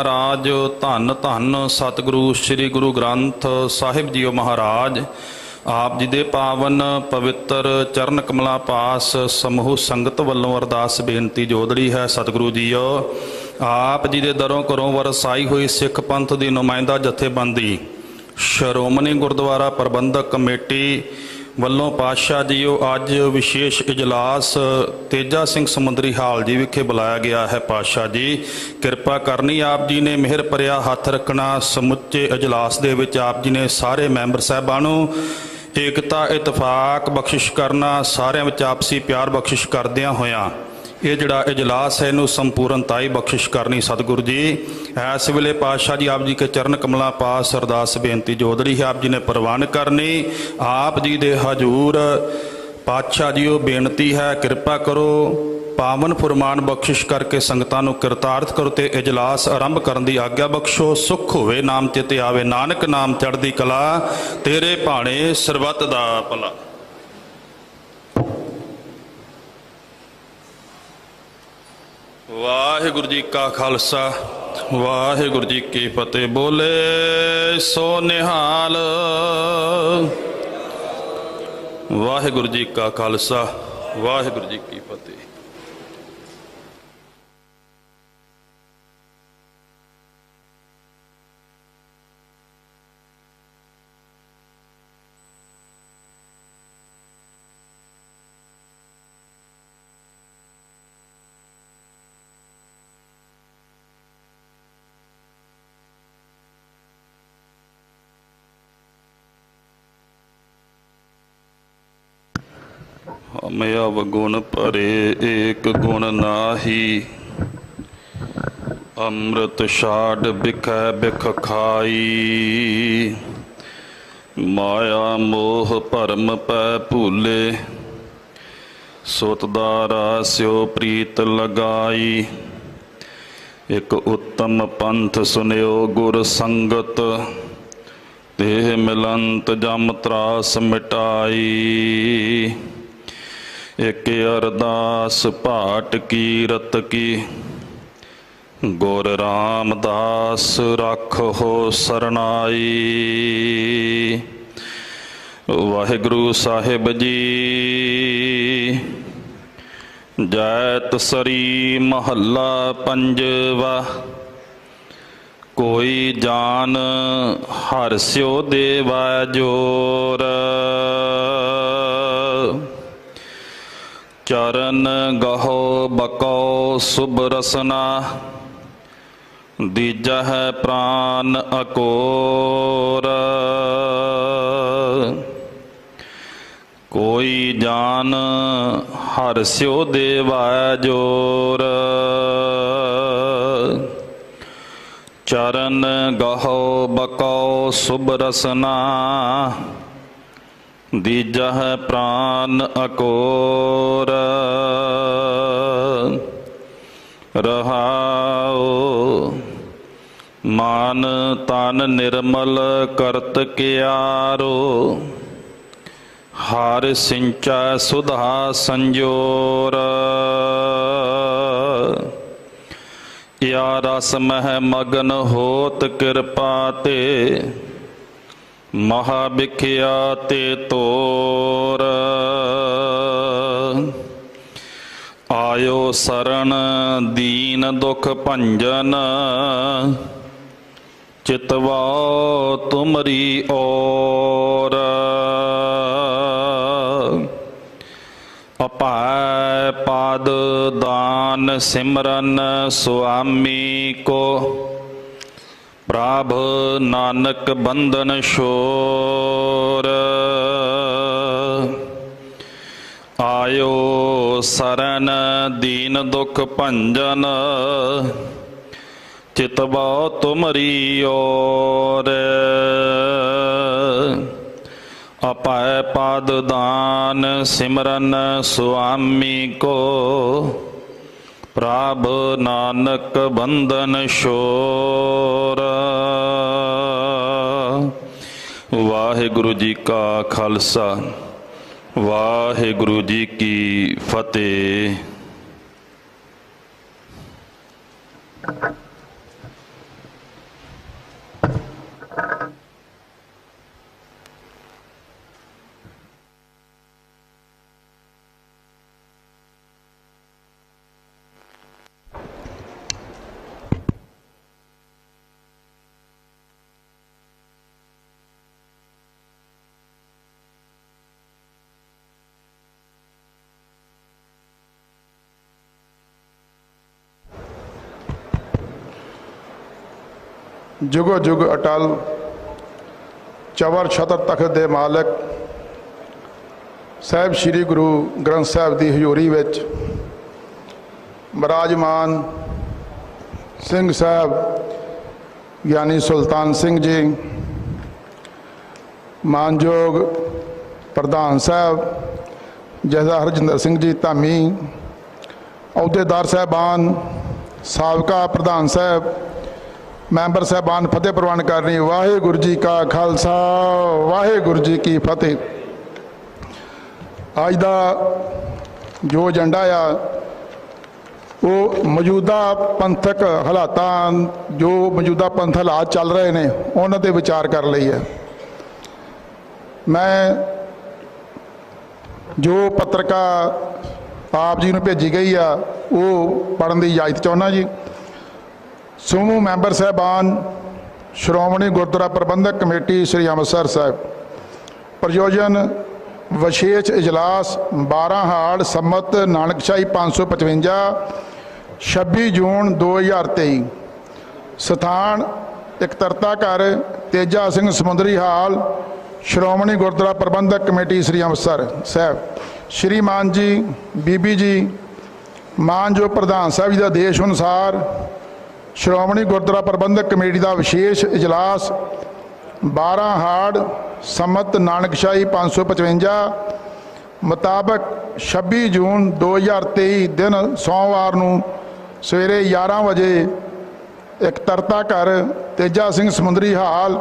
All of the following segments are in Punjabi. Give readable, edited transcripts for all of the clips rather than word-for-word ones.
राज धन धन सतगुरु श्री गुरु ग्रंथ साहिब जीओ महाराज आप जी दे पावन पवित्र चरण कमला पास समूह संगत वल्लों अरदास बेनती जोदड़ी है। सतगुरु जीओ आप जी दे दरों घरों वरसाई हुई सिख पंथ की नुमाइंदा जथेबंदी श्रोमणी गुरुद्वारा प्रबंधक कमेटी ਵੱਲੋਂ ਪਾਤਸ਼ਾਹ ਜੀਓ ਅੱਜ ਵਿਸ਼ੇਸ਼ ਇਜਲਾਸ ਤੇਜਾ ਸਿੰਘ ਸਮੁੰਦਰੀ ਹਾਲ ਜੀ ਵਿਖੇ ਬੁਲਾਇਆ ਗਿਆ ਹੈ। ਪਾਤਸ਼ਾਹ ਜੀ ਕਿਰਪਾ ਕਰਨੀ, ਆਪ ਜੀ ਨੇ ਮਿਹਰ ਭਰਿਆ ਹੱਥ ਰੱਖਣਾ। ਸਮੁੱਚੇ ਇਜਲਾਸ ਦੇ ਵਿੱਚ ਆਪ ਜੀ ਨੇ ਸਾਰੇ ਮੈਂਬਰ ਸਾਹਿਬਾਂ ਨੂੰ ਏਕਤਾ ਇਤਫਾਕ ਬਖਸ਼ਿਸ਼ ਕਰਨਾ, ਸਾਰਿਆਂ ਵਿੱਚ ਆਪਸੀ ਪਿਆਰ ਬਖਸ਼ਿਸ਼ ਕਰਦਿਆਂ ਹੋਇਆਂ ਇਹ ਜਿਹੜਾ ਇਜਲਾਸ ਹੈ ਇਹਨੂੰ ਸੰਪੂਰਨਤਾਈ ਬਖਸ਼ਿਸ਼ ਕਰਨੀ। ਸਤਿਗੁਰੂ ਜੀ ਇਸ ਵੇਲੇ ਪਾਤਸ਼ਾਹ ਜੀ ਆਪ ਜੀ ਕੇ ਚਰਨ ਕਮਲਾਂ ਪਾਸ ਅਰਦਾਸ ਬੇਨਤੀ ਜੋਦੜੀ ਹੈ, ਆਪ ਜੀ ਨੇ ਪ੍ਰਵਾਨ ਕਰਨੀ। ਆਪ ਜੀ ਦੇ ਹਜ਼ੂਰ ਪਾਤਸ਼ਾਹ ਜੀ ਉਹ ਬੇਨਤੀ ਹੈ, ਕਿਰਪਾ ਕਰੋ ਪਾਵਨ ਫੁਰਮਾਨ ਬਖਸ਼ਿਸ਼ ਕਰਕੇ ਸੰਗਤਾਂ ਨੂੰ ਕਿਰਤਾਰਥ ਕਰੋ ਤੇ ਇਜਲਾਸ ਆਰੰਭ ਕਰਨ ਦੀ ਆਗਿਆ ਬਖਸ਼ੋ। ਸੁਖ ਹੋਵੇ ਨਾਮ ਚਿਤ ਆਵੇ, ਨਾਨਕ ਨਾਮ ਚੜ੍ਹਦੀ ਕਲਾ, ਤੇਰੇ ਭਾਣੇ ਸਰਬੱਤ ਦਾ ਭਲਾ। वाहिगुरु जी का खालसा वाहिगुरु जी की फतेह। बोले सो निहाल। वाहिगुरु जी का खालसा वाहिगुरु जी की फतेह। हम अवगुण भरे एक गुण नाही, अमृत छाड़ बिखै बिख खाई। माया मोह भरम पै भूले, सुतदारा स्यो प्रीत लगाई। एक उत्तम पंथ सुनियो गुर संगत, देह मिलंत जम त्रास मिटाई। एक अरदास भाट की रत की, गुर रामदास रखो सरनाई। वाहिगुरु साहिब जी जैत सरी महला पंजवा। कोई जान हर स्यो देवा जोर, चरण गहो बको शुभ रसना। दीजा है प्राण अकोर, कोई जान हर स्यो देवा जोर। चरण गहो बको शुभ रसना, दीजा है प्राण अकोर। रहाओ मान तन निर्मल करत क्यारो, हर सिंचा सुधा संजोर। या रस मह मगन होत कृपा ते, महाभिख्या ते तोर। आयो शरण दीन दुख भंजन, चितवा तुमरी ओर। अपाय पाद दान सिमरन स्वामी को, प्रभ नानक बंधन शोर। आयो शरण दीन दुख भंजन, चितवा तुमरी ओर। अपाय पाद दान सिमरन स्वामी को, प्रभ नानक बंधन शोर। वाहिगुरु जी का खालसा वाहिगुरु जी की फतेह। जुगो जुग अटल चवर छतर तखत दे मालिक साहिब श्री गुरु ग्रंथ साहिब की हजूरी विच विराजमान सिंह साहब ज्ञानी सुल्तान सिंह जी, मानयोग प्रधान साहब जहदा हरजिंदर सिंह जी धामी, अहुदेदार साहबान, साबका प्रधान साहब, मैंबर साहबान, फतेह प्रवान करनी। वाहिगुरू जी का खालसा वाहिगुरू जी की फतेह। अज का जो एजेंडा आ वो मौजूदा पंथक हालातां, जो मौजूदा पंथ हालात चल रहे हैं उन्होंने पर विचार कर ली है। मैं जो पत्रिका आप जी को भेजी गई आ वो पढ़न की इजाजत चाहुंदा जी। समूह मैंबर साहबान श्रोमणी गुरुद्वारा प्रबंधक कमेटी श्री अमृतसर साहब, प्रयोजन विशेष इजलास 12 हाड़ सम्मत नानकशाही 555 26 जून 2023। स्थान इकतरता घर तेजा सिंह समुंदरी हाल, श्रोमणी गुरुद्वारा प्रबंधक कमेटी श्री अमृतसर साहब। श्रीमान जी, बीबी जी, मान जो प्रधान साहब जी का आदेश अनुसार श्रोमणी गुरुद्वारा प्रबंधक कमेटी का विशेष इजलास 12 हाड़ सम्मत नानकशाही 555 मुताबक 26 जून 2023 दिन सोमवार नूं सवेरे 11 बजे इकतरता घर तेजा सिंह समुंदरी हाल,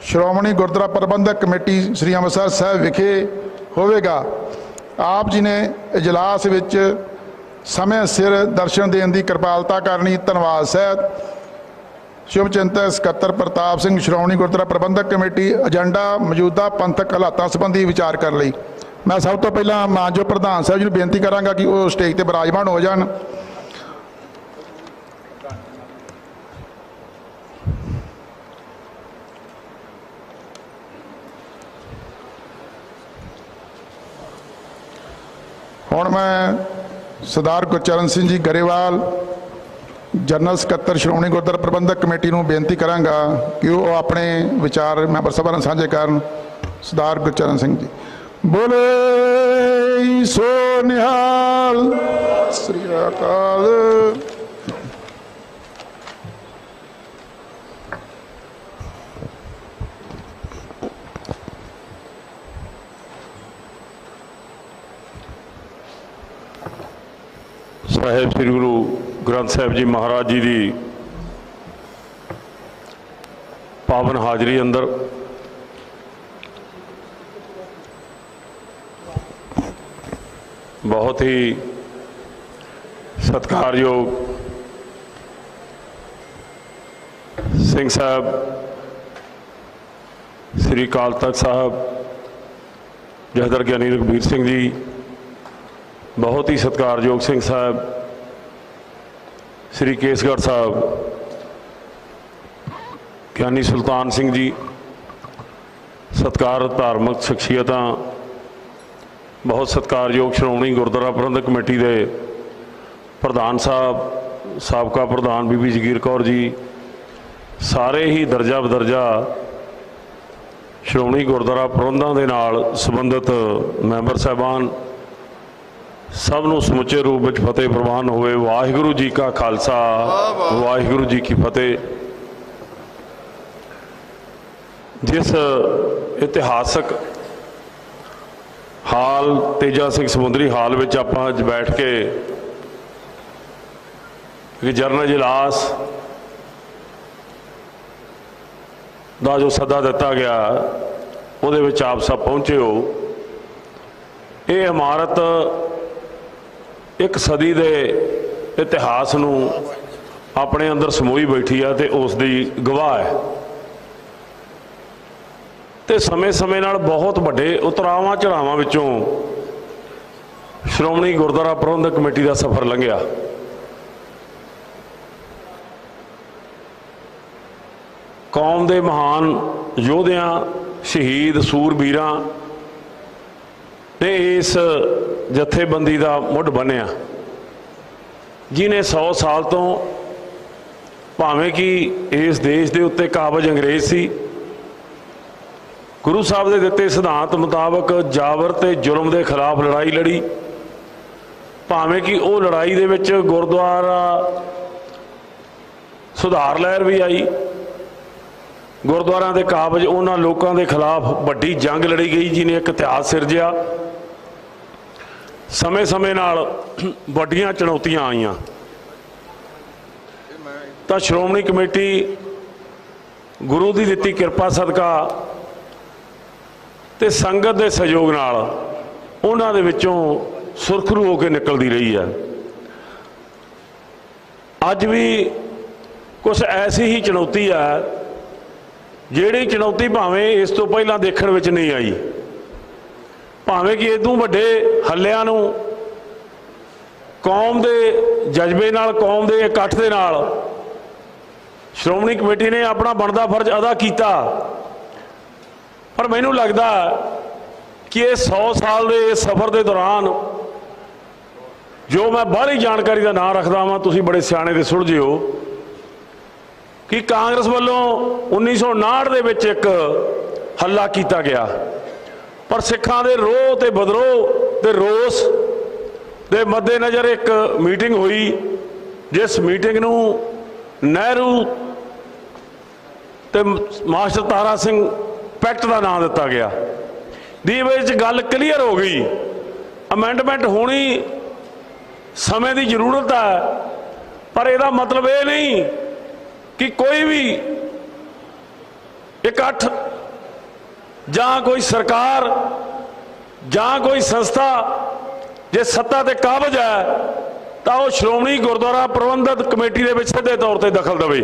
श्रोमणी गुरुद्वारा प्रबंधक कमेटी श्री अमृतसर साहब विखे होवेगा। आप जी ने इजलास विच समय सिर दर्शन देने की कृपालता करनी। धन्यवाद साहब। शुभ चिंतक सकत्तर प्रताप सिंह, श्रोमणी गुरुद्वारा प्रबंधक कमेटी। एजेंडा मौजूदा पंथक हालातों संबंधी विचार कर ली। मैं सब तो पहला मानजो प्रधान साहब जी को बेनती करांगा कि वो स्टेज पर विराजमान हो जान। हुण मैं सरदार गुरचरण सिंह जी गरेवाल, जनरल सकत्तर श्रोमणी गुरुद्वारा प्रबंधक कमेटी को बेनती करांगा कि वो अपने विचार मैंबर सभा नाल साझे करन। सरदार गुरचरण सिंह जी। बोले सो निहाल, श्री अकाल। साहेब श्री गुरु ग्रंथ साहिब जी महाराज जी की पावन हाजरी अंदर बहुत ही सत्कारयोग सिंह साहब, श्री अकाल तख्त साहब जहदर ज्ञानी रघबीर सिंह जी, बहुत ही सत्कारयोग सिंह साहब, श्री केसगढ़ साहब ज्ञानी सुल्तान सिंह जी, सत्कार धार्मिक शख्सियत, बहुत सत्कारयोग श्रोमणी गुरुद्वारा प्रबंधक कमेटी के प्रधान साहब, साबका प्रधान बीबी जगीर कौर जी, सारे ही दर्जा बदर्जा श्रोमणी गुरुद्वारा प्रबंधों के नाल संबंधित मैंबर साहबान, सब नूं समुचे रूप में फतेह प्रवान होवे। वाहिगुरू जी का खालसा वाहिगुरू जी की फतेह। जिस इतिहासक हाल तेजा सिंह समुंदरी हाल में आप अज बैठ के जरनल इजलास का जो सदा दिता गया उहदे विच आप सब पहुँचे हो। ये इमारत एक सदी के इतिहास नूं अपने अंदर समोई बैठी है तो उसकी गवाह है। तो समय समय नाल बहुत बड़े उतरावां चढ़ावां विचों श्रोमणी गुरुद्वारा प्रबंधक कमेटी का सफ़र लंघिया। कौम के महान योधियां, शहीद सूरबीरां ने इस जथेबंदी का मुढ़ बनिया, जिन्हें 100 साल तो ਭਾਵੇਂ ਕਿ ਇਸ ਦੇਸ਼ ਦੇ ਉੱਤੇ ਕਾਬਜ਼ ਅੰਗਰੇਜ਼ ਸੀ, ਗੁਰੂ ਸਾਹਿਬ ਦੇ ਦਿੱਤੇ ਸਿਧਾਂਤ ਮੁਤਾਬਕ ਜਾਬਰ ਤੇ ਜ਼ੁਲਮ ਦੇ ਖਿਲਾਫ ਲੜਾਈ ਲੜੀ। ਭਾਵੇਂ ਕਿ ਉਹ ਲੜਾਈ ਦੇ ਵਿੱਚ ਗੁਰਦੁਆਰਾ ਸੁਧਾਰ ਲਹਿਰ ਵੀ ਆਈ, ਗੁਰਦੁਆਰਿਆਂ ਦੇ ਕਾਬਜ਼ ਉਹਨਾਂ ਲੋਕਾਂ ਦੇ ਖਿਲਾਫ ਵੱਡੀ ਜੰਗ ਲੜੀ ਗਈ ਜਿਹਨੇ ਇੱਕ ਇਤਿਹਾਸ ਸਿਰਜਿਆ। ਸਮੇਂ-ਸਮੇਂ ਨਾਲ ਵੱਡੀਆਂ ਚੁਣੌਤੀਆਂ ਆਈਆਂ ਤਾਂ ਸ਼੍ਰੋਮਣੀ ਕਮੇਟੀ ਗੁਰੂ ਦੀ ਦਿੱਤੀ ਕਿਰਪਾ ਸਦਕਾ ਤੇ ਸੰਗਤ ਦੇ ਸਹਿਯੋਗ ਨਾਲ ਉਹਨਾਂ ਦੇ ਵਿੱਚੋਂ ਸੁਰਖਰੂ ਹੋ ਕੇ ਨਿਕਲਦੀ ਰਹੀ ਹੈ। ਅੱਜ ਵੀ ਕੁਝ ਐਸੀ ਹੀ ਚੁਣੌਤੀ ਹੈ ਜਿਹੜੀ ਚੁਣੌਤੀ ਭਾਵੇਂ ਇਸ ਤੋਂ ਪਹਿਲਾਂ ਦੇਖਣ ਵਿੱਚ ਨਹੀਂ ਆਈ, ਭਾਵੇਂ ਕਿ ਇਦੋਂ ਵੱਡੇ ਹੱਲਿਆਂ ਨੂੰ ਕੌਮ ਦੇ ਜਜ਼ਬੇ ਨਾਲ, ਕੌਮ ਦੇ ਇਕੱਠ ਦੇ ਨਾਲ ਸ਼੍ਰੋਮਣੀ ਕਮੇਟੀ ਨੇ ਆਪਣਾ ਬਣਦਾ ਫਰਜ਼ ਅਦਾ ਕੀਤਾ। ਪਰ ਮੈਨੂੰ ਲੱਗਦਾ ਕਿ ਇਹ 100 ਸਾਲ ਦੇ ਇਸ ਸਫ਼ਰ ਦੇ ਦੌਰਾਨ ਜੋ ਮੈਂ ਬਾਹਰੀ ਜਾਣਕਾਰੀ ਦਾ ਨਾਂ ਰੱਖਦਾ ਹਾਂ, ਤੁਸੀਂ ਬੜੇ ਸਿਆਣੇ ਤੇ ਸੁਲਝੇ ਹੋ ਕਿ ਕਾਂਗਰਸ ਵੱਲੋਂ 1959 ਦੇ ਵਿੱਚ ਇੱਕ ਹੱਲਾ ਕੀਤਾ ਗਿਆ, ਪਰ ਸਿੱਖਾਂ ਦੇ ਰੋਹ ਤੇ ਵਿਦਰੋਹ ਤੇ ਰੋਸ ਦੇ ਮੱਦੇਨਜ਼ਰ ਇੱਕ ਮੀਟਿੰਗ ਹੋਈ, ਜਿਸ ਮੀਟਿੰਗ ਨੂੰ ਨਹਿਰੂ ਤੇ ਮਾਸਟਰ ਤਾਰਾ ਸਿੰਘ ਪੈਕਟ ਦਾ ਨਾਮ ਦਿੱਤਾ ਗਿਆ। ਦੀ ਵਿੱਚ ਗੱਲ ਕਲੀਅਰ ਹੋ ਗਈ, ਅਮੈਂਡਮੈਂਟ ਹੋਣੀ ਸਮੇਂ ਦੀ ਜ਼ਰੂਰਤ ਹੈ, ਪਰ ਇਹਦਾ ਮਤਲਬ ਇਹ ਨਹੀਂ ਕਿ ਕੋਈ ਵੀ ਇਕੱਠ ਜਾਂ ਕੋਈ ਸਰਕਾਰ ਜਾਂ ਕੋਈ ਸੰਸਥਾ ਜੇ ਸੱਤਾ ਤੇ ਕਾਬਜ਼ ਹੈ ਤਾਂ ਉਹ ਸ਼੍ਰੋਮਣੀ ਗੁਰਦੁਆਰਾ ਪ੍ਰਬੰਧਕ ਕਮੇਟੀ ਦੇ ਵਿੱਚ ਸਿੱਧੇ ਤੌਰ ਤੇ ਦਖਲ ਦੇਵੇ।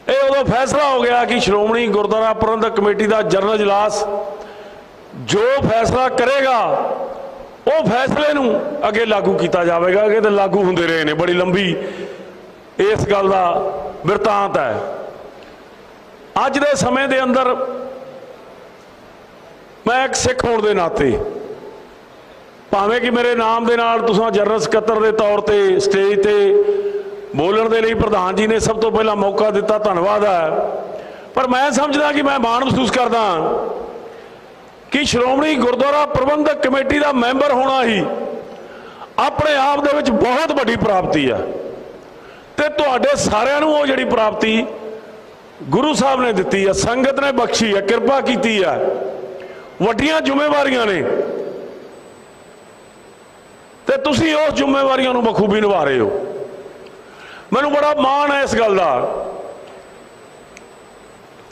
ਇਹ ਉਦੋਂ ਫੈਸਲਾ ਹੋ ਗਿਆ ਕਿ ਸ਼੍ਰੋਮਣੀ ਗੁਰਦੁਆਰਾ ਪ੍ਰਬੰਧਕ ਕਮੇਟੀ ਦਾ ਜਨਰਲ ਇਜਲਾਸ ਜੋ ਫੈਸਲਾ ਕਰੇਗਾ ਉਹ ਫੈਸਲੇ ਨੂੰ ਅੱਗੇ ਲਾਗੂ ਕੀਤਾ ਜਾਵੇਗਾ। ਅੱਗੇ ਤਾਂ ਲਾਗੂ ਹੁੰਦੇ ਰਹੇ ਨੇ, ਬੜੀ ਲੰਬੀ ਇਸ ਗੱਲ ਦਾ ਬਿਰਤਾਂਤ ਹੈ। ਅੱਜ ਦੇ ਸਮੇਂ ਦੇ ਅੰਦਰ ਮੈਂ ਇੱਕ ਸਿੱਖ ਹੋਣ ਦੇ ਨਾਤੇ, ਭਾਵੇਂ ਕਿ ਮੇਰੇ ਨਾਮ ਦੇ ਨਾਲ ਤੁਸੀਂ ਜਨਰਲ ਸਕੱਤਰ ਦੇ ਤੌਰ ਤੇ ਸਟੇਜ ਤੇ ਬੋਲਣ ਦੇ ਲਈ ਪ੍ਰਧਾਨ ਜੀ ਨੇ ਸਭ ਤੋਂ ਪਹਿਲਾਂ ਮੌਕਾ ਦਿੱਤਾ, ਧੰਨਵਾਦ ਹੈ, ਪਰ ਮੈਂ ਸਮਝਦਾ ਕਿ ਮੈਂ ਮਾਣ ਮਹਿਸੂਸ ਕਰਦਾ ਕਿ ਸ਼੍ਰੋਮਣੀ ਗੁਰਦੁਆਰਾ ਪ੍ਰਬੰਧਕ ਕਮੇਟੀ ਦਾ ਮੈਂਬਰ ਹੋਣਾ ਹੀ ਆਪਣੇ ਆਪ ਦੇ ਵਿੱਚ ਬਹੁਤ ਵੱਡੀ ਪ੍ਰਾਪਤੀ ਹੈ ਤੇ ਤੁਹਾਡੇ ਸਾਰਿਆਂ ਨੂੰ ਉਹ ਜਿਹੜੀ ਪ੍ਰਾਪਤੀ ਗੁਰੂ ਸਾਹਿਬ ਨੇ ਦਿੱਤੀ ਹੈ, ਸੰਗਤ ਨੇ ਬਖਸ਼ੀ ਹੈ, ਕਿਰਪਾ ਕੀਤੀ ਹੈ, ਵੱਡੀਆਂ ਜ਼ਿੰਮੇਵਾਰੀਆਂ ਨੇ ਤੇ ਤੁਸੀਂ ਉਸ ਜ਼ਿੰਮੇਵਾਰੀਆਂ ਨੂੰ ਬਖੂਬੀ ਨਿਭਾ ਰਹੇ ਹੋ। ਮੈਨੂੰ ਬੜਾ ਮਾਣ ਹੈ ਇਸ ਗੱਲ ਦਾ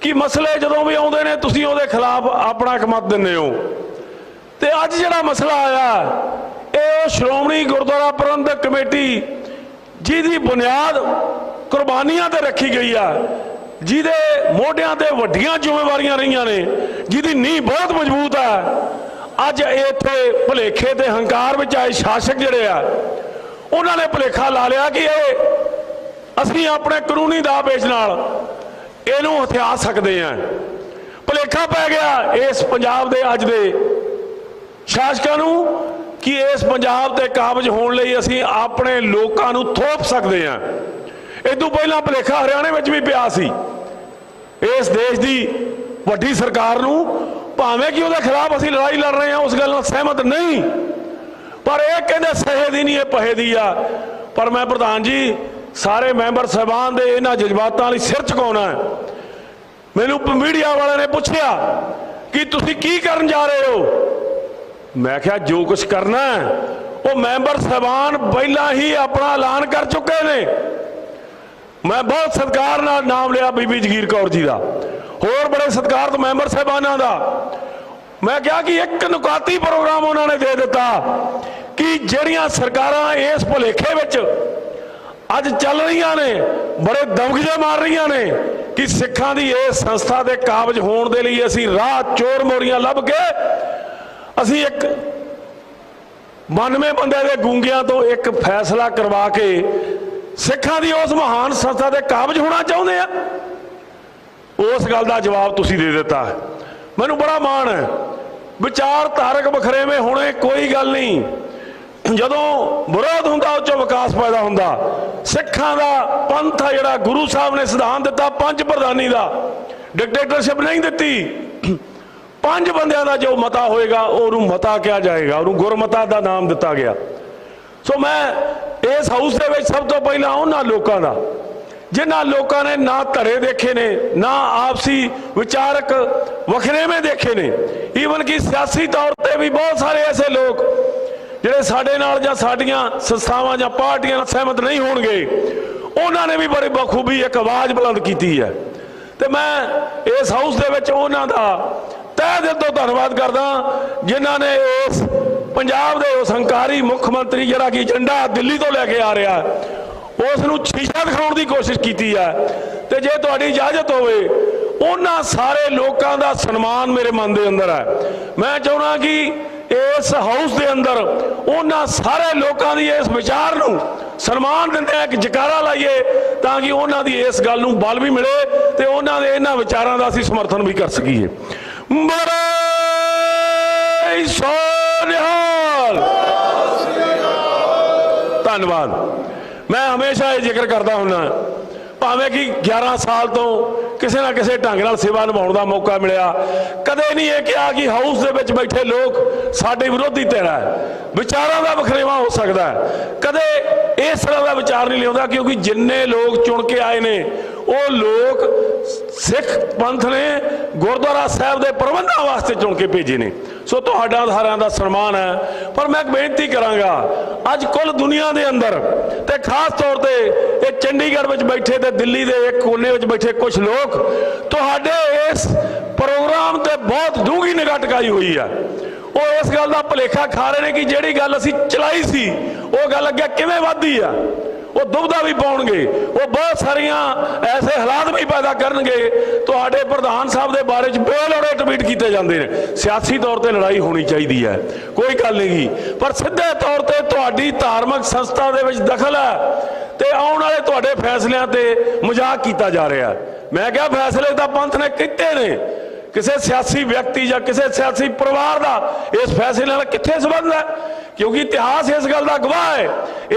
ਕਿ ਮਸਲੇ ਜਦੋਂ ਵੀ ਆਉਂਦੇ ਨੇ ਤੁਸੀਂ ਉਹਦੇ ਖਿਲਾਫ ਆਪਣਾ ਇੱਕ ਮਤ ਦਿੰਦੇ ਹੋ ਤੇ ਅੱਜ ਜਿਹੜਾ ਮਸਲਾ ਆਇਆ ਇਹ ਉਹ ਸ਼੍ਰੋਮਣੀ ਗੁਰਦੁਆਰਾ ਪ੍ਰਬੰਧਕ ਕਮੇਟੀ ਜਿਹਦੀ ਬੁਨਿਆਦ ਕੁਰਬਾਨੀਆਂ ਤੇ ਰੱਖੀ ਗਈ ਆ, ਜਿਹਦੇ ਮੋਢਿਆਂ ਤੇ ਵੱਡੀਆਂ ਜ਼ਿੰਮੇਵਾਰੀਆਂ ਰਹੀਆਂ ਨੇ, ਜਿਹਦੀ ਨੀਂਹ ਬਹੁਤ ਮਜ਼ਬੂਤ ਹੈ, ਅੱਜ ਇੱਥੇ ਭੁਲੇਖੇ ਤੇ ਹੰਕਾਰ ਵਿੱਚ ਆਏ ਸ਼ਾਸਕ ਜਿਹੜੇ ਆ ਉਹਨਾਂ ਨੇ ਭੁਲੇਖਾ ਲਾ ਲਿਆ ਕਿ ਇਹ ਅਸੀਂ ਆਪਣੇ ਕਾਨੂੰਨੀ ਦਾਅਪੇਚ ਨਾਲ ਇਹਨੂੰ ਹਥਿਆ ਸਕਦੇ ਹਾਂ। ਭੁਲੇਖਾ ਪੈ ਗਿਆ ਇਸ ਪੰਜਾਬ ਦੇ ਅੱਜ ਦੇ ਸ਼ਾਸਕਾਂ ਨੂੰ ਕਿ ਇਸ ਪੰਜਾਬ ਤੇ ਕਾਬਜ਼ ਹੋਣ ਲਈ ਅਸੀਂ ਆਪਣੇ ਲੋਕਾਂ ਨੂੰ ਥੋਪ ਸਕਦੇ ਹਾਂ। ਇਦੋਂ ਪਹਿਲਾਂ ਭੁਲੇਖਾ ਹਰਿਆਣੇ ਵਿੱਚ ਵੀ ਪਿਆ ਸੀ। ਇਸ ਦੇਸ਼ ਦੀ ਵੱਡੀ ਸਰਕਾਰ ਨੂੰ ਭਾਵੇਂ ਕਿ ਉਹਦੇ ਖਿਲਾਫ ਅਸੀਂ ਲੜਾਈ ਲੜ ਰਹੇ ਹਾਂ, ਉਸ ਗੱਲ ਨਾਲ ਸਹਿਮਤ ਨਹੀਂ, ਪਰ ਇਹ ਕਹਿੰਦੇ ਸਹੇ ਦੀ ਨਹੀਂ, ਇਹ ਪਹੇ ਦੀ ਆ। ਪਰ ਮੈਂ ਪ੍ਰਧਾਨ ਜੀ ਸਾਰੇ ਮੈਂਬਰ ਸਾਹਿਬਾਨ ਦੇ ਇਹਨਾਂ ਜਜ਼ਬਾਤਾਂ ਲਈ ਸਿਰ ਝੁਕਾਉਣਾ ਹੈ। ਮੈਨੂੰ ਮੀਡੀਆ ਵਾਲਿਆਂ ਨੇ ਪੁੱਛਿਆ ਕਿ ਤੁਸੀਂ ਕੀ ਕਰਨ ਜਾ ਰਹੇ ਹੋ, ਮੈਂ ਕਿਹਾ ਜੋ ਕੁਝ ਕਰਨਾ ਹੈ ਉਹ ਮੈਂਬਰ ਸਾਹਿਬਾਨ ਪਹਿਲਾਂ ਹੀ ਆਪਣਾ ਐਲਾਨ ਕਰ ਚੁੱਕੇ ਨੇ। ਮੈਂ ਬਹੁਤ ਸਤਿਕਾਰ ਨਾਲ ਨਾਮ ਲਿਆ ਬੀਬੀ ਜਗੀਰ ਕੌਰ ਜੀ ਦਾ, ਹੋਰ ਬੜੇ ਸਤਿਕਾਰਤ ਮੈਂਬਰ ਸਾਹਿਬਾਨਾਂ ਦਾ। ਮੈਂ ਕਿਹਾ ਕਿ ਇੱਕ ਨੁਕਾਤੀ ਪ੍ਰੋਗਰਾਮ ਉਹਨਾਂ ਨੇ ਦੇ ਦਿੱਤਾ ਕਿ ਜਿਹੜੀਆਂ ਸਰਕਾਰਾਂ ਇਸ ਭੁਲੇਖੇ ਵਿੱਚ ਅੱਜ ਚੱਲ ਰਹੀਆਂ ਨੇ, ਬੜੇ ਦਮਗਜੇ ਮਾਰ ਰਹੀਆਂ ਨੇ ਕਿ ਸਿੱਖਾਂ ਦੀ ਇਸ ਸੰਸਥਾ ਦੇ ਕਾਬਜ਼ ਹੋਣ ਦੇ ਲਈ ਅਸੀਂ ਰਾਹ ਚੋਰ ਮੋਰੀਆਂ ਲੱਭ ਕੇ ਅਸੀਂ ਇੱਕ 92 ਬੰਦੇ ਦੇ ਗੂੰਗਿਆਂ ਤੋਂ ਇੱਕ ਫੈਸਲਾ ਕਰਵਾ ਕੇ ਸਿੱਖਾਂ ਦੀ ਉਸ ਮਹਾਨ ਸੰਸਥਾ ਦੇ ਕਾਬਜ਼ ਹੋਣਾ ਚਾਹੁੰਦੇ ਆ। ਉਸ ਗੱਲ ਦਾ ਜਵਾਬ ਤੁਸੀਂ ਦੇ ਦਿੱਤਾ ਹੈ, ਮੈਨੂੰ ਬੜਾ ਮਾਣ ਹੈ। ਵਿਚਾਰਧਾਰਕ ਵਖਰੇਵੇਂ ਹੋਣੇ ਕੋਈ ਗੱਲ ਨਹੀਂ, ਜਦੋਂ ਵਿਰੋਧ ਹੁੰਦਾ ਉਹ 'ਚੋਂ ਵਿਕਾਸ ਪੈਦਾ ਹੁੰਦਾ। ਸਿੱਖਾਂ ਦਾ ਪੰਥ ਆ ਜਿਹੜਾ, ਗੁਰੂ ਸਾਹਿਬ ਨੇ ਸਿਧਾਂਤ ਦਿੱਤਾ ਪੰਜ ਪ੍ਰਧਾਨੀ ਦਾ, ਡਿਕਟੇਟਰਸ਼ਿਪ ਨਹੀਂ ਦਿੱਤੀ। ਪੰਜ ਬੰਦਿਆਂ ਦਾ ਜੋ ਮਤਾ ਹੋਏਗਾ ਉਹਨੂੰ ਮਤਾ ਕਿਹਾ ਜਾਏਗਾ, ਉਹਨੂੰ ਗੁਰਮਤਾ ਦਾ ਨਾਮ ਦਿੱਤਾ ਗਿਆ। ਸੋ ਮੈਂ ਇਸ ਹਾਊਸ ਦੇ ਵਿੱਚ ਸਭ ਤੋਂ ਪਹਿਲਾਂ ਉਹਨਾਂ ਲੋਕਾਂ ਦਾ ਜਿਨ੍ਹਾਂ ਲੋਕਾਂ ਨੇ ਨਾ ਧੜੇ ਦੇਖੇ ਨੇ, ਨਾ ਆਪਸੀ ਵਿਚਾਰਕ ਵਖਰੇਵੇਂ ਦੇਖੇ ਨੇ, ਈਵਨ ਕਿ ਸਿਆਸੀ ਤੌਰ ਤੇ ਵੀ ਬਹੁਤ ਸਾਰੇ ਐਸੇ ਲੋਕ ਜਿਹੜੇ ਸਾਡੇ ਨਾਲ ਜਾਂ ਸਾਡੀਆਂ ਸੰਸਥਾਵਾਂ ਜਾਂ ਪਾਰਟੀਆਂ ਨਾਲ ਸਹਿਮਤ ਨਹੀਂ ਹੋਣਗੇ, ਉਹਨਾਂ ਨੇ ਵੀ ਬੜੀ ਬਖੂਬੀ ਇੱਕ ਆਵਾਜ਼ ਬੁਲੰਦ ਕੀਤੀ ਹੈ। ਤੇ ਮੈਂ ਇਸ ਹਾਊਸ ਦੇ ਵਿੱਚ ਉਹਨਾਂ ਦਾ ਤਹਿ ਦਿਲ ਤੋਂ ਧੰਨਵਾਦ ਕਰਦਾ ਜਿਨ੍ਹਾਂ ਨੇ ਇਸ ਪੰਜਾਬ ਦੇ ਉਸ ਹੰਕਾਰੀ ਮੁੱਖ ਮੰਤਰੀ ਜਿਹੜਾ ਕਿ ਏਜੰਡਾ ਦਿੱਲੀ ਤੋਂ ਲੈ ਕੇ ਆ ਰਿਹਾ ਉਸ ਨੂੰ ਸ਼ੀਸ਼ਾ ਦਿਖਾਉਣ ਦੀ ਕੋਸ਼ਿਸ਼ ਕੀਤੀ ਹੈ। ਤੇ ਜੇ ਤੁਹਾਡੀ ਇਜਾਜ਼ਤ ਹੋਵੇ ਉਹਨਾਂ ਸਾਰੇ ਲੋਕਾਂ ਦਾ ਸਨਮਾਨ ਮੇਰੇ ਮਨ ਦੇ ਅੰਦਰ ਹੈ। ਮੈਂ ਚਾਹੁੰਦਾ ਕਿ ਇਸ ਹਾਊਸ ਦੇ ਅੰਦਰ ਉਹਨਾਂ ਸਾਰੇ ਲੋਕਾਂ ਦੀ ਇਸ ਵਿਚਾਰ ਨੂੰ ਸਨਮਾਨ ਦਿੰਦੇ ਇੱਕ ਜਕਾਰਾ ਲਾਈਏ ਤਾਂ ਕਿ ਉਹਨਾਂ ਦੀ ਇਸ ਗੱਲ ਨੂੰ ਬਲ ਵੀ ਮਿਲੇ ਤੇ ਉਹਨਾਂ ਦੇ ਇਹਨਾਂ ਵਿਚਾਰਾਂ ਦਾ ਅਸੀਂ ਸਮਰਥਨ ਵੀ ਕਰ ਸਕੀਏ। ਬੋਲੇ ਸੋ ਨਿਹਾਲ। ਧੰਨਵਾਦ। ਮੈਂ ਹਮੇਸ਼ਾ ਇਹ ਜ਼ਿਕਰ ਕਰਦਾ ਹੁੰਦਾ ਭਾਵੇਂ ਕਿ 11 ਸਾਲ ਤੋਂ ਕਿਸੇ ਨਾ ਕਿਸੇ ਢੰਗ ਨਾਲ ਸੇਵਾ ਨਿਭਾਉਣ ਦਾ ਮੌਕਾ ਮਿਲਿਆ, ਕਦੇ ਨਹੀਂ ਇਹ ਕਿਹਾ ਕਿ ਹਾਊਸ ਦੇ ਵਿੱਚ ਬੈਠੇ ਲੋਕ ਸਾਡੇ ਵਿਰੋਧੀ ਧਿਰ ਹੈ। ਵਿਚਾਰਾਂ ਦਾ ਵਖਰੇਵਾ ਹੋ ਸਕਦਾ ਹੈ, ਕਦੇ ਇਸ ਤਰ੍ਹਾਂ ਦਾ ਵਿਚਾਰ ਨਹੀਂ ਲਿਆਉਂਦਾ ਕਿਉਂਕਿ ਜਿੰਨੇ ਲੋਕ ਚੁਣ ਕੇ ਆਏ ਨੇ ਉਹ ਲੋਕ ਸਿੱਖ ਪੰਥ ਨੇ ਗੁਰਦੁਆਰਾ ਸਾਹਿਬ ਦੇ ਪ੍ਰਬੰਧਾਂ ਵਾਸਤੇ ਚੁਣ ਕੇ ਭੇਜੇ ਨੇ। ਸੋ ਤੁਹਾਡਾ ਸਾਰਿਆਂ ਦਾ ਸਨਮਾਨ ਹੈ। ਪਰ ਮੈਂ ਇੱਕ ਬੇਨਤੀ ਕਰਾਂਗਾ, ਅੱਜ ਕੁੱਲ ਦੁਨੀਆ ਦੇ ਅੰਦਰ ਤੇ ਖਾਸ ਤੌਰ ਤੇ ਇਹ ਚੰਡੀਗੜ੍ਹ ਵਿੱਚ ਬੈਠੇ ਤੇ ਦਿੱਲੀ ਦੇ ਇੱਕ ਕੋਨੇ ਵਿੱਚ ਬੈਠੇ ਕੁਝ ਲੋਕ ਤੁਹਾਡੇ ਇਸ ਪ੍ਰੋਗਰਾਮ ਤੇ ਬਹੁਤ ਡੂੰਘੀ ਨਿਗਾਹ ਟਿਕਾਈ ਹੋਈ ਆ। ਉਹ ਇਸ ਗੱਲ ਦਾ ਭੁਲੇਖਾ ਖਾ ਰਹੇ ਨੇ ਕਿ ਜਿਹੜੀ ਗੱਲ ਅਸੀਂ ਚਲਾਈ ਸੀ ਉਹ ਗੱਲ ਅੱਗੇ ਕਿਵੇਂ ਵੱਧਦੀ ਆ। ਉਹ ਦੁਬਦਾ ਵੀ ਪਾਉਣਗੇ, ਉਹ ਬਹੁਤ ਸਾਰੀਆਂ ਐਸੇ ਹਾਲਾਤ ਵੀ ਪੈਦਾ ਕਰਨਗੇ। ਤੁਹਾਡੇ ਪ੍ਰਧਾਨ ਸਾਹਿਬ ਦੇ ਬਾਰੇ 'ਚ ਬੇਲੋੜੇ ਟਵੀਟ ਕੀਤੇ ਜਾਂਦੇ ਨੇ। ਸਿਆਸੀ ਤੌਰ ਤੇ ਲੜਾਈ ਹੋਣੀ ਚਾਹੀਦੀ ਹੈ, ਕੋਈ ਗੱਲ ਨਹੀਂ, ਪਰ ਸਿੱਧੇ ਤੌਰ ਤੇ ਤੁਹਾਡੀ ਧਾਰਮਿਕ ਸੰਸਥਾ ਦੇ ਵਿੱਚ ਦਖਲ ਹੈ ਤੇ ਆਉਣ ਵਾਲੇ ਤੁਹਾਡੇ ਫੈਸਲਿਆਂ ਤੇ ਮਜ਼ਾਕ ਕੀਤਾ ਜਾ ਰਿਹਾ। ਮੈਂ ਕਿਹਾ ਫੈਸਲੇ ਤਾਂ ਪੰਥ ਨੇ ਕੀਤੇ ਨੇ, ਕਿਸੇ ਸਿਆਸੀ ਵਿਅਕਤੀ ਜਾਂ ਕਿਸੇ ਸਿਆਸੀ ਪਰਿਵਾਰ ਦਾ ਇਸ ਫੈਸਲੇ ਨਾਲ ਕਿੱਥੇ ਸੰਬੰਧ ਹੈ? ਕਿਉਂਕਿ ਇਤਿਹਾਸ ਇਸ ਗੱਲ ਦਾ ਗਵਾਹ ਹੈ।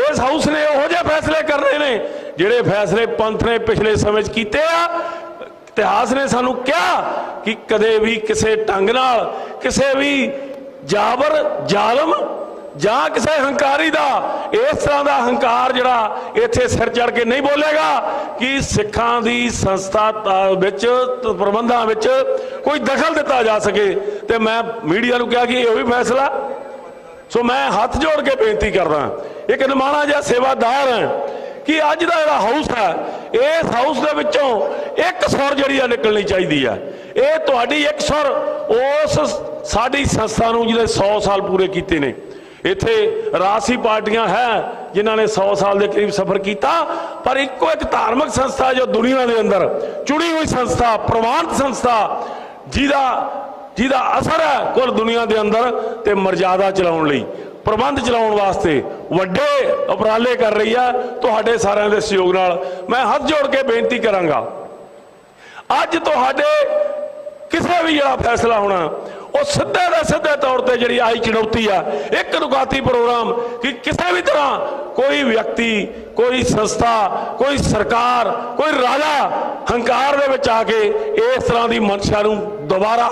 ਇਸ ਹਾਊਸ ਨੇ ਉਹੋ ਜਿਹੇ ਫੈਸਲੇ ਕਰਨੇ ਨੇ ਜਿਹੜੇ ਫੈਸਲੇ ਪੰਥ ਨੇ ਪਿਛਲੇ ਸਮੇਂ 'ਚ ਕੀਤੇ ਆ। ਇਤਿਹਾਸ ਨੇ ਸਾਨੂੰ ਕਿਹਾ ਕਿ ਕਦੇ ਵੀ ਕਿਸੇ ਢੰਗ ਨਾਲ ਕਿਸੇ ਵੀ ਜਾਬਰ ਜ਼ਾਲਮ ਜਾਂ ਕਿਸੇ ਹੰਕਾਰੀ ਦਾ ਇਸ ਤਰ੍ਹਾਂ ਦਾ ਹੰਕਾਰ ਜਿਹੜਾ ਇੱਥੇ ਸਿਰ ਚੜ ਕੇ ਨਹੀਂ ਬੋਲੇਗਾ ਕਿ ਸਿੱਖਾਂ ਦੀ ਸੰਸਥਾ ਵਿੱਚ ਪ੍ਰਬੰਧਾਂ ਵਿੱਚ ਕੋਈ ਦਖਲ ਦਿੱਤਾ ਜਾ ਸਕੇ। ਤੇ ਮੈਂ ਮੀਡੀਆ ਨੂੰ ਕਿਹਾ ਕਿ ਇਹ ਵੀ ਫੈਸਲਾ। ਸੋ ਮੈਂ ਹੱਥ ਜੋੜ ਕੇ ਬੇਨਤੀ ਕਰਦਾ, ਇੱਕ ਨਿਮਾਣਾ ਜਿਹਾ ਸੇਵਾਦਾਰ ਹਾਂ ਕਿ ਅੱਜ ਦਾ ਜਿਹੜਾ ਹਾਊਸ ਹੈ ਇਸ ਹਾਊਸ ਦੇ ਵਿੱਚੋਂ ਇੱਕ ਸੁਰ ਜਿਹੜੀ ਆ ਨਿਕਲਣੀ ਚਾਹੀਦੀ ਆ। ਇਹ ਤੁਹਾਡੀ ਇੱਕ ਸੁਰ ਉਸ ਸਾਡੀ ਸੰਸਥਾ ਨੂੰ ਜਿਹਦੇ 100 ਸਾਲ ਪੂਰੇ ਕੀਤੇ ਨੇ। ਇੱਥੇ ਰਾਜਸੀ ਪਾਰਟੀਆਂ ਹੈ ਜਿਨ੍ਹਾਂ ਨੇ 100 ਸਾਲ ਦੇ ਕਰੀਬ ਸਫ਼ਰ ਕੀਤਾ, ਪਰ ਇੱਕੋ ਇੱਕ ਧਾਰਮਿਕ ਸੰਸਥਾ ਜੋ ਦੁਨੀਆ ਦੇ ਅੰਦਰ ਚੁਣੀ ਹੋਈ ਸੰਸਥਾ, ਪ੍ਰਵਾਨਿਤ ਸੰਸਥਾ ਜਿਹਦਾ ਅਸਰ ਹੈ ਕੁੱਲ ਦੁਨੀਆ ਦੇ ਅੰਦਰ ਤੇ ਮਰਜ਼ਾਦਾ ਚਲਾਉਣ ਲਈ, ਪ੍ਰਬੰਧ ਚਲਾਉਣ ਵਾਸਤੇ ਵੱਡੇ ਉਪਰਾਲੇ ਕਰ ਰਹੀ ਹੈ। ਤੁਹਾਡੇ ਸਾਰਿਆਂ ਦੇ ਸਹਿਯੋਗ ਨਾਲ ਮੈਂ ਹੱਥ ਜੋੜ ਕੇ ਬੇਨਤੀ ਕਰਾਂਗਾ, ਅੱਜ ਤੁਹਾਡੇ ਕਿਸੇ ਵੀ ਜਿਹੜਾ ਫੈਸਲਾ ਹੋਣਾ ਉਹ ਸਿੱਧੇ ਦੇ ਸਿੱਧੇ ਤੌਰ ਤੇ ਜਿਹੜੀ ਆਈ ਚੁਣੌਤੀ ਆ ਇੱਕ ਰੁਕਾਤੀ ਪ੍ਰੋਗਰਾਮ ਕਿ ਕਿਸੇ ਵੀ ਤਰ੍ਹਾਂ ਕੋਈ ਵਿਅਕਤੀ, ਕੋਈ ਸੰਸਥਾ, ਕੋਈ ਸਰਕਾਰ, ਕੋਈ ਰਾਜਾ ਹੰਕਾਰ ਦੇ ਵਿੱਚ ਆ ਕੇ ਇਸ ਤਰ੍ਹਾਂ ਦੀ ਮਨਸ਼ਾ ਨੂੰ ਦੁਬਾਰਾ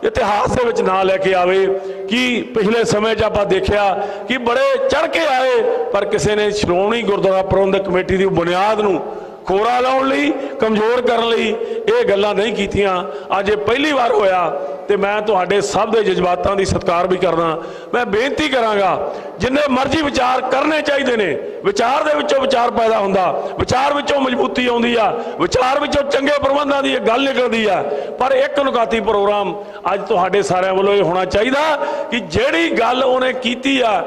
ਇਤਿਹਾਸ ਦੇ ਵਿੱਚ ਨਾ ਲੈ ਕੇ ਆਵੇ। ਕਿ ਪਿਛਲੇ ਸਮੇਂ 'ਚ ਆਪਾਂ ਦੇਖਿਆ ਕਿ ਬੜੇ ਚੜ ਕੇ ਆਏ ਪਰ ਕਿਸੇ ਨੇ ਸ਼੍ਰੋਮਣੀ ਗੁਰਦੁਆਰਾ ਪ੍ਰਬੰਧਕ ਕਮੇਟੀ ਦੀ ਬੁਨਿਆਦ ਨੂੰ ਖੋਰਾ ਲਾਉਣ ਲਈ, ਕਮਜ਼ੋਰ ਕਰਨ ਲਈ ਇਹ ਗੱਲਾਂ ਨਹੀਂ ਕੀਤੀਆਂ। ਅੱਜ ਇਹ ਪਹਿਲੀ ਵਾਰ ਹੋਇਆ ਤੇ ਮੈਂ ਤੁਹਾਡੇ ਸਭ ਦੇ ਜਜ਼ਬਾਤਾਂ ਦੀ ਸਤਿਕਾਰ ਵੀ ਕਰਦਾ। ਮੈਂ ਬੇਨਤੀ ਕਰਾਂਗਾ ਜਿੰਨੇ ਮਰਜ਼ੀ ਵਿਚਾਰ ਕਰਨੇ ਚਾਹੀਦੇ ਨੇ, ਵਿਚਾਰ ਦੇ ਵਿੱਚੋਂ ਵਿਚਾਰ ਪੈਦਾ ਹੁੰਦਾ, ਵਿਚਾਰ ਵਿੱਚੋਂ ਮਜ਼ਬੂਤੀ ਆਉਂਦੀ ਆ, ਵਿਚਾਰ ਵਿੱਚੋਂ ਚੰਗੇ ਪ੍ਰਬੰਧਾਂ ਦੀ ਗੱਲ ਨਿਕਲਦੀ ਆ। ਪਰ ਇੱਕ ਨੁਕਾਤੀ ਪ੍ਰੋਗਰਾਮ ਅੱਜ ਤੁਹਾਡੇ ਸਾਰਿਆਂ ਵੱਲੋਂ ਇਹ ਹੋਣਾ ਚਾਹੀਦਾ ਕਿ ਜਿਹੜੀ ਗੱਲ ਉਹਨੇ ਕੀਤੀ ਆ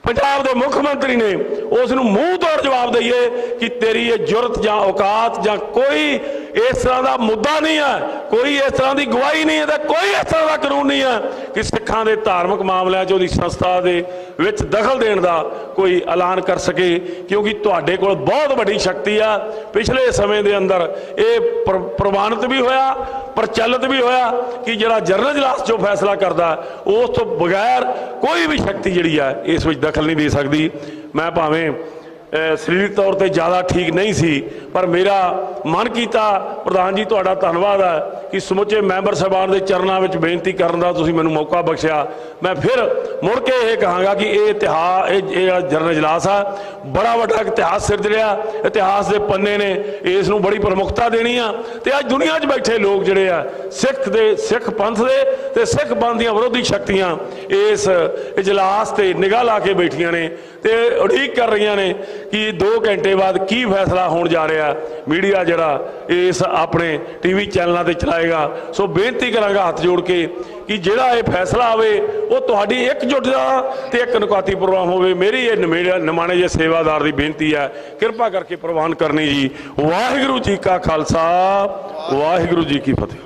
ਪੰਜਾਬ ਦੇ ਮੁੱਖ ਮੰਤਰੀ ਨੇ ਉਸ ਨੂੰ ਮੂੰਹ ਤੋੜ ਜਵਾਬ ਦਈਏ ਕਿ ਤੇਰੀ ਇਹ ਜੁਰਤ ਜਾਂ ਔਕਾਤ ਜਾਂ ਕੋਈ इस तरह का मुद्दा नहीं है, कोई इस तरह की गवाही नहीं है, कोई इस तरह का कानून नहीं है कि सिखां दे धार्मिक मामलों 'ਚ ਉਹਦੀ संस्था ਦੇ ਵਿੱਚ दखल देने का कोई ऐलान कर सके, क्योंकि ਤੁਹਾਡੇ ਕੋਲ बहुत वड्डी शक्ति आ। पिछले समय के अंदर ये प्रवानित भी होया, प्रचलित भी होया कि जिहड़ा जनरल इजलास जो फैसला करता उस तो बगैर कोई भी शक्ति जिहड़ी है इस विच दखल नहीं दे सकती। मैं भावें सरीरक तौर पर ज़्यादा ठीक नहीं सी, पर मेरा मन किया प्रधान जी तुहाडा धन्नवाद है कि समुचे मैंबर साहबान के चरणों में बेनती करने का तुसीं मैनूं मौका बख्शिया। मैं फिर मुड़ के ये कहांगा कि ये इतिहास ये जनरल इजलास आ बड़ा वड्डा इतिहास सिरजलिया, इतिहास के पन्ने ने इस नूं बड़ी प्रमुखता देनी आ। ते अज दुनिया 'च बैठे लोग जिहड़े आ सिख पंथ दे ते सिख पंथ दीआं विरोधी शक्तियां इस इजलास ते निगाह ला के बैठियां ने ते उड़ीक कर रही ने कि 2 घंटे बाद की फैसला होने जा रहा। मीडिया जरा इस अपने टीवी चैनलों पर चलाएगा। सो बेनती करांगा हाथ जोड़ के कि जिहड़ा ये फैसला आवे वो तुहाडी एकजुटता ते एक अनुकाती प्रोग्राम होवे। मेरी ये निमाणे जे सेवादार की बेनती है, कृपा करके प्रवान करनी जी। वाहिगुरू जी का खालसा, वाहिगुरू जी की फतेह।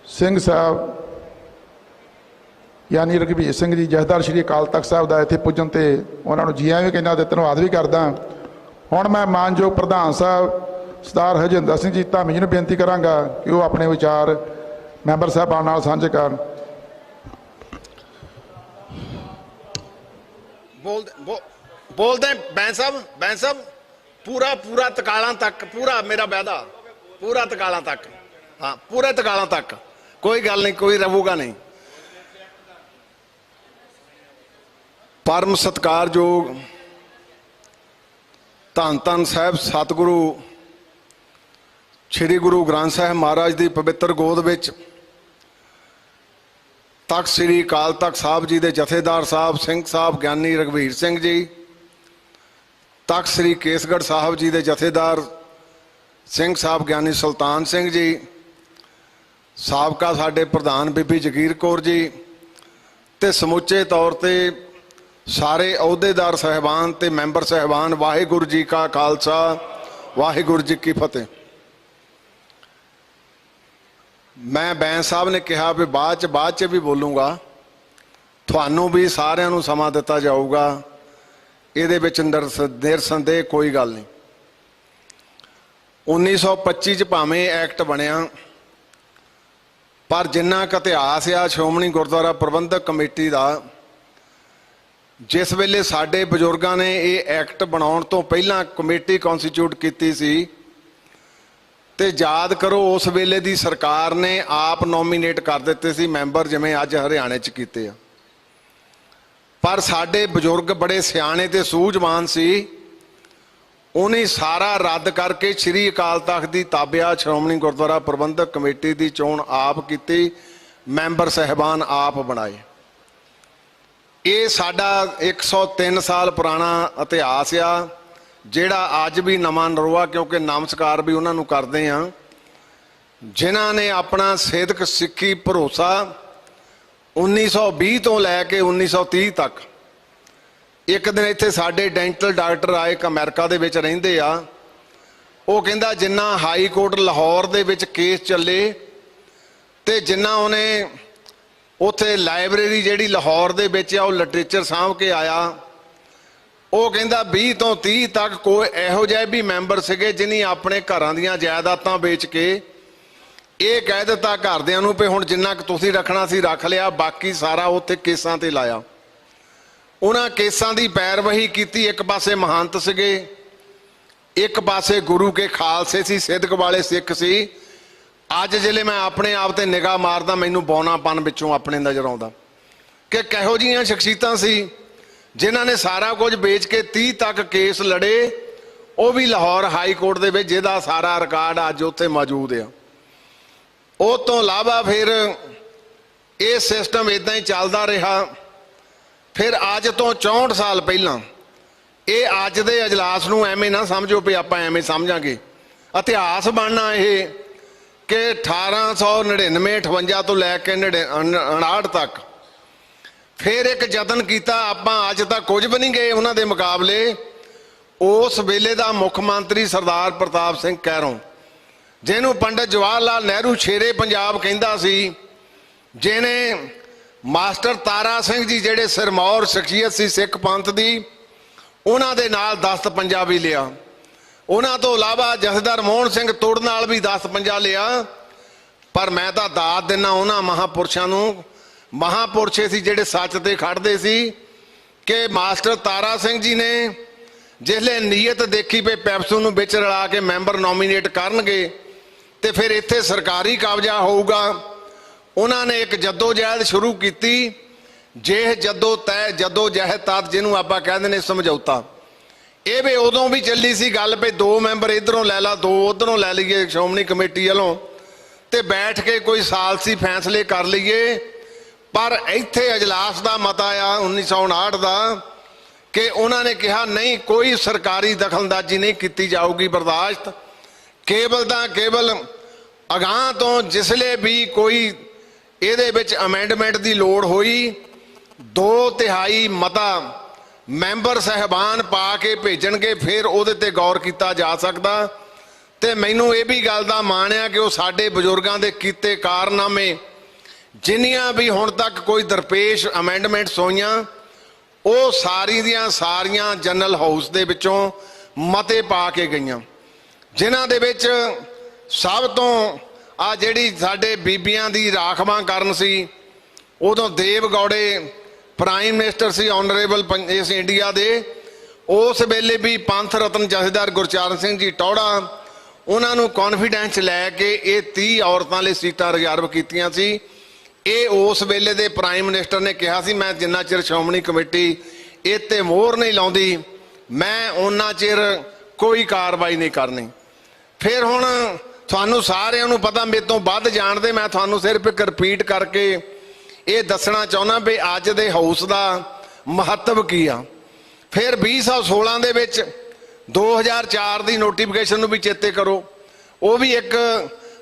ਸਿੰਘ ਸਾਹਿਬ यानी रघबीर सिंह जी जथेदार श्री अकाल तख्त साहब का इत्थे पुजन ते उन्होंने ਨੂੰ ਜੀ ਆਇਆਂ ਵੀ ਕਹਿੰਦਾ ਤੇ ਧੰਨਵਾਦ ਵੀ ਕਰਦਾ। ਹੁਣ मैं मानयोग प्रधान साहब सरदार हरजिंदर सिंह जी धामी जी ਨੂੰ ਬੇਨਤੀ ਕਰਾਂਗਾ कि वो अपने विचार मैंबर साहबान ਨਾਲ ਸਾਂਝੇ ਕਰਨ। बोलते बैंस साहब पूरा तकाला तक पूरा मेरा वादा पूरा तकाला तक, हाँ पूरे तकाला तक कोई गल नहीं, कोई रहूगा नहीं। परम सत्कारयोग धन धन साहब सतगुरु श्री गुरु ग्रंथ साहब महाराज की पवित्र गोद विच तख्त श्री अकाल तख्त साहब जी के जथेदार साहब सिंह साहब ज्ञानी रघबीर सिंह जी, तख्त श्री केसगढ़ साहब जी के जथेदार सिंह साहब ज्ञानी सुल्तान सिंह जी, साबका साडे प्रधान बीबी जगीर कौर जी ते समुचे तौर पर सारे अहुदेदार साहबान ते मैंबर साहबान, वाहिगुरू जी का खालसा, वाहिगुरू जी की फतेह। मैं बैंस साहब ने कहा भी बाद च भी बोलूँगा, थानू भी सारिਆਂ ਨੂੰ ਸਮਾਂ ਦਿੱਤਾ ਜਾਊਗਾ, ਇਹਦੇ ਵਿੱਚ ਨਿਰਸੰਦੇਹ कोई गल नहीं। 1925 ਚ ਭਾਵੇਂ एक्ट बनया, पर जिन्ना क इतिहास आ श्रोमणी गुरुद्वारा प्रबंधक कमेटी का, जिस वेले साडे बजुर्गों ने ये एक्ट बनाउण तो पहला कमेटी कॉन्स्टिट्यूट की सी ते याद करो उस वेले दी सरकार ने आप नॉमीनेट कर दिते सी मैंबर, जिवें अज हरियाणे च कीते आ। पर साडे बजुर्ग बड़े सियाणे ते सूझवान सी, उन्हें सारा रद्द करके श्री अकाल तख्त की ताबिया श्रोमणी गुरुद्वारा प्रबंधक कमेटी की चोण आप की, मैंबर साहबान आप बनाए। ये साडा 103 साल पुराना इतिहास आ, जिहड़ा अज भी नवां नरोआ, क्योंकि नमस्कार भी उन्होंने करते हैं जिन्हां ने अपना सेधक सिक्खी भरोसा 1920 तो लैके 1930 तक। एक दिन इत्थे साडे डेंटल डॉक्टर आए, एक अमेरिका दे विच रहिंदे आ, वो कहंदा जिन्ना high court Lahore they which case चले ते जिन्ना उन्हें उत्थे लाइब्रेरी जिहड़ी लाहौर दे विच आ वो लिटरेचर साँभ के आया, वो कहंदा 20 तो 30 तक कोई इहो जिहे भी मैंबर सीगे जिन्हें अपने घरां दीयां जायदादां बेच के ये कह दिता घरदियां नूं भी हुण जिन्ना क तुसीं रखना सी रख लिया, बाकी सारा उत्थे केसां ते लाया। उन्हां केसां दी पैरवही कीती। एक पासे महंत सीगे, एक पासे गुरु के खालसे सी, सिदक वाले सिख सी। अज जिले मैं अपने आप ते निगाह मारदा, मैनूं बौनापन विचों अपने नज़र आउंदा कि किहो जिहियां शख्सियतां सी जिन्हां ने सारा कुछ बेच के 30 तक केस लड़े, वो भी लाहौर हाई कोर्ट दे विच, जिहदा सारा रिकॉर्ड अज उत्थे मौजूद है। उस तो इलावा फिर ये सिस्टम इदां ही चलदा रहा। फिर अज तो 64 साल पहला, ये अज दे अजलास नूं एवें ना समझो भी आपां एवें समझांगे। इतिहास बनना ये कि 1899-58 तो लैके 59 तक ਫਿਰ ਇੱਕ ਯਤਨ ਕੀਤਾ, ਆਪਾਂ ਅੱਜ ਤੱਕ ਕੁਝ ਵੀ ਨਹੀਂ ਗਏ ਉਹਨਾਂ ਦੇ ਮੁਕਾਬਲੇ। ਉਸ ਵੇਲੇ ਦਾ ਮੁੱਖ ਮੰਤਰੀ ਸਰਦਾਰ ਪ੍ਰਤਾਪ ਸਿੰਘ ਕੈਰੋਂ, ਜਿਹਨੂੰ ਪੰਡਿਤ ਜਵਾਹਰ ਲਾਲ ਨਹਿਰੂ ਸ਼ੇਰੇ ਪੰਜਾਬ ਕਹਿੰਦਾ ਸੀ, ਜਿਹਨੇ ਮਾਸਟਰ ਤਾਰਾ ਸਿੰਘ ਜੀ ਜਿਹੜੇ ਸਿਰਮੌਰ ਸ਼ਖਸੀਅਤ ਸੀ ਸਿੱਖ ਪੰਥ ਦੀ, ਉਹਨਾਂ ਦੇ ਨਾਲ 10 ਪੰਜਾ ਵੀ ਲਿਆ। ਉਹਨਾਂ ਤੋਂ ਇਲਾਵਾ ਜਥੇਦਾਰ ਮੋਹਨ ਸਿੰਘ ਤੁੜ ਨਾਲ ਵੀ 10 ਪੰਜਾ ਲਿਆ। ਪਰ ਮੈਂ ਤਾਂ ਦਾਤ ਦਿੰਦਾ ਉਹਨਾਂ ਮਹਾਂਪੁਰਸ਼ਾਂ ਨੂੰ, ਮਹਾਂਪੁਰਸ਼ੇ ਸੀ ਜਿਹੜੇ ਸੱਚ ਤੇ ਖੜਦੇ ਸੀ, ਕਿ ਮਾਸਟਰ ਤਾਰਾ ਸਿੰਘ ਜੀ ਨੇ ਜਿਸਲੇ ਨੀਅਤ ਦੇਖੀ ਪਈ ਪੈਪਸੂ ਨੂੰ ਵਿੱਚ ਰਲਾ ਕੇ ਮੈਂਬਰ ਨੋਮੀਨੇਟ ਕਰਨਗੇ ਤੇ ਫਿਰ ਇੱਥੇ ਸਰਕਾਰੀ ਕਬਜ਼ਾ ਹੋਊਗਾ, ਉਹਨਾਂ ਨੇ ਇੱਕ ਜੱਦੋ-ਜਹਿਦ ਸ਼ੁਰੂ ਕੀਤੀ। ਜੇ ਜੱਦੋ ਜਹਿਦ ਤਦ ਜਿਹਨੂੰ ਆਪਾਂ ਕਹਿੰਦੇ ਨੇ ਸਮਝੌਤਾ, ਇਹ ਵੀ ਉਦੋਂ ਵੀ ਚੱਲੀ ਸੀ ਗੱਲ ਪਈ 2 ਮੈਂਬਰ ਇਧਰੋਂ ਲੈ ਲਾ, 2 ਉਧਰੋਂ ਲੈ ਲਈਏ ਸ਼੍ਰੋਮਣੀ ਕਮੇਟੀ ਵੱਲੋਂ, ਤੇ ਬੈਠ ਕੇ ਕੋਈ ਸਾਲਸੀ ਫੈਸਲੇ ਕਰ ਲਈਏ। ਪਰ ਇੱਥੇ ਅਜਲਾਸ ਦਾ ਮਤਾ ਆ 1959 ਦਾ ਕਿ ਉਹਨਾਂ ਨੇ ਕਿਹਾ ਨਹੀਂ, ਕੋਈ ਸਰਕਾਰੀ ਦਖਲਅੰਦਾਜ਼ੀ ਨਹੀਂ ਕੀਤੀ ਜਾਊਗੀ ਬਰਦਾਸ਼ਤ, ਕੇਵਲ ਤਾਂ ਕੇਵਲ ਅਗਾਂਹ ਤੋਂ ਜਿਸਲੇ ਵੀ ਕੋਈ ਇਹਦੇ ਵਿੱਚ ਅਮੈਂਡਮੈਂਟ ਦੀ ਲੋੜ ਹੋਈ 2/3 ਮਤਾ ਮੈਂਬਰ ਸਹਿਬਾਨ ਪਾ ਕੇ ਭੇਜਣਗੇ, ਫਿਰ ਉਹਦੇ ਤੇ ਗੌਰ ਕੀਤਾ ਜਾ ਸਕਦਾ। ਤੇ ਮੈਨੂੰ ਇਹ ਵੀ ਗੱਲ ਦਾ ਮਾਣ ਆ ਕਿ ਉਹ ਸਾਡੇ ਬਜ਼ੁਰਗਾਂ ਦੇ ਕੀਤੇ ਕਾਰਨਾਮੇ, ਜਿੰਨੀਆਂ ਵੀ ਹੁਣ ਤੱਕ ਕੋਈ ਦਰਪੇਸ਼ ਅਮੈਂਡਮੈਂਟਸ ਹੋਈਆਂ, ਉਹ ਸਾਰੀ ਦੀਆਂ ਸਾਰੀਆਂ ਜਨਰਲ ਹਾਊਸ ਦੇ ਵਿੱਚੋਂ ਮਤੇ ਪਾ ਕੇ ਗਈਆਂ, ਜਿਨ੍ਹਾਂ ਦੇ ਵਿੱਚ ਸਭ ਤੋਂ ਆ ਜਿਹੜੀ ਸਾਡੇ ਬੀਬੀਆਂ ਦੀ ਰਾਖਵਾਂ ਕਰਨ ਸੀ, ਉਦੋਂ ਦੇਵ ਗੌੜੇ ਪ੍ਰਾਈਮ ਮਿਨਿਸਟਰ ਸੀ ਆਨਰੇਬਲ ਇਸ ਇੰਡੀਆ ਦੇ, ਉਸ ਵੇਲੇ ਵੀ ਪੰਥ ਰਤਨ ਜਥੇਦਾਰ ਗੁਰਚਰਨ ਸਿੰਘ ਜੀ ਟੌੜਾ, ਉਹਨਾਂ ਨੂੰ ਕੌਨਫੀਡੈਂਸ ਲੈ ਕੇ ਇਹ 30 ਔਰਤਾਂ ਲਈ ਸੀਟਾਂ ਰਿਜ਼ਰਵ ਕੀਤੀਆਂ ਸੀ। ਇਹ ਉਸ ਵੇਲੇ ਦੇ ਪ੍ਰਾਈਮ ਮਿਨਿਸਟਰ ਨੇ ਕਿਹਾ ਸੀ, ਮੈਂ ਜਿੰਨਾ ਚਿਰ ਸ਼੍ਰੋਮਣੀ ਕਮੇਟੀ ਇਹ ਤੇ ਮੋਹਰ ਨਹੀਂ ਲਾਉਂਦੀ, ਮੈਂ ਉਹਨਾਂ ਚਿਰ ਕੋਈ ਕਾਰਵਾਈ ਨਹੀਂ ਕਰਨੀ। ਫਿਰ ਹੁਣ ਤੁਹਾਨੂੰ ਸਾਰਿਆਂ ਨੂੰ ਪਤਾ, ਮੇਰੇ ਤੋਂ ਵੱਧ ਜਾਣਦੇ, ਮੈਂ ਤੁਹਾਨੂੰ ਸਿਰਫ ਇੱਕ ਰਿਪੀਟ ਕਰਕੇ ਇਹ ਦੱਸਣਾ ਚਾਹੁੰਦਾ ਵੀ ਅੱਜ ਦੇ ਹਾਊਸ ਦਾ ਮਹੱਤਵ ਕੀ ਆ। ਫਿਰ 2016 ਦੇ ਵਿੱਚ 2004 ਦੀ ਨੋਟੀਫਿਕੇਸ਼ਨ ਨੂੰ ਵੀ ਚੇਤੇ ਕਰੋ, ਉਹ ਵੀ ਇੱਕ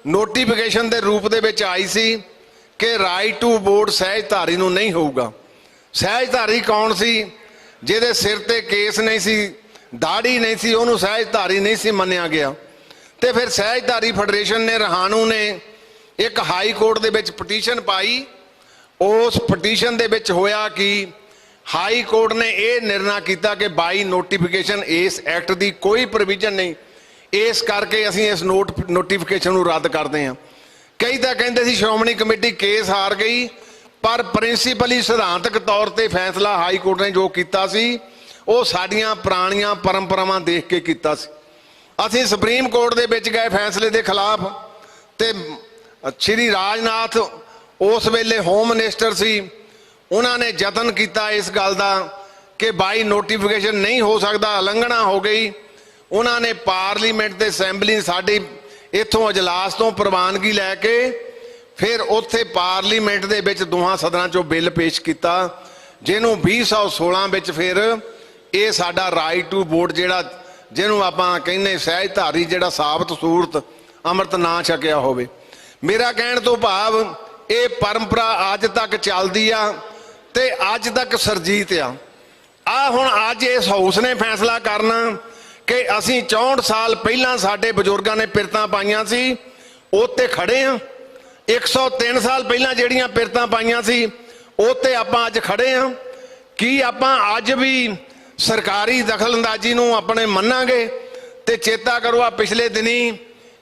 ਨੋਟੀਫਿਕੇਸ਼ਨ ਦੇ ਰੂਪ ਦੇ ਵਿੱਚ ਆਈ ਸੀ ਕਿ ਰਾਈਟ ਟੂ ਵੋਟ ਸਹਿਜਧਾਰੀ ਨੂੰ ਨਹੀਂ ਹੋਊਗਾ। ਸਹਿਜਧਾਰੀ ਕੌਣ ਸੀ? ਜਿਹਦੇ ਸਿਰ ਤੇ ਕੇਸ ਨਹੀਂ ਸੀ, ਦਾੜੀ ਨਹੀਂ ਸੀ, ਉਹਨੂੰ ਸਹਿਜਧਾਰੀ ਨਹੀਂ ਸੀ ਮੰਨਿਆ ਗਿਆ। ਤੇ ਫਿਰ ਸਹਿਜਧਾਰੀ ਫੈਡਰੇਸ਼ਨ ਨੇ, ਰਹਾਣੂ ਨੇ ਇੱਕ ਹਾਈ ਕੋਰਟ ਦੇ ਵਿੱਚ ਪਟੀਸ਼ਨ ਪਾਈ। ਉਸ ਪਟੀਸ਼ਨ ਦੇ ਵਿੱਚ ਹੋਇਆ ਕਿ ਹਾਈ ਕੋਰਟ ਨੇ ਇਹ ਨਿਰਣਾ ਕੀਤਾ ਕਿ ਬਾਈ ਨੋਟੀਫਿਕੇਸ਼ਨ ਇਸ ਐਕਟ ਦੀ ਕੋਈ ਪ੍ਰੋਵੀਜ਼ਨ ਨਹੀਂ, ਇਸ ਕਰਕੇ ਅਸੀਂ ਇਸ ਨੋਟੀਫਿਕੇਸ਼ਨ ਨੂੰ ਰੱਦ ਕਰਦੇ ਹਾਂ। ਕਈ ਤਾਂ ਕਹਿੰਦੇ ਸੀ ਸ਼੍ਰੋਮਣੀ ਕਮੇਟੀ ਕੇਸ ਹਾਰ ਗਈ, ਪਰ ਪ੍ਰਿੰਸੀਪਲੀ ਸਿਧਾਂਤਕ ਤੌਰ ਤੇ ਫੈਸਲਾ ਹਾਈ ਕੋਰਟ ਨੇ ਜੋ ਕੀਤਾ ਸੀ ਉਹ ਸਾਡੀਆਂ ਪੁਰਾਣੀਆਂ ਪਰੰਪਰਾਵਾਂ ਦੇਖ ਕੇ ਕੀਤਾ ਸੀ। ਅਸੀਂ ਸੁਪਰੀਮ ਕੋਰਟ ਦੇ ਵਿੱਚ ਗਏ ਫੈਸਲੇ ਦੇ ਖਿਲਾਫ, ਤੇ ਸ਼੍ਰੀ ਰਾਜਨਾਥ ਉਸ ਵੇਲੇ ਹੋਮ ਮਿਨਿਸਟਰ ਸੀ, ਉਹਨਾਂ ਨੇ ਯਤਨ ਕੀਤਾ ਇਸ ਗੱਲ ਦਾ ਕਿ ਬਾਈ ਨੋਟੀਫਿਕੇਸ਼ਨ ਨਹੀਂ ਹੋ ਸਕਦਾ, ਉਲੰਘਣਾ ਹੋ ਗਈ। ਉਹਨਾਂ ਨੇ ਪਾਰਲੀਮੈਂਟ ਤੇ ਅਸੈਂਬਲੀ ਸਾਡੀ ਇੱਥੋਂ ਅਜਲਾਸ ਤੋਂ ਪ੍ਰਵਾਨਗੀ ਲੈ ਕੇ ਫਿਰ ਉੱਥੇ ਪਾਰਲੀਮੈਂਟ ਦੇ ਵਿੱਚ ਦੋਹਾਂ ਸਦਨਾਂ 'ਚੋਂ ਬਿੱਲ ਪੇਸ਼ ਕੀਤਾ, ਜਿਹਨੂੰ 2016 ਵਿੱਚ ਫਿਰ ਇਹ ਸਾਡਾ ਰਾਈਟ ਟੂ ਵੋਟ, ਜਿਹੜਾ ਜਿਹਨੂੰ ਆਪਾਂ ਕਹਿੰਦੇ ਸਹਿਜਧਾਰੀ, ਜਿਹੜਾ ਸਾਬਤ ਸੂਰਤ ਅੰਮ੍ਰਿਤ ਨਾ ਛਕਿਆ ਹੋਵੇ। ਮੇਰਾ ਕਹਿਣ ਤੋਂ ਭਾਵ ਇਹ ਪਰੰਪਰਾ ਅੱਜ ਤੱਕ ਚੱਲਦੀ ਆ ਤੇ ਅੱਜ ਤੱਕ ਸਰਜੀਤ ਆ। ਹੁਣ ਅੱਜ ਇਸ ਹਾਊਸ ਨੇ ਫੈਸਲਾ ਕਰਨਾ ਕਿ ਅਸੀਂ 64 ਸਾਲ ਪਹਿਲਾਂ ਸਾਡੇ ਬਜ਼ੁਰਗਾਂ ਨੇ ਪਿਰਤਾਂ ਪਾਈਆਂ ਸੀ, ਉੱਤੇ ਖੜੇ ਆ। 103 ਸਾਲ ਪਹਿਲਾਂ ਜਿਹੜੀਆਂ ਪਿਰਤਾਂ ਪਾਈਆਂ ਸੀ ਉੱਤੇ ਆਪਾਂ ਅੱਜ ਖੜੇ ਆ। ਕੀ ਆਪਾਂ ਅੱਜ ਵੀ ਸਰਕਾਰੀ ਦਖਲਅੰਦਾਜ਼ੀ ਨੂੰ ਆਪਣੇ ਮੰਨਾਂਗੇ? ਤੇ ਚੇਤਾ ਕਰੋ, ਆ ਪਿਛਲੇ ਦਿਨੀ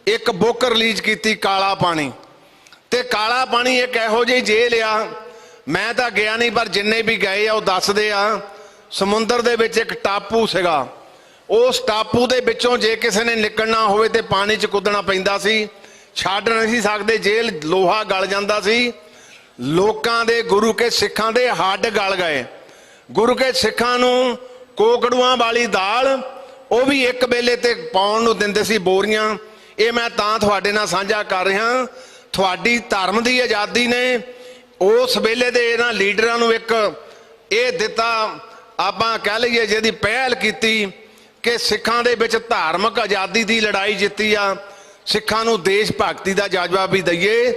ਇੱਕ ਬੁੱਕ ਰਿਲੀਜ਼ ਕੀਤੀ ਕਾਲਾ ਪਾਣੀ, ਤੇ ਕਾਲਾ ਪਾਣੀ ਇੱਕ ਇਹੋ ਜਿਹੀ ਜੇਲ੍ਹ ਆ, ਮੈਂ ਤਾਂ ਗਿਆ ਨਹੀਂ ਪਰ ਜਿੰਨੇ ਵੀ ਗਏ ਆ ਉਹ ਦੱਸਦੇ ਆ, ਸਮੁੰਦਰ ਦੇ ਵਿੱਚ ਇੱਕ ਟਾਪੂ ਸੀਗਾ, ਉਸ ਟਾਪੂ ਦੇ ਵਿੱਚੋਂ ਜੇ ਕਿਸੇ ਨੇ ਨਿਕਲਣਾ ਹੋਵੇ ਤੇ ਪਾਣੀ 'ਚ ਕੁੱਦਣਾ ਪੈਂਦਾ ਸੀ, ਛੱਡ ਨਹੀਂ ਸੀ ਸਕਦੇ, ਜੇਲ੍ਹ ਲੋਹਾ ਗਲ ਜਾਂਦਾ ਸੀ। ਲੋਕਾਂ ਦੇ, ਗੁਰੂ ਕੇ ਸਿੱਖਾਂ ਦੇ ਹੱਡ ਗਲ ਗਏ। ਗੁਰੂ ਕੇ ਸਿੱਖਾਂ ਨੂੰ ਕੋਕੜੂਆਂ ਵਾਲੀ ਦਾਲ ਉਹ ਵੀ ਇੱਕ ਵੇਲੇ ਤੇ ਪਾਉਣ ਨੂੰ ਦਿੰਦੇ ਸੀ ਬੋਰੀਆਂ। ਇਹ ਮੈਂ ਤਾਂ ਤੁਹਾਡੇ ਨਾਲ ਸਾਂਝਾ ਕਰ ਰਿਹਾ। ਤੁਹਾਡੀ ਧਰਮ ਦੀ ਆਜ਼ਾਦੀ ਨੇ ਉਸ ਵੇਲੇ ਦੇ ਇਹਨਾਂ ਲੀਡਰਾਂ ਨੂੰ ਇੱਕ ਇਹ ਦਿੱਤਾ, ਆਪਾਂ ਕਹਿ ਲਈਏ ਜਿਹਦੀ ਪਹਿਲ ਕੀਤੀ ਕਿ ਸਿੱਖਾਂ ਦੇ ਵਿੱਚ ਧਾਰਮਿਕ ਆਜ਼ਾਦੀ ਦੀ ਲੜਾਈ ਜਿੱਤੀ ਆ। ਸਿੱਖਾਂ ਨੂੰ ਦੇਸ਼ ਭਗਤੀ ਦਾ ਜਜ਼ਬਾ ਵੀ ਦਈਏ,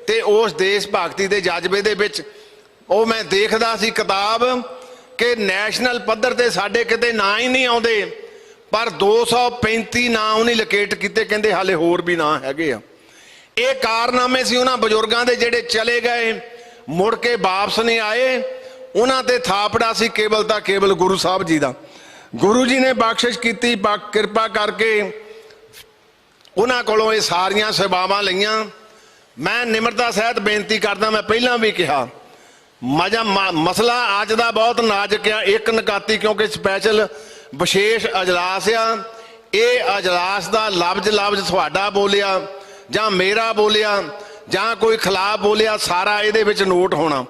ਤੇ ਉਸ ਦੇਸ਼ ਭਗਤੀ ਦੇ ਜਜ਼ਬੇ ਦੇ ਵਿੱਚ ਉਹ ਮੈਂ ਦੇਖਦਾ ਸੀ ਕਿਤਾਬ ਕਿ ਨੈਸ਼ਨਲ ਪੱਧਰ ਤੇ ਸਾਡੇ ਕਿਤੇ ਨਾਂ ਹੀ ਨਹੀਂ ਆਉਂਦੇ, ਪਰ 235 ਨਾਂ ਉਹਨੇ ਲੋਕੇਟ ਕੀਤੇ, ਕਹਿੰਦੇ ਹਾਲੇ ਹੋਰ ਵੀ ਨਾਂ ਹੈਗੇ ਆ। ਇਹ ਕਾਰਨਾਮੇ ਸੀ ਉਹਨਾਂ ਬਜ਼ੁਰਗਾਂ ਦੇ ਜਿਹੜੇ ਚਲੇ ਗਏ, ਮੁੜ ਕੇ ਵਾਪਸ ਨਹੀਂ ਆਏ। ਉਹਨਾਂ ਤੇ ਥਾਪੜਾ ਸੀ ਕੇਵਲ ਤਾਂ ਕੇਵਲ ਗੁਰੂ ਸਾਹਿਬ ਜੀ ਦਾ। ਗੁਰੂ ਜੀ ਨੇ ਬਖਸ਼ਿਸ਼ ਕੀਤੀ, ਕਿਰਪਾ ਕਰਕੇ ਉਹਨਾਂ ਕੋਲੋਂ ਇਹ ਸਾਰੀਆਂ ਸੇਵਾਵਾਂ ਲਈਆਂ। ਮੈਂ ਨਿਮਰਤਾ ਸਹਿਤ ਬੇਨਤੀ ਕਰਦਾ, ਮੈਂ ਪਹਿਲਾਂ ਵੀ ਕਿਹਾ ਮਸਲਾ ਅੱਜ ਦਾ ਬਹੁਤ ਨਾਜ਼ੁਕ ਆ, ਇੱਕ ਨਕਾਤੀ, ਕਿਉਂਕਿ ਸਪੈਸ਼ਲ ਵਿਸ਼ੇਸ਼ ਅਜਲਾਸ ਆ। ਇਹ ਅਜਲਾਸ ਦਾ ਲਫ਼ਜ਼ ਤੁਹਾਡਾ ਬੋਲਿਆ ਜਾਂ ਮੇਰਾ ਬੋਲਿਆ ਜਾਂ ਕੋਈ ਖਿਲਾਫ ਬੋਲਿਆ, ਸਾਰਾ ਇਹਦੇ ਵਿੱਚ ਨੋਟ ਹੋਣਾ।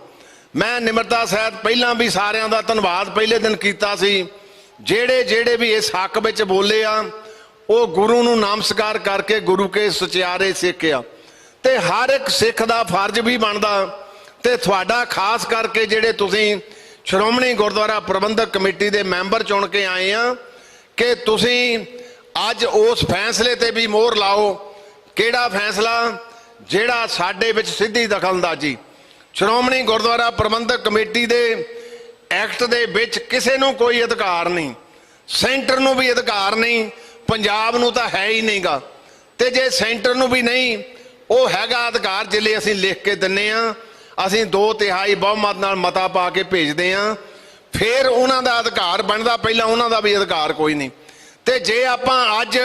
ਮੈਂ ਨਿਮਰਤਾ ਸਹਿਤ ਪਹਿਲਾਂ ਵੀ ਸਾਰਿਆਂ ਦਾ ਧੰਨਵਾਦ ਪਹਿਲੇ ਦਿਨ ਕੀਤਾ ਸੀ। ਜਿਹੜੇ ਵੀ ਇਸ ਹੱਕ ਵਿੱਚ ਬੋਲੇ ਆ, ਉਹ ਗੁਰੂ ਨੂੰ ਨਮਸਕਾਰ ਕਰਕੇ ਗੁਰੂ ਕੇ ਸਚਿਆਰੇ ਸਿੱਖਿਆ, ਤੇ ਹਰ ਇੱਕ ਸਿੱਖ ਦਾ ਫਰਜ਼ ਵੀ ਬਣਦਾ, ਤੇ ਤੁਹਾਡਾ ਖਾਸ ਕਰਕੇ ਜਿਹੜੇ ਤੁਸੀਂ ਸ਼੍ਰੋਮਣੀ ਗੁਰਦੁਆਰਾ ਪ੍ਰਬੰਧਕ ਕਮੇਟੀ ਦੇ ਮੈਂਬਰ ਚੁਣ ਕੇ ਆਏ ਆ, ਕਿ ਤੁਸੀਂ ਅੱਜ ਉਸ ਫੈਸਲੇ ਤੇ ਵੀ ਮੋਹਰ ਲਾਓ। ਕਿਹੜਾ ਫੈਸਲਾ? ਜਿਹੜਾ ਸਾਡੇ ਵਿੱਚ ਸਿੱਧੀ ਦਖਲਅੰਦਾਜ਼ੀ। ਸ਼੍ਰੋਮਣੀ ਗੁਰਦੁਆਰਾ ਪ੍ਰਬੰਧਕ ਕਮੇਟੀ ਦੇ ਐਕਟ ਦੇ ਵਿੱਚ ਕਿਸੇ ਨੂੰ ਕੋਈ ਅਧਿਕਾਰ ਨਹੀਂ, ਸੈਂਟਰ ਨੂੰ ਵੀ ਅਧਿਕਾਰ ਨਹੀਂ, ਪੰਜਾਬ ਨੂੰ ਤਾਂ ਹੈ ਹੀ ਨਹੀਂਗਾ। ਤੇ ਜੇ ਸੈਂਟਰ ਨੂੰ ਵੀ ਨਹੀਂ, ਉਹ ਹੈਗਾ ਅਧਿਕਾਰ ਜਿਲੇ ਅਸੀਂ ਲਿਖ ਕੇ ਦਿੰਨੇ ਆ, ਅਸੀਂ 2/3 ਬਹੁਮਤ ਨਾਲ ਮਤਾ ਪਾ ਕੇ ਭੇਜਦੇ ਆ, ਫਿਰ ਉਹਨਾਂ ਦਾ ਅਧਿਕਾਰ ਬਣਦਾ, ਪਹਿਲਾਂ ਉਹਨਾਂ ਦਾ ਵੀ ਅਧਿਕਾਰ ਕੋਈ ਨਹੀਂ। ਤੇ ਜੇ ਆਪਾਂ ਅੱਜ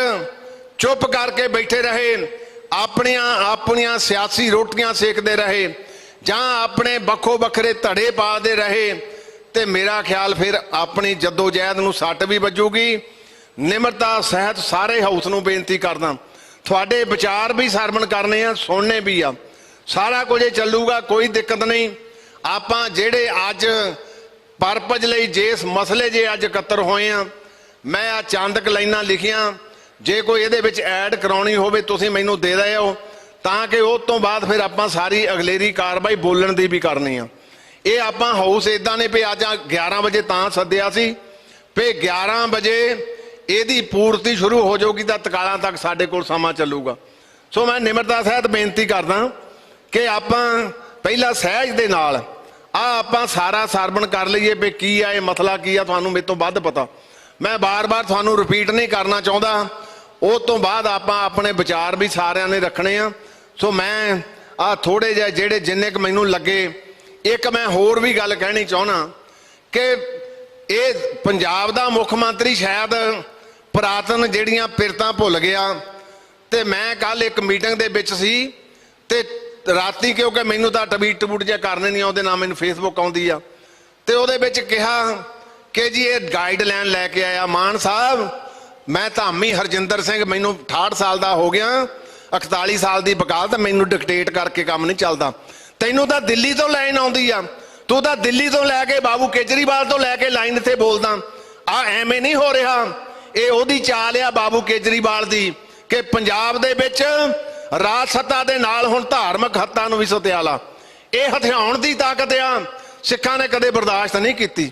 ਚੁੱਪ ਕਰਕੇ ਬੈਠੇ ਰਹੇ, ਆਪਣੀਆਂ ਸਿਆਸੀ ਰੋਟੀਆਂ ਸੇਕਦੇ ਰਹੇ, ਜਾਂ ਆਪਣੇ ਵੱਖੋ ਵੱਖਰੇ ਧੜੇ ਪਾਦੇ ਰਹੇ, ਤੇ ਮੇਰਾ ਖਿਆਲ ਫਿਰ ਆਪਣੀ ਜਦੋਜਹਿਦ ਨੂੰ ਸੱਟ ਵੀ ਵੱਜੂਗੀ। ਨਿਮਰਤਾ ਸਹਿਤ ਸਾਰੇ ਹਾਊਸ ਨੂੰ ਬੇਨਤੀ ਕਰਦਾ, ਤੁਹਾਡੇ ਵਿਚਾਰ ਵੀ ਸਰਵਣ ਕਰਨੇ ਆ, ਸੁਣਨੇ ਵੀ ਆ, ਸਾਰਾ ਕੁਝ ਚੱਲੂਗਾ, ਕੋਈ ਦਿੱਕਤ ਨਹੀਂ। ਆਪਾਂ ਜਿਹੜੇ ਅੱਜ ਪਰਪਸ ਲਈ ਜਿਸ ਮਸਲੇ ਜੇ ਅੱਜ ਇਕੱਤਰ ਹੋਏ ਆ, ਮੈਂ ਆ ਚੰਦਕ ਲਾਈਨਾਂ ਲਿਖੀਆਂ, ਜੇ ਕੋਈ ਇਹਦੇ ਵਿੱਚ ਐਡ ਕਰਾਉਣੀ ਹੋਵੇ ਤੁਸੀਂ ਮੈਨੂੰ ਦੇ ਦਿਓ, ਤਾਂ ਕਿ ਉਸ ਤੋਂ ਬਾਅਦ ਫਿਰ ਆਪਾਂ ਸਾਰੀ ਅਗਲੇਰੀ ਕਾਰਵਾਈ ਬੋਲਣ ਦੀ ਵੀ ਕਰਨੀ ਆ। ਇਹ ਆਪਾਂ ਹਾਊਸ ਇਦਾਂ ਨੇ ਵੀ ਅੱਜ 11 ਵਜੇ ਤਾਂ ਸੱਦਿਆ ਸੀ ਵੀ 11 ਵਜੇ ਇਹਦੀ ਪੂਰਤੀ ਸ਼ੁਰੂ ਹੋ ਜਾਊਗੀ, ਤਾਂ ਤਕਾਲਾਂ ਤੱਕ ਸਾਡੇ ਕੋਲ ਸਮਾਂ ਚੱਲੂਗਾ। ਸੋ ਮੈਂ ਨਿਮਰਤਾ ਸਹਿਤ ਬੇਨਤੀ ਕਰਦਾ ਕਿ ਆਪਾਂ ਪਹਿਲਾਂ ਸਹਿਜ ਦੇ ਨਾਲ ਆਪਾਂ ਸਾਰਾ ਸਰਵਣ ਕਰ ਲਈਏ ਵੀ ਕੀ ਆ ਇਹ ਮਸਲਾ, ਕੀ ਆ, ਤੁਹਾਨੂੰ ਮੇਰੇ ਤੋਂ ਵੱਧ ਪਤਾ। ਮੈਂ ਬਾਰ-ਬਾਰ ਤੁਹਾਨੂੰ ਰਿਪੀਟ ਨਹੀਂ ਕਰਨਾ ਚਾਹੁੰਦਾ। ਉਸ ਤੋਂ ਬਾਅਦ ਆਪਾਂ ਆਪਣੇ ਵਿਚਾਰ ਵੀ ਸਾਰਿਆਂ ਨੇ ਰੱਖਣੇ ਆ। ਸੋ ਮੈਂ ਆ ਥੋੜੇ ਜਿਹੇ ਜਿਹੜੇ ਜਿੰਨੇ ਕੁ ਮੈਨੂੰ ਲੱਗੇ, ਇੱਕ ਮੈਂ ਹੋਰ ਵੀ ਗੱਲ ਕਹਿਣੀ ਚਾਹੁੰਦਾ ਕਿ ਇਹ ਪੰਜਾਬ ਦਾ ਮੁੱਖ ਮੰਤਰੀ ਸ਼ਾਇਦ ਪੁਰਾਤਨ ਜਿਹੜੀਆਂ ਪਿਰਤਾਂ ਭੁੱਲ ਗਿਆ। ਤੇ ਮੈਂ ਕੱਲ ਇੱਕ ਮੀਟਿੰਗ ਦੇ ਵਿੱਚ ਸੀ, ਤੇ ਰਾਤੀ ਕਿਉਂਕਿ ਮੈਨੂੰ ਤਾਂ ਟਵੀਟ ਜਿਹਾ ਕਰਨੇ ਨਹੀਂ ਆਉਂਦੇ, ਨਾ ਮੈਨੂੰ ਫੇਸਬੁੱਕ ਆਉਂਦੀ ਆ, ਤੇ ਉਹਦੇ ਵਿੱਚ ਕਿਹਾ ਕਿ ਜੀ ਇਹ ਗਾਈਡਲਾਈਨ ਲੈ ਕੇ ਆਇਆ ਮਾਨ ਸਾਹਿਬ। ਮੈਂ ਧਾਮੀ ਹਰਜਿੰਦਰ ਸਿੰਘ, ਮੈਨੂੰ 68 ਸਾਲ ਦਾ ਹੋ ਗਿਆ, 41 ਸਾਲ ਦੀ ਵਕਾਲਤ, ਮੈਨੂੰ ਡਿਕਟੇਟ ਕਰਕੇ ਕੰਮ ਨਹੀਂ ਚੱਲਦਾ। ਤੈਨੂੰ ਤਾਂ ਦਿੱਲੀ ਤੋਂ ਲਾਈਨ ਆਉਂਦੀ ਆ, ਤੂੰ ਤਾਂ ਦਿੱਲੀ ਤੋਂ ਲੈ ਕੇ ਬਾਬੂ ਕੇਜਰੀਵਾਲ ਤੋਂ ਲੈ ਕੇ ਲਾਈਨ ਇੱਥੇ ਬੋਲਦਾ। ਆ ਐਵੇਂ ਨਹੀਂ ਹੋ ਰਿਹਾ। ਇਹ ਉਹਦੀ ਚਾਲ ਆ ਬਾਬੂ ਕੇਜਰੀਵਾਲ ਦੀ ਕਿ ਪੰਜਾਬ ਦੇ ਵਿੱਚ ਰਾਜ ਸੱਤਾ ਦੇ ਨਾਲ ਹੁਣ ਧਾਰਮਿਕ ਹੱਤਾਂ ਨੂੰ ਵੀ ਸਤਿਆਲਾ, ਇਹ ਹਥਿਆਉਣ ਦੀ ਤਾਕਤ ਆ। ਸਿੱਖਾਂ ਨੇ ਕਦੇ ਬਰਦਾਸ਼ਤ ਨਹੀਂ ਕੀਤੀ।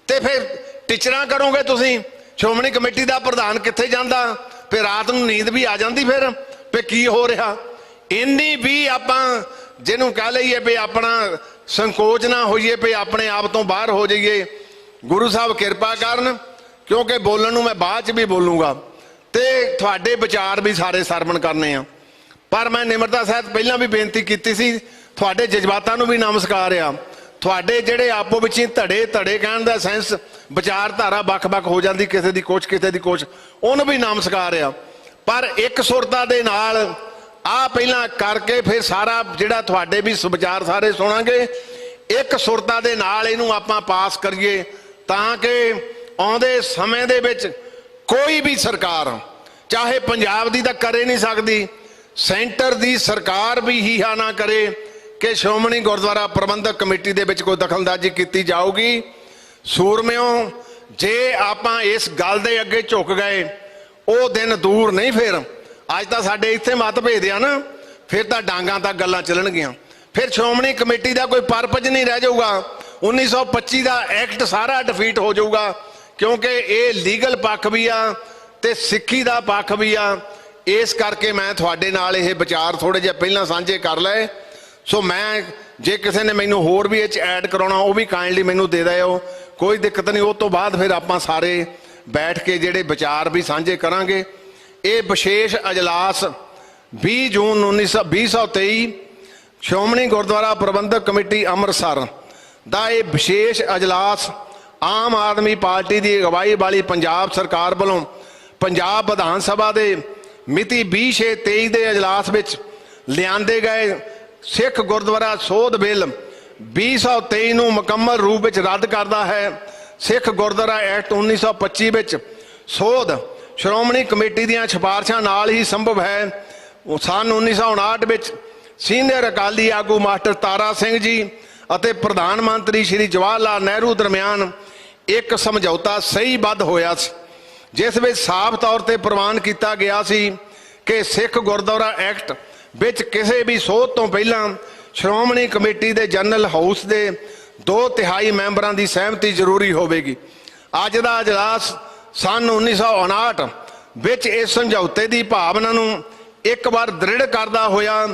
ਤੇ ਫਿਰ ਟੀਚਰਾਂ ਕਰੋਗੇ ਤੁਸੀਂ, ਸ਼੍ਰੋਮਣੀ ਕਮੇਟੀ ਦਾ ਪ੍ਰਧਾਨ ਕਿੱਥੇ ਜਾਂਦਾ, ਫਿਰ ਰਾਤ ਨੂੰ ਨੀਂਦ ਵੀ ਆ ਜਾਂਦੀ, ਫਿਰ ਕੀ ਹੋ ਰਿਹਾ। ਇੰਨੀ ਵੀ ਆਪਾਂ ਜਿਹਨੂੰ ਕਹਿ ਲਈਏ ਵੀ ਆਪਣਾ ਸੰਕੋਚ ਨਾ ਹੋਈਏ, ਵੀ ਆਪਣੇ ਆਪ ਤੋਂ ਬਾਹਰ ਹੋ ਜਾਈਏ। ਗੁਰੂ ਸਾਹਿਬ ਕਿਰਪਾ ਕਰਨ, ਕਿਉਂਕਿ ਬੋਲਣ ਨੂੰ ਮੈਂ ਬਾਅਦ ਚ ਵੀ ਬੋਲੂੰਗਾ, ਤੇ ਤੁਹਾਡੇ ਵਿਚਾਰ ਵੀ ਸਾਰੇ ਸਰਵਣ ਕਰਨੇ ਆ। ਪਰ ਮੈਂ ਨਿਮਰਤਾ ਸਹਿਤ ਪਹਿਲਾਂ ਵੀ ਬੇਨਤੀ ਕੀਤੀ ਸੀ, ਤੁਹਾਡੇ ਜਜ਼ਬਾਤਾਂ ਨੂੰ ਵੀ ਨਮਸਕਾਰ ਆ। ਤੁਹਾਡੇ ਜਿਹੜੇ ਆਪੋ ਵਿੱਚ ਧੜੇ ਕਹਿਣ ਦਾ ਸੈਂਸ, ਵਿਚਾਰਧਾਰਾ ਵੱਖ-ਵੱਖ ਹੋ ਜਾਂਦੀ, ਕਿਸੇ ਦੀ ਕੁਛ ਕਿਸੇ ਦੀ ਕੁਛ, ਉਹਨੂੰ ਵੀ ਨਮਸਕਾਰ ਆ। ਪਰ ਇੱਕ ਸੁਰਤਾ ਦੇ ਨਾਲ ਆ ਪਹਿਲਾਂ ਕਰਕੇ ਫਿਰ ਸਾਰਾ ਜਿਹੜਾ ਤੁਹਾਡੇ ਵੀ ਵਿਚਾਰ ਸਾਰੇ ਸੁਣਾਂਗੇ, ਇੱਕ ਸੁਰਤਾ ਦੇ ਨਾਲ ਇਹਨੂੰ ਆਪਾਂ ਪਾਸ ਕਰੀਏ, ਤਾਂ ਕਿ ਆਉਂਦੇ ਸਮੇਂ ਦੇ ਵਿੱਚ ਕੋਈ ਵੀ ਸਰਕਾਰ, ਚਾਹੇ ਪੰਜਾਬ ਦੀ ਤਾਂ ਕਰੇ ਨਹੀਂ ਸਕਦੀ, ਸੈਂਟਰ ਦੀ ਸਰਕਾਰ ਵੀ ਹੀਹਾ ਨਾ ਕਰੇ ਕਿ ਸ਼੍ਰੋਮਣੀ ਗੁਰਦੁਆਰਾ ਪ੍ਰਬੰਧਕ ਕਮੇਟੀ ਦੇ ਵਿੱਚ ਕੋਈ ਦਖਲਅੰਦਾਜ਼ੀ ਕੀਤੀ ਜਾਊਗੀ। ਸੂਰਮਿਓ, ਜੇ ਆਪਾਂ ਇਸ ਗੱਲ ਦੇ ਅੱਗੇ ਝੁਕ ਗਏ, ਉਹ ਦਿਨ ਦੂਰ ਨਹੀਂ। ਫਿਰ ਅੱਜ ਤਾਂ ਸਾਡੇ ਇੱਥੇ ਮਤਭੇਦ ਆ ਨਾ, ਫਿਰ ਤਾਂ ਡਾਂਗਾਂ ਤੱਕ ਗੱਲਾਂ ਚੱਲਣਗੀਆਂ, ਫਿਰ ਸ਼੍ਰੋਮਣੀ ਕਮੇਟੀ ਦਾ ਕੋਈ ਪਰਪਸ ਨਹੀਂ ਰਹਿ ਜਾਊਗਾ। 1925 ਦਾ ਐਕਟ ਸਾਰਾ ਡਿਫੀਟ ਹੋ ਜਾਊਗਾ, ਕਿਉਂਕਿ ਇਹ ਲੀਗਲ ਪੱਖ ਵੀ ਆ ਤੇ ਸਿੱਖੀ ਦਾ ਪੱਖ ਵੀ ਆ। ਇਸ ਕਰਕੇ ਮੈਂ ਤੁਹਾਡੇ ਨਾਲ ਇਹ ਵਿਚਾਰ ਥੋੜੇ ਜਿਹਾ ਪਹਿਲਾਂ ਸਾਂਝੇ ਕਰ ਲਏ। ਸੋ ਮੈਂ ਜੇ ਕਿਸੇ ਨੇ ਮੈਨੂੰ ਹੋਰ ਵੀ ਇਹ 'ਚ ਐਡ ਕਰਾਉਣਾ ਉਹ ਵੀ ਕਾਈਂਡਲੀ ਮੈਨੂੰ ਦੇ ਦਿਓ, ਕੋਈ ਦਿੱਕਤ ਨਹੀਂ। ਉਹ ਤੋਂ ਬਾਅਦ ਫਿਰ ਆਪਾਂ ਸਾਰੇ ਬੈਠ ਕੇ ਜਿਹੜੇ ਵਿਚਾਰ ਵੀ ਸਾਂਝੇ ਕਰਾਂਗੇ। ਇਹ ਵਿਸ਼ੇਸ਼ ਅਜਲਾਸ 20 ਜੂਨ 2023 ਸ਼੍ਰੋਮਣੀ ਗੁਰਦੁਆਰਾ ਪ੍ਰਬੰਧਕ ਕਮੇਟੀ ਅੰਮ੍ਰਿਤਸਰ ਦਾ ਇਹ ਵਿਸ਼ੇਸ਼ ਅਜਲਾਸ ਆਮ ਆਦਮੀ ਪਾਰਟੀ ਦੀ ਅਗਵਾਈ ਵਾਲੀ ਪੰਜਾਬ ਸਰਕਾਰ ਵੱਲੋਂ ਪੰਜਾਬ ਵਿਧਾਨ ਸਭਾ ਦੇ ਮਿਤੀ 20/6/23 ਦੇ ਅਜਲਾਸ ਵਿੱਚ ਲਿਆਂਦੇ ਗਏ ਸਿੱਖ ਗੁਰਦੁਆਰਾ ਸੋਧ ਬਿੱਲ 2023 ਨੂੰ ਮੁਕੰਮਲ ਰੂਪ ਵਿੱਚ ਰੱਦ ਕਰਦਾ ਹੈ। ਸਿੱਖ ਗੁਰਦੁਆਰਾ ਐਕਟ 1925 ਵਿੱਚ ਸੋਧ ਸ਼੍ਰੋਮਣੀ ਕਮੇਟੀ ਦੀਆਂ ਸਿਫਾਰਸ਼ਾਂ ਨਾਲ ਹੀ ਸੰਭਵ ਹੈ। ਸੰਨ 1959 ਵਿੱਚ ਸੀਨੀਅਰ ਅਕਾਲੀ ਆਗੂ ਮਾਸਟਰ ਤਾਰਾ ਸਿੰਘ ਜੀ ਅਤੇ ਪ੍ਰਧਾਨ ਮੰਤਰੀ ਸ਼੍ਰੀ ਜਵਾਹਰ ਲਾਲ ਨਹਿਰੂ ਦਰਮਿਆਨ ਇੱਕ ਸਮਝੌਤਾ ਸਹੀਬੱਧ ਹੋਇਆ ਸੀ, ਜਿਸ ਵਿੱਚ ਸਾਫ਼ ਤੌਰ ਤੇ ਪ੍ਰਵਾਨ ਕੀਤਾ ਗਿਆ ਸੀ ਕਿ ਸਿੱਖ ਗੁਰਦੁਆਰਾ ਐਕਟ ਵਿੱਚ ਕਿਸੇ ਵੀ ਸੋਧ ਤੋਂ ਪਹਿਲਾਂ ਸ਼੍ਰੋਮਣੀ ਕਮੇਟੀ ਦੇ ਜਨਰਲ ਹਾਊਸ ਦੇ 2/3 ਮੈਂਬਰਾਂ ਦੀ ਸਹਿਮਤੀ ਜ਼ਰੂਰੀ ਹੋਵੇਗੀ। ਅੱਜ ਦਾ ਅਜਲਾਸ ਸੰਨ 1959 ਵਿੱਚ ਇਸ ਸਮਝੌਤੇ ਦੀ ਭਾਵਨਾ ਨੂੰ ਇੱਕ ਵਾਰ ਦ੍ਰਿੜ ਕਰਦਾ ਹੋਇਆ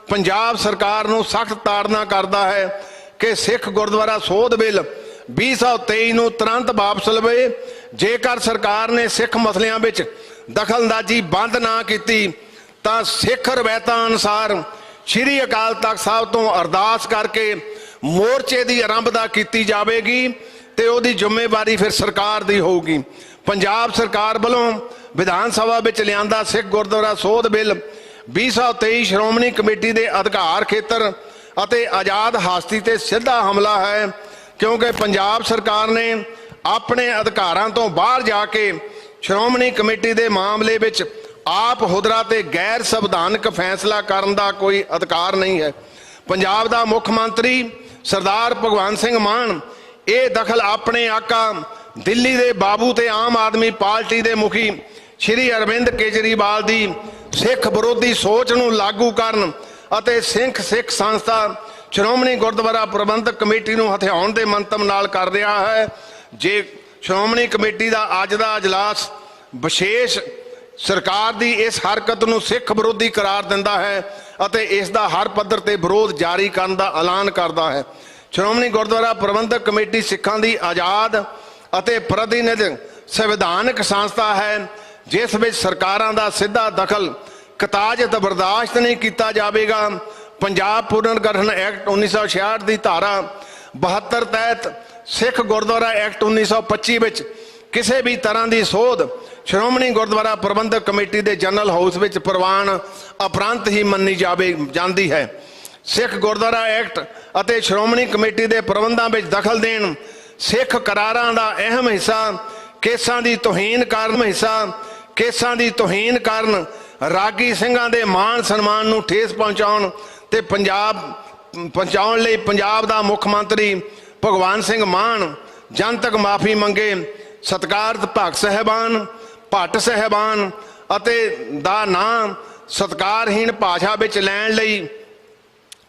ਪੰਜਾਬ ਸਰਕਾਰ ਨੂੰ ਸਖਤ ਤਾੜਨਾ ਕਰਦਾ ਹੈ ਕਿ ਸਿੱਖ ਗੁਰਦੁਆਰਾ ਸੋਧ ਬਿੱਲ 2023 ਨੂੰ ਤੁਰੰਤ ਵਾਪਸ ਲਵੇ। ਜੇਕਰ ਸਰਕਾਰ ਨੇ ਸਿੱਖ ਮਸਲਿਆਂ ਵਿੱਚ ਦਖਲਅੰਦਾਜ਼ੀ ਬੰਦ ਨਾ ਕੀਤੀ ਤਾਂ ਸਿੱਖ ਰਵਾਇਤਾਂ ਅਨੁਸਾਰ ਸ਼੍ਰੀ ਅਕਾਲ ਤਖਤ ਸਾਹਿਬ ਤੋਂ ਅਰਦਾਸ ਕਰਕੇ ਮੋਰਚੇ ਦੀ ਆਰੰਭਤਾ ਕੀਤੀ ਜਾਵੇਗੀ ਤੇ ਉਹਦੀ ਜ਼ਿੰਮੇਵਾਰੀ ਫਿਰ ਸਰਕਾਰ ਦੀ ਹੋਊਗੀ। ਪੰਜਾਬ ਸਰਕਾਰ ਵੱਲੋਂ ਵਿਧਾਨ ਸਭਾ ਵਿੱਚ ਲਿਆਂਦਾ ਸਿੱਖ ਗੁਰਦੁਆਰਾ ਸੋਧ ਬਿੱਲ 2023 ਸ਼੍ਰੋਮਣੀ ਕਮੇਟੀ ਦੇ ਅਧਿਕਾਰ ਖੇਤਰ ਅਤੇ ਆਜ਼ਾਦ ਹਸਤੀ ਤੇ ਸਿੱਧਾ ਹਮਲਾ ਹੈ, ਕਿਉਂਕਿ ਪੰਜਾਬ ਸਰਕਾਰ ਨੇ ਆਪਣੇ ਅਧਿਕਾਰਾਂ ਤੋਂ ਬਾਹਰ ਜਾ ਕੇ ਸ਼੍ਰੋਮਣੀ ਕਮੇਟੀ ਦੇ ਮਾਮਲੇ ਵਿੱਚ ਆਪ ਹੁਦਰਾ ਤੇ ਗੈਰ ਸੰਵਿਧਾਨਕ ਫੈਸਲਾ ਕਰਨ ਦਾ ਕੋਈ ਅਧਿਕਾਰ ਨਹੀਂ ਹੈ। ਪੰਜਾਬ ਦਾ ਮੁੱਖ ਮੰਤਰੀ ਸਰਦਾਰ ਭਗਵੰਤ ਸਿੰਘ ਮਾਨ ਇਹ ਦਖਲ ਆਪਣੇ ਆਕਾ ਦਿੱਲੀ ਦੇ ਬਾਬੂ ਤੇ ਆਮ ਆਦਮੀ ਪਾਰਟੀ ਦੇ ਮੁਖੀ ਸ਼੍ਰੀ ਅਰਵਿੰਦ ਕੇਜਰੀਵਾਲ ਦੀ ਸਿੱਖ ਵਿਰੋਧੀ ਸੋਚ ਨੂੰ ਲਾਗੂ ਕਰਨ ਅਤੇ ਸਿੱਖ ਸੰਸਥਾ ਸ਼੍ਰੋਮਣੀ ਗੁਰਦੁਆਰਾ ਪ੍ਰਬੰਧਕ ਕਮੇਟੀ ਨੂੰ ਹਥਿਆਉਣ ਦੇ ਮੰਤਵ ਨਾਲ ਕਰ ਰਿਹਾ ਹੈ। ਜੇ ਸ਼੍ਰੋਮਣੀ ਕਮੇਟੀ ਦਾ ਅੱਜ ਦਾ ਅਜਲਾਸ ਵਿਸ਼ੇਸ਼ ਸਰਕਾਰ ਦੀ ਇਸ ਹਰਕਤ ਨੂੰ ਸਿੱਖ ਵਿਰੋਧੀ ਕਰਾਰ ਦਿੰਦਾ ਹੈ ਅਤੇ ਇਸ ਦਾ ਹਰ ਪੱਧਰ ਤੇ ਵਿਰੋਧ ਜਾਰੀ ਕਰਨ ਦਾ ਐਲਾਨ ਕਰਦਾ ਹੈ। ਸ਼੍ਰੋਮਣੀ ਗੁਰਦੁਆਰਾ ਪ੍ਰਬੰਧਕ ਕਮੇਟੀ ਸਿੱਖਾਂ ਦੀ ਆਜ਼ਾਦ ਅਤੇ ਪ੍ਰਤੀਨਿਧ ਸੰਵਿਧਾਨਕ ਸੰਸਥਾ ਹੈ, ਜਿਸ ਵਿੱਚ ਸਰਕਾਰਾਂ ਦਾ ਸਿੱਧਾ ਦਖਲ ਕਤਾਜਤ ਬਰਦਾਸ਼ਤ ਨਹੀਂ ਕੀਤਾ ਜਾਵੇਗਾ। ਪੰਜਾਬ ਪੁਨਰਗਠਨ ਐਕਟ 1966 ਦੀ ਧਾਰਾ 72 ਤਹਿਤ ਸਿੱਖ ਗੁਰਦੁਆਰਾ ਐਕਟ 1925 ਵਿੱਚ ਕਿਸੇ ਵੀ ਤਰ੍ਹਾਂ ਦੀ ਸੋਧ ਸ਼੍ਰੋਮਣੀ ਗੁਰਦੁਆਰਾ ਪ੍ਰਬੰਧਕ ਕਮੇਟੀ ਦੇ ਜਨਰਲ ਹਾਊਸ ਵਿੱਚ ਪ੍ਰਵਾਨ ਉਪਰੰਤ ਹੀ ਮੰਨੀ ਜਾਂਦੀ ਹੈ। ਸਿੱਖ ਗੁਰਦੁਆਰਾ ਐਕਟ ਅਤੇ ਸ਼੍ਰੋਮਣੀ ਕਮੇਟੀ ਦੇ ਪ੍ਰਬੰਧਾਂ ਵਿੱਚ ਦਖਲ ਦੇਣ ਸਿੱਖ ਕਰਾਰਾਂ ਦਾ ਅਹਿਮ ਹਿੱਸਾ ਕੇਸਾਂ ਦੀ ਤੋਹੀਨ ਕਾਰਨ ਰਾਗੀ ਸਿੰਘਾਂ ਦੇ ਮਾਣ ਸਨਮਾਨ ਨੂੰ ਠੇਸ ਪਹੁੰਚਾਉਣ ਤੇ ਪਹੁੰਚਾਉਣ ਲਈ ਪੰਜਾਬ ਦਾ ਮੁੱਖ ਮੰਤਰੀ ਭਗਵੰਤ ਸਿੰਘ ਮਾਨ ਜਨਤਕ ਮਾਫੀ ਮੰਗੇ। ਸਤਿਕਾਰਤ ਭੱਟ ਸਾਹਿਬਾਨ ਅਤੇ ਦਾ ਨਾਮ ਸਤਿਕਾਰਹੀਣ ਭਾਸ਼ਾ ਵਿੱਚ ਲੈਣ ਲਈ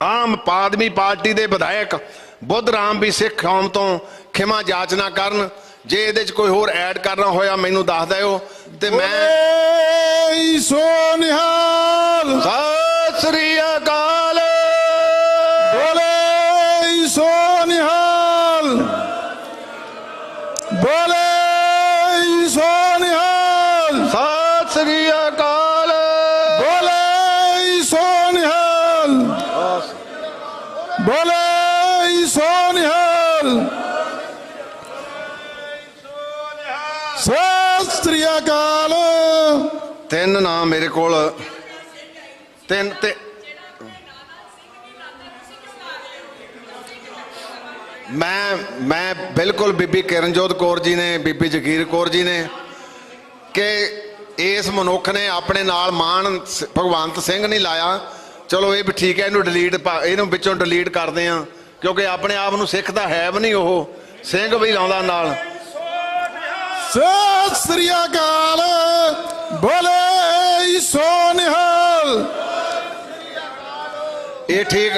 ਆਮ ਆਦਮੀ ਪਾਰਟੀ ਦੇ ਵਿਧਾਇਕ ਬੁੱਧ ਰਾਮ ਵੀ ਸਿੱਖ ਕੌਮ ਤੋਂ ਖਿਮਾ ਜਾਚਨਾ ਕਰਨ। ਜੇ ਇਹਦੇ 'ਚ ਕੋਈ ਹੋਰ ਐਡ ਕਰਨਾ ਹੋਇਆ ਮੈਨੂੰ ਦੱਸ ਦਿਓ ਤੇ ਮੈਂ ਸੋ ਨਿਹਾਲ ਸਤਿ ਸ੍ਰੀ ਅਕਾਲ ਬੋਲੇ ਸੋ ਨਿਹਾਲ ਬੋਲੇ ਸੋ ਨਿਹਾਲ ਸਤਿ ਸ੍ਰੀ ਅਕਾਲ ਬੋਲੇ ਸੋ ਨਿਹਾਲ ਬੋਲੇ ਸੋ ਨਿਹਾਲ ਸਤਿ ਸ੍ਰੀ ਅਕਾਲ। ਤਿੰਨ ਨਾਮ ਮੇਰੇ ਕੋਲ ਤਿੰਨ ਤੇ ਮੈਂ ਬਿਲਕੁਲ ਬੀਬੀ ਕਿਰਨਜੋਤ ਕੌਰ ਜੀ ਨੇ, ਬੀਬੀ ਜਗੀਰ ਕੌਰ ਜੀ ਨੇ ਕਿ ਇਸ ਮਨੁੱਖ ਨੇ ਆਪਣੇ ਨਾਲ ਮਾਣ ਭਗਵੰਤ ਸਿੰਘ ਨਹੀਂ ਲਾਇਆ। ਚਲੋ ਇਹ ਵੀ ਠੀਕ ਹੈ, ਇਹਨੂੰ ਵਿੱਚੋਂ ਡਿਲੀਟ ਕਰਦੇ ਆ ਕਿਉਂਕਿ ਆਪਣੇ ਆਪ ਨੂੰ ਸਿੱਖ ਤਾਂ ਹੈ ਵੀ ਨਹੀਂ, ਉਹ ਸਿੰਘ ਵੀ ਲਾਉਂਦਾ ਨਾਲ। ਸਤਿ ਸ੍ਰੀ ਅਕਾਲ ਬੋਲੇ ਸੋ ਨਿਹਾਲ। ਇਹ ਠੀਕ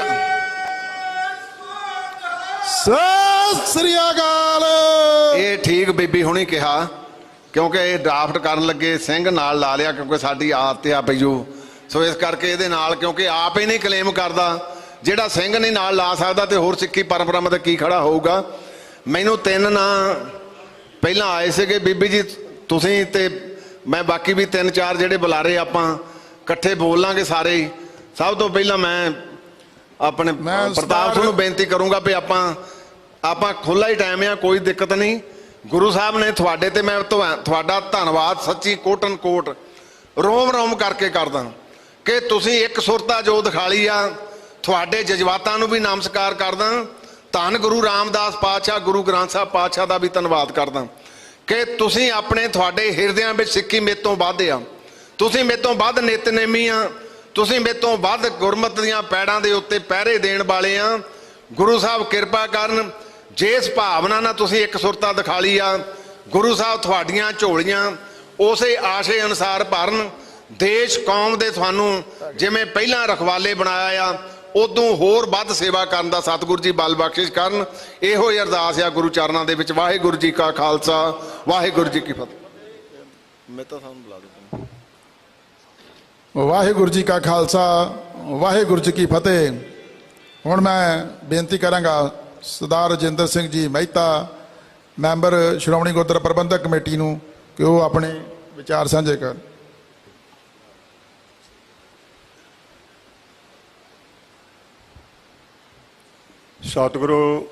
ਸਤਿ ਸ੍ਰੀ ਅਕਾਲ। ਇਹ ਠੀਕ ਬੀਬੀ ਹੁਣੀ ਕਿਹਾ ਕਿਉਂਕਿ ਇਹ ਡਰਾਫਟ ਕਰਨ ਲੱਗੇ ਸਿੰਘ ਨਾਲ ਲਾ ਲਿਆ ਕਿਉਂਕਿ ਸਾਡੀ ਆਦਤ ਆ ਪਈਓ। ਸੋ ਇਸ ਕਰਕੇ ਇਹਦੇ ਨਾਲ ਕਿਉਂਕਿ ਆਪ ਹੀ ਨਹੀਂ ਕਲੇਮ ਕਰਦਾ ਜਿਹੜਾ ਸਿੰਘ ਨਹੀਂ ਨਾਲ ਲਾ ਸਕਦਾ ਤੇ ਹੋਰ ਸਿੱਖੀ ਪਰੰਪਰਾਵਾਂ ਦਾ ਕੀ ਖੜਾ ਹੋਊਗਾ। ਮੈਨੂੰ 3 ਨਾਂ ਪਹਿਲਾਂ ਆਏ ਸੀਗੇ, ਬੀਬੀ ਜੀ ਤੁਸੀਂ ਤੇ ਮੈਂ, ਬਾਕੀ ਵੀ 3-4 ਜਿਹੜੇ ਬੁਲਾਰੇ ਆਪਾਂ ਇਕੱਠੇ ਬੋਲਾਂਗੇ ਸਾਰੇ ਹੀ। ਸਭ ਤੋਂ ਪਹਿਲਾਂ ਮੈਂ ਆਪਣੇ ਪ੍ਰਤਾਪ ਸਿੰਘ ਨੂੰ ਬੇਨਤੀ ਕਰੂੰਗਾ ਵੀ ਆਪਾਂ ਖੁੱਲਾ ਹੀ ਟਾਈਮ ਆ, ਕੋਈ ਦਿੱਕਤ ਨਹੀਂ। ਗੁਰੂ ਸਾਹਿਬ ਨੇ ਤੁਹਾਡੇ ਤੇ ਮੈਂ ਤੁਹਾਡਾ ਧੰਨਵਾਦ ਸੱਚੀ ਕੋਟਨ ਕੋਟ ਰੋਮ ਰੋਮ ਕਰਕੇ ਕਰਦਾ ਕਿ ਤੁਸੀਂ ਇੱਕ ਸੁਰਤਾ ਜੋ ਦਿਖਾਲੀ ਆ। ਤੁਹਾਡੇ ਜਜ਼ਬਾਤਾਂ ਨੂੰ ਵੀ ਨਮਸਕਾਰ ਕਰਦਾ। ਧੰਨ ਗੁਰੂ ਰਾਮਦਾਸ ਪਾਤਸ਼ਾਹ, ਗੁਰੂ ਗ੍ਰੰਥ ਸਾਹਿਬ ਪਾਤਸ਼ਾਹ ਦਾ ਵੀ ਧੰਨਵਾਦ ਕਰਦਾ ਕਿ ਤੁਸੀਂ ਆਪਣੇ ਤੁਹਾਡੇ ਹਿਰਦਿਆਂ ਵਿੱਚ ਸਿੱਖੀ ਮੇਰੇ ਤੋਂ ਵੱਧ ਆ। ਤੁਸੀਂ ਮੇਰੇ ਤੋਂ ਵੱਧ ਨਿਤਨੇਮੀ ਆ। ਤੁਸੀਂ ਮੇਰੇ ਤੋਂ ਵੱਧ ਗੁਰਮਤਿ ਦੀਆਂ ਪੈੜਾਂ ਦੇ ਉੱਤੇ ਪਹਿਰੇ ਦੇਣ ਵਾਲੇ ਆ। ਗੁਰੂ ਸਾਹਿਬ ਕਿਰਪਾ ਕਰਨ, ਜਿਸ ਭਾਵਨਾ ਨਾਲ ਤੁਸੀਂ ਇੱਕ ਸੁਰਤਾ ਦਿਖਾਲੀ ਆ, ਗੁਰੂ ਸਾਹਿਬ ਤੁਹਾਡੀਆਂ ਝੋਲੀਆਂ ਉਸੇ ਆਸ਼ੇ ਅਨੁਸਾਰ ਭਰਨ। ਦੇਸ਼ ਕੌਮ ਦੇ ਤੁਹਾਨੂੰ ਜਿਵੇਂ ਪਹਿਲਾਂ ਰਖਵਾਲੇ ਬਣਾਇਆ ਆ, ਉਦੋਂ ਹੋਰ ਵੱਧ ਸੇਵਾ ਕਰਨ ਦਾ ਸਤਿਗੁਰੂ ਜੀ ਬਲ ਬਖਸ਼ਿਸ਼ ਕਰਨ। ਇਹੋ ਹੀ ਅਰਦਾਸ ਆ ਗੁਰੂ ਚਰਨਾਂ ਦੇ ਵਿੱਚ। ਵਾਹਿਗੁਰੂ ਜੀ ਕਾ ਖਾਲਸਾ, ਵਾਹਿਗੁਰੂ ਜੀ ਕੀ ਫਤਿਹ। ਮੈਂ ਤਾਂ ਤੁਹਾਨੂੰ ਬੁਲਾ ਦਿੱਤਾ। ਵਾਹਿਗੁਰੂ ਜੀ ਕਾ ਖਾਲਸਾ, ਵਾਹਿਗੁਰੂ ਜੀ ਕੀ ਫਤਿਹ। ਹੁਣ ਮੈਂ ਬੇਨਤੀ ਕਰਾਂਗਾ ਸਰਦਾਰ ਰਜਿੰਦਰ ਸਿੰਘ ਜੀ ਮਹਿਤਾ, ਮੈਂਬਰ ਸ਼੍ਰੋਮਣੀ ਗੁਰਦੁਆਰਾ ਪ੍ਰਬੰਧਕ ਕਮੇਟੀ ਨੂੰ, ਕਿ ਉਹ ਆਪਣੇ ਵਿਚਾਰ ਸਾਂਝੇ ਕਰਨ। ਸਤਿਗੁਰੂ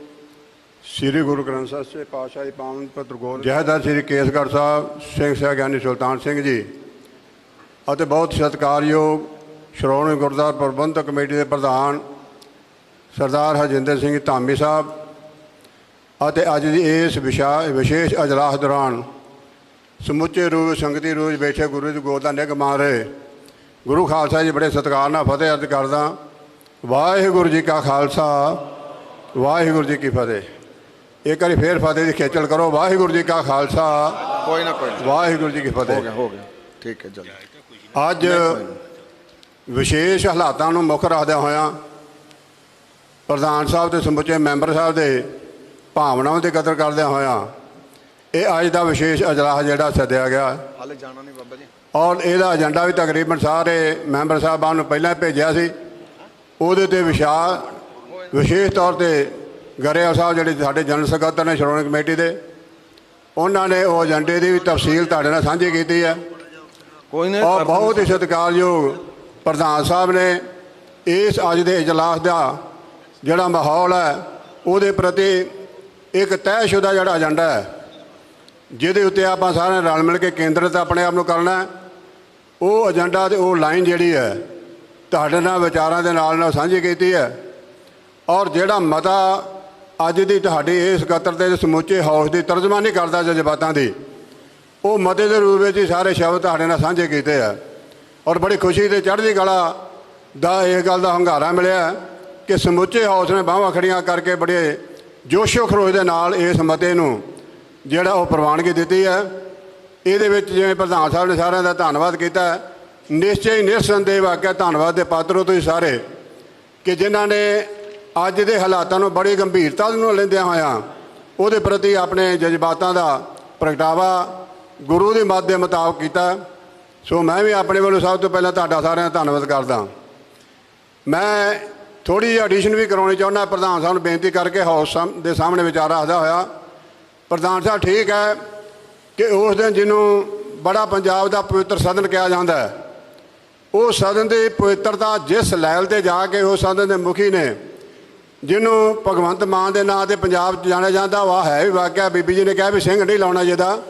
ਸ੍ਰੀ ਗੁਰੂ ਗ੍ਰੰਥ ਸਾਹਿਬ ਸੱਚੇ ਪਾਤਸ਼ਾਹ ਜੀ ਪਾਵਨ ਪਵਿੱਤਰ ਗ੍ਰੰਥ ਜਥੇਦਾਰ ਸ੍ਰੀ ਕੇਸਗੜ੍ਹ ਸਾਹਿਬ ਸਿੰਘ ਸਾਹਿਬ ਗਿਆਨੀ ਸੁਲਤਾਨ ਸਿੰਘ ਜੀ ਅਤੇ ਬਹੁਤ ਸਤਿਕਾਰਯੋਗ ਸ਼੍ਰੋਮਣੀ ਗੁਰਦੁਆਰਾ ਪ੍ਰਬੰਧਕ ਕਮੇਟੀ ਦੇ ਪ੍ਰਧਾਨ ਸਰਦਾਰ ਹਰਜਿੰਦਰ ਸਿੰਘ ਧਾਮੀ ਸਾਹਿਬ ਅਤੇ ਅੱਜ ਦੀ ਇਸ ਵਿਸ਼ੇਸ਼ ਅਜਲਾਸ ਦੌਰਾਨ ਸਮੁੱਚੇ ਰੂਪ ਸੰਗਤੀ ਰੂਪ ਬੈਠੇ ਗੁਰੂ ਦੀ ਗੋਦ ਦਾ ਨਿੱਘ ਮਾਣ ਰਹੇ ਗੁਰੂ ਖਾਲਸਾ ਜੀ, ਬੜੇ ਸਤਿਕਾਰ ਨਾਲ ਫਤਿਹ ਅਰਜ਼ ਕਰਦਾ। ਵਾਹਿਗੁਰੂ ਜੀ ਕਾ ਖਾਲਸਾ, ਵਾਹਿਗੁਰੂ ਜੀ ਕੀ ਫਤਿਹ। ਇੱਕ ਵਾਰੀ ਫੇਰ ਫਤਿਹ ਦੀ ਖੇਚਲ ਕਰੋ। ਵਾਹਿਗੁਰੂ ਜੀ ਕਾ ਖਾਲਸਾ, ਕੋਈ ਨਾ ਕੋਈ ਵਾਹਿਗੁਰੂ ਜੀ ਕੀ ਫਤਿਹ। ਹੋ ਗਿਆ ਠੀਕ ਹੈ ਜੀ। ਅੱਜ ਵਿਸ਼ੇਸ਼ ਹਾਲਾਤਾਂ ਨੂੰ ਮੁੱਖ ਰੱਖਦਿਆਂ ਹੋਇਆਂ ਪ੍ਰਧਾਨ ਸਾਹਿਬ ਤੇ ਸਮੁੱਚੇ ਮੈਂਬਰ ਸਾਹਿਬ ਦੇ ਭਾਵਨਾਵਾਂ ਦੀ ਕਦਰ ਕਰਦਿਆਂ ਹੋਇਆਂ ਇਹ ਅੱਜ ਦਾ ਵਿਸ਼ੇਸ਼ ਅਜਲਾਸ ਜਿਹੜਾ ਸੱਦਿਆ ਗਿਆ, ਹਾਲੇ ਜਾਣਾ ਨਹੀਂ ਬਾਬਾ ਜੀ, ਔਰ ਇਹਦਾ ਏਜੰਡਾ ਵੀ ਤਕਰੀਬਨ ਸਾਰੇ ਮੈਂਬਰ ਸਾਹਿਬਾਨ ਨੂੰ ਪਹਿਲਾਂ ਭੇਜਿਆ ਸੀ। ਉਹਦੇ ਤੇ ਵਿਸ਼ੇਸ਼ ਤੌਰ ਤੇ ਗਰੇਵਾਲ ਸਾਹਿਬ ਜਿਹੜੇ ਸਾਡੇ ਜਨਰਲ ਸਕੱਤਰ ਨੇ ਸ਼੍ਰੋਮਣੀ ਕਮੇਟੀ ਦੇ, ਉਹਨਾਂ ਨੇ ਉਹ ਏਜੰਡੇ ਦੀ ਵੀ ਤਫਸੀਲ ਤੁਹਾਡੇ ਨਾਲ ਸਾਂਝੀ ਕੀਤੀ ਹੈ। ਕੋਈ ਨਹੀਂ। ਔਰ ਬਹੁਤ ਹੀ ਸਤਿਕਾਰਯੋਗ ਪ੍ਰਧਾਨ ਸਾਹਿਬ ਨੇ ਇਸ ਅੱਜ ਦੇ ਇਜਲਾਸ ਦਾ ਜਿਹੜਾ ਮਾਹੌਲ ਹੈ ਉਹਦੇ ਪ੍ਰਤੀ ਇੱਕ ਤੈਅਸ਼ੁਦਾ ਜਿਹੜਾ ਏਜੰਡਾ ਹੈ ਜਿਹਦੇ ਉੱਤੇ ਆਪਾਂ ਸਾਰਿਆਂ ਨੇ ਰਲ ਮਿਲ ਕੇ ਕੇਂਦਰਿਤ ਆਪਣੇ ਆਪ ਨੂੰ ਕਰਨਾ, ਉਹ ਏਜੰਡਾ ਤੇ ਉਹ ਲਾਈਨ ਜਿਹੜੀ ਹੈ ਤੁਹਾਡੇ ਨਾਲ ਵਿਚਾਰਾਂ ਦੇ ਨਾਲ ਸਾਂਝੀ ਕੀਤੀ ਹੈ। ਔਰ ਜਿਹੜਾ ਮਤਾ ਅੱਜ ਦੀ ਤੁਹਾਡੀ ਇਸ ਇਕੱਤਰ ਦੇ ਸਮੁੱਚੇ ਹਾਊਸ ਦੀ ਤਰਜਮਾਨੀ ਕਰਦਾ ਜਜ਼ਬਾਤਾਂ ਦੀ, ਉਹ ਮਤੇ ਦੇ ਰੂਪ ਵਿੱਚ ਹੀ ਸਾਰੇ ਸ਼ਬਦ ਤੁਹਾਡੇ ਨਾਲ ਸਾਂਝੇ ਕੀਤੇ ਆ। ਔਰ ਬੜੀ ਖੁਸ਼ੀ ਤੇ ਚੜ੍ਹਦੀ ਕਲਾ ਦਾ ਇਸ ਗੱਲ ਦਾ ਹੰਗਾਰਾ ਮਿਲਿਆ ਕਿ ਸਮੁੱਚੇ ਹਾਊਸ ਨੇ ਬਾਹਾਂ ਖੜੀਆਂ ਕਰਕੇ ਬੜੇ ਜੋਸ਼ੋ ਖਰੋਸ਼ ਦੇ ਨਾਲ ਇਸ ਮਤੇ ਨੂੰ ਜਿਹੜਾ ਉਹ ਪ੍ਰਵਾਨਗੀ ਦਿੱਤੀ ਹੈ। ਇਹਦੇ ਵਿੱਚ ਜਿਵੇਂ ਪ੍ਰਧਾਨ ਸਾਹਿਬ ਨੇ ਸਾਰਿਆਂ ਦਾ ਧੰਨਵਾਦ ਕੀਤਾ, ਨਿਸ਼ਚੈ ਹੀ ਨਿਰਸੰਦੇਹ ਵਾਕਿਆ ਧੰਨਵਾਦ ਦੇ ਪਾਤਰ ਹੋ ਤੁਸੀਂ ਸਾਰੇ ਕਿ ਜਿਨ੍ਹਾਂ ਨੇ ਅੱਜ ਦੇ ਹਾਲਾਤਾਂ ਨੂੰ ਬੜੀ ਗੰਭੀਰਤਾ ਨੂੰ ਲੈਂਦਿਆਂ ਹੋਇਆਂ ਉਹਦੇ ਪ੍ਰਤੀ ਆਪਣੇ ਜਜ਼ਬਾਤਾਂ ਦਾ ਪ੍ਰਗਟਾਵਾ ਗੁਰੂ ਦੀ ਮੱਤ ਦੇ ਮੁਤਾਬਕ ਕੀਤਾ। ਸੋ ਮੈਂ ਵੀ ਆਪਣੇ ਵੱਲੋਂ ਸਭ ਤੋਂ ਪਹਿਲਾਂ ਤੁਹਾਡਾ ਸਾਰਿਆਂ ਦਾ ਧੰਨਵਾਦ ਕਰਦਾ। ਮੈਂ ਥੋੜ੍ਹੀ ਜਿਹੀ ਐਡੀਸ਼ਨ ਵੀ ਕਰਾਉਣੀ ਚਾਹੁੰਦਾ ਪ੍ਰਧਾਨ ਸਾਹਿਬ ਨੂੰ ਬੇਨਤੀ ਕਰਕੇ ਹਾਊਸ ਦੇ ਸਾਹਮਣੇ ਵਿਚਾਰ ਰੱਖਦਾ ਹੋਇਆ। ਪ੍ਰਧਾਨ ਸਾਹਿਬ, ਠੀਕ ਹੈ ਕਿ ਉਸ ਦਿਨ ਜਿਹਨੂੰ ਬੜਾ ਪੰਜਾਬ ਦਾ ਪਵਿੱਤਰ ਸਦਨ ਕਿਹਾ ਜਾਂਦਾ ਹੈ, ਉਹ ਸਦਨ ਦੀ ਪਵਿੱਤਰਤਾ ਜਿਸ ਲੈਵਲ 'ਤੇ ਜਾ ਕੇ ਉਹ ਸਦਨ ਦੇ ਮੁਖੀ ਨੇ, ਜਿਹਨੂੰ ਭਗਵੰਤ ਮਾਨ ਦੇ ਨਾਂ 'ਤੇ ਪੰਜਾਬ 'ਚ ਜਾਣਿਆ ਜਾਂਦਾ, ਉਹ ਹੈ ਵੀ ਵਾਕਿਆ ਬੀਬੀ ਜੀ ਨੇ ਕਿਹਾ ਵੀ ਸਿੰਘ ਨਹੀਂ ਲਾਉਣਾ ਜਿਹਦਾ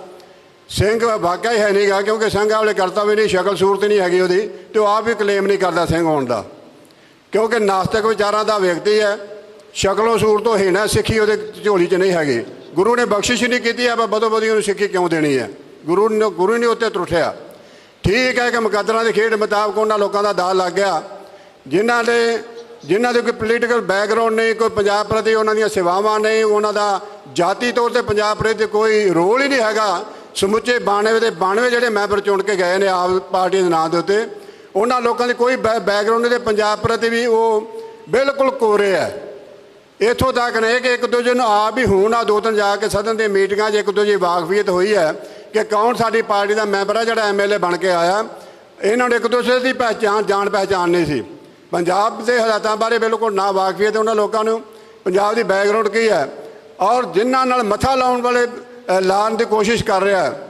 ਸਿੰਘ ਵਾਕਿਆ ਹੀ ਹੈ ਨਹੀਂ ਗਾ, ਕਿਉਂਕਿ ਸਿੰਘ ਵਾਲੇ ਕਰਤਾ ਵੀ ਨਹੀਂ, ਸ਼ਕਲ ਸੂਰਤ ਨਹੀਂ ਹੈਗੀ ਉਹਦੀ, ਅਤੇ ਉਹ ਆਪ ਵੀ ਕਲੇਮ ਨਹੀਂ ਕਰਦਾ ਸਿੰਘ ਹੋਣ ਦਾ, ਕਿਉਂਕਿ ਨਾਸਤਿਕ ਵਿਚਾਰਾਂ ਦਾ ਵਿਅਕਤੀ ਹੈ। ਸ਼ਕਲੋਂ ਸੂਰਤੋਂ ਹੀਣਾ ਸਿੱਖੀ ਉਹਦੇ ਝੋਲੀ 'ਚ ਨਹੀਂ ਹੈਗੀ। ਗੁਰੂ ਨੇ ਬਖਸ਼ਿਸ਼ ਨਹੀਂ ਕੀਤੀ, ਆਪਾਂ ਬਦੋ ਬਦੀ ਉਹਨੂੰ ਸਿੱਖੀ ਕਿਉਂ ਦੇਣੀ ਹੈ? ਗੁਰੂ ਨੇ ਉੱਤੇ ਤਰੁੱਠਿਆ। ਠੀਕ ਹੈ ਕਿ ਮੁਕੱਦਰਾਂ ਦੀ ਖੇਡ ਮੁਤਾਬਕ ਉਹਨਾਂ ਲੋਕਾਂ ਦਾ ਦਾਅ ਲੱਗ ਗਿਆ ਜਿਨ੍ਹਾਂ ਦੇ ਕੋਈ ਪੋਲੀਟੀਕਲ ਬੈਕਗਰਾਊਂਡ ਨਹੀਂ, ਕੋਈ ਪੰਜਾਬ ਪ੍ਰਤੀ ਉਹਨਾਂ ਦੀਆਂ ਸੇਵਾਵਾਂ ਨਹੀਂ, ਉਹਨਾਂ ਦਾ ਜਾਤੀ ਤੌਰ 'ਤੇ ਪੰਜਾਬ ਪ੍ਰਤੀ ਕੋਈ ਰੋਲ ਹੀ ਨਹੀਂ ਹੈਗਾ। ਸਮੁੱਚੇ 92 ਜਿਹੜੇ ਮੈਂਬਰ ਚੁਣ ਕੇ ਗਏ ਨੇ ਆਪ ਪਾਰਟੀ ਦੇ ਨਾਂ ਦੇ ਉੱਤੇ, ਉਹਨਾਂ ਲੋਕਾਂ ਦੀ ਕੋਈ ਬੈਕਗਰਾਊਂਡ ਨਹੀਂ, ਪੰਜਾਬ ਪ੍ਰਤੀ ਵੀ ਉਹ ਬਿਲਕੁਲ ਕੋਰੇ ਹੈ। ਇੱਥੋਂ ਤੱਕ ਨੇ ਕਿ ਇੱਕ ਦੂਜੇ ਨੂੰ ਆਪ ਹੀ ਹੁਣ ਆ 2-3 ਜਾ ਕੇ ਸਦਨ ਦੀਆਂ ਮੀਟਿੰਗਾਂ 'ਚ ਇੱਕ ਦੂਜੇ ਵਾਕਫੀਅਤ ਹੋਈ ਹੈ ਕਿ ਕੌਣ ਸਾਡੀ ਪਾਰਟੀ ਦਾ ਮੈਂਬਰ ਹੈ ਜਿਹੜਾ MLA ਬਣ ਕੇ ਆਇਆ। ਇਹਨਾਂ ਨੂੰ ਇੱਕ ਦੂਸਰੇ ਦੀ ਜਾਣ ਪਹਿਚਾਣ ਨਹੀਂ ਸੀ। ਪੰਜਾਬ ਦੇ ਹਾਲਾਤਾਂ ਬਾਰੇ ਬਿਲਕੁਲ ਨਾ ਵਾਕਫੀਅਤ ਉਹਨਾਂ ਲੋਕਾਂ ਨੂੰ ਪੰਜਾਬ ਦੀ ਬੈਕਗਰਾਉਂਡ ਕੀ ਹੈ ਔਰ ਜਿਨ੍ਹਾਂ ਨਾਲ ਮੱਥਾ ਲਾਉਣ ਵਾਲੇ ਲਾਉਣ ਦੀ ਕੋਸ਼ਿਸ਼ ਕਰ ਰਿਹਾ ਹੈ।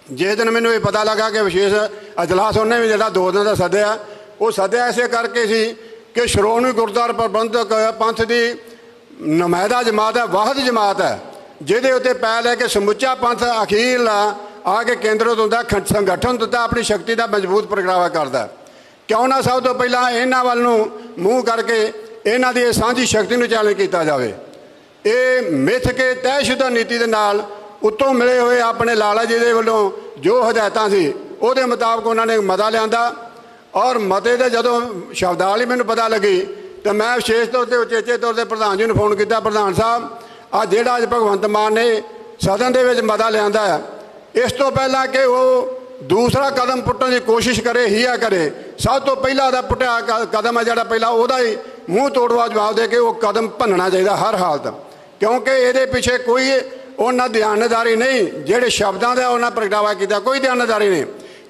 ਜਿਸ ਦਿਨ ਮੈਨੂੰ ਇਹ ਪਤਾ ਲੱਗਾ ਕਿ ਵਿਸ਼ੇਸ਼ ਅਜਲਾਸ ਉਹਨੇ ਵੀ ਜਿਹੜਾ 2 ਦਿਨ ਦਾ ਸੱਦਿਆ, ਉਹ ਸੱਦਿਆ ਇਸੇ ਕਰਕੇ ਸੀ ਕਿ ਸ਼੍ਰੋਮਣੀ ਗੁਰਦੁਆਰਾ ਪ੍ਰਬੰਧਕ ਪੰਥ ਦੀ ਨੁਮਾਇੰਦਾ ਜਮਾਤ ਹੈ, ਵਾਹਿਦ ਜਮਾਤ ਹੈ, ਜਿਹਦੇ ਉੱਤੇ ਪੈ ਲੈ ਕੇ ਸਮੁੱਚਾ ਪੰਥ ਅਖੀਰਲਾ ਆ ਕੇ ਕੇਂਦਰਿਤ ਹੁੰਦਾ, ਸੰਗਠਨ ਹੁੰਦਾ, ਆਪਣੀ ਸ਼ਕਤੀ ਦਾ ਮਜ਼ਬੂਤ ਪ੍ਰਗਟਾਵਾ ਕਰਦਾ। ਕਿਉਂ ਨਾ ਸਭ ਤੋਂ ਪਹਿਲਾਂ ਇਹਨਾਂ ਵੱਲ ਨੂੰ ਮੂੰਹ ਕਰਕੇ ਇਹਨਾਂ ਦੀ ਇਹ ਸਾਂਝੀ ਸ਼ਕਤੀ ਨੂੰ ਚੈਲੰਜ ਕੀਤਾ ਜਾਵੇ। ਇਹ ਮਿੱਥ ਕੇ ਤੈਅਸ਼ੁਦਾ ਨੀਤੀ ਦੇ ਨਾਲ ਉੱਤੋਂ ਮਿਲੇ ਹੋਏ ਆਪਣੇ ਲਾਲਾ ਜੀ ਦੇ ਵੱਲੋਂ ਜੋ ਹਦਾਇਤਾਂ ਸੀ ਉਹਦੇ ਮੁਤਾਬਕ ਉਹਨਾਂ ਨੇ ਮਤਾ ਲਿਆਂਦਾ ਔਰ ਮਤੇ ਦੇ ਜਦੋਂ ਸ਼ਬਦਾਵਲੀ ਮੈਨੂੰ ਪਤਾ ਲੱਗੀ ਤਾਂ ਮੈਂ ਵਿਸ਼ੇਸ਼ ਤੌਰ 'ਤੇ ਉਚੇਚੇ ਤੌਰ 'ਤੇ ਪ੍ਰਧਾਨ ਜੀ ਨੂੰ ਫੋਨ ਕੀਤਾ, ਪ੍ਰਧਾਨ ਸਾਹਿਬ ਆ ਜਿਹੜਾ ਅੱਜ ਭਗਵੰਤ ਮਾਨ ਨੇ ਸਦਨ ਦੇ ਵਿੱਚ ਮਤਾ ਲਿਆਂਦਾ ਹੈ, ਇਸ ਤੋਂ ਪਹਿਲਾਂ ਕਿ ਉਹ ਦੂਸਰਾ ਕਦਮ ਪੁੱਟਣ ਦੀ ਕੋਸ਼ਿਸ਼ ਕਰੇ ਹੀਆ ਕਰੇ, ਸਭ ਤੋਂ ਪਹਿਲਾਂ ਉਹਦਾ ਪੁੱਟਿਆ ਕਦਮ ਹੈ ਜਿਹੜਾ ਪਹਿਲਾਂ ਉਹਦਾ ਹੀ ਮੂੰਹ ਤੋੜਵਾ ਜਵਾਬ ਦੇ ਕੇ ਉਹ ਕਦਮ ਭੰਨਣਾ ਚਾਹੀਦਾ ਹਰ ਹਾਲਤ, ਕਿਉਂਕਿ ਇਹਦੇ ਪਿੱਛੇ ਕੋਈ ਉਹਨਾਂ ਦਿਆਨਤਦਾਰੀ ਨਹੀਂ, ਜਿਹੜੇ ਸ਼ਬਦਾਂ ਦਾ ਉਹਨਾਂ ਪ੍ਰਗਟਾਵਾ ਕੀਤਾ ਕੋਈ ਦਿਆਨਤਦਾਰੀ ਨਹੀਂ,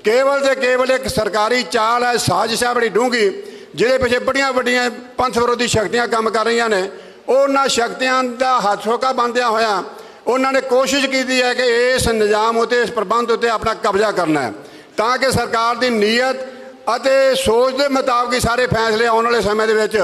ਕੇਵਲ ਤੇ ਕੇਵਲ ਇੱਕ ਸਰਕਾਰੀ ਚਾਲ ਹੈ, ਸਾਜ਼ਿਸ਼ ਹੈ ਬੜੀ ਡੂੰਘੀ, ਜਿਹਦੇ ਪਿੱਛੇ ਬੜੀਆਂ ਵੱਡੀਆਂ ਪੰਥ ਵਿਰੋਧੀ ਸ਼ਕਤੀਆਂ ਕੰਮ ਕਰ ਰਹੀਆਂ ਨੇ। ਉਹਨਾਂ ਸ਼ਕਤੀਆਂ ਦਾ ਹੱਥ ਠੋਕਾ ਬੰਦਿਆਂ ਹੋਇਆ ਉਹਨਾਂ ਨੇ ਕੋਸ਼ਿਸ਼ ਕੀਤੀ ਹੈ ਕਿ ਇਸ ਨਿਜ਼ਾਮ ਉੱਤੇ, ਇਸ ਪ੍ਰਬੰਧ ਉੱਤੇ ਆਪਣਾ ਕਬਜ਼ਾ ਕਰਨਾ ਹੈ, ਤਾਂ ਕਿ ਸਰਕਾਰ ਦੀ ਨੀਅਤ ਅਤੇ ਸੋਚ ਦੇ ਮੁਤਾਬਕ ਹੀ ਸਾਰੇ ਫੈਸਲੇ ਆਉਣ ਵਾਲੇ ਸਮੇਂ ਦੇ ਵਿੱਚ,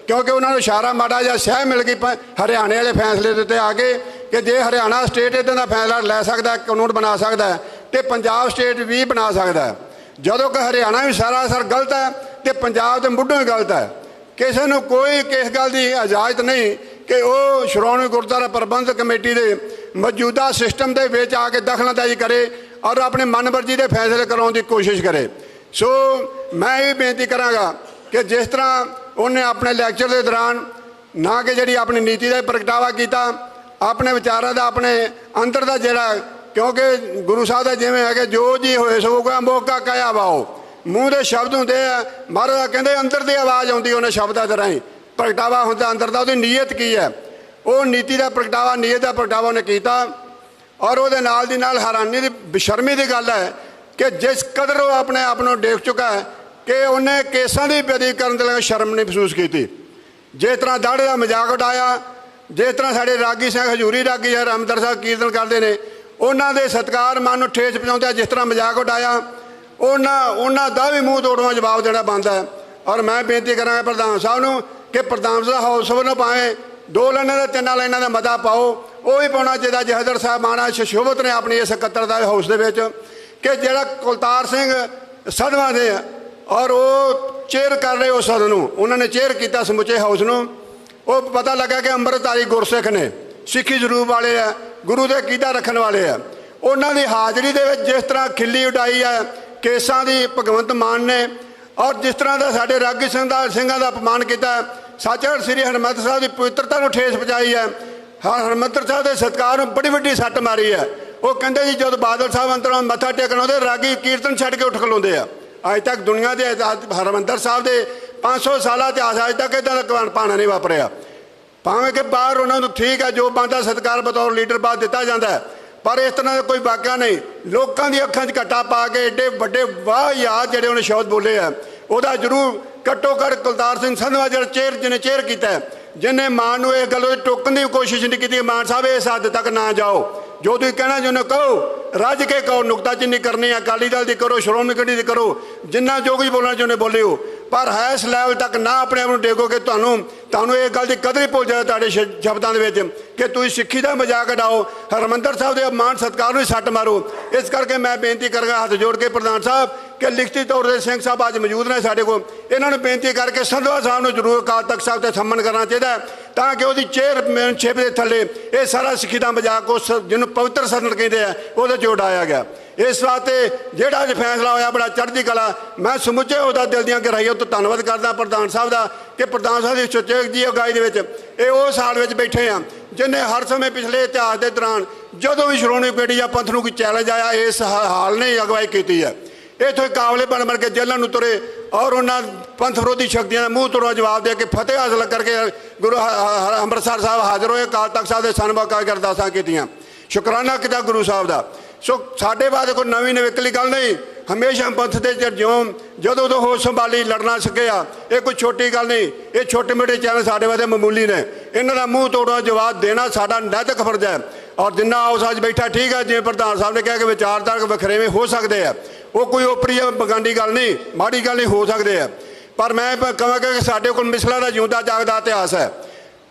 ਕਿਉਂਕਿ ਉਹਨਾਂ ਨੂੰ ਇਸ਼ਾਰਾ ਮਾੜਾ ਜਿਹਾ ਸਹਿ ਮਿਲ ਗਈ ਹਰਿਆਣੇ ਵਾਲੇ ਫੈਸਲੇ ਦੇ ਉੱਤੇ ਆ ਕੇ ਕਿ ਜੇ ਹਰਿਆਣਾ ਸਟੇਟ ਇੱਦਾਂ ਦਾ ਫੈਸਲਾ ਲੈ ਸਕਦਾ, ਕਾਨੂੰਨ ਬਣਾ ਸਕਦਾ ਹੈ, ਤੇ ਪੰਜਾਬ ਸਟੇਟ ਵੀ ਬਣਾ ਸਕਦਾ ਹੈ। ਜਦੋਂ ਕਿ ਹਰਿਆਣਾ ਵੀ ਸਰਾਸਰ ਗਲਤ ਹੈ ਤੇ ਪੰਜਾਬ ਦੇ ਮੁੱਢੋਂ ਹੀ ਗਲਤ ਹੈ। ਕਿਸੇ ਨੂੰ ਕੋਈ ਕਿਸ ਗੱਲ ਦੀ ਇਜਾਜ਼ਤ ਨਹੀਂ ਕਿ ਉਹ ਸ਼੍ਰੋਮਣੀ ਗੁਰਦੁਆਰਾ ਪ੍ਰਬੰਧਕ ਕਮੇਟੀ ਦੇ ਮੌਜੂਦਾ ਸਿਸਟਮ ਦੇ ਵਿੱਚ ਆ ਕੇ ਦਖਲਅੰਦਾਜ਼ੀ ਕਰੇ ਔਰ ਆਪਣੇ ਮਨਮਰਜ਼ੀ ਦੇ ਫੈਸਲੇ ਕਰਾਉਣ ਦੀ ਕੋਸ਼ਿਸ਼ ਕਰੇ। ਸੋ ਮੈਂ ਇਹ ਬੇਨਤੀ ਕਰਾਂਗਾ ਕਿ ਜਿਸ ਤਰ੍ਹਾਂ ਉਹਨੇ ਆਪਣੇ ਲੈਕਚਰ ਦੇ ਦੌਰਾਨ ਨਾ ਕਿ ਜਿਹੜੀ ਆਪਣੀ ਨੀਤੀ ਦਾ ਪ੍ਰਗਟਾਵਾ ਕੀਤਾ, ਆਪਣੇ ਵਿਚਾਰਾਂ ਦਾ, ਆਪਣੇ ਅੰਦਰ ਦਾ ਜਿਹੜਾ, ਕਿਉਂਕਿ ਗੁਰੂ ਸਾਹਿਬ ਦਾ ਜਿਵੇਂ ਹੈ ਕਿ ਜੋ ਜੀ ਹੋਏ ਸੋਗਾ ਮੌਕਾ ਕਹਿਆ ਵਾਓ, ਮੂੰਹ ਦੇ ਸ਼ਬਦ ਹੁੰਦੇ ਆ, ਮਹਾਰਾਜ ਕਹਿੰਦੇ ਅੰਦਰ ਦੀ ਆਵਾਜ਼ ਆਉਂਦੀ ਉਹਨਾਂ ਸ਼ਬਦਾਂ ਦੇ ਰਾਹੀਂ, ਪ੍ਰਗਟਾਵਾ ਹੁੰਦਾ ਅੰਦਰ ਦਾ, ਉਹਦੀ ਨੀਅਤ ਕੀ ਹੈ, ਉਹ ਨੀਤੀ ਦਾ ਪ੍ਰਗਟਾਵਾ, ਨੀਅਤ ਦਾ ਪ੍ਰਗਟਾਵਾ ਉਹਨੇ ਕੀਤਾ। ਔਰ ਉਹਦੇ ਨਾਲ ਦੀ ਨਾਲ ਹੈਰਾਨੀ ਦੀ ਬੇਸ਼ਰਮੀ ਦੀ ਗੱਲ ਹੈ ਕਿ ਜਿਸ ਕਦਰ ਉਹ ਆਪਣੇ ਆਪ ਨੂੰ ਦੇਖ ਚੁੱਕਾ ਹੈ ਕਿ ਉਹਨੇ ਕੇਸਾਂ ਦੀ ਬੇਅਦਬੀ ਕਰਨ ਦੇ ਲਈ ਸ਼ਰਮ ਨਹੀਂ ਮਹਿਸੂਸ ਕੀਤੀ। ਜਿਸ ਤਰ੍ਹਾਂ ਦਾੜੇ ਦਾ ਮਜ਼ਾਕ ਉਡਾਇਆ, ਜਿਸ ਤਰ੍ਹਾਂ ਸਾਡੇ ਰਾਗੀ ਸਿੰਘ ਹਜ਼ੂਰੀ ਰਾਗੀ ਹੈ ਹਰਿਮੰਦਰ ਸਾਹਿਬ ਕੀਰਤਨ ਕਰਦੇ ਨੇ, ਉਹਨਾਂ ਦੇ ਸਤਿਕਾਰ ਮਾਨ ਨੂੰ ਠੇਸ ਪਹੁੰਚਾਉਂਦੇ ਜਿਸ ਤਰ੍ਹਾਂ ਮਜ਼ਾਕ ਉਡਾਇਆ, ਉਹਨਾਂ ਦਾ ਵੀ ਮੂੰਹ ਤੋੜਵਾ ਜਵਾਬ ਦੇਣਾ ਬਣਦਾ ਹੈ। ਔਰ ਮੈਂ ਬੇਨਤੀ ਕਰਾਂਗਾ ਪ੍ਰਧਾਨ ਸਾਹਿਬ ਨੂੰ ਕਿ ਪ੍ਰਧਾਨ ਸਾਹਿਬ ਹਾਊਸ ਵੱਲੋਂ ਭਾਵੇਂ 2 ਲਾਈਨਾਂ ਦਾ 3 ਲਾਈਨਾਂ ਦਾ ਮਤਾ ਪਾਓ, ਉਹ ਵੀ ਪਾਉਣਾ ਚਾਹੀਦਾ ਜਹਦਰ ਸਾਹਿਬ ਮਾਣਾ ਸ਼ਸ਼ੋਭਤ ਨੇ ਆਪਣੀ ਇਸ 71 ਦਾ ਹਾਊਸ ਦੇ ਵਿੱਚ, ਕਿ ਜਿਹੜਾ ਕੁਲਤਾਰ ਸਿੰਘ ਸਦਵਾ ਦੇ ਔਰ ਉਹ ਚੇਅਰ ਕਰ ਰਹੇ ਉਸ ਸਦਨ ਨੂੰ, ਉਹਨਾਂ ਨੇ ਚੇਅਰ ਕੀਤਾ ਸਮੁੱਚੇ ਹਾਊਸ ਨੂੰ। ਉਹ ਪਤਾ ਲੱਗਾ ਕਿ ਅੰਮ੍ਰਿਤਧਾਰੀ ਗੁਰਸਿੱਖ ਨੇ, ਸਿੱਖੀ ਜ਼ਰੂਰ ਵਾਲੇ ਆ, ਗੁਰੂ ਦੇ ਅਕੀਦਾ ਰੱਖਣ ਵਾਲੇ ਆ, ਉਹਨਾਂ ਦੀ ਹਾਜ਼ਰੀ ਦੇ ਵਿੱਚ ਜਿਸ ਤਰ੍ਹਾਂ ਖਿੱਲੀ ਉਡਾਈ ਹੈ ਕੇਸਾਂ ਦੀ ਭਗਵੰਤ ਮਾਨ ਨੇ, ਔਰ ਜਿਸ ਤਰ੍ਹਾਂ ਦਾ ਸਾਡੇ ਰਾਗੀ ਸਿੰਘਾਂ ਦਾ ਅਪਮਾਨ ਕੀਤਾ, ਸੱਚਖੰਡ ਸ੍ਰੀ ਹਰਿਮੰਦਰ ਸਾਹਿਬ ਦੀ ਪਵਿੱਤਰਤਾ ਨੂੰ ਠੇਸ ਪਹੁੰਚਾਈ ਹੈ, ਹਰਿਮੰਦਰ ਸਾਹਿਬ ਦੇ ਸਤਿਕਾਰ ਨੂੰ ਬੜੀ ਵੱਡੀ ਸੱਟ ਮਾਰੀ ਹੈ। ਉਹ ਕਹਿੰਦੇ ਜੀ ਜਦੋਂ ਬਾਦਲ ਸਾਹਿਬ ਅੰਦਰੋਂ ਮੱਥਾ ਟੇਕਣ ਆਉਂਦੇ ਰਾਗੀ ਕੀਰਤਨ ਛੱਡ ਕੇ ਉੱਠ ਖਲੋਂਦੇ ਆ। ਅੱਜ ਤੱਕ ਦੁਨੀਆ ਦੇ ਹਰਿਮੰਦਰ ਸਾਹਿਬ ਦੇ 500 ਸਾਲਾਂ ਇਤਿਹਾਸ ਅੱਜ ਤੱਕ ਇੱਦਾਂ ਦਾ ਭਾਣਾ ਨਹੀਂ ਵਾਪਰਿਆ। ਭਾਵੇਂ ਕਿ ਬਾਹਰ ਉਹਨਾਂ ਨੂੰ ਠੀਕ ਹੈ ਜੋ ਬੰਦਾ ਸਤਿਕਾਰ ਬਤੌਰ ਲੀਡਰ ਬਾਅਦ ਦਿੱਤਾ ਜਾਂਦਾ ਹੈ, ਪਰ ਇਸ ਤਰ੍ਹਾਂ ਦਾ ਕੋਈ ਵਾਕਿਆ ਨਹੀਂ। ਲੋਕਾਂ ਦੀ ਅੱਖਾਂ 'ਚ ਘੱਟਾ ਪਾ ਕੇ ਏਡੇ ਵੱਡੇ ਵਾਹ ਯਾਦ ਜਿਹੜੇ ਉਹਨੇ ਸ਼ਬਦ ਬੋਲੇ ਆ, ਉਹਦਾ ਜ਼ਰੂਰ ਘੱਟੋ ਘੱਟ ਕੁਲਤਾਰ ਸਿੰਘ ਸੰਧਵਾ ਜਿਹੜਾ ਜਿਹਨੇ ਚੇਅਰ ਕੀਤਾ, ਜਿਹਨੇ ਮਾਨ ਨੂੰ ਇਹ ਗੱਲ ਟੋਕਣ ਦੀ ਕੋਸ਼ਿਸ਼ ਨਹੀਂ ਕੀਤੀ, ਮਾਨ ਸਾਹਿਬ ਇਸ ਹੱਦ ਤੱਕ ਨਾ ਜਾਓ, ਜੋ ਤੁਸੀਂ ਕਹਿਣਾ ਚਾਹੁੰਦੇ ਕਹੋ, ਰੱਜ ਕੇ ਕਹੋ, ਨੁਕਤਾਚੀਨੀ ਕਰਨੀ ਹੈ ਅਕਾਲੀ ਦਲ ਦੀ ਕਰੋ, ਸ਼੍ਰੋਮਣੀ ਕਮੇਟੀ ਦੀ ਕਰੋ, ਜਿੰਨਾ ਜੋ ਕੁਝ ਬੋਲਣਾ ਚਾਹੁੰਦੇ ਬੋਲਿਓ, ਪਰ ਇਸ ਲੈਵਲ ਤੱਕ ਨਾ ਆਪਣੇ ਆਪ ਨੂੰ ਡੇਗੋ ਕਿ ਤੁਹਾਨੂੰ ਇਹ ਗੱਲ ਦੀ ਕਦਰ ਹੀ ਭੁੱਲ ਜਾਏ ਤੁਹਾਡੇ ਸ਼ਬਦਾਂ ਦੇ ਵਿੱਚ ਕਿ ਤੁਸੀਂ ਸਿੱਖੀ ਦਾ ਮਜ਼ਾਕ ਉਡਾਓ, ਹਰਿਮੰਦਰ ਸਾਹਿਬ ਦੇ ਮਾਨ ਸਤਿਕਾਰ ਨੂੰ ਸੱਟ ਮਾਰੋ। ਇਸ ਕਰਕੇ ਮੈਂ ਬੇਨਤੀ ਕਰਾਂਗਾ ਹੱਥ ਜੋੜ ਕੇ ਪ੍ਰਧਾਨ ਸਾਹਿਬ ਕਿ ਲਿਖਤੀ ਤੌਰ 'ਤੇ ਸਿੰਘ ਸਾਹਿਬ ਅੱਜ ਮੌਜੂਦ ਨੇ ਸਾਡੇ ਕੋਲ, ਇਹਨਾਂ ਨੂੰ ਬੇਨਤੀ ਕਰਕੇ ਸੰਧਵਾ ਸਾਹਿਬ ਨੂੰ ਜ਼ਰੂਰ ਅਕਾਲ ਤਖਤ ਸਾਹਿਬ 'ਤੇ ਸੰਮਨ ਕਰਨਾ ਚਾਹੀਦਾ ਤਾਂ ਕਿ ਉਹਦੀ ਚੇਅਰਮੈਨਸ਼ਿਪ ਦੇ ਥੱਲੇ ਇਹ ਸਾਰਾ ਸਿੱਖੀ ਦਾ ਮਜ਼ਾਕ ਉਸ ਜਿਹਨੂੰ ਪਵਿੱਤਰ ਸਦਨ ਕਹਿੰਦੇ ਆ ਉਹਦੇ 'ਚ ਉਡਾਇਆ ਗਿਆ। ਇਸ ਵਾਸਤੇ ਜਿਹੜਾ ਅੱਜ ਫੈਸਲਾ ਹੋਇਆ ਬੜਾ ਚੜ੍ਹਦੀ ਕਲਾ, ਮੈਂ ਸਮੁੱਚੇ ਉਹਦਾ ਦਿਲ ਦੀਆਂ ਗਹਿਰਾਈਆਂ ਤੋਂ ਧੰਨਵਾਦ ਕਰਦਾ ਪ੍ਰਧਾਨ ਸਾਹਿਬ ਦਾ ਕਿ ਪ੍ਰਧਾਨ ਸਾਹਿਬ ਦੀ ਸੁਚੇਤ ਜੀ ਅਗਵਾਈ ਦੇ ਵਿੱਚ ਇਹ ਉਹ ਸਾਲ ਵਿੱਚ ਬੈਠੇ ਆ ਜਿਹਨੇ ਹਰ ਸਮੇਂ ਪਿਛਲੇ ਇਤਿਹਾਸ ਦੇ ਦੌਰਾਨ ਜਦੋਂ ਵੀ ਸ਼੍ਰੋਮਣੀ ਕਮੇਟੀ ਜਾਂ ਪੰਥ ਨੂੰ ਕੋਈ ਚੈਲੰਜ ਆਇਆ ਇਸ ਹਾਲ ਨੇ ਅਗਵਾਈ ਕੀਤੀ ਹੈ। ਇੱਥੋਂ ਕਾਬਲੇ ਬਣ ਕੇ ਜੇਲ੍ਹਾਂ ਨੂੰ ਤੁਰੇ ਔਰ ਉਹਨਾਂ ਪੰਥ ਵਿਰੋਧੀ ਸ਼ਕਤੀਆਂ ਦਾ ਮੂੰਹ ਤੋੜਵਾ ਜਵਾਬ ਦੇ ਕੇ ਫਤਿਹ ਹਾਸਲ ਕਰਕੇ ਗੁਰੂ ਅੰਮ੍ਰਿਤਸਰ ਸਾਹਿਬ ਹਾਜ਼ਰ ਹੋਏ, ਅਕਾਲ ਤਖਤ ਸਾਹਿਬ ਦੇ ਸਨਮਾਨ ਕਰਕੇ ਅਰਦਾਸਾਂ ਕੀਤੀਆਂ, ਸ਼ੁਕਰਾਨਾ ਕੀਤਾ ਗੁਰੂ ਸਾਹਿਬ ਦਾ। ਸੋ ਸਾਡੇ ਬਾਅਦ ਕੋਈ ਨਵੀਂ ਨਵੇਕਲੀ ਗੱਲ ਨਹੀਂ, ਹਮੇਸ਼ਾ ਪੰਥ ਦੇ ਜਿਉਂ ਜਦੋਂ ਤੋਂ ਹੋਸ਼ ਸੰਭਾਲੀ ਲੜਨਾ ਸਕਿਆ। ਇਹ ਕੋਈ ਛੋਟੀ ਗੱਲ ਨਹੀਂ, ਇਹ ਛੋਟੇ ਮੋਟੇ ਚੈਨਲ ਸਾਡੇ ਵਾਸਤੇ ਮਾਮੂਲੀ ਨੇ। ਇਹਨਾਂ ਦਾ ਮੂੰਹ ਤੋੜਨਾ ਜਵਾਬ ਦੇਣਾ ਸਾਡਾ ਨੈਤਿਕ ਫਰਜ਼ ਹੈ। ਔਰ ਜਿੰਨਾ ਹਾਊਸ ਅੱਜ ਬੈਠਾ ਠੀਕ ਹੈ, ਜਿਵੇਂ ਪ੍ਰਧਾਨ ਸਾਹਿਬ ਨੇ ਕਿਹਾ ਕਿ ਵਿਚਾਰਧਾਰਕ ਵਖਰੇਵੇਂ ਹੋ ਸਕਦੇ ਆ, ਉਹ ਕੋਈ ਓਪਰੀ ਬਗਾਨੀ ਗੱਲ ਨਹੀਂ, ਮਾੜੀ ਗੱਲ ਨਹੀਂ, ਹੋ ਸਕਦੇ ਆ। ਪਰ ਮੈਂ ਕਹਾਂਗਾ ਕਿ ਸਾਡੇ ਕੋਲ ਮਿਸਲਾਂ ਦਾ ਜਿਉਂਦਾ ਜਾਗਦਾ ਇਤਿਹਾਸ ਹੈ।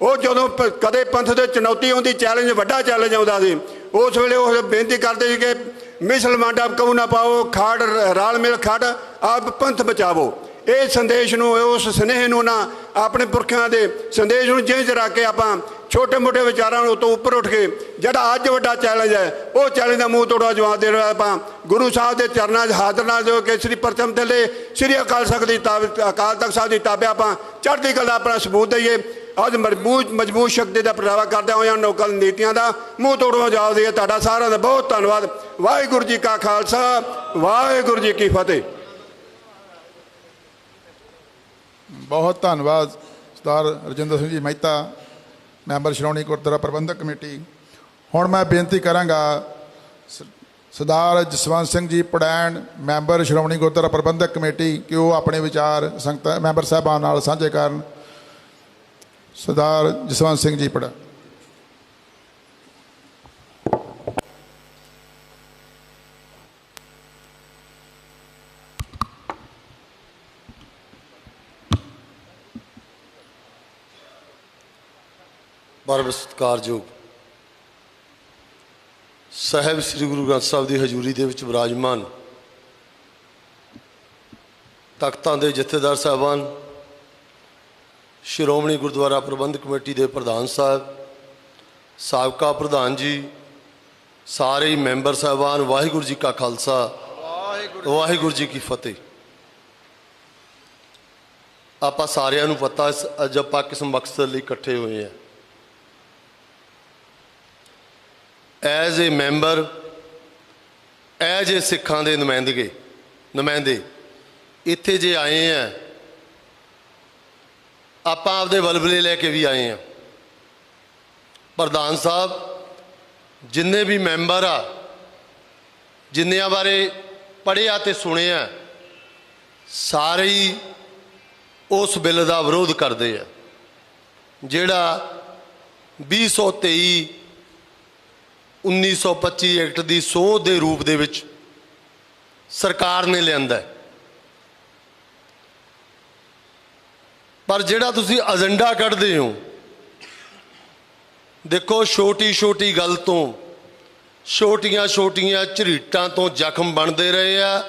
ਉਹ ਜਦੋਂ ਕਦੇ ਪੰਥ ਦੇ ਚੁਣੌਤੀ ਆਉਂਦੀ, ਚੈਲੰਜ ਵੱਡਾ ਚੈਲੰਜ ਆਉਂਦਾ ਸੀ, ਉਸ ਵੇਲੇ ਉਹ ਬੇਨਤੀ ਕਰਦੇ ਸੀ ਕਿ ਮਿਸਲ ਮਾਂਡਾ ਕਹੂ ਨਾ ਪਾਓ, ਖਾੜ ਰਾਲ ਮਿਲ ਖੜ ਆਪ ਪੰਥ ਬਚਾਵੋ। ਇਹ ਸੰਦੇਸ਼ ਨੂੰ, ਉਸ ਸੁਨੇਹੇ ਨੂੰ ਨਾ ਆਪਣੇ ਪੁਰਖਿਆਂ ਦੇ ਸੰਦੇਸ਼ ਨੂੰ ਜਿੰਝ ਰੱਖ ਕੇ ਆਪਾਂ ਛੋਟੇ ਮੋਟੇ ਵਿਚਾਰਾਂ ਨੂੰ ਤੋਂ ਉੱਪਰ ਉੱਠ ਕੇ ਜਿਹੜਾ ਅੱਜ ਵੱਡਾ ਚੈਲੰਜ ਹੈ, ਉਹ ਚੈਲੰਜ ਦਾ ਮੂੰਹ ਤੋੜਾ ਜਵਾਬ ਦੇ ਰਿਹਾ ਆਪਾਂ ਗੁਰੂ ਸਾਹਿਬ ਦੇ ਚਰਨਾਂ 'ਚ ਹਾਜ਼ਰ ਨਾਲ ਜੋ ਕਿ ਸ੍ਰੀ ਪ੍ਰਥਮ ਥੱਲੇ ਸ੍ਰੀ ਅਕਾਲ ਤਖਤ ਦੀ ਅਕਾਲ ਤਖਤ ਸਾਹਿਬ ਦੀ ਤਾਬੇ ਆਪਾਂ ਚੜ੍ਹਦੀ ਕਲਾ ਆਪਣਾ ਸਬੂਤ ਦਈਏ। ਅੱਜ ਮਜ਼ਬੂਤ ਸ਼ਕਤੀ ਦਾ ਪ੍ਰਗਟਾਵਾ ਕਰਦਿਆਂ ਹੋਇਆਂ ਨੌਕਲ ਨੀਤੀਆਂ ਦਾ ਮੂੰਹ ਤੋੜਵਾ ਜਵਾਬ ਦਈਏ। ਤੁਹਾਡਾ ਸਾਰਿਆਂ ਦਾ ਬਹੁਤ ਧੰਨਵਾਦ। ਵਾਹਿਗੁਰੂ ਜੀ ਕਾ ਖਾਲਸਾ, ਵਾਹਿਗੁਰੂ ਜੀ ਕੀ ਫਤਿਹ। ਬਹੁਤ ਧੰਨਵਾਦ ਸਰਦਾਰ ਰਜਿੰਦਰ ਸਿੰਘ ਜੀ ਮਹਿਤਾ, ਮੈਂਬਰ ਸ਼੍ਰੋਮਣੀ ਗੁਰਦੁਆਰਾ ਪ੍ਰਬੰਧਕ ਕਮੇਟੀ। ਹੁਣ ਮੈਂ ਬੇਨਤੀ ਕਰਾਂਗਾ ਸਰਦਾਰ ਜਸਵੰਤ ਸਿੰਘ ਜੀ ਪੜੈਣ, ਮੈਂਬਰ ਸ਼੍ਰੋਮਣੀ ਗੁਰਦੁਆਰਾ ਪ੍ਰਬੰਧਕ ਕਮੇਟੀ, ਕਿ ਉਹ ਆਪਣੇ ਵਿਚਾਰ ਸੰਗਤ ਮੈਂਬਰ ਸਾਹਿਬਾਨ ਨਾਲ ਸਾਂਝੇ ਕਰਨ। ਸਰਦਾਰ ਜਸਵੰਤ ਸਿੰਘ ਜੀ ਪੜੈਣ। ਪਰਮ ਸਤਿਕਾਰਯੋਗ ਸਾਹਿਬ ਸ੍ਰੀ ਗੁਰੂ ਗ੍ਰੰਥ ਸਾਹਿਬ ਦੀ ਹਜ਼ੂਰੀ ਦੇ ਵਿੱਚ ਵਿਰਾਜਮਾਨ ਤਖਤਾਂ ਦੇ ਜਥੇਦਾਰ ਸਾਹਿਬਾਨ, ਸ਼੍ਰੋਮਣੀ ਗੁਰਦੁਆਰਾ ਪ੍ਰਬੰਧਕ ਕਮੇਟੀ ਦੇ ਪ੍ਰਧਾਨ ਸਾਹਿਬ, ਸਾਬਕਾ ਪ੍ਰਧਾਨ ਜੀ, ਸਾਰੇ ਹੀ ਮੈਂਬਰ ਸਾਹਿਬਾਨ, ਵਾਹਿਗੁਰੂ ਜੀ ਕਾ ਖਾਲਸਾ, ਵਾਹਿਗੁਰੂ ਜੀ ਕੀ ਫਤਿਹ। ਆਪਾਂ ਸਾਰਿਆਂ ਨੂੰ ਪਤਾ ਅੱਜ ਆਪਾਂ ਕਿਸ ਮਕਸਦ ਲਈ ਇਕੱਠੇ ਹੋਏ ਹਾਂ। As a member, as a ਸਿੱਖਾਂ ਦੇ ਨੁਮਾਇੰਦੇ ਇੱਥੇ ਜੇ ਆਏ ਆ, ਆਪਾਂ ਆਪਦੇ ਵਲਵਲੇ ਲੈ ਕੇ ਵੀ ਆਏ ਆ। ਪ੍ਰਧਾਨ ਸਾਹਿਬ, ਜਿੰਨੇ ਵੀ ਮੈਂਬਰ ਆ, ਜਿੰਨਿਆਂ ਬਾਰੇ ਪੜ੍ਹਿਆ ਤੇ ਸੁਣਿਆ, ਸਾਰੇ ਹੀ ਉਸ ਬਿੱਲ ਦਾ ਵਿਰੋਧ ਕਰਦੇ ਆ ਜਿਹੜਾ 2023 1925 ਐਕਟ ਦੀ ਸੋਧ ਦੇ ਰੂਪ ਦੇ ਵਿੱਚ ਸਰਕਾਰ ਨੇ ਲਿਆਂਦਾ। ਪਰ ਜਿਹੜਾ ਤੁਸੀਂ ਏਜੰਡਾ ਕੱਢਦੇ ਹੋ, ਦੇਖੋ ਛੋਟੀ ਗੱਲ ਤੋਂ, ਛੋਟੀਆਂ ਝਰੀਟਾਂ ਤੋਂ ਜ਼ਖਮ ਬਣਦੇ ਰਹੇ ਆ।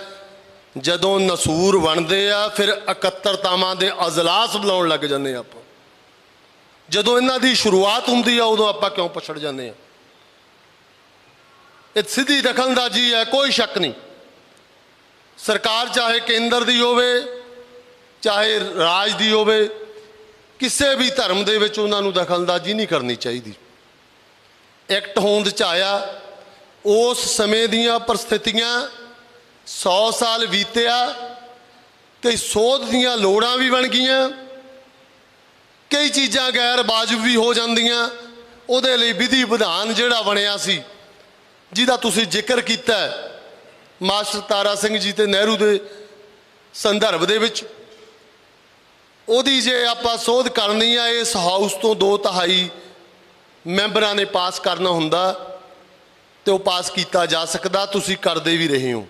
ਜਦੋਂ ਨਸੂਰ ਬਣਦੇ ਆ, ਫਿਰ ਇਕੱਤਰਤਾਵਾਂ ਦੇ ਅਜਲਾਸ ਬੁਲਾਉਣ ਲੱਗ ਜਾਂਦੇ ਆ ਆਪਾਂ। ਜਦੋਂ ਇਹਨਾਂ ਦੀ ਸ਼ੁਰੂਆਤ ਹੁੰਦੀ ਆ, ਉਦੋਂ ਆਪਾਂ ਕਿਉਂ ਪਛੜ ਜਾਂਦੇ ਆ? ਇਹ ਸਿੱਧੀ ਦਖਲਅੰਦਾਜ਼ੀ ਹੈ, ਕੋਈ ਸ਼ੱਕ ਨਹੀਂ। ਸਰਕਾਰ ਚਾਹੇ ਕੇਂਦਰ ਦੀ ਹੋਵੇ, ਚਾਹੇ ਰਾਜ ਦੀ ਹੋਵੇ, ਕਿਸੇ ਵੀ ਧਰਮ ਦੇ ਵਿੱਚ ਉਹਨਾਂ ਨੂੰ ਦਖਲਅੰਦਾਜ਼ੀ ਨਹੀਂ ਕਰਨੀ ਚਾਹੀਦੀ। ਐਕਟ ਹੋਂਦ 'ਚ ਆਇਆ, ਉਸ ਸਮੇਂ ਦੀਆਂ ਪਰਿਸਥਿਤੀਆਂ 100 ਸਾਲ ਬੀਤਿਆ, ਕਈ ਸੋਧ ਦੀਆਂ ਲੋੜਾਂ ਵੀ ਬਣ ਗਈਆਂ, ਕਈ ਚੀਜ਼ਾਂ ਗੈਰ ਵਾਜਬ ਵੀ ਹੋ ਜਾਂਦੀਆਂ। ਉਹਦੇ ਲਈ ਵਿਧੀ ਵਿਧਾਨ ਜਿਹੜਾ ਬਣਿਆ ਸੀ, ਜਿਹਦਾ ਤੁਸੀਂ ਜ਼ਿਕਰ ਕੀਤਾ ਮਾਸਟਰ ਤਾਰਾ ਸਿੰਘ ਜੀ ਤੇ ਨਹਿਰੂ ਦੇ ਸੰਦਰਭ ਦੇ ਵਿੱਚ, ਉਹਦੀ ਜੇ ਆਪਾਂ ਸੋਧ ਕਰਨੀ ਆ, ਇਸ ਹਾਊਸ ਤੋਂ 2/3 ਮੈਂਬਰਾਂ ਨੇ ਪਾਸ ਕਰਨਾ ਹੁੰਦਾ ਤੇ ਉਹ ਪਾਸ ਕੀਤਾ ਜਾ ਸਕਦਾ। ਤੁਸੀਂ ਕਰਦੇ ਵੀ ਰਹੇ ਹੋ।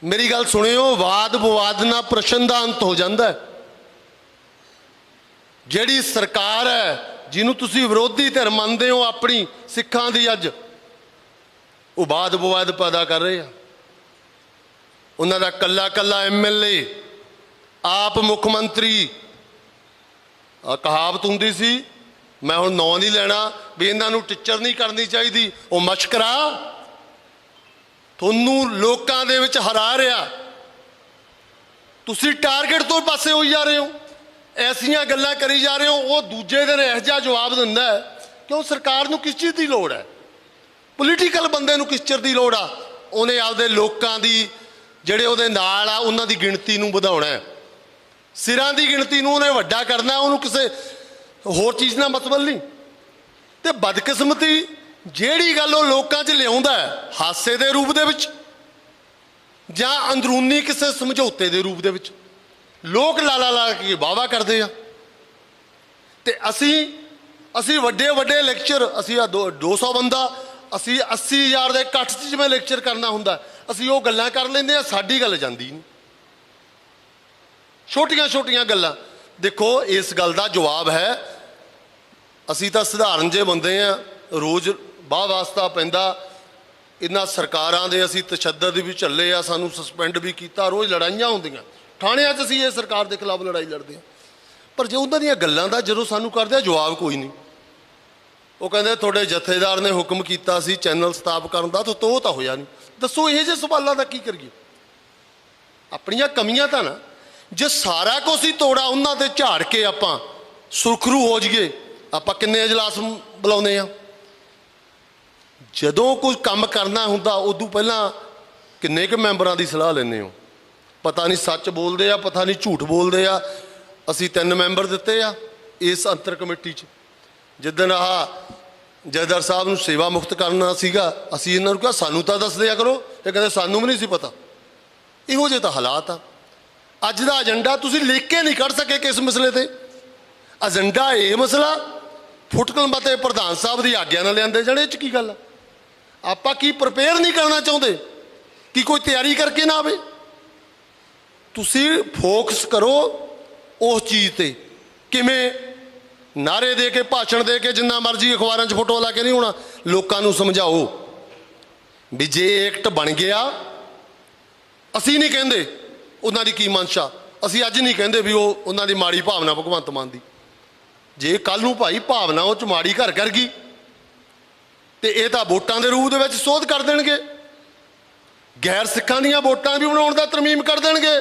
ਮੇਰੀ ਗੱਲ ਸੁਣਿਓ, ਵਾਦ ਵਿਵਾਦ ਨਾਲ ਪ੍ਰਸ਼ਨ ਦਾ ਅੰਤ ਹੋ ਜਾਂਦਾ। ਜਿਹੜੀ ਸਰਕਾਰ ਹੈ, ਜਿਹਨੂੰ ਤੁਸੀਂ ਵਿਰੋਧੀ ਧਿਰ ਮੰਨਦੇ ਹੋ ਆਪਣੀ ਸਿੱਖਾਂ ਦੀ, ਅੱਜ ਉਹ ਵਾਦ ਵਿਵਾਦ ਪੈਦਾ ਕਰ ਰਹੇ ਆ। ਉਹਨਾਂ ਦਾ ਕੱਲਾ MLA, ਆਪ ਮੁੱਖ ਮੰਤਰੀ। ਕਹਾਵਤ ਹੁੰਦੀ ਸੀ, ਮੈਂ ਹੁਣ ਨਾਂ ਨਹੀਂ ਲੈਣਾ, ਵੀ ਇਹਨਾਂ ਨੂੰ ਟੀਚਰ ਨਹੀਂ ਕਰਨੀ ਚਾਹੀਦੀ। ਉਹ ਮਸ਼ਕਰਾ ਤੁਹਾਨੂੰ ਲੋਕਾਂ ਦੇ ਵਿੱਚ ਹਰਾ ਰਿਹਾ। ਤੁਸੀਂ ਟਾਰਗੇਟ ਤੋਂ ਪਾਸੇ ਹੋਈ ਜਾ ਰਹੇ ਹੋ, ਐਸੀਆਂ ਗੱਲਾਂ ਕਰੀ ਜਾ ਰਹੇ ਹੋ। ਉਹ ਦੂਜੇ ਦਿਨ ਇਹੋ ਜਿਹਾ ਜਵਾਬ ਦਿੰਦਾ ਕਿ ਉਹ ਸਰਕਾਰ ਨੂੰ ਕਿਸ ਚੀਜ਼ ਦੀ ਲੋੜ ਹੈ, ਪੋਲੀਟੀਕਲ ਬੰਦੇ ਨੂੰ ਕਿਸ ਚੀਜ਼ ਦੀ ਲੋੜ ਆ। ਉਹਨੇ ਆਪਦੇ ਲੋਕਾਂ ਦੀ, ਜਿਹੜੇ ਉਹਦੇ ਨਾਲ ਆ, ਉਹਨਾਂ ਦੀ ਗਿਣਤੀ ਨੂੰ ਵਧਾਉਣਾ, ਸਿਰਾਂ ਦੀ ਗਿਣਤੀ ਨੂੰ ਉਹਨੇ ਵੱਡਾ ਕਰਨਾ। ਉਹਨੂੰ ਕਿਸੇ ਹੋਰ ਚੀਜ਼ ਨਾਲ ਮਤਲਬ ਨਹੀਂ। ਤੇ ਬਦਕਿਸਮਤੀ ਜਿਹੜੀ ਗੱਲ ਉਹ ਲੋਕਾਂ 'ਚ ਲਿਆਉਂਦਾ ਹੈ, ਹਾਸੇ ਦੇ ਰੂਪ ਦੇ ਵਿੱਚ ਜਾਂ ਅੰਦਰੂਨੀ ਕਿਸੇ ਸਮਝੌਤੇ ਦੇ ਰੂਪ ਦੇ ਵਿੱਚ, ਲੋਕ ਲਾਲਾ ਲਾ ਕੇ ਵਾਹਵਾ ਕਰਦੇ ਆ। ਤੇ ਅਸੀਂ ਵੱਡੇ ਵੱਡੇ ਲੈਕਚਰ, ਅਸੀਂ 200 ਬੰਦਾ, ਅਸੀਂ 80,000 ਦੇ ਇਕੱਠ 'ਚ ਜਿਵੇਂ ਲੈਕਚਰ ਕਰਨਾ ਹੁੰਦਾ, ਅਸੀਂ ਉਹ ਗੱਲਾਂ ਕਰ ਲੈਂਦੇ ਆ, ਸਾਡੀ ਗੱਲ ਜਾਂਦੀ ਨਹੀਂ। ਛੋਟੀਆਂ ਛੋਟੀਆਂ ਗੱਲਾਂ। ਦੇਖੋ ਇਸ ਗੱਲ ਦਾ ਜਵਾਬ ਹੈ, ਅਸੀਂ ਤਾਂ ਸਧਾਰਨ ਜਿਹੇ ਬੰਦੇ ਆ, ਰੋਜ਼ ਬਾਹ ਵਾਸਤਾ ਪੈਂਦਾ ਇਹਨਾਂ ਸਰਕਾਰਾਂ ਦੇ, ਅਸੀਂ ਤਸ਼ੱਦਦ ਵੀ ਝੱਲੇ ਆ, ਸਾਨੂੰ ਸਸਪੈਂਡ ਵੀ ਕੀਤਾ, ਰੋਜ਼ ਲੜਾਈਆਂ ਹੁੰਦੀਆਂ ਥਾਣਿਆਂ 'ਚ, ਅਸੀਂ ਇਹ ਸਰਕਾਰ ਦੇ ਖਿਲਾਫ ਲੜਾਈ ਲੜਦੇ ਹਾਂ। ਪਰ ਜੇ ਉਹਨਾਂ ਦੀਆਂ ਗੱਲਾਂ ਦਾ ਜਦੋਂ ਸਾਨੂੰ ਕਰਦੇ ਆ ਜਵਾਬ ਕੋਈ ਨਹੀਂ। ਉਹ ਕਹਿੰਦੇ ਤੁਹਾਡੇ ਜਥੇਦਾਰ ਨੇ ਹੁਕਮ ਕੀਤਾ ਸੀ ਚੈਨਲ ਸਥਾਪਿਤ ਕਰਨ ਦਾ, ਤਾਂ ਉਹ ਤਾਂ ਹੋਇਆ ਨਹੀਂ। ਦੱਸੋ ਇਹ ਜਿਹੇ ਸਵਾਲਾਂ ਦਾ ਕੀ ਕਰੀਏ? ਆਪਣੀਆਂ ਕਮੀਆਂ ਤਾਂ ਨਾ, ਜੇ ਸਾਰਾ ਕੁਝ ਹੀ ਤੋੜਾ ਉਹਨਾਂ ਤੇ ਝਾੜ ਕੇ ਆਪਾਂ ਸੁਰਖਰੂ ਹੋ ਜਾਈਏ, ਆਪਾਂ ਕਿੰਨੇ ਅਜਲਾਸ ਬੁਲਾਉਂਦੇ ਆ? ਜਦੋਂ ਕੋਈ ਕੰਮ ਕਰਨਾ ਹੁੰਦਾ ਉਦੋਂ ਪਹਿਲਾਂ ਕਿੰਨੇ ਕੁ ਮੈਂਬਰਾਂ ਦੀ ਸਲਾਹ ਲੈਂਦੇ ਹੋ? ਪਤਾ ਨਹੀਂ ਸੱਚ ਬੋਲਦੇ ਆ, ਪਤਾ ਨਹੀਂ ਝੂਠ ਬੋਲਦੇ ਆ। ਅਸੀਂ 3 ਮੈਂਬਰ ਦਿੱਤੇ ਆ ਇਸ ਅੰਤਰ ਕਮੇਟੀ 'ਚ। ਜਿੱਦਣ ਜਥੇਦਾਰ ਸਾਹਿਬ ਨੂੰ ਸੇਵਾ ਮੁਕਤ ਕਰਨਾ ਸੀਗਾ, ਅਸੀਂ ਇਹਨਾਂ ਨੂੰ ਕਿਹਾ ਸਾਨੂੰ ਤਾਂ ਦੱਸ ਦਿਆ ਕਰੋ, ਇਹ ਕਹਿੰਦੇ ਸਾਨੂੰ ਵੀ ਨਹੀਂ ਸੀ ਪਤਾ। ਇਹੋ ਜਿਹੇ ਤਾਂ ਹਾਲਾਤ ਆ। ਅੱਜ ਦਾ ਏਜੰਡਾ ਤੁਸੀਂ ਲਿਖ ਕੇ ਨਹੀਂ ਕੱਢ ਸਕੇ ਕਿਸ ਮਸਲੇ ਤੇ। ਏਜੰਡਾ ਇਹ ਮਸਲਾ ਫੁਟਕਲ ਮਤੇ ਪ੍ਰਧਾਨ ਸਾਹਿਬ ਦੀ ਆਗਿਆ ਨਾਲ ਲਿਆਂਦੇ ਜਾਣੇ, ਇਹ 'ਚ ਕੀ ਗੱਲ ਆ? ਆਪਾਂ ਕੀ ਪ੍ਰਪੇਅਰ ਨਹੀਂ ਕਰਨਾ ਚਾਹੁੰਦੇ ਕਿ ਕੋਈ ਤਿਆਰੀ ਕਰਕੇ ਨਾ ਆਵੇ? ਤੁਸੀਂ ਫੋਕਸ ਕਰੋ ਉਸ ਚੀਜ਼ ਤੇ। ਕਿਵੇਂ? ਨਾਰੇ ਦੇ ਕੇ, ਭਾਸ਼ਣ ਦੇ ਕੇ, ਜਿੰਨਾ ਮਰਜ਼ੀ ਅਖਬਾਰਾਂ 'ਚ ਫੋਟੋ ਲਾ ਕੇ ਨਹੀਂ ਹੋਣਾ। ਲੋਕਾਂ ਨੂੰ ਸਮਝਾਓ ਵੀ ਜੇ ਐਕਟ ਬਣ ਗਿਆ, ਅਸੀਂ ਨਹੀਂ ਕਹਿੰਦੇ ਉਹਨਾਂ ਦੀ ਕੀ ਮਨਸ਼ਾ, ਅਸੀਂ ਅੱਜ ਨਹੀਂ ਕਹਿੰਦੇ ਵੀ ਉਹ ਉਹਨਾਂ ਦੀ ਮਾੜੀ ਭਾਵਨਾ ਭਗਵੰਤ ਮਾਨ ਦੀ। ਜੇ ਕੱਲ ਨੂੰ ਭਾਈ ਭਾਵਨਾ ਉਹ 'ਚ ਮਾੜੀ ਘਰ ਕਰ ਗਈ ਤੇ ਇਹ ਤਾਂ ਵੋਟਾਂ ਦੇ ਰੂਪ ਦੇ ਵਿੱਚ ਸੋਧ ਕਰ ਦੇਣਗੇ, ਗੈਰ ਸਿੱਖਾਂ ਦੀਆਂ ਵੋਟਾਂ ਵੀ ਬਣਾਉਣ ਦਾ ਤਰਮੀਮ ਕਰ ਦੇਣਗੇ।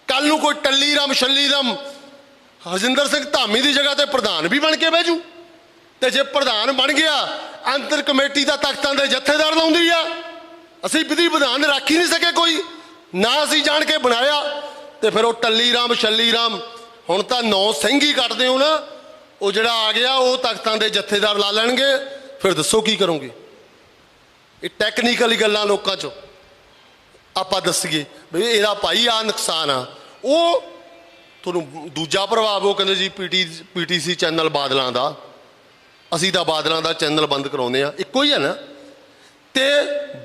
ਕੱਲ ਨੂੰ ਕੋਈ ਟੱਲੀ ਰਾਮ ਛੱਲੀ ਰਾਮ ਹਰਜਿੰਦਰ ਸਿੰਘ ਧਾਮੀ ਦੀ ਜਗ੍ਹਾ ਤੇ ਪ੍ਰਧਾਨ ਵੀ ਬਣ ਕੇ ਬਹਿ ਜੂ। ਤੇ ਜੇ ਪ੍ਰਧਾਨ ਬਣ ਗਿਆ, ਅੰਤਰ ਕਮੇਟੀ ਦਾ ਤਖਤਾਂ ਦੇ ਜਥੇਦਾਰ ਲਾਉਂਦੀ ਆ। ਅਸੀਂ ਵਿਧੀ ਵਿਧਾਨ ਰੱਖ ਹੀ ਨਹੀਂ ਸਕੇ ਕੋਈ, ਨਾ ਅਸੀਂ ਜਾਣ ਕੇ ਬਣਾਇਆ। ਤੇ ਫਿਰ ਉਹ ਟੱਲੀ ਰਾਮ ਛੱਲੀ ਰਾਮ, ਹੁਣ ਤਾਂ 9 ਸਿੰਘ ਹੀ ਕੱਟਦੇ ਹੋ ਨਾ, ਉਹ ਜਿਹੜਾ ਆ ਗਿਆ ਉਹ ਤਖਤਾਂ ਦੇ ਜਥੇਦਾਰ ਲਾ ਲੈਣਗੇ। ਫਿਰ ਦੱਸੋ ਕੀ ਕਰੋਗੇ? ਇਹ ਟੈਕਨੀਕਲੀ ਗੱਲਾਂ ਲੋਕਾਂ 'ਚ ਆਪਾਂ ਦੱਸੀਏ ਵੀ ਇਹਦਾ ਭਾਈ ਆ ਨੁਕਸਾਨ ਆ, ਉਹ ਤੁਹਾਨੂੰ ਦੂਜਾ ਪ੍ਰਭਾਵ ਉਹ ਕਹਿੰਦੇ ਜੀ ਪੀਟੀਸੀ ਚੈਨਲ ਬਾਦਲਾਂ ਦਾ, ਅਸੀਂ ਤਾਂ ਬਾਦਲਾਂ ਦਾ ਚੈਨਲ ਬੰਦ ਕਰਾਉਂਦੇ ਆ। ਇੱਕੋ ਹੀ ਹੈ ਨਾ। ਤੇ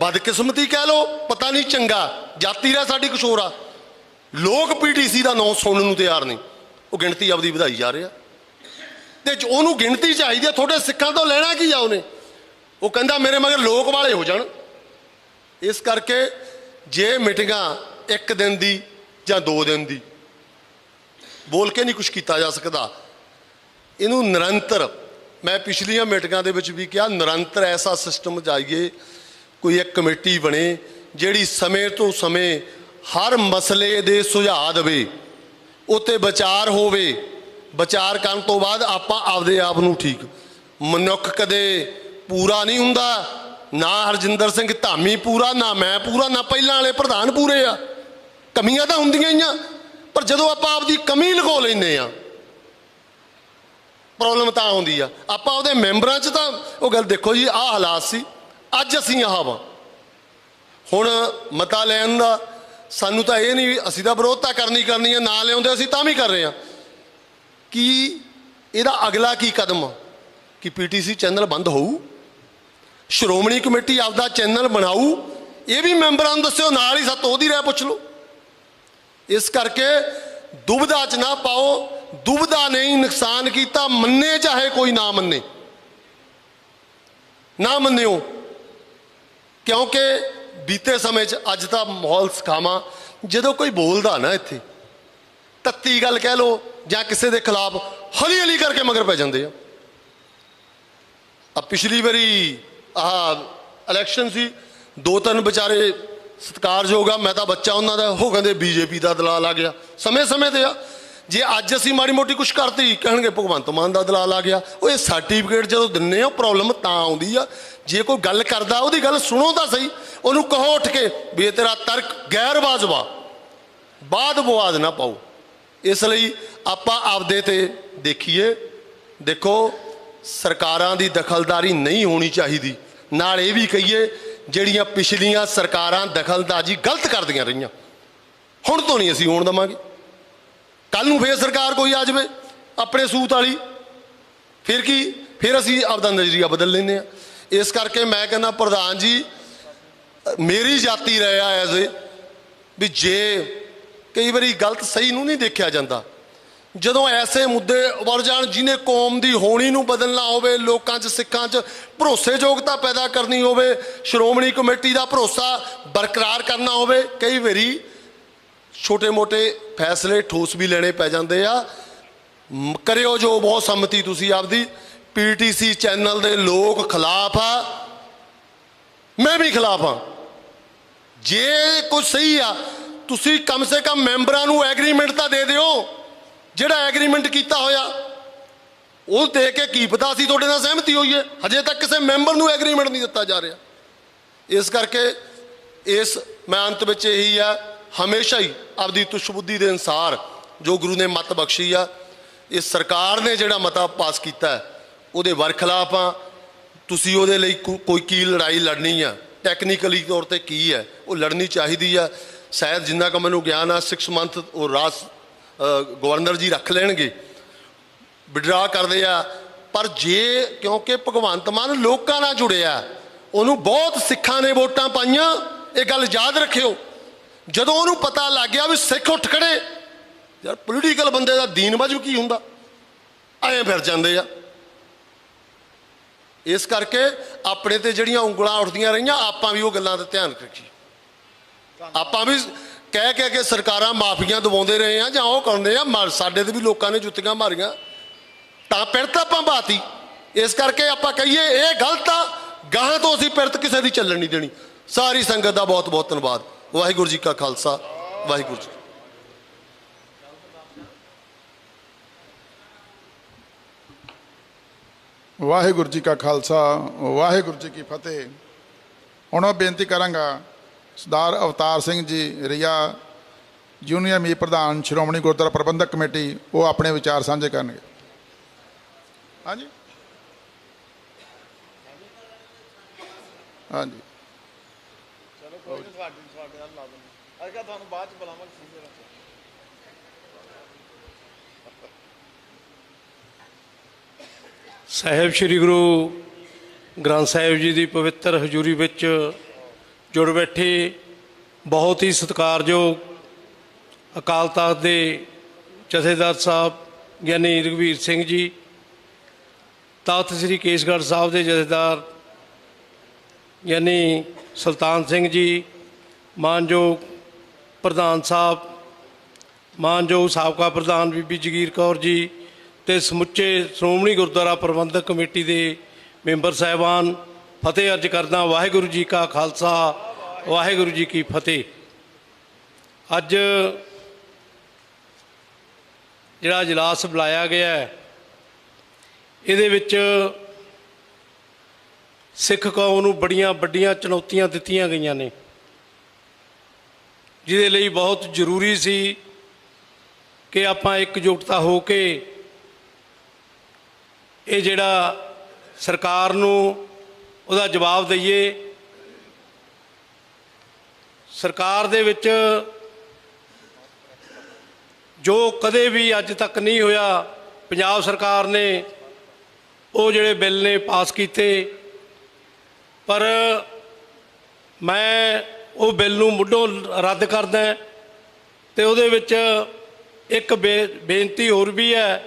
ਬਦਕਿਸਮਤੀ ਕਹਿ ਲਓ, ਪਤਾ ਨਹੀਂ ਚੰਗਾ ਜਾਤੀ ਦਾ ਸਾਡੀ ਕੁਛ ਹੋਰ ਆ। ਲੋਕ ਪੀਟੀਸੀ ਦਾ ਨਾਂ ਸੁਣਨ ਨੂੰ ਤਿਆਰ ਨਹੀਂ, ਉਹ ਗਿਣਤੀ ਆਪਦੀ ਵਧਾਈ ਜਾ ਰਿਹਾ। ਤੇ ਉਹਨੂੰ ਗਿਣਤੀ ਚਾਹੀਦੀ ਆ, ਤੁਹਾਡੇ ਸਿੱਖਾਂ ਤੋਂ ਲੈਣਾ ਕੀ ਆ ਉਹਨੇ? ਉਹ ਕਹਿੰਦਾ ਮੇਰੇ ਮਗਰ ਲੋਕ ਵਾਲੇ ਹੋ ਜਾਣ। ਇਸ ਕਰਕੇ ਜੇ ਮੀਟਿੰਗਾਂ 1 ਦਿਨ ਦੀ ਜਾਂ 2 ਦਿਨ ਦੀ ਬੋਲ ਕੇ ਨਹੀਂ ਕੁਛ ਕੀਤਾ ਜਾ ਸਕਦਾ, ਇਹਨੂੰ ਨਿਰੰਤਰ, ਮੈਂ ਪਿਛਲੀਆਂ ਮੀਟਿੰਗਾਂ ਦੇ ਵਿੱਚ ਵੀ ਕਿਹਾ, ਨਿਰੰਤਰ ਐਸਾ ਸਿਸਟਮ ਜਾਈਏ, ਕੋਈ ਇੱਕ ਕਮੇਟੀ ਬਣੇ ਜਿਹੜੀ ਸਮੇਂ ਤੋਂ ਸਮੇਂ ਹਰ ਮਸਲੇ ਦੇ ਸੁਝਾਅ ਦੇਵੇ, ਉੱਤੇ ਵਿਚਾਰ ਹੋਵੇ। ਵਿਚਾਰ ਕਰਨ ਤੋਂ ਬਾਅਦ ਆਪਾਂ ਆਪਦੇ ਆਪ ਨੂੰ ਠੀਕ। ਮਨੁੱਖ ਕਦੇ ਪੂਰਾ ਨਹੀਂ ਹੁੰਦਾ, ਨਾ ਹਰਜਿੰਦਰ ਸਿੰਘ ਧਾਮੀ ਪੂਰਾ, ਨਾ ਮੈਂ ਪੂਰਾ, ਨਾ ਪਹਿਲਾਂ ਵਾਲੇ ਪ੍ਰਧਾਨ ਪੂਰੇ ਆ। ਕਮੀਆਂ ਤਾਂ ਹੁੰਦੀਆਂ ਹੀ ਆ, ਪਰ ਜਦੋਂ ਆਪਾਂ ਆਪਦੀ ਕਮੀ ਲੁਕੋ ਲੈਂਦੇ ਆ, ਪ੍ਰੋਬਲਮ ਤਾਂ ਆਉਂਦੀ ਆ। ਆਪਾਂ ਉਹਦੇ ਮੈਂਬਰਾਂ 'ਚ ਤਾਂ ਉਹ ਗੱਲ ਦੇਖੋ ਜੀ, ਆਹ ਹਾਲਾਤ ਸੀ, ਅੱਜ ਅਸੀਂ ਆਹ ਵਾ। ਹੁਣ ਮਤਾ ਲੈਣ ਦਾ ਸਾਨੂੰ ਤਾਂ ਇਹ ਨਹੀਂ ਵੀ ਅਸੀਂ ਤਾਂ ਵਿਰੋਧਤਾ ਕਰਨੀ ਆ, ਨਾ ਲਿਆਉਂਦੇ ਅਸੀਂ ਤਾਂ ਵੀ ਕਰ ਰਹੇ ਹਾਂ। ਕੀ ਇਹਦਾ ਅਗਲਾ ਕੀ ਕਦਮ ਕਿ ਪੀਟੀਸੀ ਚੈਨਲ ਬੰਦ ਹੋਊ? ਸ਼੍ਰੋਮਣੀ ਕਮੇਟੀ ਆਪਦਾ ਚੈਨਲ ਬਣਾਊ? ਇਹ ਵੀ ਮੈਂਬਰਾਂ ਨੂੰ ਦੱਸਿਓ, ਨਾਲ ਹੀ ਸੱਤ ਉਹਦੀ ਰਾਏ ਪੁੱਛ ਲਓ। ਇਸ ਕਰਕੇ ਦੁਬਿਧਾ 'ਚ ਨਾ ਪਾਓ। ਦੁਬਿਧਾ ਨਹੀਂ ਨੁਕਸਾਨ ਕੀਤਾ, ਮੰਨੇ ਚਾਹੇ ਕੋਈ ਨਾ ਮੰਨੇ, ਨਾ ਮੰਨਿਓ। ਕਿਉਂਕਿ ਬੀਤੇ ਸਮੇਂ 'ਚ ਅੱਜ ਦਾ ਮਾਹੌਲ ਸਿਖਾਵਾਂ, ਜਦੋਂ ਕੋਈ ਬੋਲਦਾ ਨਾ ਇੱਥੇ ਤੱਤੀ ਗੱਲ ਕਹਿ ਲਓ ਜਾਂ ਕਿਸੇ ਦੇ ਖਿਲਾਫ, ਹੌਲੀ ਹੌਲੀ ਕਰਕੇ ਮਗਰ ਪੈ ਜਾਂਦੇ ਆ। ਪਿਛਲੀ ਵਾਰੀ ਇਲੈਕਸ਼ਨ ਸੀ, 2-3 ਵਿਚਾਰੇ ਸਤਿਕਾਰਯੋਗ ਆ, ਮੈਂ ਤਾਂ ਬੱਚਾ ਉਹਨਾਂ ਦਾ, ਉਹ ਕਹਿੰਦੇ ਬੀਜੇਪੀ ਦਾ ਦਲਾਲ ਆ ਗਿਆ। ਸਮੇਂ ਸਮੇਂ ਤੇ ਆ। ਜੇ ਅੱਜ ਅਸੀਂ ਮਾੜੀ ਮੋਟੀ ਕੁਛ ਕਰਤੀ, ਕਹਿਣਗੇ ਭਗਵੰਤ ਮਾਨ ਦਾ ਦਲਾਲ ਆ ਗਿਆ। ਉਹ ਇਹ ਸਰਟੀਫਿਕੇਟ ਜਦੋਂ ਦਿੰਦੇ ਆ, ਪ੍ਰੋਬਲਮ ਤਾਂ ਆਉਂਦੀ ਆ। ਜੇ ਕੋਈ ਗੱਲ ਕਰਦਾ ਉਹਦੀ ਗੱਲ ਸੁਣੋ ਤਾਂ ਸਹੀ, ਉਹਨੂੰ ਕਹੋ ਉੱਠ ਕੇ ਵੀ ਇਹ ਤੇਰਾ ਤਰਕ ਗੈਰ ਵਾਜਬਾ, ਬਾਦ ਬਵਾਦ ਨਾ ਪਾਓ। ਇਸ ਲਈ ਆਪਾਂ ਆਪਦੇ ਤੇ ਦੇਖੀਏ। ਦੇਖੋ ਸਰਕਾਰਾਂ ਦੀ ਦਖਲਦਾਰੀ ਨਹੀਂ ਹੋਣੀ ਚਾਹੀਦੀ। ਨਾਲ ਇਹ ਵੀ ਕਹੀਏ ਜਿਹੜੀਆਂ ਪਿਛਲੀਆਂ ਸਰਕਾਰਾਂ ਦਖਲਅੰਦਾਜ਼ੀ ਗਲਤ ਕਰਦੀਆਂ ਰਹੀਆਂ, ਹੁਣ ਤੋਂ ਨਹੀਂ ਅਸੀਂ ਹੋਣ ਦੇਵਾਂਗੇ। ਕੱਲ ਨੂੰ ਫੇਰ ਸਰਕਾਰ ਕੋਈ ਆ ਜਾਵੇ ਆਪਣੇ ਸੂਤ ਵਾਲੀ, ਫਿਰ ਕੀ, ਫਿਰ ਅਸੀਂ ਆਪਦਾ ਨਜ਼ਰੀਆ ਬਦਲ ਲੈਂਦੇ ਹਾਂ। ਇਸ ਕਰਕੇ ਮੈਂ ਕਹਿੰਦਾ ਪ੍ਰਧਾਨ ਜੀ, ਮੇਰੀ ਜਾਤੀ ਰਿਹਾ ਐਜ਼ ਏ ਵੀ ਜੇ ਕਈ ਵਾਰੀ ਗਲਤ ਸਹੀ ਨੂੰ ਨਹੀਂ ਦੇਖਿਆ ਜਾਂਦਾ, ਜਦੋਂ ਐਸੇ ਮੁੱਦੇ ਉੱਭਰ ਜਾਣ ਜਿਹਨੇ ਕੌਮ ਦੀ ਹੋਣੀ ਨੂੰ ਬਦਲਣਾ ਹੋਵੇ, ਲੋਕਾਂ 'ਚ ਸਿੱਖਾਂ 'ਚ ਭਰੋਸੇਯੋਗਤਾ ਪੈਦਾ ਕਰਨੀ ਹੋਵੇ, ਸ਼੍ਰੋਮਣੀ ਕਮੇਟੀ ਦਾ ਭਰੋਸਾ ਬਰਕਰਾਰ ਕਰਨਾ ਹੋਵੇ, ਕਈ ਵਾਰੀ ਛੋਟੇ ਮੋਟੇ ਫੈਸਲੇ ਠੋਸ ਵੀ ਲੈਣੇ ਪੈ ਜਾਂਦੇ ਆ। ਕਰਿਓ ਜੋ ਬਹੁਤ ਸੰਮਤੀ ਤੁਸੀਂ ਆਪਦੀ। ਪੀਟੀਸੀ ਚੈਨਲ ਦੇ ਲੋਕ ਖਿਲਾਫ ਆ, ਮੈਂ ਵੀ ਖਿਲਾਫ ਆ। ਜੇ ਕੁਝ ਸਹੀ ਆ ਤੁਸੀਂ ਕਮ ਸੇ ਕਮ ਮੈਂਬਰਾਂ ਨੂੰ ਐਗਰੀਮੈਂਟ ਤਾਂ ਦੇ ਦਿਓ। ਜਿਹੜਾ ਐਗਰੀਮੈਂਟ ਕੀਤਾ ਹੋਇਆ ਉਹ ਦੇ ਕੇ ਕੀ ਪਤਾ ਅਸੀਂ ਤੁਹਾਡੇ ਨਾਲ ਸਹਿਮਤੀ ਹੋਈ ਹੈ, ਹਜੇ ਤੱਕ ਕਿਸੇ ਮੈਂਬਰ ਨੂੰ ਐਗਰੀਮੈਂਟ ਨਹੀਂ ਦਿੱਤਾ ਜਾ ਰਿਹਾ। ਇਸ ਕਰਕੇ ਮੈਂ ਅੰਤ ਵਿੱਚ ਇਹੀ ਆ, ਹਮੇਸ਼ਾ ਹੀ ਆਪਦੀ ਤੁਸ਼ ਬੁੱਧੀ ਦੇ ਅਨੁਸਾਰ ਜੋ ਗੁਰੂ ਨੇ ਮੱਤ ਬਖਸ਼ੀ ਆ, ਇਸ ਸਰਕਾਰ ਨੇ ਜਿਹੜਾ ਮਤਾ ਪਾਸ ਕੀਤਾ ਉਹਦੇ ਵਰਖਲਾਫ ਆ। ਤੁਸੀਂ ਉਹਦੇ ਲਈ ਕੋਈ ਕੀ ਲੜਾਈ ਲੜਨੀ ਆ, ਟੈਕਨੀਕਲੀ ਤੌਰ ਤੇ ਕੀ ਹੈ ਉਹ ਲੜਨੀ ਚਾਹੀਦੀ ਆ। ਸ਼ਾਇਦ ਜਿੰਨਾ ਕੁ ਮੈਨੂੰ ਗਿਆਨ ਆ 6 ਮੰਥ ਉਹ ਗਵਰਨਰ ਜੀ ਰੱਖ ਲੈਣਗੇ, ਵਿਡਰਾ ਕਰਦੇ ਆ। ਪਰ ਜੇ ਕਿਉਂਕਿ ਭਗਵੰਤ ਮਾਨ ਲੋਕਾਂ ਨਾਲ ਜੁੜਿਆ, ਉਹਨੂੰ ਬਹੁਤ ਸਿੱਖਾਂ ਨੇ ਵੋਟਾਂ ਪਾਈਆਂ, ਇਹ ਗੱਲ ਯਾਦ ਰੱਖਿਓ। ਜਦੋਂ ਉਹਨੂੰ ਪਤਾ ਲੱਗ ਗਿਆ ਵੀ ਸਿੱਖ ਉੱਠ ਖੜੇ, ਯਾਰ ਪੋਲੀਟੀਕਲ ਬੰਦੇ ਦਾ ਦੀਨ ਬਾਜੂ ਕੀ ਹੁੰਦਾ, ਐਂ ਫਿਰ ਜਾਂਦੇ ਆ। ਇਸ ਕਰਕੇ ਆਪਣੇ ਤੇ ਜਿਹੜੀਆਂ ਉਂਗਲਾਂ ਉੱਠਦੀਆਂ ਰਹੀਆਂ, ਆਪਾਂ ਵੀ ਉਹ ਗੱਲਾਂ ਦਾ ਧਿਆਨ ਰੱਖੀਏ। ਆਪਾਂ ਵੀ ਕਹਿ ਕੇ ਸਰਕਾਰਾਂ ਮਾਫੀਆਂ ਦਵਾਉਂਦੇ ਰਹੇ ਆ ਜਾਂ ਉਹ ਕਰਦੇ ਆ, ਸਾਡੇ ਤੇ ਵੀ ਲੋਕਾਂ ਨੇ ਜੁੱਤੀਆਂ ਮਾਰੀਆਂ ਤਾਂ ਪਿਰਤ ਆਪਾਂ ਬਾਤੀ। ਇਸ ਕਰਕੇ ਆਪਾਂ ਕਹੀਏ ਇਹ ਗਲਤ ਆ, ਗਾਹਾਂ ਤੋਂ ਅਸੀਂ ਪਿਰਤ ਕਿਸੇ ਦੀ ਚੱਲਣ ਨਹੀਂ ਦੇਣੀ। ਸਾਰੀ ਸੰਗਤ ਦਾ ਬਹੁਤ ਬਹੁਤ ਧੰਨਵਾਦ। ਵਾਹਿਗੁਰੂ ਜੀ ਕਾ ਖਾਲਸਾ, ਵਾਹਿਗੁਰੂ ਜੀ। ਵਾਹਿਗੁਰੂ ਜੀ ਕਾ ਖਾਲਸਾ, ਵਾਹਿਗੁਰੂ ਜੀ ਕੀ ਫਤਿਹ। ਹੁਣ ਮੈਂ ਬੇਨਤੀ ਕਰਾਂਗਾ ਸਰਦਾਰ ਅਵਤਾਰ ਸਿੰਘ ਜੀ ਰਿਆ, ਜੂਨੀਅਰ ਮੀਤ ਪ੍ਰਧਾਨ ਸ਼੍ਰੋਮਣੀ ਗੁਰਦੁਆਰਾ ਪ੍ਰਬੰਧਕ ਕਮੇਟੀ, ਉਹ ਆਪਣੇ ਵਿਚਾਰ ਸਾਂਝੇ ਕਰਨਗੇ। ਹਾਂਜੀ ਹਾਂਜੀ, ਚਲੋ ਤੁਹਾਡੇ ਨਾਲ ਲਾ ਦਿੰਦੇ, ਅੱਜ ਤੁਹਾਨੂੰ ਬਾਅਦ ਚ ਬੁਲਾਵਾਂਗੇ। ਸਾਹਿਬ ਸ੍ਰੀ ਗੁਰੂ ਗ੍ਰੰਥ ਸਾਹਿਬ ਜੀ ਦੀ ਪਵਿੱਤਰ ਹਜ਼ੂਰੀ ਵਿੱਚ ਜੁੜ ਬੈਠੇ ਬਹੁਤ ਹੀ ਸਤਿਕਾਰਯੋਗ ਅਕਾਲ ਤਖ਼ਤ ਦੇ ਜਥੇਦਾਰ ਸਾਹਿਬ ਗਿਆਨੀ ਰਘਵੀਰ ਸਿੰਘ ਜੀ, ਤਖ਼ਤ ਸ੍ਰੀ ਕੇਸਗੜ੍ਹ ਸਾਹਿਬ ਦੇ ਜਥੇਦਾਰ ਗਿਆਨੀ ਸੁਲਤਾਨ ਸਿੰਘ ਜੀ, ਮਾਨਯੋਗ ਪ੍ਰਧਾਨ ਸਾਹਿਬ, ਮਾਨਯੋਗ ਸਾਬਕਾ ਪ੍ਰਧਾਨ ਬੀਬੀ ਜਗੀਰ ਕੌਰ ਜੀ ਤੇ ਸਮੁੱਚੇ ਸ਼੍ਰੋਮਣੀ ਗੁਰਦੁਆਰਾ ਪ੍ਰਬੰਧਕ ਕਮੇਟੀ ਦੇ ਮੈਂਬਰ ਸਾਹਿਬਾਨ, ਫਤਿਹ ਅਰਜ ਕਰਦਾ। ਵਾਹਿਗੁਰੂ ਜੀ ਕਾ ਖਾਲਸਾ, ਵਾਹਿਗੁਰੂ ਜੀ ਕੀ ਫਤਿਹ। ਅੱਜ ਜਿਹੜਾ ਇਜਲਾਸ ਬੁਲਾਇਆ ਗਿਆ ਇਹਦੇ ਵਿੱਚ ਸਿੱਖ ਕੌਮ ਨੂੰ ਬੜੀਆਂ ਵੱਡੀਆਂ ਚੁਣੌਤੀਆਂ ਦਿੱਤੀਆਂ ਗਈਆਂ ਨੇ, ਜਿਹਦੇ ਲਈ ਬਹੁਤ ਜ਼ਰੂਰੀ ਸੀ ਕਿ ਆਪਾਂ ਇਕਜੁੱਟਤਾ ਹੋ ਕੇ ਇਹ ਜਿਹੜਾ ਸਰਕਾਰ ਨੂੰ ਉਹਦਾ ਜਵਾਬ ਦਈਏ। ਸਰਕਾਰ ਦੇ ਵਿੱਚ ਜੋ ਕਦੇ ਵੀ ਅੱਜ ਤੱਕ ਨਹੀਂ ਹੋਇਆ, ਪੰਜਾਬ ਸਰਕਾਰ ਨੇ ਉਹ ਜਿਹੜੇ ਬਿੱਲ ਨੇ ਪਾਸ ਕੀਤੇ, ਪਰ ਮੈਂ ਉਹ ਬਿੱਲ ਨੂੰ ਮੁੱਢੋਂ ਰੱਦ ਕਰਦਾ। ਤੇ ਉਹਦੇ ਵਿੱਚ ਇੱਕ ਬੇਨਤੀ ਹੋਰ ਵੀ ਹੈ।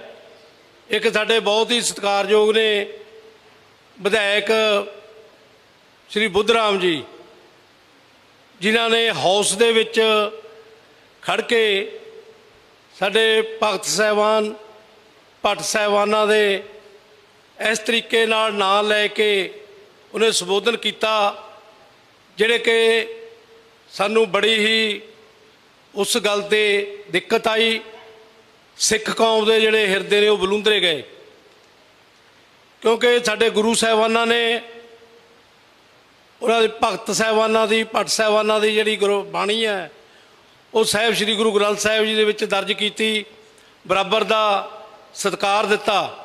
ਇੱਕ ਸਾਡੇ ਬਹੁਤ ਹੀ ਸਤਿਕਾਰਯੋਗ ਨੇ ਵਿਧਾਇਕ ਸ਼੍ਰੀ ਬੁੱਧਰਾਮ ਜੀ, ਜਿਨ੍ਹਾਂ ਨੇ ਹਾਊਸ ਦੇ ਵਿੱਚ ਖੜ੍ਹ ਕੇ ਸਾਡੇ ਭਗਤ ਸਾਹਿਬਾਨ ਭੱਟ ਸਾਹਿਬਾਨਾਂ ਦੇ ਇਸ ਤਰੀਕੇ ਨਾਲ ਨਾਂ ਲੈ ਕੇ ਉਹਨੇ ਸੰਬੋਧਨ ਕੀਤਾ, ਜਿਹੜੇ ਕਿ ਸਾਨੂੰ ਬੜੀ ਹੀ ਉਸ ਗੱਲ 'ਤੇ ਦਿੱਕਤ ਆਈ। ਸਿੱਖ ਕੌਮ ਦੇ ਜਿਹੜੇ ਹਿਰਦੇ ਨੇ ਉਹ ਬਲੂੰਦਰੇ ਗਏ, ਕਿਉਂਕਿ ਸਾਡੇ ਗੁਰੂ ਸਾਹਿਬਾਨਾਂ ਨੇ ਉਹਨਾਂ ਦੇ ਭਗਤ ਸਾਹਿਬਾਨਾਂ ਦੀ ਭੱਟ ਸਾਹਿਬਾਨਾਂ ਦੀ ਜਿਹੜੀ ਗੁਰਬਾਣੀ ਹੈ ਉਹ ਸਾਹਿਬ ਸ੍ਰੀ ਗੁਰੂ ਗ੍ਰੰਥ ਸਾਹਿਬ ਜੀ ਦੇ ਵਿੱਚ ਦਰਜ ਕੀਤੀ, ਬਰਾਬਰ ਦਾ ਸਤਿਕਾਰ ਦਿੱਤਾ।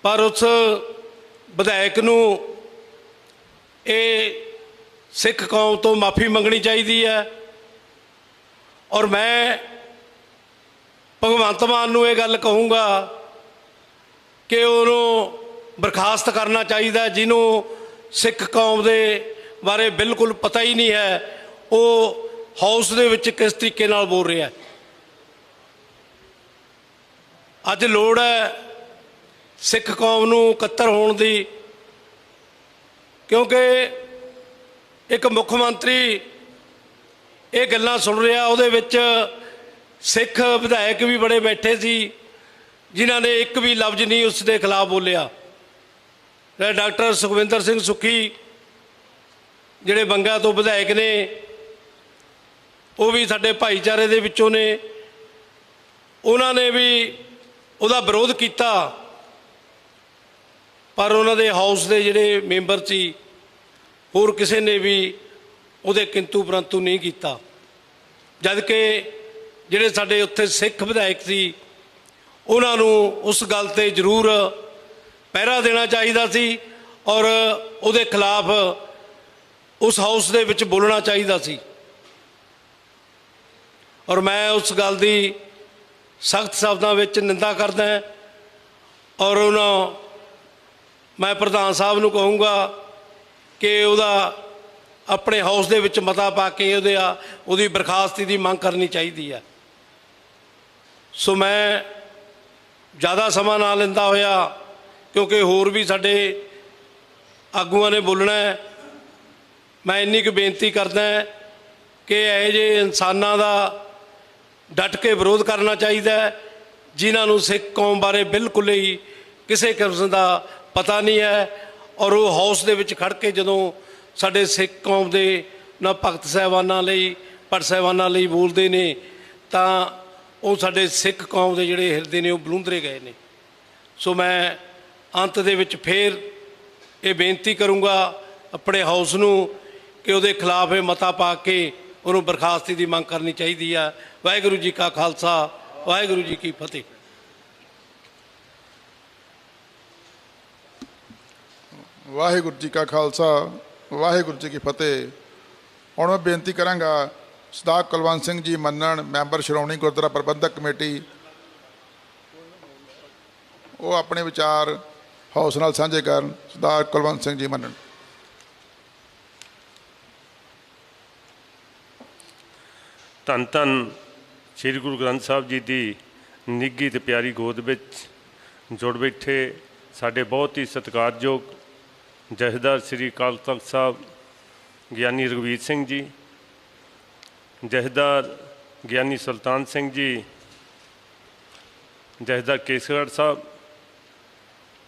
ਪਰ ਉਸ ਵਿਧਾਇਕ ਨੂੰ ਇਹ ਸਿੱਖ ਕੌਮ ਤੋਂ ਮਾਫੀ ਮੰਗਣੀ ਚਾਹੀਦੀ ਹੈ। ਔਰ ਮੈਂ ਭਗਵੰਤ ਮਾਨ ਨੂੰ ਇਹ ਗੱਲ ਕਹੂੰਗਾ ਕਿ ਉਹਨੂੰ ਬਰਖਾਸਤ ਕਰਨਾ ਚਾਹੀਦਾ। ਜਿਹਨੂੰ ਸਿੱਖ ਕੌਮ ਦੇ ਬਾਰੇ ਬਿਲਕੁਲ ਪਤਾ ਹੀ ਨਹੀਂ ਹੈ, ਉਹ ਹਾਊਸ ਦੇ ਵਿੱਚ ਕਿਸ ਤਰੀਕੇ ਨਾਲ ਬੋਲ ਰਿਹਾ। ਅੱਜ ਲੋੜ ਹੈ ਸਿੱਖ ਕੌਮ ਨੂੰ ਇਕੱਤਰ ਹੋਣ ਦੀ, ਕਿਉਂਕਿ ਇੱਕ ਮੁੱਖ ਮੰਤਰੀ ਇਹ ਗੱਲਾਂ ਸੁਣ ਰਿਹਾ, ਉਹਦੇ ਵਿੱਚ ਸਿੱਖ ਵਿਧਾਇਕ ਵੀ ਬੜੇ ਬੈਠੇ ਸੀ ਜਿਨ੍ਹਾਂ ਨੇ ਇੱਕ ਵੀ ਲਫ਼ਜ਼ ਨਹੀਂ ਉਸ ਦੇ ਖਿਲਾਫ ਬੋਲਿਆ। ਡਾਕਟਰ ਸੁਖਵਿੰਦਰ ਸਿੰਘ ਸੁੱਖੀ ਜਿਹੜੇ ਬੰਗਾ ਤੋਂ ਵਿਧਾਇਕ ਨੇ, ਉਹ ਵੀ ਸਾਡੇ ਭਾਈਚਾਰੇ ਦੇ ਵਿੱਚੋਂ ਨੇ, ਉਹਨਾਂ ਨੇ ਵੀ ਉਹਦਾ ਵਿਰੋਧ ਕੀਤਾ, ਪਰ ਉਹਨਾਂ ਦੇ ਹਾਊਸ ਦੇ ਜਿਹੜੇ ਮੈਂਬਰ ਸੀ ਹੋਰ ਕਿਸੇ ਨੇ ਵੀ ਉਹਦੇ ਕਿੰਤੂ ਪਰੰਤੂ ਨਹੀਂ ਕੀਤਾ। ਜਦ ਕਿ ਜਿਹੜੇ ਸਾਡੇ ਉੱਥੇ ਸਿੱਖ ਵਿਧਾਇਕ ਸੀ ਉਹਨਾਂ ਨੂੰ ਉਸ ਗੱਲ ਤੇ ਜ਼ਰੂਰ ਪਹਿਰਾ ਦੇਣਾ ਚਾਹੀਦਾ ਸੀ ਔਰ ਉਹਦੇ ਖਿਲਾਫ ਉਸ ਹਾਊਸ ਦੇ ਵਿੱਚ ਬੋਲਣਾ ਚਾਹੀਦਾ ਸੀ। ਔਰ ਮੈਂ ਉਸ ਗੱਲ ਦੀ ਸਖਤ ਸ਼ਬਦਾਂ ਵਿੱਚ ਨਿੰਦਾ ਕਰਦਾ ਹਾਂ। ਔਰ ਮੈਂ ਪ੍ਰਧਾਨ ਸਾਹਿਬ ਨੂੰ ਕਹੂੰਗਾ ਕਿ ਉਹਦਾ ਆਪਣੇ ਹਾਊਸ ਦੇ ਵਿੱਚ ਮਤਾ ਪਾ ਕੇ ਉਹਦੀ ਬਰਖਾਸਤੀ ਦੀ ਮੰਗ ਕਰਨੀ ਚਾਹੀਦੀ ਹੈ। ਸੋ ਮੈਂ ਜ਼ਿਆਦਾ ਸਮਾਂ ਨਾ ਲੈਂਦਾ ਹੋਇਆ, ਕਿਉਂਕਿ ਹੋਰ ਵੀ ਸਾਡੇ ਆਗੂਆਂ ਨੇ ਬੋਲਣਾ ਹੈ, ਮੈਂ ਇੰਨੀ ਕੁ ਬੇਨਤੀ ਕਰਦਾ ਕਿ ਇਹੋ ਜਿਹੇ ਇਨਸਾਨਾਂ ਦਾ ਡਟ ਕੇ ਵਿਰੋਧ ਕਰਨਾ ਚਾਹੀਦਾ ਹੈ ਜਿਨ੍ਹਾਂ ਨੂੰ ਸਿੱਖ ਕੌਮ ਬਾਰੇ ਬਿਲਕੁਲ ਹੀ ਕਿਸੇ ਕਿਸਮ ਦਾ ਪਤਾ ਨਹੀਂ ਹੈ। ਔਰ ਉਹ ਹਾਊਸ ਦੇ ਵਿੱਚ ਖੜ੍ਹ ਕੇ ਜਦੋਂ ਸਾਡੇ ਸਿੱਖ ਕੌਮ ਦੇ ਨਾ ਭਗਤ ਸਾਹਿਬਾਨਾਂ ਲਈ ਭੱਟ ਸਾਹਿਬਾਨਾਂ ਲਈ ਬੋਲਦੇ ਨੇ ਤਾਂ ਉਹ ਸਾਡੇ ਸਿੱਖ ਕੌਮ ਦੇ ਜਿਹੜੇ ਹਿਰਦੇ ਨੇ ਉਹ ਬਲੂੰਦਰੇ ਗਏ ਨੇ। ਸੋ ਮੈਂ ਅੰਤ ਦੇ ਵਿੱਚ ਫੇਰ ਇਹ ਬੇਨਤੀ ਕਰੂੰਗਾ ਆਪਣੇ ਹਾਊਸ ਨੂੰ ਕਿ ਉਹਦੇ ਖਿਲਾਫ ਇਹ ਮਤਾ ਪਾ ਕੇ ਉਹਨੂੰ ਬਰਖਾਸਤੀ ਦੀ ਮੰਗ ਕਰਨੀ ਚਾਹੀਦੀ ਆ। ਵਾਹਿਗੁਰੂ ਜੀ ਕਾ ਖਾਲਸਾ, ਵਾਹਿਗੁਰੂ ਜੀ ਕੀ ਫਤਿਹ। ਵਾਹਿਗੁਰੂ ਜੀ ਕਾ ਖਾਲਸਾ, ਵਾਹਿਗੁਰੂ ਜੀ ਕੀ ਫਤਿਹ। ਹੁਣ ਮੈਂ ਬੇਨਤੀ ਕਰਾਂਗਾ ਸਰਦਾਰ ਕੁਲਵੰਤ ਸਿੰਘ ਜੀ ਮੰਨਣ, ਮੈਂਬਰ ਸ਼੍ਰੋਮਣੀ ਗੁਰਦੁਆਰਾ ਪ੍ਰਬੰਧਕ ਕਮੇਟੀ, ਉਹ ਆਪਣੇ ਵਿਚਾਰ ਹਾਊਸ ਨਾਲ ਸਾਂਝੇ ਕਰਨ। ਸਰਦਾਰ ਕੁਲਵੰਤ ਸਿੰਘ ਜੀ ਮੰਨਣ। ਧੰਨ ਧੰਨ ਸ੍ਰੀ ਗੁਰੂ ਗ੍ਰੰਥ ਸਾਹਿਬ ਜੀ ਦੀ ਨਿੱਘੀ ਤੇ ਪਿਆਰੀ ਗੋਦ ਵਿੱਚ ਜੁੜ ਬੈਠੇ ਸਾਡੇ ਬਹੁਤ ਹੀ ਸਤਿਕਾਰਯੋਗ ਜਥੇਦਾਰ ਸ੍ਰੀ ਅਕਾਲ ਤਖ਼ਤ ਸਾਹਿਬ ਗਿਆਨੀ ਰਘਵੀਰ ਸਿੰਘ ਜੀ, ਜਥੇਦਾਰ ਗਿਆਨੀ ਸੁਲਤਾਨ ਸਿੰਘ ਜੀ, ਜਥੇਦਾਰ ਕੇਸਗੜ੍ਹ ਸਾਹਿਬ,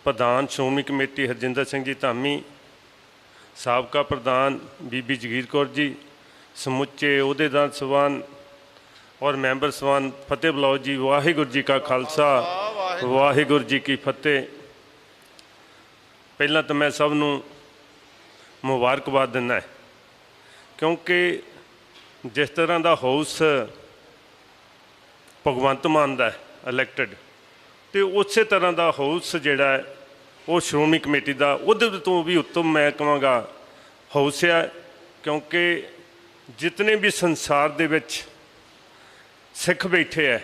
ਪ੍ਰਧਾਨ ਸ਼੍ਰੋਮਣੀ ਕਮੇਟੀ ਹਰਜਿੰਦਰ ਸਿੰਘ ਜੀ ਧਾਮੀ, ਸਾਬਕਾ ਪ੍ਰਧਾਨ ਬੀਬੀ ਜਗੀਰ ਕੌਰ ਜੀ, ਸਮੁੱਚੇ ਅਹੁਦੇਦਾਰ ਸਭਾਨ ਔਰ ਮੈਂਬਰ ਸਭਾਨ ਫਤਿਹ ਬੁਲਾਓ ਜੀ। ਵਾਹਿਗੁਰੂ ਜੀ ਕਾ ਖਾਲਸਾ, ਵਾਹਿਗੁਰੂ ਜੀ ਕੀ ਫਤਿਹ। ਪਹਿਲਾਂ ਤਾਂ ਮੈਂ ਸਭ ਨੂੰ ਮੁਬਾਰਕਬਾਦ ਦਿੰਦਾ, ਕਿਉਂਕਿ ਜਿਸ ਤਰ੍ਹਾਂ ਦਾ ਹਾਊਸ ਭਗਵੰਤ ਮਾਨ ਦਾ ਇਲੈਕਟਡ, ਅਤੇ ਉਸੇ ਤਰ੍ਹਾਂ ਦਾ ਹਾਊਸ ਜਿਹੜਾ ਹੈ ਉਹ ਸ਼੍ਰੋਮਣੀ ਕਮੇਟੀ ਦਾ ਉਹਦੇ ਤੋਂ ਵੀ ਉੱਤਮ ਮੈਂ ਕਹਾਂਗਾ ਹਾਊਸ ਹੈ। ਕਿਉਂਕਿ ਜਿਤਨੇ ਵੀ ਸੰਸਾਰ ਦੇ ਵਿੱਚ ਸਿੱਖ ਬੈਠੇ ਹੈ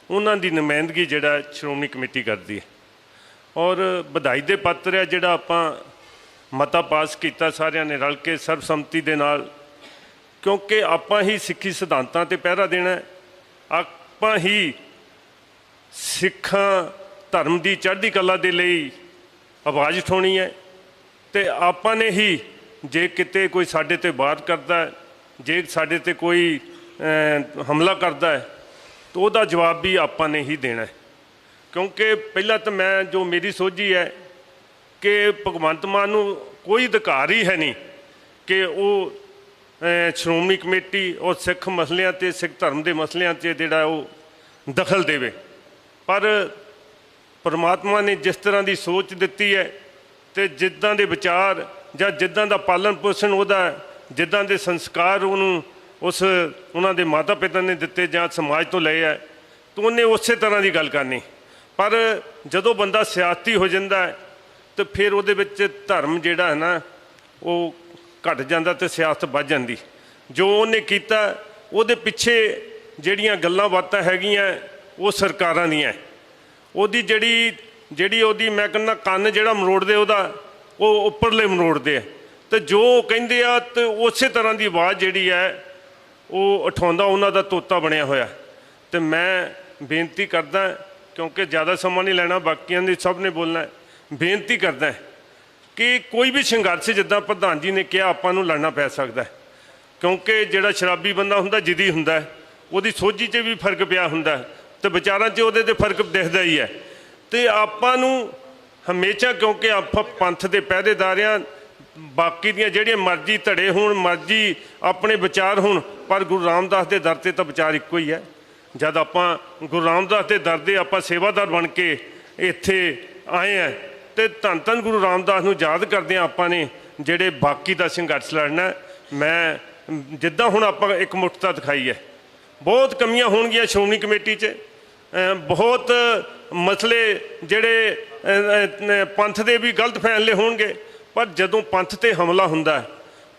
ਉਹਨਾਂ ਦੀ ਨੁਮਾਇੰਦਗੀ ਜਿਹੜਾ ਸ਼੍ਰੋਮਣੀ ਕਮੇਟੀ ਕਰਦੀ ਹੈ। ਔਰ ਵਧਾਈ ਦੇ ਪਾਤਰ ਹੈ ਜਿਹੜਾ ਆਪਾਂ ਮਤਾ ਪਾਸ ਕੀਤਾ ਸਾਰਿਆਂ ਨੇ ਰਲ ਕੇ ਸਰਬਸੰਮਤੀ ਦੇ ਨਾਲ, ਕਿਉਂਕਿ ਆਪਾਂ ਹੀ ਸਿੱਖੀ ਸਿਧਾਂਤਾਂ 'ਤੇ ਪਹਿਰਾ ਦੇਣਾ, ਆਪਾਂ ਹੀ ਸਿੱਖਾਂ ਧਰਮ ਦੀ ਚੜ੍ਹਦੀ ਕਲਾ ਦੇ ਲਈ ਆਵਾਜ਼ ਉਠਾਉਣੀ ਹੈ। ਅਤੇ ਆਪਾਂ ਨੇ ਹੀ ਜੇ ਕਿਤੇ ਕੋਈ ਸਾਡੇ 'ਤੇ ਵਾਰ ਕਰਦਾ, ਜੇ ਸਾਡੇ 'ਤੇ ਕੋਈ ਹਮਲਾ ਕਰਦਾ ਹੈ ਤਾਂ ਉਹਦਾ ਜਵਾਬ ਵੀ ਆਪਾਂ ਨੇ ਹੀ ਦੇਣਾ ਹੈ। ਕਿਉਂਕਿ ਪਹਿਲਾਂ ਤਾਂ ਮੈਂ ਜੋ ਮੇਰੀ ਸੋਝੀ ਹੈ ਕਿ ਭਗਵੰਤ ਮਾਨ ਨੂੰ ਕੋਈ ਅਧਿਕਾਰ ਹੀ ਹੈ ਨਹੀਂ ਕਿ ਉਹ ਸ਼੍ਰੋਮਣੀ ਕਮੇਟੀ ਔਰ ਸਿੱਖ ਮਸਲਿਆਂ 'ਤੇ ਸਿੱਖ ਧਰਮ ਦੇ ਮਸਲਿਆਂ 'ਤੇ ਜਿਹੜਾ ਉਹ ਦਖਲ ਦੇਵੇ। ਪਰ ਪਰਮਾਤਮਾ ਨੇ ਜਿਸ ਤਰ੍ਹਾਂ ਦੀ ਸੋਚ ਦਿੱਤੀ ਹੈ ਅਤੇ ਜਿੱਦਾਂ ਦੇ ਵਿਚਾਰ ਜਾਂ ਜਿੱਦਾਂ ਦਾ ਪਾਲਣ ਪੋਸ਼ਣ ਉਹਦਾ, ਜਿੱਦਾਂ ਦੇ ਸੰਸਕਾਰ ਉਹਨੂੰ ਉਹਨਾਂ ਦੇ ਮਾਤਾ ਪਿਤਾ ਨੇ ਦਿੱਤੇ ਜਾਂ ਸਮਾਜ ਤੋਂ ਲਏ ਹੈ, ਤਾਂ ਉਹਨੇ ਉਸੇ ਤਰ੍ਹਾਂ ਦੀ ਗੱਲ ਕਰਨੀ। ਪਰ ਜਦੋਂ ਬੰਦਾ ਸਿਆਸਤੀ ਹੋ ਜਾਂਦਾ ਹੈ ਤੇ ਫਿਰ ਉਹਦੇ ਵਿੱਚ ਧਰਮ ਜਿਹੜਾ ਹੈ ਨਾ ਉਹ ਘਟ ਜਾਂਦਾ ਤੇ ਸਿਆਸਤ ਵੱਧ ਜਾਂਦੀ। ਜੋ ਉਹਨੇ ਕੀਤਾ ਉਹਦੇ ਪਿੱਛੇ ਜਿਹੜੀਆਂ ਗੱਲਾਂ ਬਾਤਾਂ ਹੈਗੀਆਂ ਉਹ ਸਰਕਾਰਾਂ ਦੀਆਂ। ਉਹਦੀ ਜਿਹੜੀ ਉਹਦੀ ਮੈਂ ਕਹਿੰਦਾ ਕੰਨ ਜਿਹੜਾ ਮਰੋੜਦੇ ਉਹਦਾ ਉਹ ਉੱਪਰਲੇ ਮਰੋੜਦੇ ਆ, ਤੇ ਜੋ ਕਹਿੰਦੇ ਆ ਤੇ ਉਸੇ ਤਰ੍ਹਾਂ ਦੀ ਆਵਾਜ਼ ਜਿਹੜੀ ਹੈ ਉਹ ਉਠਾਉਂਦਾ ਉਹਨਾਂ ਦਾ ਤੋਤਾ ਬਣਿਆ ਹੋਇਆ। ਤੇ ਮੈਂ ਬੇਨਤੀ ਕਰਦਾ, ਕਿਉਂਕਿ ਜ਼ਿਆਦਾ ਸਮਾਂ ਨਹੀਂ ਲੈਣਾ, ਬਾਕੀਆਂ ਦੀ ਸਭ ਨੇ ਬੋਲਣਾ, ਬੇਨਤੀ ਕਰਦਾ ਕਿ ਕੋਈ ਵੀ ਸੰਘਰਸ਼ ਜਿੱਦਾਂ ਪ੍ਰਧਾਨ ਜੀ ਨੇ ਕਿਹਾ ਆਪਾਂ ਨੂੰ ਲੜਨਾ ਪੈ ਸਕਦਾ, ਕਿਉਂਕਿ ਜਿਹੜਾ ਸ਼ਰਾਬੀ ਬੰਦਾ ਹੁੰਦਾ ਜਿੱਦੀ ਹੁੰਦਾ, ਉਹਦੀ ਸੋਝੀ 'ਚ ਵੀ ਫਰਕ ਪਿਆ ਹੁੰਦਾ ਤੇ ਵਿਚਾਰਾਂ 'ਚ ਉਹਦੇ 'ਤੇ ਫਰਕ ਦਿਖਦਾ ਹੀ ਹੈ। ਤੇ ਆਪਾਂ ਨੂੰ ਹਮੇਸ਼ਾ, ਕਿਉਂਕਿ ਆਪਾਂ ਪੰਥ ਦੇ ਪਹਿਰੇਦਾਰ ਹਾਂ, ਬਾਕੀ ਦੀਆਂ ਜਿਹੜੀਆਂ ਮਰਜ਼ੀ ਧੜੇ ਹੋਣ, ਮਰਜ਼ੀ ਆਪਣੇ ਵਿਚਾਰ ਹੋਣ, ਪਰ ਗੁਰੂ ਰਾਮਦਾਸ ਦੇ ਦਰ 'ਤੇ ਤਾਂ ਵਿਚਾਰ ਇੱਕੋ ਹੀ ਹੈ। ਜਦ ਆਪਾਂ ਗੁਰੂ ਰਾਮਦਾਸ ਦੇ ਦਰ ਦੇ ਆਪਾਂ ਸੇਵਾਦਾਰ ਬਣ ਕੇ ਇੱਥੇ ਆਏ ਹਾਂ ਤੇ ਧੰਨ ਧੰਨ ਗੁਰੂ ਰਾਮਦਾਸ ਨੂੰ ਯਾਦ ਕਰਦੇ ਹਾਂ ਆਪਾਂ ਨੇ ਜਿਹੜੇ ਬਾਕੀ ਦਾ ਸੰਘਰਸ਼ ਲੜਨਾ। ਮੈਂ ਜਿੱਦਾਂ ਹੁਣ ਆਪਾਂ ਇੱਕ ਮੁੱਠਤਾ ਦਿਖਾਈ ਹੈ, ਬਹੁਤ ਕਮੀਆਂ ਹੋਣਗੀਆਂ ਸ਼੍ਰੋਮਣੀ ਕਮੇਟੀ 'ਚ, ਬਹੁਤ ਮਸਲੇ ਜਿਹੜੇ ਪੰਥ ਦੇ ਵੀ ਗਲਤ ਫੈਸਲੇ ਹੋਣਗੇ, ਪਰ ਜਦੋਂ ਪੰਥ 'ਤੇ ਹਮਲਾ ਹੁੰਦਾ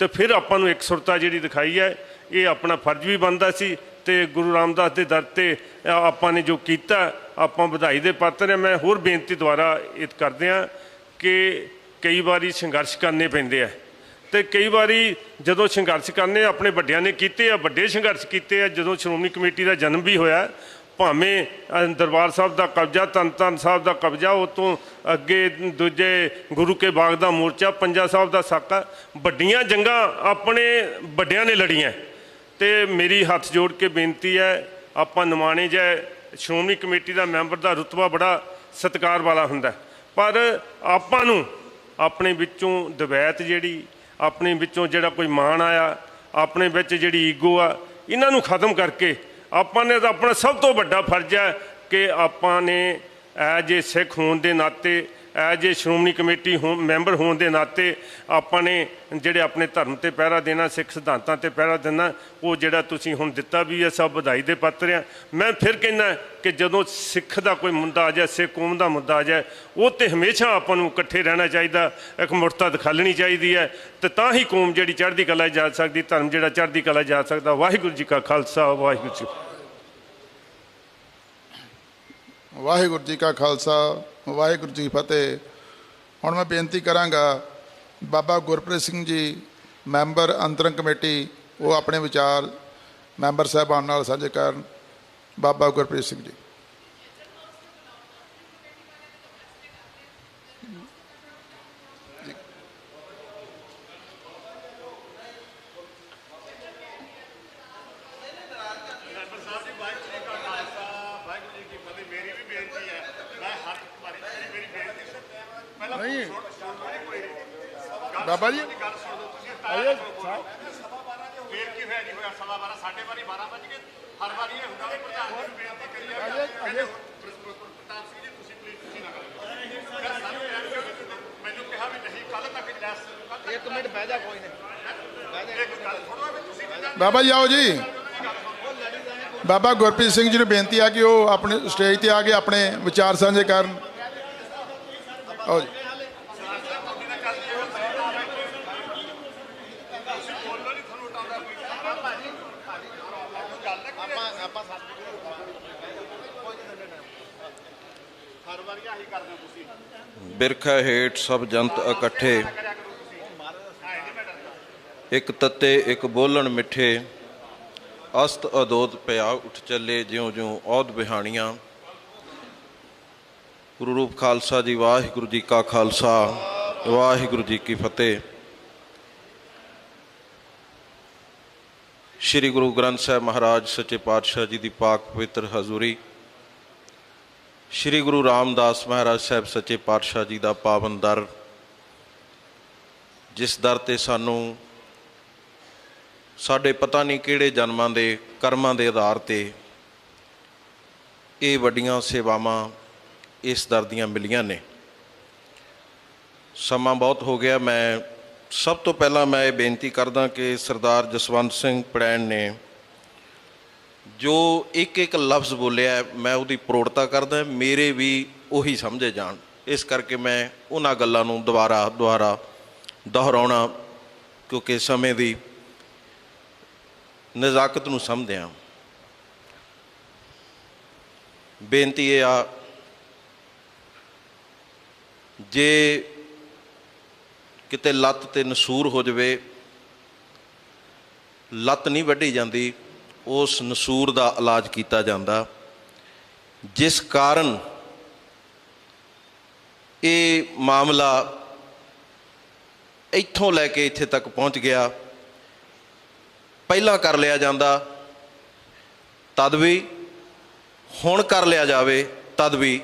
ਤੇ ਫਿਰ ਆਪਾਂ ਨੂੰ ਇਕਸੁਰਤਾ ਜਿਹੜੀ ਦਿਖਾਈ ਹੈ, ਇਹ ਆਪਣਾ ਫਰਜ਼ ਵੀ ਬਣਦਾ ਸੀ। ਤੇ ਗੁਰੂ ਰਾਮਦਾਸ ਦੇ ਦਰ 'ਤੇ ਆਪਾਂ ਨੇ ਜੋ ਕੀਤਾ, ਆਪਾਂ ਵਧਾਈ ਦੇ ਪਾਤਰ ਹਾਂ। ਮੈਂ ਹੋਰ ਬੇਨਤੀ ਦੁਆਰਾ ਇਹ ਕਰਦੇ ਹਾਂ ਕਿ ਕਈ ਵਾਰੀ ਸੰਘਰਸ਼ ਕਰਨੇ ਪੈਂਦੇ ਆ, ਤੇ ਕਈ ਵਾਰੀ ਜਦੋਂ ਸੰਘਰਸ਼ ਕਰਨੇ ਆਪਣੇ ਵੱਡਿਆਂ ਨੇ ਕੀਤੇ ਆ, ਵੱਡੇ ਸੰਘਰਸ਼ ਕੀਤੇ ਆ। ਜਦੋਂ ਸ਼੍ਰੋਮਣੀ ਕਮੇਟੀ ਦਾ ਜਨਮ ਵੀ ਹੋਇਆ, ਭਾਵੇਂ ਦਰਬਾਰ ਸਾਹਿਬ ਦਾ ਕਬਜ਼ਾ, ਧੰਨ ਧੰਨ ਸਾਹਿਬ ਦਾ ਕਬਜ਼ਾ, ਉਹ ਤੋਂ ਅੱਗੇ ਦੂਜੇ ਗੁਰੂ ਕੇ ਬਾਗ ਦਾ ਮੋਰਚਾ, ਪੰਜਾ ਸਾਹਿਬ ਦਾ ਸਾਕਾ, ਵੱਡੀਆਂ ਜੰਗਾਂ ਆਪਣੇ ਵੱਡਿਆਂ ਨੇ ਲੜੀਆਂ। ਤੇ ਮੇਰੀ ਹੱਥ ਜੋੜ ਕੇ ਬੇਨਤੀ ਹੈ, ਆਪਾਂ ਨਿਮਾਣੇ ਜੈ ਸ਼੍ਰੋਮਣੀ ਕਮੇਟੀ ਦਾ ਮੈਂਬਰ ਦਾ ਰੁਤਬਾ ਬੜਾ ਸਤਿਕਾਰ ਵਾਲਾ ਹੁੰਦਾ, ਪਰ ਆਪਾਂ ਨੂੰ ਆਪਣੇ ਵਿੱਚੋਂ ਦਵੈਤ ਜਿਹੜੀ, ਆਪਣੇ ਵਿੱਚੋਂ ਜਿਹੜਾ ਕੋਈ ਮਾਣ ਆਇਆ, ਆਪਣੇ ਵਿੱਚ ਜਿਹੜੀ ਈਗੋ ਆ, ਇਹਨਾਂ ਨੂੰ ਖਤਮ ਕਰਕੇ ਆਪਾਂ ਨੇ ਤਾਂ ਆਪਣਾ ਸਭ ਤੋਂ ਵੱਡਾ ਫਰਜ਼ ਹੈ ਕਿ ਆਪਾਂ ਨੇ ਐਜ ਏ ਸਿੱਖ ਹੋਣ ਦੇ ਨਾਤੇ, as a Shiromani committee member ਹੋਣ ਦੇ ਨਾਤੇ ਆਪਾਂ ਨੇ ਜਿਹੜੇ ਆਪਣੇ ਧਰਮ 'ਤੇ ਪਹਿਰਾ ਦੇਣਾ, ਸਿੱਖ ਸਿਧਾਂਤਾਂ 'ਤੇ ਪਹਿਰਾ ਦੇਣਾ, ਉਹ ਜਿਹੜਾ ਤੁਸੀਂ ਹੁਣ ਦਿੱਤਾ ਵੀ ਹੈ, ਸਭ ਵਧਾਈ ਦੇ ਪਾਤਰ ਆ। ਮੈਂ ਫਿਰ ਕਹਿੰਦਾ ਕਿ ਜਦੋਂ ਸਿੱਖ ਦਾ ਕੋਈ ਮੁੱਦਾ ਆ ਜਾਏ, ਸਿੱਖ ਕੌਮ ਦਾ ਮੁੱਦਾ ਆ ਜਾਏ, ਉਹ 'ਤੇ ਹਮੇਸ਼ਾ ਆਪਾਂ ਨੂੰ ਇਕੱਠੇ ਰਹਿਣਾ ਚਾਹੀਦਾ, ਇੱਕ ਮੁਰਤਾ ਦਿਖਾਲਣੀ ਚਾਹੀਦੀ ਹੈ, ਤੇ ਤਾਂ ਹੀ ਕੌਮ ਜਿਹੜੀ ਚੜ੍ਹਦੀ ਕਲਾ 'ਚ ਜਾ ਸਕਦੀ, ਧਰਮ ਜਿਹੜਾ ਚੜ੍ਹਦੀ ਕਲਾ 'ਚ ਜਾ ਸਕਦਾ। ਵਾਹਿਗੁਰੂ ਜੀ ਕਾ ਖਾਲਸਾ, ਵਾਹਿਗੁਰੂ ਜੀ ਵਾਹਿਗੁਰੂ ਜੀ ਕਾ ਖਾਲਸਾ, ਵਾਹਿਗੁਰੂ ਜੀ ਫਤਿਹ। ਹੁਣ ਮੈਂ ਬੇਨਤੀ ਕਰਾਂਗਾ ਬਾਬਾ ਗੁਰਪ੍ਰੀਤ ਸਿੰਘ ਜੀ, ਮੈਂਬਰ ਅੰਤਰੰਗ ਕਮੇਟੀ, ਉਹ ਆਪਣੇ ਵਿਚਾਰ ਮੈਂਬਰ ਸਾਹਿਬਾਨ ਨਾਲ ਸਾਂਝੇ ਕਰਨ। ਬਾਬਾ ਗੁਰਪ੍ਰੀਤ ਸਿੰਘ ਜੀ। ਬਾਬਾ ਜੀ ਫੇਰ ਕੀ ਹੋਇਆ ਜੀ, ਹੋਇਆ 12:15 12:30 ਵੱਜ ਗਏ। ਹਰ ਵਾਰੀ ਇਹ ਹੁੰਦਾ ਵੀ ਪ੍ਰਧਾਨ ਜੀ ਨੂੰ ਬੇਨਤੀ ਕਰੀ ਆ, ਕਹਿੰਦੇ ਪ੍ਰਤਾਪ ਸਿੰਘ ਜੀ ਤੁਸੀਂ ਪਲੀਜ਼ ਤੁਸੀਂ ਨਾ ਕਰੋ। ਮੈਨੂੰ ਕਿਹਾ ਵੀ ਨਹੀਂ ਕੱਲ ਤੱਕ ਜੈਸ ਇੱਕ ਮਿੰਟ ਬਹਿ ਜਾ, ਕੋਈ ਨਹੀਂ ਇੱਕ ਗੱਲ ਥੋੜਾ ਵੀ ਤੁਸੀਂ ਬਾਬਾ ਜੀ ਆਓ ਜੀ। ਬਾਬਾ ਗੁਰਪ੍ਰੀਤ ਸਿੰਘ ਜੀ ਨੂੰ ਬੇਨਤੀ ਆ ਕਿ ਉਹ ਆਪਣੇ ਸਟੇਜ ਤੇ ਆ ਕੇ ਆਪਣੇ ਵਿਚਾਰ ਸਾਂਝੇ ਕਰਨ। ਆਓ ਜੀ। ਬਿਰਖਾ ਹੇਠ ਸਭ ਜੰਤ ਇਕੱਠੇ, ਇੱਕ ਤੱਤੇ ਇੱਕ ਬੋਲਣ ਮਿੱਠੇ, ਅਸਤ ਅਦੋਤ ਪਿਆ ਉੱਠ ਚੱਲੇ, ਜਿਉਂ ਜਿਉਂ ਔਧ ਬਿਹਾਣੀਆਂ। ਗੁਰੂ ਰੂਪ ਖਾਲਸਾ ਜੀ, ਵਾਹਿਗੁਰੂ ਜੀ ਕਾ ਖਾਲਸਾ, ਵਾਹਿਗੁਰੂ ਜੀ ਕੀ ਫਤਿਹ। ਸ਼੍ਰੀ ਗੁਰੂ ਗ੍ਰੰਥ ਸਾਹਿਬ ਮਹਾਰਾਜ ਸੱਚੇ ਪਾਤਸ਼ਾਹ ਜੀ ਦੀ ਪਾਕ ਪਵਿੱਤਰ ਹਜ਼ੂਰੀ, ਸ਼੍ਰੀ ਗੁਰੂ ਰਾਮਦਾਸ ਮਹਾਰਾਜ ਸਾਹਿਬ ਸੱਚੇ ਪਾਤਸ਼ਾਹ ਜੀ ਦਾ ਪਾਵਨ ਦਰ, ਜਿਸ ਦਰ 'ਤੇ ਸਾਨੂੰ ਸਾਡੇ ਪਤਾ ਨਹੀਂ ਕਿਹੜੇ ਜਨਮਾਂ ਦੇ ਕਰਮਾਂ ਦੇ ਆਧਾਰ 'ਤੇ ਇਹ ਵੱਡੀਆਂ ਸੇਵਾਵਾਂ ਇਸ ਦਰ ਦੀਆਂ ਮਿਲੀਆਂ ਨੇ। ਸਮਾਂ ਬਹੁਤ ਹੋ ਗਿਆ। ਮੈਂ ਸਭ ਤੋਂ ਪਹਿਲਾਂ ਮੈਂ ਇਹ ਬੇਨਤੀ ਕਰਦਾ ਕਿ ਸਰਦਾਰ ਜਸਵੰਤ ਸਿੰਘ ਪੜੈਣ ਨੇ ਜੋ ਇੱਕ ਇੱਕ ਲਫ਼ਜ਼ ਬੋਲਿਆ ਮੈਂ ਉਹਦੀ ਪ੍ਰੋੜਤਾ ਕਰਦਾ, ਮੇਰੇ ਵੀ ਉਹੀ ਸਮਝੇ ਜਾਣ। ਇਸ ਕਰਕੇ ਮੈਂ ਉਹਨਾਂ ਗੱਲਾਂ ਨੂੰ ਦੁਬਾਰਾ ਦੁਹਰਾਉਣਾ, ਕਿਉਂਕਿ ਸਮੇਂ ਦੀ ਨਜ਼ਾਕਤ ਨੂੰ ਸਮਝਦਿਆਂ ਬੇਨਤੀ ਇਹ ਆ, ਜੇ ਕਿਤੇ ਲੱਤ ਤੇ ਨਸੂਰ ਹੋ ਜਾਵੇ, ਲੱਤ ਨਹੀਂ ਵੱਢੀ ਜਾਂਦੀ, ਉਸ ਨਸੂਰ ਦਾ ਇਲਾਜ ਕੀਤਾ ਜਾਂਦਾ, ਜਿਸ ਕਾਰਨ ਇਹ ਮਾਮਲਾ ਇੱਥੋਂ ਲੈ ਕੇ ਇੱਥੇ ਤੱਕ ਪਹੁੰਚ ਗਿਆ। ਪਹਿਲਾਂ ਕਰ ਲਿਆ ਜਾਂਦਾ ਤਦ ਵੀ, ਹੁਣ ਕਰ ਲਿਆ ਜਾਵੇ ਤਦ ਵੀ,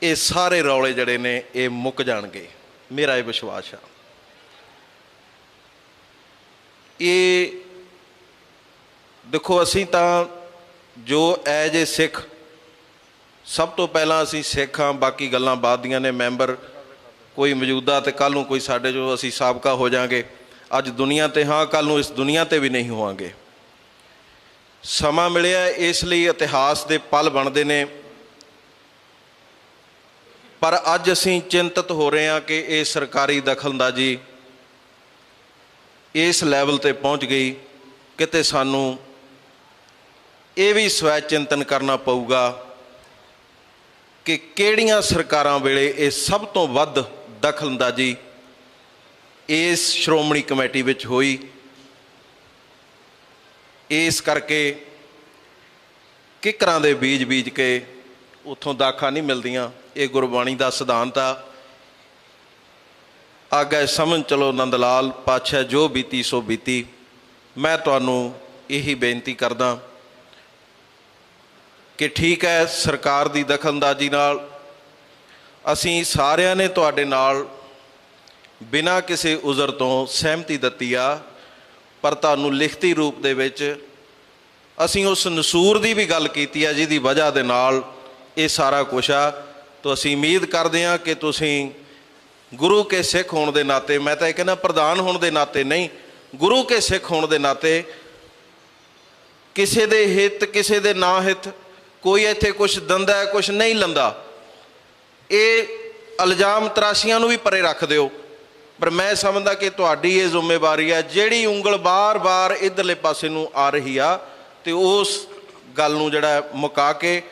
ਇਹ ਸਾਰੇ ਰੌਲੇ ਜਿਹੜੇ ਨੇ ਇਹ ਮੁੱਕ ਜਾਣਗੇ, ਮੇਰਾ ਇਹ ਵਿਸ਼ਵਾਸ ਆ। ਇਹ ਦੇਖੋ, ਅਸੀਂ ਤਾਂ ਜੋ ਐਜ ਏ ਸਿੱਖ, ਸਭ ਤੋਂ ਪਹਿਲਾਂ ਅਸੀਂ ਸਿੱਖ ਹਾਂ, ਬਾਕੀ ਗੱਲਾਂ ਬਾਅਦ ਦੀਆਂ ਨੇ। ਮੈਂਬਰ ਕੋਈ ਮੌਜੂਦਾ ਤੇ ਕੱਲ੍ਹ ਨੂੰ ਕੋਈ ਸਾਡੇ ਜੋ ਅਸੀਂ ਸਾਬਕਾ ਹੋ ਜਾਵਾਂਗੇ। ਅੱਜ ਦੁਨੀਆ ਤੇ ਹਾਂ, ਕੱਲ੍ਹ ਨੂੰ ਇਸ ਦੁਨੀਆ ਤੇ ਵੀ ਨਹੀਂ ਹੋਵਾਂਗੇ। ਸਮਾਂ ਮਿਲਿਆ ਇਸ ਲਈ ਇਤਿਹਾਸ ਦੇ ਪਲ ਬਣਦੇ ਨੇ, ਪਰ ਅੱਜ ਅਸੀਂ ਚਿੰਤਤ ਹੋ ਰਹੇ ਹਾਂ ਕਿ ਇਹ ਸਰਕਾਰੀ ਦਖਲਅੰਦਾਜ਼ੀ ਇਸ ਲੈਵਲ ਤੇ ਪਹੁੰਚ ਗਈ। ਕਿਤੇ ਸਾਨੂੰ ਇਹ ਵੀ ਸਵੈ ਚਿੰਤਨ ਕਰਨਾ ਪਊਗਾ ਕਿ ਕਿਹੜੀਆਂ ਸਰਕਾਰਾਂ ਵੇਲੇ ਇਹ ਸਭ ਤੋਂ ਵੱਧ ਦਖਲਅੰਦਾਜ਼ੀ ਇਸ ਸ਼੍ਰੋਮਣੀ ਕਮੇਟੀ ਵਿੱਚ ਹੋਈ। ਇਸ ਕਰਕੇ ਕਿੱਕਰਾਂ ਦੇ ਬੀਜ ਕੇ ਉੱਥੋਂ ਦਾਖਾਂ ਨਹੀਂ ਮਿਲਦੀਆਂ, ਇਹ ਗੁਰਬਾਣੀ ਦਾ ਸਿਧਾਂਤ ਆ। ਆਗੇ ਸਮਝ ਚਲੋ ਨੰਦ ਲਾਲ ਪਾਤਸ਼ਾਹ, ਜੋ ਬੀਤੀ ਸੋ ਬੀਤੀ। ਮੈਂ ਤੁਹਾਨੂੰ ਇਹੀ ਬੇਨਤੀ ਕਰਦਾ ਕਿ ਠੀਕ ਹੈ, ਸਰਕਾਰ ਦੀ ਦਖਲਅੰਦਾਜ਼ੀ ਨਾਲ ਅਸੀਂ ਸਾਰਿਆਂ ਨੇ ਤੁਹਾਡੇ ਨਾਲ ਬਿਨਾਂ ਕਿਸੇ ਉਜ਼ਰ ਤੋਂ ਸਹਿਮਤੀ ਦਿੱਤੀ ਆ, ਪਰ ਤੁਹਾਨੂੰ ਲਿਖਤੀ ਰੂਪ ਦੇ ਵਿੱਚ ਅਸੀਂ ਉਸ ਨਸੂਰ ਦੀ ਵੀ ਗੱਲ ਕੀਤੀ ਆ ਜਿਹਦੀ ਵਜ੍ਹਾ ਦੇ ਨਾਲ ਇਹ ਸਾਰਾ ਕੁਛ ਆ। ਤਾਂ ਅਸੀਂ ਉਮੀਦ ਕਰਦੇ ਹਾਂ ਕਿ ਤੁਸੀਂ ਗੁਰੂ ਕੇ ਸਿੱਖ ਹੋਣ ਦੇ ਨਾਤੇ, ਮੈਂ ਤਾਂ ਇਹ ਕਹਿੰਦਾ ਪ੍ਰਧਾਨ ਹੋਣ ਦੇ ਨਾਤੇ ਨਹੀਂ, ਗੁਰੂ ਕੇ ਸਿੱਖ ਹੋਣ ਦੇ ਨਾਤੇ, ਕਿਸੇ ਦੇ ਹਿੱਤ ਕਿਸੇ ਦੇ ਨਾ ਹਿੱਤ, ਕੋਈ ਇੱਥੇ ਕੁਛ ਦਿੰਦਾ ਹੈ ਕੁਛ ਨਹੀਂ ਲੈਂਦਾ, ਇਹ ਇਲਜ਼ਾਮ ਤਰਾਸ਼ੀਆਂ ਨੂੰ ਵੀ ਪਰੇ ਰੱਖ ਦਿਓ। ਪਰ ਮੈਂ ਸਮਝਦਾ ਕਿ ਤੁਹਾਡੀ ਇਹ ਜ਼ਿੰਮੇਵਾਰੀ ਹੈ, ਜਿਹੜੀ ਉਂਗਲ ਬਾਰ-ਬਾਰ ਇੱਧਰਲੇ ਪਾਸੇ ਨੂੰ ਆ ਰਹੀ ਆ, ਤੇ ਉਸ ਗੱਲ ਨੂੰ ਜਿਹੜਾ ਮੁਕਾ ਕੇ,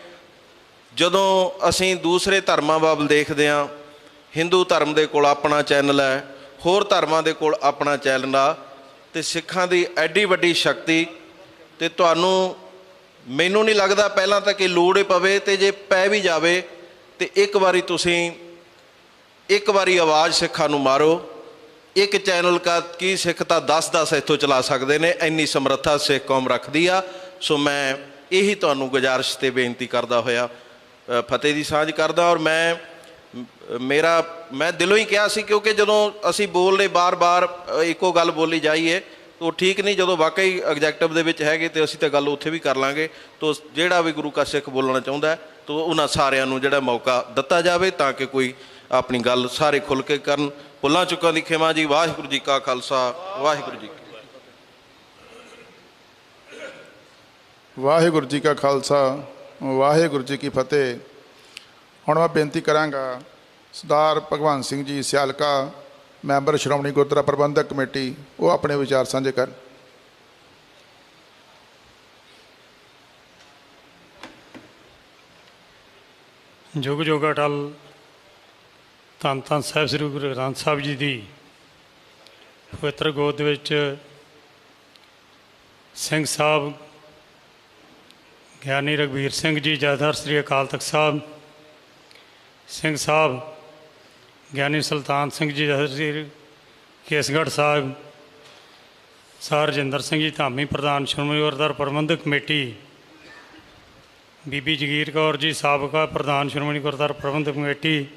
ਜਦੋਂ ਅਸੀਂ ਦੂਸਰੇ ਧਰਮਾਂ ਵੱਲ ਦੇਖਦੇ ਹਾਂ, ਹਿੰਦੂ ਧਰਮ ਦੇ ਕੋਲ ਆਪਣਾ ਚੈਨਲ ਹੈ, ਹੋਰ ਧਰਮਾਂ ਦੇ ਕੋਲ ਆਪਣਾ ਚੈਨਲ ਆ, ਤੇ ਸਿੱਖਾਂ ਦੀ ਐਡੀ ਵੱਡੀ ਸ਼ਕਤੀ, ਤੇ ਤੁਹਾਨੂੰ ਮੈਨੂੰ ਨਹੀਂ ਲੱਗਦਾ ਪਹਿਲਾਂ ਤਾਂ ਕਿ ਲੋੜ ਹੀ ਪਵੇ, ਤੇ ਜੇ ਪੈ ਵੀ ਜਾਵੇ ਤੇ ਇੱਕ ਵਾਰੀ ਤੁਸੀਂ ਇੱਕ ਵਾਰੀ ਆਵਾਜ਼ ਸਿੱਖਾਂ ਨੂੰ ਮਾਰੋ। ਇੱਕ ਚੈਨਲ ਕਾ ਕੀ ਸਿੱਖ ਤਾਂ 10-10 ਇੱਥੋਂ ਚਲਾ ਸਕਦੇ ਨੇ, ਇੰਨੀ ਸਮਰੱਥਾ ਸਿੱਖ ਕੌਮ ਰੱਖਦੀ ਆ। ਸੋ ਮੈਂ ਇਹੀ ਤੁਹਾਨੂੰ ਗੁਜ਼ਾਰਿਸ਼ ਤੇ ਬੇਨਤੀ ਕਰਦਾ ਹੋਇਆ ਫਤਿਹ ਦੀ ਸਾਂਝ ਕਰਦਾ। ਔਰ ਮੈਂ ਦਿਲੋਂ ਹੀ ਕਿਹਾ ਸੀ, ਕਿਉਂਕਿ ਜਦੋਂ ਅਸੀਂ ਬੋਲਦੇ ਬਾਰ-ਬਾਰ ਇੱਕੋ ਗੱਲ ਬੋਲੀ ਜਾਈਏ ਉਹ ਠੀਕ ਨਹੀਂ। ਜਦੋਂ ਵਾਕਈ ਐਗਜੈਕਟਿਵ ਦੇ ਵਿੱਚ ਹੈਗੇ ਤੇ ਅਸੀਂ ਤਾਂ ਗੱਲ ਉੱਥੇ ਵੀ ਕਰ ਲਾਂਗੇ। ਤੋ ਜਿਹੜਾ ਵੀ ਗੁਰੂ ਕਾ ਸਿੱਖ ਬੋਲਣਾ ਚਾਹੁੰਦਾ ਤੋ ਉਹਨਾਂ ਸਾਰਿਆਂ ਨੂੰ ਜਿਹੜਾ ਮੌਕਾ ਦਿੱਤਾ ਜਾਵੇ, ਤਾਂ ਕਿ ਕੋਈ ਆਪਣੀ ਗੱਲ ਸਾਰੇ ਖੁੱਲ੍ਹ ਕੇ ਕਰਨ। ਭੁੱਲਾਂ ਚੁੱਕਾਂ ਦੀ ਖਿਮਾ ਜੀ। ਵਾਹਿਗੁਰੂ ਜੀ ਕਾ ਖਾਲਸਾ, ਵਾਹਿਗੁਰੂ ਜੀ ਕੀ ਫਤਿਹ। ਵਾਹਿਗੁਰੂ ਜੀ ਕਾ ਖਾਲਸਾ, ਵਾਹਿਗੁਰੂ ਜੀ ਕੀ ਫਤਿਹ। ਹੁਣ ਮੈਂ ਬੇਨਤੀ ਕਰਾਂਗਾ ਸਰਦਾਰ ਭਗਵੰਤ ਸਿੰਘ ਜੀ ਸਿਆਲਕਾ, ਮੈਂਬਰ ਸ਼੍ਰੋਮਣੀ ਗੁਰਦੁਆਰਾ ਪ੍ਰਬੰਧਕ ਕਮੇਟੀ, ਉਹ ਆਪਣੇ ਵਿਚਾਰ ਸਾਂਝੇ ਕਰਨ। ਜੁਗ ਜੁਗ ਅਟਲ ਧੰਨ ਧੰਨ ਸਾਹਿਬ ਸ੍ਰੀ ਗੁਰੂ ਗ੍ਰੰਥ ਸਾਹਿਬ ਜੀ ਦੀ ਪਵਿੱਤਰ ਗੋਦ ਦੇ ਵਿੱਚ ਸਿੰਘ ਸਾਹਿਬ ਗਿਆਨੀ ਰਘਬੀਰ ਸਿੰਘ ਜੀ ਜਥੇਦਾਰ ਸ੍ਰੀ ਅਕਾਲ ਤਖਤ ਸਾਹਿਬ, ਸਿੰਘ ਸਾਹਿਬ ਗਿਆਨੀ ਸੁਲਤਾਨ ਸਿੰਘ ਜੀ ਜਥੇਦਾਰ ਸ੍ਰੀ ਕੇਸਗੜ੍ਹ ਸਾਹਿਬ, ਸਰ ਰਜਿੰਦਰ ਸਿੰਘ ਜੀ ਧਾਮੀ ਪ੍ਰਧਾਨ ਸ਼੍ਰੋਮਣੀ ਗੁਰਦੁਆਰਾ ਪ੍ਰਬੰਧਕ ਕਮੇਟੀ, ਬੀਬੀ ਜਗੀਰ ਕੌਰ ਜੀ ਸਾਬਕਾ ਪ੍ਰਧਾਨ ਸ਼੍ਰੋਮਣੀ ਗੁਰਦੁਆਰਾ ਪ੍ਰਬੰਧਕ ਕਮੇਟੀ,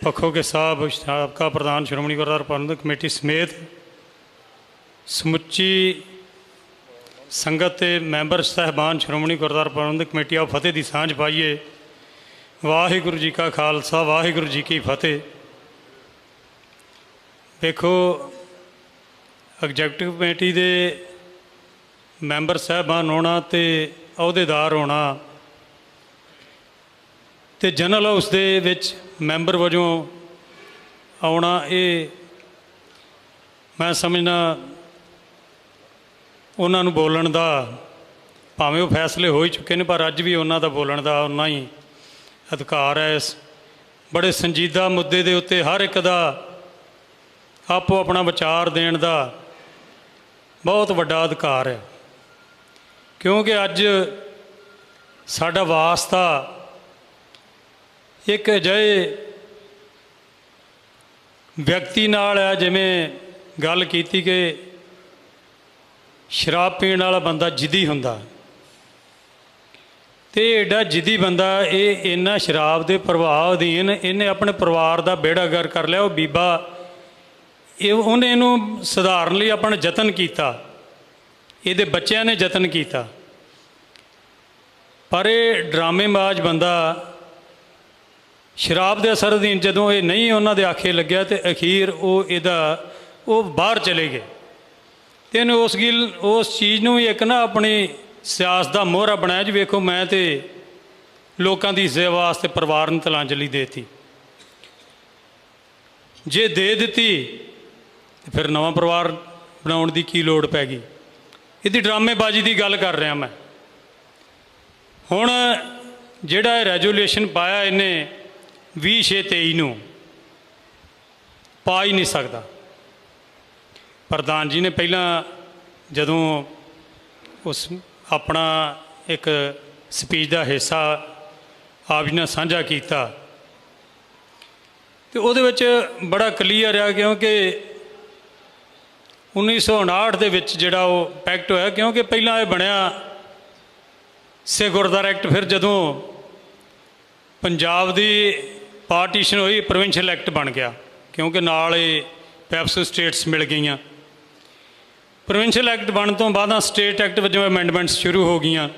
ਪੱਖੋ ਕੇ ਸਾਹਿਬ ਸਾਬਕਾ ਪ੍ਰਧਾਨ ਸ਼੍ਰੋਮਣੀ ਗੁਰਦੁਆਰਾ ਪ੍ਰਬੰਧਕ ਕਮੇਟੀ ਸਮੇਤ ਸਮੁੱਚੀ ਸੰਗਤ ਤੇ ਮੈਂਬਰ ਸਾਹਿਬਾਨ ਸ਼੍ਰੋਮਣੀ ਗੁਰਦੁਆਰਾ ਪ੍ਰਬੰਧਕ ਕਮੇਟੀ, ਆਓ ਫਤਿਹ ਦੀ ਸਾਂਝ ਪਾਈਏ। ਵਾਹਿਗੁਰੂ ਜੀ ਕਾ ਖਾਲਸਾ, ਵਾਹਿਗੁਰੂ ਜੀ ਕੀ ਫਤਿਹ। ਦੇਖੋ, ਐਗਜੈਕਟਿਵ ਕਮੇਟੀ ਦੇ ਮੈਂਬਰ ਸਾਹਿਬਾਨ ਹੋਣਾ ਤੇ ਅਹੁਦੇਦਾਰ ਹੋਣਾ ਤੇ ਜਨਰਲ ਹਾਊਸ ਦੇ ਵਿੱਚ ਮੈਂਬਰ ਵਜੋਂ ਆਉਣਾ, ਇਹ ਮੈਂ ਸਮਝਦਾ ਉਹਨਾਂ ਨੂੰ ਬੋਲਣ ਦਾ, ਭਾਵੇਂ ਉਹ ਫੈਸਲੇ ਹੋ ਹੀ ਚੁੱਕੇ ਨੇ, ਪਰ ਅੱਜ ਵੀ ਉਹਨਾਂ ਦਾ ਬੋਲਣ ਦਾ ਉਨਾ ਹੀ ਅਧਿਕਾਰ ਹੈ। ਇਸ ਬੜੇ ਸੰਜੀਦਾ ਮੁੱਦੇ ਦੇ ਉੱਤੇ ਹਰ ਇੱਕ ਦਾ ਆਪੋ ਆਪਣਾ ਵਿਚਾਰ ਦੇਣ ਦਾ ਬਹੁਤ ਵੱਡਾ ਅਧਿਕਾਰ ਹੈ, ਕਿਉਂਕਿ ਅੱਜ ਸਾਡਾ ਵਾਸਤਾ ਇੱਕ ਅਜਿਹੇ ਵਿਅਕਤੀ ਨਾਲ ਹੈ, ਜਿਵੇਂ ਗੱਲ ਕੀਤੀ ਕਿ ਸ਼ਰਾਬ ਪੀਣ ਵਾਲਾ ਬੰਦਾ ਜਿੱਦੀ ਹੁੰਦਾ, ਤੇ ਐਡਾ ਜਿੱਦੀ ਬੰਦਾ, ਇਹ ਇੰਨਾ ਸ਼ਰਾਬ ਦੇ ਪ੍ਰਭਾਵ ਅਧੀਨ ਇਹਨੇ ਆਪਣੇ ਪਰਿਵਾਰ ਦਾ ਬੇੜਾ ਗਰਕ ਕਰ ਲਿਆ। ਉਹ ਬੀਬਾ ਉਹਨੇ ਇਹਨੂੰ ਸੁਧਾਰਨ ਲਈ ਆਪਣਾ ਯਤਨ ਕੀਤਾ, ਇਹਦੇ ਬੱਚਿਆਂ ਨੇ ਯਤਨ ਕੀਤਾ, ਪਰ ਇਹ ਡਰਾਮੇਬਾਜ਼ ਬੰਦਾ ਸ਼ਰਾਬ ਦੇ ਅਸਰ ਅਧੀਨ ਜਦੋਂ ਇਹ ਨਹੀਂ ਉਹਨਾਂ ਦੇ ਆਖੇ ਲੱਗਿਆ ਤੇ ਅਖੀਰ ਉਹ ਬਾਹਰ ਚਲੇ ਗਏ। ਤੇ ਇਹਨੇ ਉਸ ਚੀਜ਼ ਨੂੰ ਇੱਕ ਨਾ ਆਪਣੀ ਸਿਆਸਤ ਦਾ ਮੋਹਰਾ ਬਣਾਇਆ ਜੀ, ਵੇਖੋ ਮੈਂ ਤੇ ਲੋਕਾਂ ਦੀ ਸੇਵਾ ਵਾਸਤੇ ਪਰਿਵਾਰ ਨੂੰ ਤਲਾਂਜਲੀ ਦੇਤੀ, ਜੇ ਦੇ ਦਿੱਤੀ ਤੇ ਫਿਰ ਨਵਾਂ ਪਰਿਵਾਰ ਬਣਾਉਣ ਦੀ ਕੀ ਲੋੜ ਪੈ ਗਈ। ਇਹਦੀ ਡਰਾਮੇਬਾਜ਼ੀ ਦੀ ਗੱਲ ਕਰ ਰਿਹਾ ਮੈਂ। ਹੁਣ ਜਿਹੜਾ ਇਹ ਰੈਜੂਲੇਸ਼ਨ ਪਾਇਆ ਇਹਨੇ 20/6/23 ਨੂੰ, ਪਾ ਹੀ ਨਹੀਂ ਸਕਦਾ। ਪ੍ਰਧਾਨ ਜੀ ਨੇ ਪਹਿਲਾਂ ਜਦੋਂ ਉਸ ਆਪਣਾ ਇੱਕ ਸਪੀਚ ਦਾ ਹਿੱਸਾ ਆਪ ਜੀ ਨਾਲ ਸਾਂਝਾ ਕੀਤਾ ਤੇ ਉਹਦੇ ਵਿੱਚ ਬੜਾ ਕਲੀਅਰ ਆ, ਕਿਉਂਕਿ 1959 ਦੇ ਵਿੱਚ ਜਿਹੜਾ ਉਹ ਪੈਕਟ ਹੋਇਆ, ਕਿਉਂਕਿ ਪਹਿਲਾਂ ਇਹ ਬਣਿਆ ਸਿੱਖ ਗੁਰਦੁਆਰਾ ਐਕਟ, ਫਿਰ ਜਦੋਂ ਪੰਜਾਬ ਦੀ ਪਾਰਟੀਸ਼ਨ ਹੋਈ ਪ੍ਰੋਵਿੰਸ਼ੀਅਲ ਐਕਟ ਬਣ ਗਿਆ, ਕਿਉਂਕਿ ਨਾਲ ਇਹ ਪੈਪਸੂ ਸਟੇਟਸ ਮਿਲ ਗਈਆਂ। ਪ੍ਰੋਵਿੰਸ਼ੀਅਲ ਐਕਟ ਬਣਨ ਤੋਂ ਬਾਅਦ ਸਟੇਟ ਐਕਟ ਵਜੋਂ ਅਮੈਂਡਮੈਂਟਸ ਸ਼ੁਰੂ ਹੋ ਗਈਆਂ,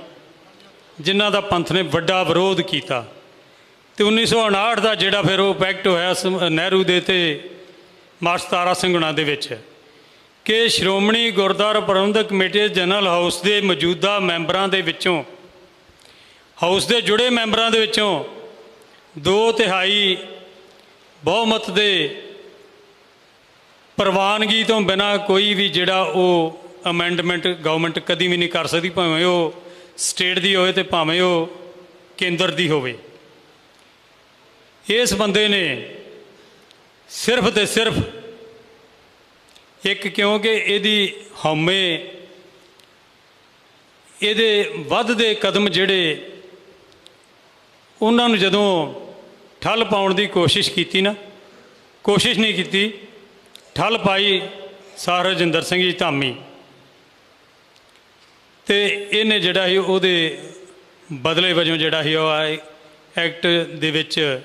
ਜਿਨ੍ਹਾਂ ਦਾ ਪੰਥ ਨੇ ਵੱਡਾ ਵਿਰੋਧ ਕੀਤਾ। ਤੇ 1959 ਦਾ ਜਿਹੜਾ ਫਿਰ ਉਹ ਪੈਕਟ ਹੋਇਆ ਨਹਿਰੂ ਦੇ ਤੇ ਮਾਸਟਰ ਤਾਰਾ ਸਿੰਘ ਹੁਣਾਂ ਦੇ ਵਿੱਚ, ਕਿ ਸ਼੍ਰੋਮਣੀ ਗੁਰਦੁਆਰਾ ਪ੍ਰਬੰਧਕ ਕਮੇਟੀ ਜਨਰਲ ਹਾਊਸ ਦੇ ਮੌਜੂਦਾ ਮੈਂਬਰਾਂ ਦੇ ਵਿੱਚੋਂ, ਹਾਊਸ ਦੇ ਜੁੜੇ ਮੈਂਬਰਾਂ ਦੇ ਵਿੱਚੋਂ 2/3 ਬਹੁਮਤ ਦੇ ਪ੍ਰਵਾਨਗੀ ਤੋਂ ਬਿਨਾਂ ਕੋਈ ਵੀ ਜਿਹੜਾ ਉਹ ਅਮੈਂਡਮੈਂਟ ਗਵਰਨਮੈਂਟ ਕਦੀ ਵੀ ਨਹੀਂ ਕਰ ਸਕਦੀ, ਭਾਵੇਂ ਉਹ ਸਟੇਟ ਦੀ ਹੋਵੇ ਤੇ ਭਾਵੇਂ ਉਹ ਕੇਂਦਰ ਦੀ ਹੋਵੇ। ਇਸ ਬੰਦੇ ਨੇ ਸਿਰਫ ਤੇ ਸਿਰਫ ਇੱਕ, ਕਿਉਂਕਿ ਇਹਦੀ ਹਉਮੈ, ਇਹਦੇ ਵੱਧਦੇ ਕਦਮ ਜਿਹੜੇ ਉਹਨਾਂ ਨੂੰ ਜਦੋਂ ਠੱਲ ਪਾਉਣ ਦੀ ਕੋਸ਼ਿਸ਼ ਕੀਤੀ ਨਾ, ਕੋਸ਼ਿਸ਼ ਨਹੀਂ ਕੀਤੀ, ਠੱਲ ਪਾਈ ਸਰ ਰਜਿੰਦਰ ਸਿੰਘ ਜੀ ਧਾਮੀ, ਤੇ ਇਹਨੇ ਜਿਹੜਾ ਸੀ ਉਹਦੇ ਬਦਲੇ ਵਜੋਂ ਜਿਹੜਾ ਸੀ ਉਹ ਐਕਟ ਦੇ ਵਿੱਚ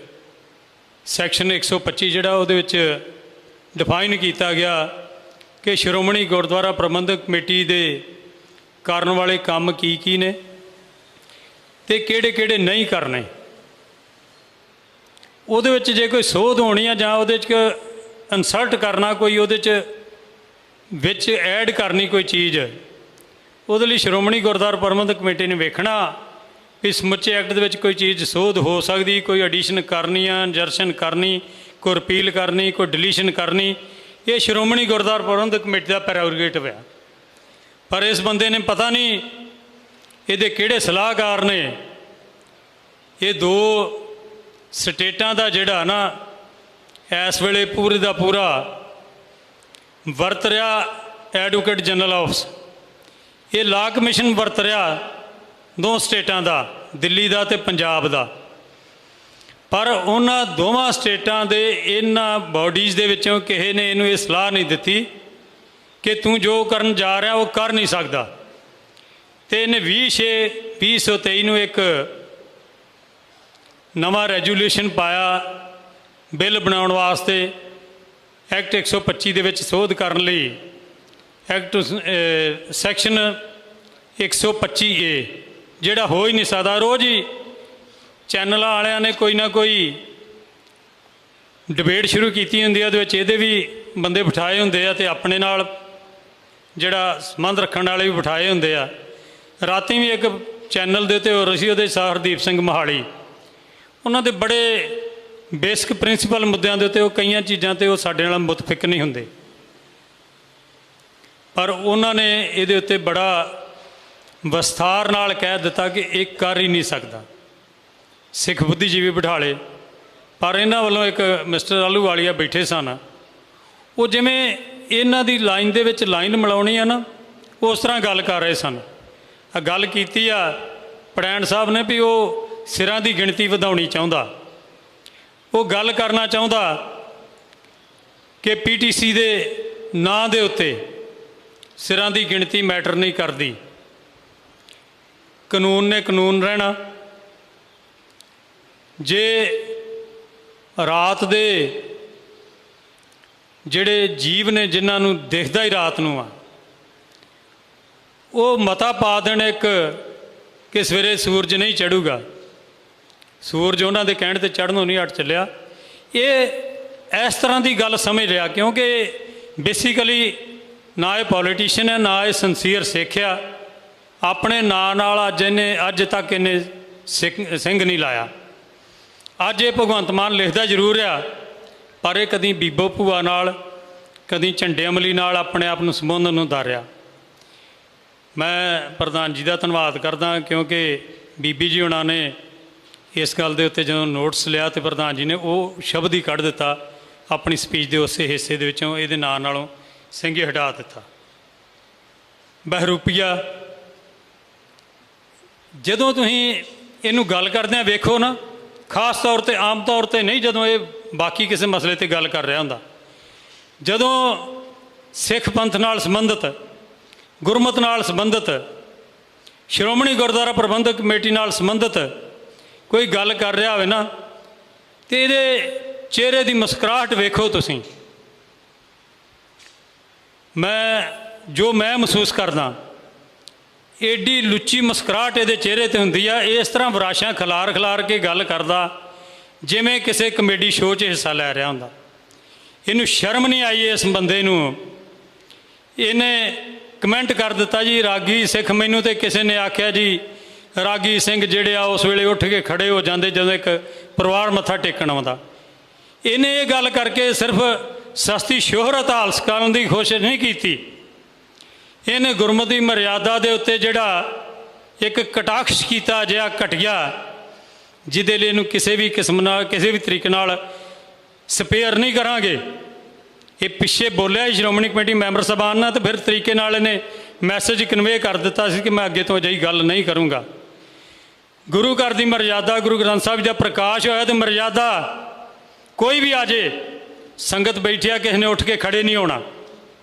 ਸੈਕਸ਼ਨ 125 ਜਿਹੜਾ ਉਹਦੇ ਵਿੱਚ ਡਿਫਾਈਨ ਕੀਤਾ ਗਿਆ ਕਿ ਸ਼੍ਰੋਮਣੀ ਗੁਰਦੁਆਰਾ ਪ੍ਰਬੰਧਕ ਕਮੇਟੀ ਦੇ ਕਰਨ ਵਾਲੇ ਕੰਮ ਕੀ ਕੀ ਨੇ ਤੇ ਕਿਹੜੇ ਕਿਹੜੇ ਨਹੀਂ ਕਰਨੇ। ਉਹਦੇ ਵਿੱਚ ਜੇ ਕੋਈ ਸੋਧ ਹੋਣੀ ਆ ਜਾਂ ਉਹਦੇ 'ਚ ਇਨਸਰਟ ਕਰਨਾ, ਕੋਈ ਉਹਦੇ 'ਚ ਵਿੱਚ ਐਡ ਕਰਨੀ ਕੋਈ ਚੀਜ਼, ਉਹਦੇ ਲਈ ਸ਼੍ਰੋਮਣੀ ਗੁਰਦੁਆਰਾ ਪ੍ਰਬੰਧਕ ਕਮੇਟੀ ਨੇ ਵੇਖਣਾ ਕਿ ਸਮੁੱਚੇ ਐਕਟ ਦੇ ਵਿੱਚ ਕੋਈ ਚੀਜ਼ ਸੋਧ ਹੋ ਸਕਦੀ, ਕੋਈ ਐਡੀਸ਼ਨ ਕਰਨੀ ਆ, ਇੰਜਰਸ਼ਨ ਕਰਨੀ, ਕੋਈ ਰਿਪੀਲ ਕਰਨੀ, ਕੋਈ ਡਿਲੀਸ਼ਨ ਕਰਨੀ, ਇਹ ਸ਼੍ਰੋਮਣੀ ਗੁਰਦੁਆਰਾ ਪ੍ਰਬੰਧਕ ਕਮੇਟੀ ਦਾ ਪ੍ਰੈਰੋਗੇਟਿਵ ਹੈ। ਪਰ ਇਸ ਬੰਦੇ ਨੇ ਪਤਾ ਨਹੀਂ ਇਹਦੇ ਕਿਹੜੇ ਸਲਾਹਕਾਰ ਨੇ ਇਹ 2 ਸਟੇਟਾਂ ਦਾ ਜਿਹੜਾ ਨਾ ਇਸ ਵੇਲੇ ਪੂਰੇ ਦਾ ਪੂਰਾ ਵਰਤ ਰਿਹਾ ਐਡਵੋਕੇਟ ਜਨਰਲ ਆਫਿਸ, ਇਹ ਲਾ ਕਮਿਸ਼ਨ ਵਰਤ ਰਿਹਾ 2 ਸਟੇਟਾਂ ਦਾ, ਦਿੱਲੀ ਦਾ ਤੇ ਪੰਜਾਬ ਦਾ। ਪਰ ਉਹਨਾਂ ਦੋਵਾਂ ਸਟੇਟਾਂ ਦੇ ਇਹਨਾਂ ਬਾਡੀਜ਼ ਦੇ ਵਿੱਚੋਂ ਕਿਸੇ ਨੇ ਇਹਨੂੰ ਇਹ ਸਲਾਹ ਨਹੀਂ ਦਿੱਤੀ ਕਿ ਤੂੰ ਜੋ ਕਰਨ ਜਾ ਰਿਹਾ ਉਹ ਕਰ ਨਹੀਂ ਸਕਦਾ। ਤੇ ਇਹਨੇ 20/6/2023 ਨੂੰ ਇੱਕ ਨਵਾਂ ਰੈਜੂਲੇਸ਼ਨ ਪਾਇਆ ਬਿੱਲ ਬਣਾਉਣ ਵਾਸਤੇ, ਐਕਟ 125 ਦੇ ਵਿੱਚ ਸੋਧ ਕਰਨ ਲਈ, ਐਕਟ ਸੈਕਸ਼ਨ 125A ਜਿਹੜਾ ਹੋ ਹੀ ਨਹੀਂ ਸਕਦਾ। ਰੋਜ਼ ਹੀ ਚੈਨਲਾਂ ਵਾਲਿਆਂ ਨੇ ਕੋਈ ਨਾ ਕੋਈ ਡਿਬੇਟ ਸ਼ੁਰੂ ਕੀਤੀ ਹੁੰਦੀ ਹੈ, ਉਹਦੇ ਵਿੱਚ ਇਹਦੇ ਵੀ ਬੰਦੇ ਬਿਠਾਏ ਹੁੰਦੇ ਆ ਤੇ ਆਪਣੇ ਨਾਲ ਜਿਹੜਾ ਸੰਬੰਧ ਰੱਖਣ ਵਾਲੇ ਵੀ ਬਿਠਾਏ ਹੁੰਦੇ ਆ। ਰਾਤੀ ਵੀ ਇੱਕ ਚੈਨਲ ਦੇ ਉੱਤੇ ਹੋ ਰਹੀ ਸੀ, ਉਹਦੇ ਸਰ ਹਰਦੀਪ ਸਿੰਘ ਮੋਹਾਲੀ, ਉਹਨਾਂ ਦੇ ਬੜੇ ਬੇਸਿਕ ਪ੍ਰਿੰਸੀਪਲ ਮੁੱਦਿਆਂ ਦੇ ਉੱਤੇ ਉਹ ਕਈਆਂ ਚੀਜ਼ਾਂ 'ਤੇ ਉਹ ਸਾਡੇ ਨਾਲ ਮੁਤਫਿਕ ਨਹੀਂ ਹੁੰਦੇ, ਪਰ ਉਹਨਾਂ ਨੇ ਇਹਦੇ ਉੱਤੇ ਬੜਾ ਵਿਸਥਾਰ ਨਾਲ ਕਹਿ ਦਿੱਤਾ ਕਿ ਇਹ ਕਰ ਹੀ ਨਹੀਂ ਸਕਦਾ। ਸਿੱਖ ਬੁੱਧੀਜੀਵੀ ਬਿਠਾ ਲਏ, ਪਰ ਇਹਨਾਂ ਵੱਲੋਂ ਇੱਕ ਮਿਸਟਰ ਆਹਲੂਵਾਲੀਆ ਬੈਠੇ ਸਨ, ਉਹ ਜਿਵੇਂ ਇਹਨਾਂ ਦੀ ਲਾਈਨ ਦੇ ਵਿੱਚ ਲਾਈਨ ਮਿਲਾਉਣੀ ਆ ਨਾ, ਉਸ ਤਰ੍ਹਾਂ ਗੱਲ ਕਰ ਰਹੇ ਸਨ। ਗੱਲ ਕੀਤੀ ਆ ਪੜੈਣ ਸਾਹਿਬ ਨੇ ਵੀ ਉਹ ਸਿਰਾਂ ਦੀ ਗਿਣਤੀ ਵਧਾਉਣੀ ਚਾਹੁੰਦਾ, ਉਹ ਗੱਲ ਕਰਨਾ ਚਾਹੁੰਦਾ ਕਿ PTC ਦੇ ਨਾਂ ਦੇ ਉੱਤੇ ਸਿਰਾਂ ਦੀ ਗਿਣਤੀ ਮੈਟਰ ਨਹੀਂ ਕਰਦੀ, ਕਾਨੂੰਨ ਨੇ ਕਾਨੂੰਨ ਰਹਿਣਾ। ਜੇ ਰਾਤ ਦੇ ਜਿਹੜੇ ਜੀਵ ਨੇ ਜਿਨ੍ਹਾਂ ਨੂੰ ਦਿਖਦਾ ਹੀ ਰਾਤ ਨੂੰ ਆ, ਉਹ ਮਤਾ ਪਾ ਦੇਣ ਇੱਕ ਕਿ ਸਵੇਰੇ ਸੂਰਜ ਨਹੀਂ ਚੜ੍ਹੂਗਾ, ਸੂਰਜ ਉਹਨਾਂ ਦੇ ਕਹਿਣ 'ਤੇ ਚੜ੍ਹਨੋਂ ਨਹੀਂ ਹਟ ਚੱਲਿਆ। ਇਹ ਇਸ ਤਰ੍ਹਾਂ ਦੀ ਗੱਲ ਸਮਝ ਲਿਆ, ਕਿਉਂਕਿ ਬੇਸਿਕਲੀ ਨਾ ਇਹ ਪੋਲੀਟੀਸ਼ੀਅਨ ਹੈ, ਨਾ ਇਹ ਸਿੰਸੀਅਰ ਸਿੱਖ ਆ। ਆਪਣੇ ਨਾਂ ਨਾਲ ਅੱਜ ਤੱਕ ਇਹਨੇ ਸਿੰਘ ਨਹੀਂ ਲਾਇਆ। ਅੱਜ ਇਹ ਭਗਵੰਤ ਮਾਨ ਲਿਖਦਾ ਜ਼ਰੂਰ ਆ, ਪਰ ਇਹ ਕਦੀ ਬੀਬੋ ਭੂਆ ਨਾਲ, ਕਦੀ ਝੰਡੇ ਅਮਲੀ ਨਾਲ ਆਪਣੇ ਆਪ ਨੂੰ ਸੰਬੋਧਨ ਨੂੰ ਧਾਰਿਆ। ਮੈਂ ਪ੍ਰਧਾਨ ਜੀ ਦਾ ਧੰਨਵਾਦ ਕਰਦਾ, ਕਿਉਂਕਿ ਬੀਬੀ ਜੀ ਉਹਨਾਂ ਨੇ ਇਸ ਗੱਲ ਦੇ ਉੱਤੇ ਜਦੋਂ ਨੋਟਿਸ ਲਿਆ ਤੇ ਪ੍ਰਧਾਨ ਜੀ ਨੇ ਉਹ ਸ਼ਬਦ ਹੀ ਕੱਢ ਦਿੱਤਾ ਆਪਣੀ ਸਪੀਚ ਦੇ ਉਸੇ ਹਿੱਸੇ ਦੇ ਵਿੱਚੋਂ, ਇਹਦੇ ਨਾਂ ਨਾਲੋਂ ਸਿੰਘ ਹੀ ਹਟਾ ਦਿੱਤਾ। ਬਹਿਰੂਪੀਆ, ਜਦੋਂ ਤੁਸੀਂ ਇਹਨੂੰ ਗੱਲ ਕਰਦਿਆਂ ਵੇਖੋ ਨਾ, ਖਾਸ ਤੌਰ 'ਤੇ ਆਮ ਤੌਰ 'ਤੇ ਨਹੀਂ, ਜਦੋਂ ਇਹ ਬਾਕੀ ਕਿਸੇ ਮਸਲੇ 'ਤੇ ਗੱਲ ਕਰ ਰਿਹਾ ਹੁੰਦਾ, ਜਦੋਂ ਸਿੱਖ ਪੰਥ ਨਾਲ ਸੰਬੰਧਿਤ, ਗੁਰਮਤ ਨਾਲ ਸੰਬੰਧਿਤ, ਸ਼੍ਰੋਮਣੀ ਗੁਰਦੁਆਰਾ ਪ੍ਰਬੰਧਕ ਕਮੇਟੀ ਨਾਲ ਸੰਬੰਧਿਤ ਕੋਈ ਗੱਲ ਕਰ ਰਿਹਾ ਹੋਵੇ ਨਾ, ਤੇ ਇਹਦੇ ਚਿਹਰੇ ਦੀ ਮੁਸਕਰਾਹਟ ਵੇਖੋ ਤੁਸੀਂ। ਜੋ ਮੈਂ ਮਹਿਸੂਸ ਕਰਦਾ, ਏਡੀ ਲੁੱਚੀ ਮੁਸਕਰਾਹਟ ਇਹਦੇ ਚਿਹਰੇ 'ਤੇ ਹੁੰਦੀ ਆ। ਇਸ ਤਰ੍ਹਾਂ ਵਰਾਸ਼ਾਂ ਖਿਲਾਰ ਕੇ ਗੱਲ ਕਰਦਾ ਜਿਵੇਂ ਕਿਸੇ ਕਮੇਡੀ ਸ਼ੋਅ 'ਚ ਹਿੱਸਾ ਲੈ ਰਿਹਾ ਹੁੰਦਾ। ਇਹਨੂੰ ਸ਼ਰਮ ਨਹੀਂ ਆਈ ਇਸ ਬੰਦੇ ਨੂੰ। ਇਹਨੇ ਕਮੈਂਟ ਕਰ ਦਿੱਤਾ ਜੀ ਰਾਗੀ ਸਿੱਖ, ਮੈਨੂੰ ਤੇ ਕਿਸੇ ਨੇ ਆਖਿਆ ਜੀ ਰਾਗੀ ਸਿੰਘ ਜਿਹੜੇ ਆ ਉਸ ਵੇਲੇ ਉੱਠ ਕੇ ਖੜੇ ਹੋ ਜਾਂਦੇ ਜਦੋਂ ਇੱਕ ਪਰਿਵਾਰ ਮੱਥਾ ਟੇਕਣ ਆਉਂਦਾ। ਇਹਨੇ ਇਹ ਗੱਲ ਕਰਕੇ ਸਿਰਫ ਸਸਤੀ ਸ਼ੋਹਰਤ ਹਾਸਲ ਕਰਨ ਦੀ ਕੋਸ਼ਿਸ਼ ਨਹੀਂ ਕੀਤੀ, ਇਹਨੇ ਗੁਰਮਤਿ ਮਰਿਆਦਾ ਦੇ ਉੱਤੇ ਜਿਹੜਾ ਇੱਕ ਕਟਾਖਸ਼ ਕੀਤਾ, ਜਿਹਾ ਘਟੀਆ, ਜਿਹਦੇ ਲਈ ਇਹਨੂੰ ਕਿਸੇ ਵੀ ਕਿਸਮ ਨਾਲ, ਕਿਸੇ ਵੀ ਤਰੀਕੇ ਨਾਲ ਸਪੇਅਰ ਨਹੀਂ ਕਰਾਂਗੇ। ਇਹ ਪਿੱਛੇ ਬੋਲਿਆ ਸ਼੍ਰੋਮਣੀ ਕਮੇਟੀ ਮੈਂਬਰ ਸਾਹਿਬਾਨ ਨਾਲ, ਤੇ ਫਿਰ ਤਰੀਕੇ ਨਾਲ ਇਹਨੇ ਮੈਸੇਜ ਕਨਵੇ ਕਰ ਦਿੱਤਾ ਸੀ ਕਿ ਮੈਂ ਅੱਗੇ ਤੋਂ ਅਜਿਹੀ ਗੱਲ ਨਹੀਂ ਕਰੂੰਗਾ। ਗੁਰੂ ਘਰ ਦੀ ਮਰਿਆਦਾ, ਗੁਰੂ ਗ੍ਰੰਥ ਸਾਹਿਬ ਦਾ ਪ੍ਰਕਾਸ਼ ਹੋਇਆ ਤੇ ਮਰਿਆਦਾ ਕੋਈ ਵੀ ਆ ਜੇ, ਸੰਗਤ ਬੈਠਿਆ ਕਿਸੇ ਨੇ ਉੱਠ ਕੇ ਖੜੇ ਨਹੀਂ ਹੋਣਾ।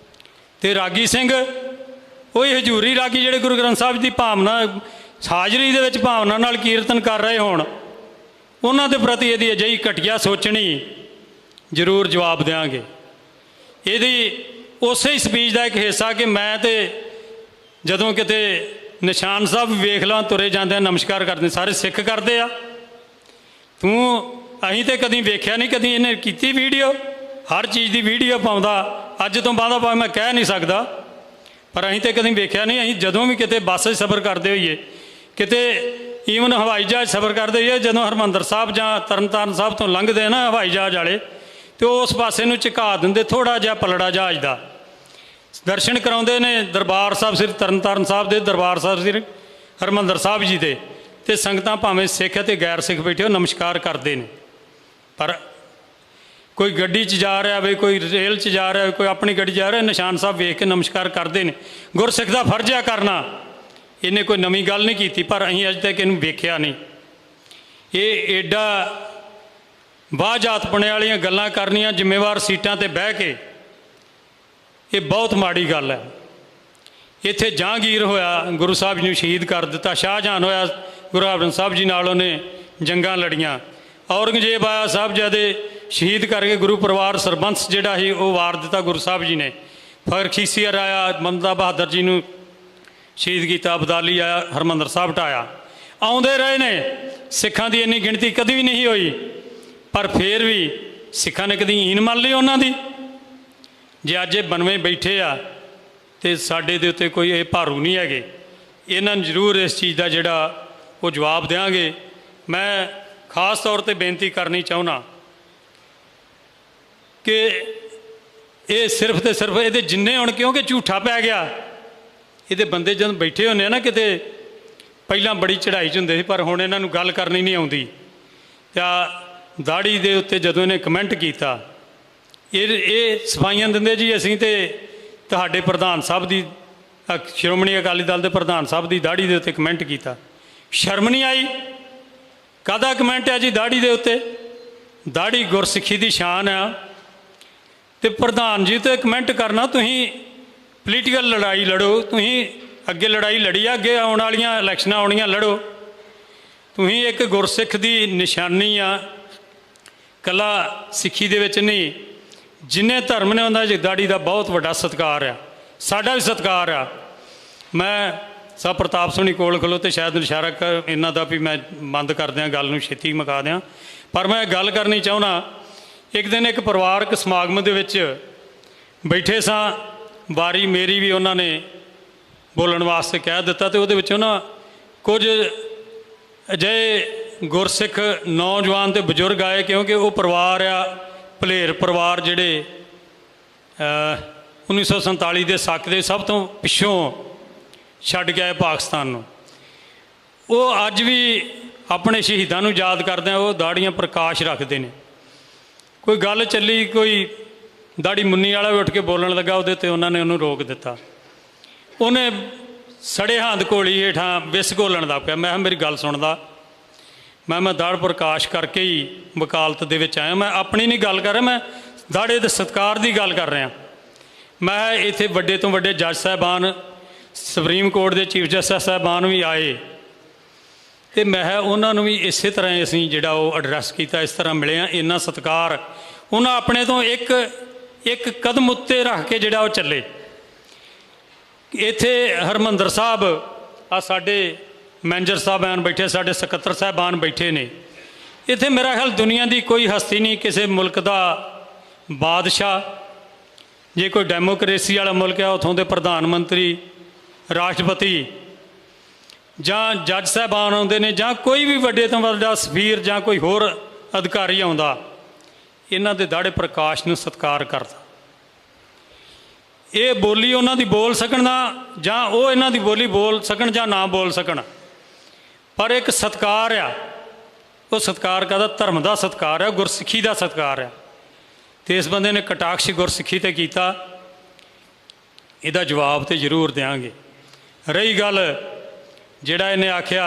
ਤੇ ਰਾਗੀ ਸਿੰਘ ਉਹੀ ਹਜ਼ੂਰੀ ਰਾਗੀ ਜਿਹੜੇ ਗੁਰੂ ਗ੍ਰੰਥ ਸਾਹਿਬ ਦੀ ਭਾਵਨਾ, ਹਾਜ਼ਰੀ ਦੇ ਵਿੱਚ ਭਾਵਨਾ ਨਾਲ ਕੀਰਤਨ ਕਰ ਰਹੇ ਹੋਣ, ਉਹਨਾਂ ਦੇ ਪ੍ਰਤੀ ਇਹਦੀ ਅਜਿਹੀ ਘਟੀਆ ਸੋਚਣੀ ਜ਼ਰੂਰ ਜਵਾਬ ਦਿਆਂਗੇ। ਇਹਦੀ ਉਸੇ ਹੀ ਸਪੀਚ ਦਾ ਇੱਕ ਹਿੱਸਾ ਕਿ ਮੈਂ ਤੇ ਜਦੋਂ ਕਿਤੇ ਨਿਸ਼ਾਨ ਸਾਹਿਬ ਵੇਖ ਲਾਂ ਤੁਰੇ ਜਾਂਦੇ ਨਮਸਕਾਰ ਕਰਦੇ, ਸਾਰੇ ਸਿੱਖ ਕਰਦੇ ਆ, ਅਸੀਂ ਤੇ ਕਦੀ ਵੇਖਿਆ ਨਹੀਂ, ਕਦੀ ਇਹਨੇ ਕੀਤੀ ਵੀਡੀਓ, ਹਰ ਚੀਜ਼ ਦੀ ਵੀਡੀਓ ਪਾਉਂਦਾ। ਅੱਜ ਤੋਂ ਬਾਅਦ ਭਾਵੇਂ ਮੈਂ ਕਹਿ ਨਹੀਂ ਸਕਦਾ, ਪਰ ਅਸੀਂ ਤੇ ਕਦੀ ਵੇਖਿਆ ਨਹੀਂ। ਅਸੀਂ ਜਦੋਂ ਵੀ ਕਿਤੇ ਬੱਸ 'ਚ ਸਫ਼ਰ ਕਰਦੇ ਹੋਈਏ, ਕਿਤੇ ਈਵਨ ਹਵਾਈ ਜਹਾਜ਼ ਸਫ਼ਰ ਕਰਦੇ ਹੋਈਏ, ਜਦੋਂ ਹਰਿਮੰਦਰ ਸਾਹਿਬ ਜਾਂ ਤਰਨਤਾਰਨ ਸਾਹਿਬ ਤੋਂ ਲੰਘਦੇ ਨਾ ਹਵਾਈ ਜਹਾਜ਼ ਵਾਲੇ, ਤੇ ਉਸ ਪਾਸੇ ਨੂੰ ਝੁਕਾ ਦਿੰਦੇ ਥੋੜ੍ਹਾ ਜਿਹਾ ਪਲੜਾ ਜਹਾਜ਼ ਦਾ। ਦਰਸ਼ਨ ਕਰਾਉਂਦੇ ਨੇ ਦਰਬਾਰ ਸਾਹਿਬ ਸ੍ਰੀ ਤਰਨਤਾਰਨ ਸਾਹਿਬ ਦੇ, ਦਰਬਾਰ ਸਾਹਿਬ ਸ੍ਰੀ ਹਰਿਮੰਦਰ ਸਾਹਿਬ ਜੀ ਦੇ, ਤੇ ਸੰਗਤਾਂ ਭਾਵੇਂ ਸਿੱਖ ਅਤੇ ਗੈਰ ਸਿੱਖ ਬੈਠੇ ਹੋ ਨਮਸਕਾਰ ਕਰਦੇ ਨੇ। ਪਰ ਕੋਈ ਗੱਡੀ 'ਚ ਜਾ ਰਿਹਾ ਹੋਵੇ, ਕੋਈ ਰੇਲ 'ਚ ਜਾ ਰਿਹਾ ਹੋਵੇ, ਕੋਈ ਆਪਣੀ ਗੱਡੀ ਜਾ ਰਿਹਾ, ਨਿਸ਼ਾਨ ਸਾਹਿਬ ਵੇਖ ਕੇ ਨਮਸਕਾਰ ਕਰਦੇ ਨੇ। ਗੁਰਸਿੱਖ ਦਾ ਫਰਜ਼ ਆ ਕਰਨਾ, ਇਹਨੇ ਕੋਈ ਨਵੀਂ ਗੱਲ ਨਹੀਂ ਕੀਤੀ, ਪਰ ਅਸੀਂ ਅੱਜ ਤੱਕ ਇਹਨੂੰ ਵੇਖਿਆ ਨਹੀਂ। ਇਹ ਐਡਾ ਵਾਹਜਾਤਪਣੇ ਵਾਲੀਆਂ ਗੱਲਾਂ ਕਰਨੀਆਂ ਜ਼ਿੰਮੇਵਾਰ ਸੀਟਾਂ 'ਤੇ ਬਹਿ ਕੇ, ਇਹ ਬਹੁਤ ਮਾੜੀ ਗੱਲ ਹੈ। ਇੱਥੇ ਜਹਾਂਗੀਰ ਹੋਇਆ, ਗੁਰੂ ਸਾਹਿਬ ਜੀ ਨੂੰ ਸ਼ਹੀਦ ਕਰ ਦਿੱਤਾ। ਸ਼ਾਹਜਹਾਨ ਹੋਇਆ, ਗੁਰੂ ਹਰਗੋਬਿੰਦ ਸਾਹਿਬ ਜੀ ਨਾਲ ਉਹਨੇ ਜੰਗਾਂ ਲੜੀਆਂ। ਔਰੰਗਜ਼ੇਬ ਆਇਆ, ਸਾਹਿਬਜ਼ਾਦੇ ਸ਼ਹੀਦ ਕਰਕੇ ਗੁਰੂ ਪਰਿਵਾਰ ਸਰਬੰਸ ਜਿਹੜਾ ਸੀ ਉਹ ਵਾਰ ਦਿੱਤਾ ਗੁਰੂ ਸਾਹਿਬ ਜੀ ਨੇ। ਫਖਰ ਖੀਸੀਅਰ ਆਇਆ, ਬੰਦਾ ਬਹਾਦਰ ਜੀ ਨੂੰ ਸ਼ਹੀਦ ਕੀਤਾ। ਅਬਦਾਲੀ ਆਇਆ, ਹਰਿਮੰਦਰ ਸਾਹਿਬ ਢਾਇਆ। ਆਉਂਦੇ ਰਹੇ ਨੇ, ਸਿੱਖਾਂ ਦੀ ਇੰਨੀ ਗਿਣਤੀ ਕਦੀ ਵੀ ਨਹੀਂ ਹੋਈ, ਪਰ ਫਿਰ ਵੀ ਸਿੱਖਾਂ ਨੇ ਕਦੀ ਹੀਨ ਮੰਨ ਲਈ ਉਹਨਾਂ ਦੀ। ਜੇ ਅੱਜ ਇਹ 92 ਬੈਠੇ ਆ ਤੇ ਸਾਡੇ ਦੇ ਉੱਤੇ ਕੋਈ ਇਹ ਭਾਰੂ ਨਹੀਂ ਹੈਗੇ। ਇਹਨਾਂ ਨੂੰ ਜ਼ਰੂਰ ਇਸ ਚੀਜ਼ ਦਾ ਜਿਹੜਾ ਉਹ ਜਵਾਬ ਦੇਵਾਂਗੇ। ਮੈਂ ਖਾਸ ਤੌਰ ਤੇ ਬੇਨਤੀ ਕਰਨੀ ਚਾਹੁੰਦਾ ਕਿ ਇਹ ਸਿਰਫ ਤੇ ਸਿਰਫ ਇਹਦੇ ਜਿੰਨੇ ਹੁਣ, ਕਿਉਂਕਿ ਝੂਠਾ ਪੈ ਗਿਆ, ਇਹਦੇ ਬੰਦੇ ਜਦੋਂ ਬੈਠੇ ਹੁੰਦੇ ਆ ਨਾ ਕਿਤੇ, ਪਹਿਲਾਂ ਬੜੀ ਚੜ੍ਹਾਈ 'ਚ ਹੁੰਦੇ ਸੀ, ਪਰ ਹੁਣ ਇਹਨਾਂ ਨੂੰ ਗੱਲ ਕਰਨੀ ਨਹੀਂ ਆਉਂਦੀ। ਤਾਂ ਦਾੜੀ ਦੇ ਉੱਤੇ ਜਦੋਂ ਇਹਨੇ ਕਮੈਂਟ ਕੀਤਾ, ਇਹ ਸਫਾਈਆਂ ਦਿੰਦੇ ਜੀ ਅਸੀਂ ਤੇ ਤੁਹਾਡੇ ਪ੍ਰਧਾਨ ਸਾਹਿਬ ਦੀ, ਸ਼੍ਰੋਮਣੀ ਅਕਾਲੀ ਦਲ ਦੇ ਪ੍ਰਧਾਨ ਸਾਹਿਬ ਦੀ ਦਾੜੀ ਦੇ ਉੱਤੇ ਕਮੈਂਟ ਕੀਤਾ। ਸ਼ਰਮ ਨਹੀਂ ਆਈ? ਕਾਹਦਾ ਕਮੈਂਟ ਹੈ ਜੀ ਦਾੜੀ ਦੇ ਉੱਤੇ? ਦਾੜੀ ਗੁਰਸਿੱਖੀ ਦੀ ਸ਼ਾਨ ਆ, ਤੇ ਪ੍ਰਧਾਨ ਜੀ ਤੇ ਕਮੈਂਟ ਕਰਨਾ, ਤੁਸੀਂ ਪੋਲੀਟੀਕਲ ਲੜਾਈ ਲੜੋ, ਤੁਸੀਂ ਅੱਗੇ ਲੜਾਈ ਲੜੀ ਆ, ਅੱਗੇ ਆਉਣ ਵਾਲੀਆਂ ਇਲੈਕਸ਼ਨਾਂ ਆਉਣੀਆਂ, ਲੜੋ। ਤੁਸੀਂ ਇੱਕ ਗੁਰਸਿੱਖ ਦੀ ਨਿਸ਼ਾਨੀ ਆ, ਕੱਲਾ ਸਿੱਖੀ ਦੇ ਵਿੱਚ ਨਹੀਂ, ਜਿੰਨੇ ਧਰਮ ਨੇ ਉਹਨਾਂ 'ਚ ਦਾੜੀ ਦਾ ਬਹੁਤ ਵੱਡਾ ਸਤਿਕਾਰ ਆ, ਸਾਡਾ ਵੀ ਸਤਿਕਾਰ ਆ। ਮੈਂ ਸਾਹਿਬ ਪ੍ਰਤਾਪ ਸਿੰਘ ਕੋਲ ਖਲੋ ਤੇ ਸ਼ਾਇਦ ਇਸ਼ਾਰਾ ਇਹਨਾਂ ਦਾ ਵੀ ਮੈਂ ਬੰਦ ਕਰ ਦਿਆਂ, ਗੱਲ ਨੂੰ ਛੇਤੀ ਮੁਕਾ ਦਿਆਂ, ਪਰ ਮੈਂ ਗੱਲ ਕਰਨੀ ਚਾਹੁੰਦਾ। ਇੱਕ ਦਿਨ ਇੱਕ ਪਰਿਵਾਰਕ ਸਮਾਗਮ ਦੇ ਵਿੱਚ ਬੈਠੇ ਸਾਂ, ਵਾਰੀ ਮੇਰੀ ਵੀ ਉਹਨਾਂ ਨੇ ਬੋਲਣ ਵਾਸਤੇ ਕਹਿ ਦਿੱਤਾ, ਤੇ ਉਹਦੇ ਵਿੱਚੋਂ ਨਾ ਕੁਝ ਅਜਿਹੇ ਗੁਰਸਿੱਖ ਨੌਜਵਾਨ ਤੇ ਬਜ਼ੁਰਗ ਆਏ, ਕਿਉਂਕਿ ਉਹ ਪਰਿਵਾਰ ਆ ਭਲੇਰ ਪਰਿਵਾਰ, ਜਿਹੜੇ 1947 ਦੇ ਸੱਕ ਦੇ ਸਭ ਤੋਂ ਪਿੱਛੋਂ ਛੱਡ ਕੇ ਆਏ ਪਾਕਿਸਤਾਨ ਨੂੰ। ਉਹ ਅੱਜ ਵੀ ਆਪਣੇ ਸ਼ਹੀਦਾਂ ਨੂੰ ਯਾਦ ਕਰਦੇ ਆ, ਉਹ ਦਾੜੀਆਂ ਪ੍ਰਕਾਸ਼ ਰੱਖਦੇ ਨੇ। ਕੋਈ ਗੱਲ ਚੱਲੀ, ਕੋਈ ਦਾੜੀ ਮੁੰਨੀ ਵਾਲਾ ਵੀ ਉੱਠ ਕੇ ਬੋਲਣ ਲੱਗਾ, ਉਹਦੇ 'ਤੇ ਉਹਨਾਂ ਨੇ ਉਹਨੂੰ ਰੋਕ ਦਿੱਤਾ। ਉਹਨੇ ਸੜੇ ਹੰਦ ਘੋਲੀ ਹੇਠਾਂ ਵਿਸ ਘੋਲਣ ਦਾ ਪਿਆ। ਮੈਂ ਕਿਹਾ ਮੇਰੀ ਗੱਲ ਸੁਣਦਾ, ਮੈਂ ਦਾੜ ਪ੍ਰਕਾਸ਼ ਕਰਕੇ ਹੀ ਵਕਾਲਤ ਦੇ ਵਿੱਚ ਆਇਆ, ਮੈਂ ਆਪਣੀ ਨਹੀਂ ਗੱਲ ਕਰ ਰਿਹਾ, ਮੈਂ ਦਾੜੇ ਦੇ ਸਤਿਕਾਰ ਦੀ ਗੱਲ ਕਰ ਰਿਹਾ। ਮੈਂ ਇੱਥੇ ਵੱਡੇ ਤੋਂ ਵੱਡੇ ਜੱਜ ਸਾਹਿਬਾਨ, ਸੁਪਰੀਮ ਕੋਰਟ ਦੇ ਚੀਫ ਜਸਟਿਸ ਸਾਹਿਬਾਨ ਵੀ ਆਏ, ਤੇ ਮੈਂ ਉਹਨਾਂ ਨੂੰ ਵੀ ਇਸੇ ਤਰ੍ਹਾਂ ਅਸੀਂ ਜਿਹੜਾ ਉਹ ਐਡਰੈਸ ਕੀਤਾ, ਇਸ ਤਰ੍ਹਾਂ ਮਿਲੇ ਹਾਂ। ਇੰਨਾ ਸਤਿਕਾਰ ਉਹਨਾਂ ਆਪਣੇ ਤੋਂ ਇੱਕ ਕਦਮ ਉੱਤੇ ਰੱਖ ਕੇ ਜਿਹੜਾ ਉਹ ਚੱਲੇ। ਇੱਥੇ ਹਰਿਮੰਦਰ ਸਾਹਿਬ ਆ, ਸਾਡੇ ਮੈਨੇਜਰ ਸਾਹਿਬਾਨ ਬੈਠੇ, ਸਾਡੇ ਸਕੱਤਰ ਸਾਹਿਬਾਨ ਬੈਠੇ ਨੇ। ਇੱਥੇ ਮੇਰਾ ਖਿਆਲ ਦੁਨੀਆ ਦੀ ਕੋਈ ਹਸਤੀ ਨਹੀਂ, ਕਿਸੇ ਮੁਲਕ ਦਾ ਬਾਦਸ਼ਾਹ, ਜੇ ਕੋਈ ਡੈਮੋਕ੍ਰੇਸੀ ਵਾਲਾ ਮੁਲਕ ਆ, ਉੱਥੋਂ ਦੇ ਪ੍ਰਧਾਨ ਮੰਤਰੀ, ਰਾਸ਼ਟਰਪਤੀ ਜਾਂ ਜੱਜ ਸਾਹਿਬਾਨ ਆਉਂਦੇ ਨੇ, ਜਾਂ ਕੋਈ ਵੀ ਵੱਡੇ ਤੋਂ ਵੱਡਾ ਸਫੀਰ ਜਾਂ ਕੋਈ ਹੋਰ ਅਧਿਕਾਰੀ ਆਉਂਦਾ, ਇਹਨਾਂ ਦੇ ਦਾੜੇ ਪ੍ਰਕਾਸ਼ ਨੂੰ ਸਤਿਕਾਰ ਕਰਦਾ। ਇਹ ਬੋਲੀ ਉਹਨਾਂ ਦੀ ਬੋਲ ਸਕਣ ਨਾ, ਜਾਂ ਉਹ ਇਹਨਾਂ ਦੀ ਬੋਲੀ ਬੋਲ ਸਕਣ ਜਾਂ ਨਾ ਬੋਲ ਸਕਣ, ਪਰ ਇੱਕ ਸਤਿਕਾਰ ਆ। ਉਹ ਸਤਿਕਾਰ ਕਾਹਦਾ? ਧਰਮ ਦਾ ਸਤਿਕਾਰ ਆ, ਗੁਰਸਿੱਖੀ ਦਾ ਸਤਿਕਾਰ ਆ। ਤੇ ਇਸ ਬੰਦੇ ਨੇ ਕਟਾਕਸ਼ ਗੁਰਸਿੱਖੀ 'ਤੇ ਕੀਤਾ, ਇਹਦਾ ਜਵਾਬ ਤੇ ਜ਼ਰੂਰ ਦਿਆਂਗੇ। ਰਹੀ ਗੱਲ ਜਿਹੜਾ ਇਹਨੇ ਆਖਿਆ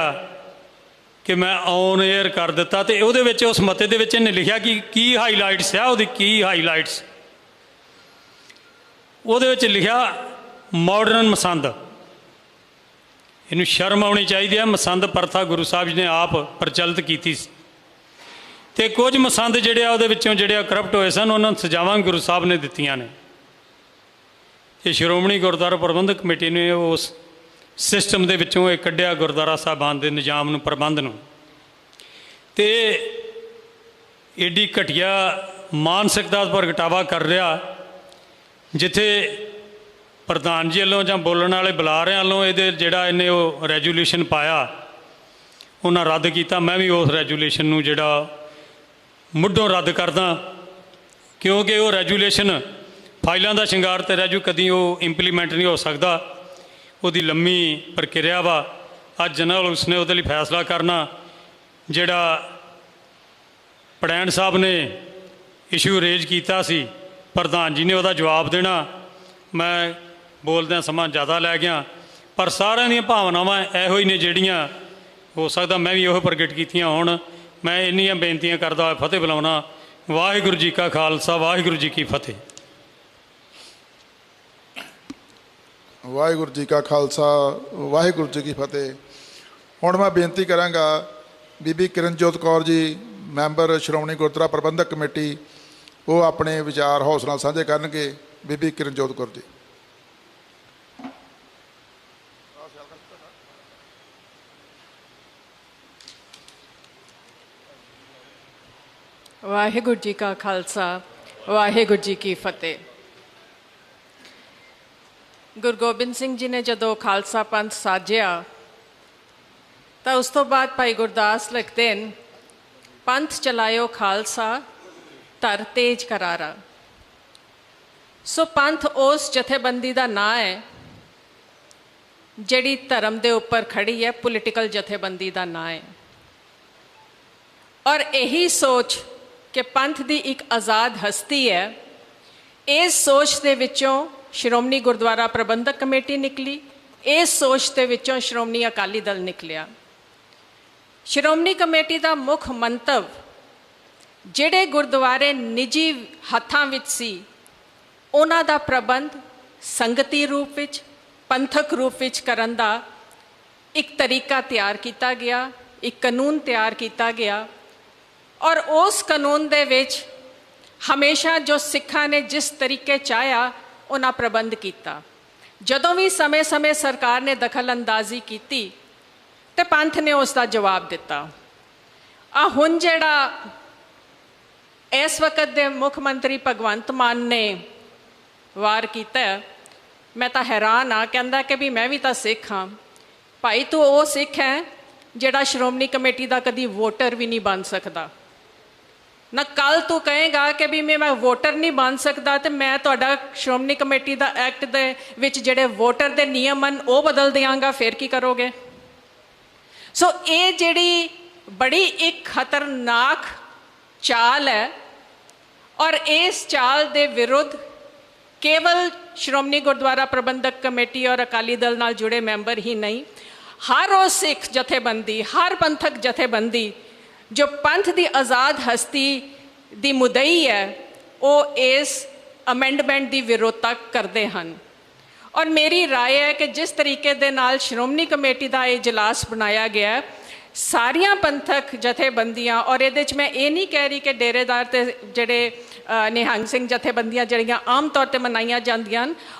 ਕਿ ਮੈਂ ਔਨ ਏਅਰ ਕਰ ਦਿੱਤਾ, ਤੇ ਉਹਦੇ ਵਿੱਚ ਉਸ ਮਤੇ ਦੇ ਵਿੱਚ ਇਹਨੇ ਲਿਖਿਆ ਕਿ ਕੀ ਹਾਈਲਾਈਟਸ ਆ, ਉਹਦੀ ਕੀ ਹਾਈਲਾਈਟਸ? ਉਹਦੇ ਵਿੱਚ ਲਿਖਿਆ ਮਾਡਰਨ ਮਸੰਦ। ਇਹਨੂੰ ਸ਼ਰਮ ਆਉਣੀ ਚਾਹੀਦੀ ਹੈ। ਮਸੰਦ ਪ੍ਰਥਾ ਗੁਰੂ ਸਾਹਿਬ ਜੀ ਨੇ ਆਪ ਪ੍ਰਚਲਿਤ ਕੀਤੀ ਸੀ, ਤੇ ਕੁਝ ਮਸੰਦ ਜਿਹੜੇ ਆ ਉਹਦੇ ਵਿੱਚੋਂ ਜਿਹੜੇ ਕਰਪਟ ਹੋਏ ਸਨ, ਉਹਨਾਂ ਨੂੰ ਸਜ਼ਾਵਾਂ ਗੁਰੂ ਸਾਹਿਬ ਨੇ ਦਿੱਤੀਆਂ ਨੇ। ਤੇ ਸ਼੍ਰੋਮਣੀ ਗੁਰਦੁਆਰਾ ਪ੍ਰਬੰਧਕ ਕਮੇਟੀ ਨੇ ਉਸ ਸਿਸਟਮ ਦੇ ਵਿੱਚੋਂ ਇਹ ਕੱਢਿਆ, ਗੁਰਦੁਆਰਾ ਸਾਹਿਬਾਨ ਦੇ ਨਿਜ਼ਾਮ ਨੂੰ, ਪ੍ਰਬੰਧ ਨੂੰ। ਤੇ ਏਡੀ ਘਟੀਆ ਮਾਨਸਿਕਤਾ ਦਾ ਪ੍ਰਗਟਾਵਾ ਕਰ ਰਿਹਾ, ਜਿੱਥੇ ਪ੍ਰਧਾਨ ਜੀ ਵੱਲੋਂ ਜਾਂ ਬੋਲਣ ਵਾਲੇ ਬੁਲਾਰਿਆਂ ਵੱਲੋਂ ਇਹਦੇ ਜਿਹੜਾ ਇਹਨੇ ਉਹ ਰੈਜੂਲੇਸ਼ਨ ਪਾਇਆ, ਉਹਨਾਂ ਰੱਦ ਕੀਤਾ। ਮੈਂ ਵੀ ਉਸ ਰੈਜੂਲੇਸ਼ਨ ਨੂੰ ਜਿਹੜਾ ਮੁੱਢੋਂ ਰੱਦ ਕਰਦਾ, ਕਿਉਂਕਿ ਉਹ ਰੈਜੂਲੇਸ਼ਨ ਫਾਈਲਾਂ ਦਾ ਸ਼ਿੰਗਾਰ ਤੇ ਰਹਿ ਜੂ, ਕਦੀ ਉਹ ਇੰਪਲੀਮੈਂਟ ਨਹੀਂ ਹੋ ਸਕਦਾ। ਉਹਦੀ ਲੰਮੀ ਪ੍ਰਕਿਰਿਆ ਵਾ। ਅੱਜ ਜਨਰਲ ਉਸਨੇ ਉਹਦੇ ਲਈ ਫੈਸਲਾ ਕਰਨਾ, ਜਿਹੜਾ ਪੜੈਣ ਸਾਹਿਬ ਨੇ ਇਸ਼ੂ ਰੇਜ਼ ਕੀਤਾ ਸੀ, ਪ੍ਰਧਾਨ ਜੀ ਨੇ ਉਹਦਾ ਜਵਾਬ ਦੇਣਾ। ਮੈਂ ਬੋਲਦਿਆਂ ਸਮਾਂ ਜ਼ਿਆਦਾ ਲੈ ਗਿਆ, ਪਰ ਸਾਰਿਆਂ ਦੀਆਂ ਭਾਵਨਾਵਾਂ ਇਹੋ ਹੀ ਨੇ ਜਿਹੜੀਆਂ ਹੋ ਸਕਦਾ ਮੈਂ ਵੀ ਉਹ ਪ੍ਰਗਟ ਕੀਤੀਆਂ ਹੋਣ। ਮੈਂ ਇੰਨੀਆਂ ਬੇਨਤੀਆਂ ਕਰਦਾ ਹੋਇਆ ਫਤਿਹ ਬੁਲਾਉਣਾ। ਵਾਹਿਗੁਰੂ ਜੀ ਕਾ ਖਾਲਸਾ, ਵਾਹਿਗੁਰੂ ਜੀ ਕੀ ਫਤਿਹ। ਵਾਹਿਗੁਰੂ ਜੀ ਕਾ ਖਾਲਸਾ, ਵਾਹਿਗੁਰੂ ਜੀ ਕੀ ਫਤਿਹ। ਹੁਣ ਮੈਂ ਬੇਨਤੀ ਕਰਾਂਗਾ ਬੀਬੀ ਕਿਰਨਜੋਤ ਕੌਰ ਜੀ, ਮੈਂਬਰ ਸ਼੍ਰੋਮਣੀ ਗੁਰਦੁਆਰਾ ਪ੍ਰਬੰਧਕ ਕਮੇਟੀ, ਉਹ ਆਪਣੇ ਵਿਚਾਰ ਹੌਸਲਾ ਨਾਲ ਸਾਂਝੇ ਕਰਨਗੇ। ਬੀਬੀ ਕਿਰਨਜੋਤ ਕੌਰ ਜੀ। ਵਾਹਿਗੁਰੂ ਜੀ ਕਾ ਖਾਲਸਾ, ਵਾਹਿਗੁਰੂ ਜੀ ਕੀ ਫਤਿਹ। ਗੁਰੂ ਗੋਬਿੰਦ ਸਿੰਘ ਜੀ ਨੇ ਜਦੋਂ ਖਾਲਸਾ ਪੰਥ ਸਾਜਿਆ ਤਾਂ ਉਸ ਤੋਂ ਬਾਅਦ ਭਾਈ ਗੁਰਦਾਸ ਲਿਖਦੇ ਨੇ, ਪੰਥ ਚਲਾਇਓ ਖਾਲਸਾ ਧਰ ਤੇਜ ਕਰਾਰਾ। ਸੋ ਪੰਥ ਉਸ ਜਥੇਬੰਦੀ ਦਾ ਨਾਂ ਹੈ ਜਿਹੜੀ ਧਰਮ ਦੇ ਉੱਪਰ ਖੜੀ ਹੈ, ਪੋਲੀਟੀਕਲ ਜਥੇਬੰਦੀ ਦਾ ਨਾਂ ਹੈ। ਔਰ ਇਹੀ ਸੋਚ ਕਿ ਪੰਥ ਦੀ ਇੱਕ ਆਜ਼ਾਦ ਹਸਤੀ ਹੈ, ਇਸ ਸੋਚ ਦੇ ਵਿੱਚੋਂ ਸ਼੍ਰੋਮਣੀ ਗੁਰਦੁਆਰਾ ਪ੍ਰਬੰਧਕ ਕਮੇਟੀ ਨਿਕਲੀ, ਇਸ ਸੋਚ ਦੇ ਵਿੱਚੋਂ ਸ਼੍ਰੋਮਣੀ ਅਕਾਲੀ ਦਲ ਨਿਕਲਿਆ। ਸ਼੍ਰੋਮਣੀ ਕਮੇਟੀ ਦਾ ਮੁੱਖ ਮੰਤਵ ਜਿਹੜੇ ਗੁਰਦੁਆਰੇ ਨਿੱਜੀ ਹੱਥਾਂ ਵਿੱਚ ਸੀ ਉਹਨਾਂ ਦਾ ਪ੍ਰਬੰਧ ਸੰਗਤੀ ਰੂਪ ਵਿੱਚ, ਪੰਥਕ ਰੂਪ ਵਿੱਚ ਕਰਨ ਦਾ ਇੱਕ ਤਰੀਕਾ ਤਿਆਰ ਕੀਤਾ ਗਿਆ, ਇੱਕ ਕਾਨੂੰਨ ਤਿਆਰ ਕੀਤਾ ਗਿਆ। ਔਰ ਉਸ ਕਾਨੂੰਨ ਦੇ ਵਿੱਚ ਹਮੇਸ਼ਾ ਜੋ ਸਿੱਖਾਂ ਨੇ ਜਿਸ ਤਰੀਕੇ ਚਾਹਿਆ ਉਹਨਾਂ ਪ੍ਰਬੰਧ ਕੀਤਾ। ਜਦੋਂ ਵੀ ਸਮੇਂ-ਸਮੇਂ ਸਰਕਾਰ ਨੇ ਦਖਲ ਅੰਦਾਜ਼ੀ ਕੀਤੀ ਤੇ ਪੰਥ ਨੇ ਉਸ ਦਾ ਜਵਾਬ ਦਿੱਤਾ। ਆ ਹੁਣ ਜਿਹੜਾ ਇਸ ਵਕਤ ਦੇ ਮੁੱਖ ਮੰਤਰੀ ਭਗਵੰਤ ਮਾਨ ਨੇ ਵਾਰ ਕੀਤਾ, ਮੈਂ ਤਾਂ ਹੈਰਾਨ ਆ। ਕਹਿੰਦਾ ਕਿ ਵੀ ਮੈਂ ਵੀ ਤਾਂ ਸਿੱਖ ਹਾਂ। ਭਾਈ ਤੂੰ ਉਹ ਸਿੱਖ ਹੈ ਜਿਹੜਾ ਸ਼੍ਰੋਮਣੀ ਕਮੇਟੀ ਦਾ ਕਦੀ ਵੋਟਰ ਵੀ ਨਹੀਂ ਬਣ ਸਕਦਾ ਨਾ। ਕੱਲ ਤੂੰ ਕਹੇਗਾ ਕਿ ਵੀ ਮੈਂ ਵੋਟਰ ਨਹੀਂ ਬਣ ਸਕਦਾ ਤੇ ਮੈਂ ਤੁਹਾਡਾ ਸ਼੍ਰੋਮਣੀ ਕਮੇਟੀ ਦਾ ਐਕਟ ਦੇ ਵਿੱਚ ਜਿਹੜੇ ਵੋਟਰ ਦੇ ਨਿਯਮ ਹਨ ਉਹ ਬਦਲ ਦਿਆਂਗਾ, ਫਿਰ ਕੀ ਕਰੋਗੇ? ਸੋ ਇਹ ਜਿਹੜੀ ਬੜੀ ਇੱਕ ਖਤਰਨਾਕ ਚਾਲ ਹੈ ਔਰ ਇਸ ਚਾਲ ਦੇ ਵਿਰੁੱਧ ਕੇਵਲ ਸ਼੍ਰੋਮਣੀ ਗੁਰਦੁਆਰਾ ਪ੍ਰਬੰਧਕ ਕਮੇਟੀ ਔਰ ਅਕਾਲੀ ਦਲ ਨਾਲ ਜੁੜੇ ਮੈਂਬਰ ਹੀ ਨਹੀਂ, ਹਰ ਉਹ ਸਿੱਖ ਜਥੇਬੰਦੀ, ਹਰ ਪੰਥਕ ਜਥੇਬੰਦੀ ਜੋ ਪੰਥ ਦੀ ਆਜ਼ਾਦ ਹਸਤੀ ਦੀ ਮੁਦਈ ਹੈ, ਉਹ ਇਸ ਅਮੈਂਡਮੈਂਟ ਦੀ ਵਿਰੋਧਤਾ ਕਰਦੇ ਹਨ। ਔਰ ਮੇਰੀ ਰਾਏ ਹੈ ਕਿ ਜਿਸ ਤਰੀਕੇ ਦੇ ਨਾਲ ਸ਼੍ਰੋਮਣੀ ਕਮੇਟੀ ਦਾ ਇਹ ਇਜਲਾਸ ਬਣਾਇਆ ਗਿਆ, ਸਾਰੀਆਂ ਪੰਥਕ ਜਥੇਬੰਦੀਆਂ, ਔਰ ਇਹਦੇ 'ਚ ਮੈਂ ਇਹ ਨਹੀਂ ਕਹਿ ਰਹੀ ਕਿ ਡੇਰੇਦਾਰ ਤੇ ਜਿਹੜੇ ਨਿਹੰਗ ਸਿੰਘ ਜਥੇਬੰਦੀਆਂ ਜਿਹੜੀਆਂ ਆਮ ਤੌਰ 'ਤੇ ਮਨਾਈਆਂ ਜਾਂਦੀਆਂ ਹਨ,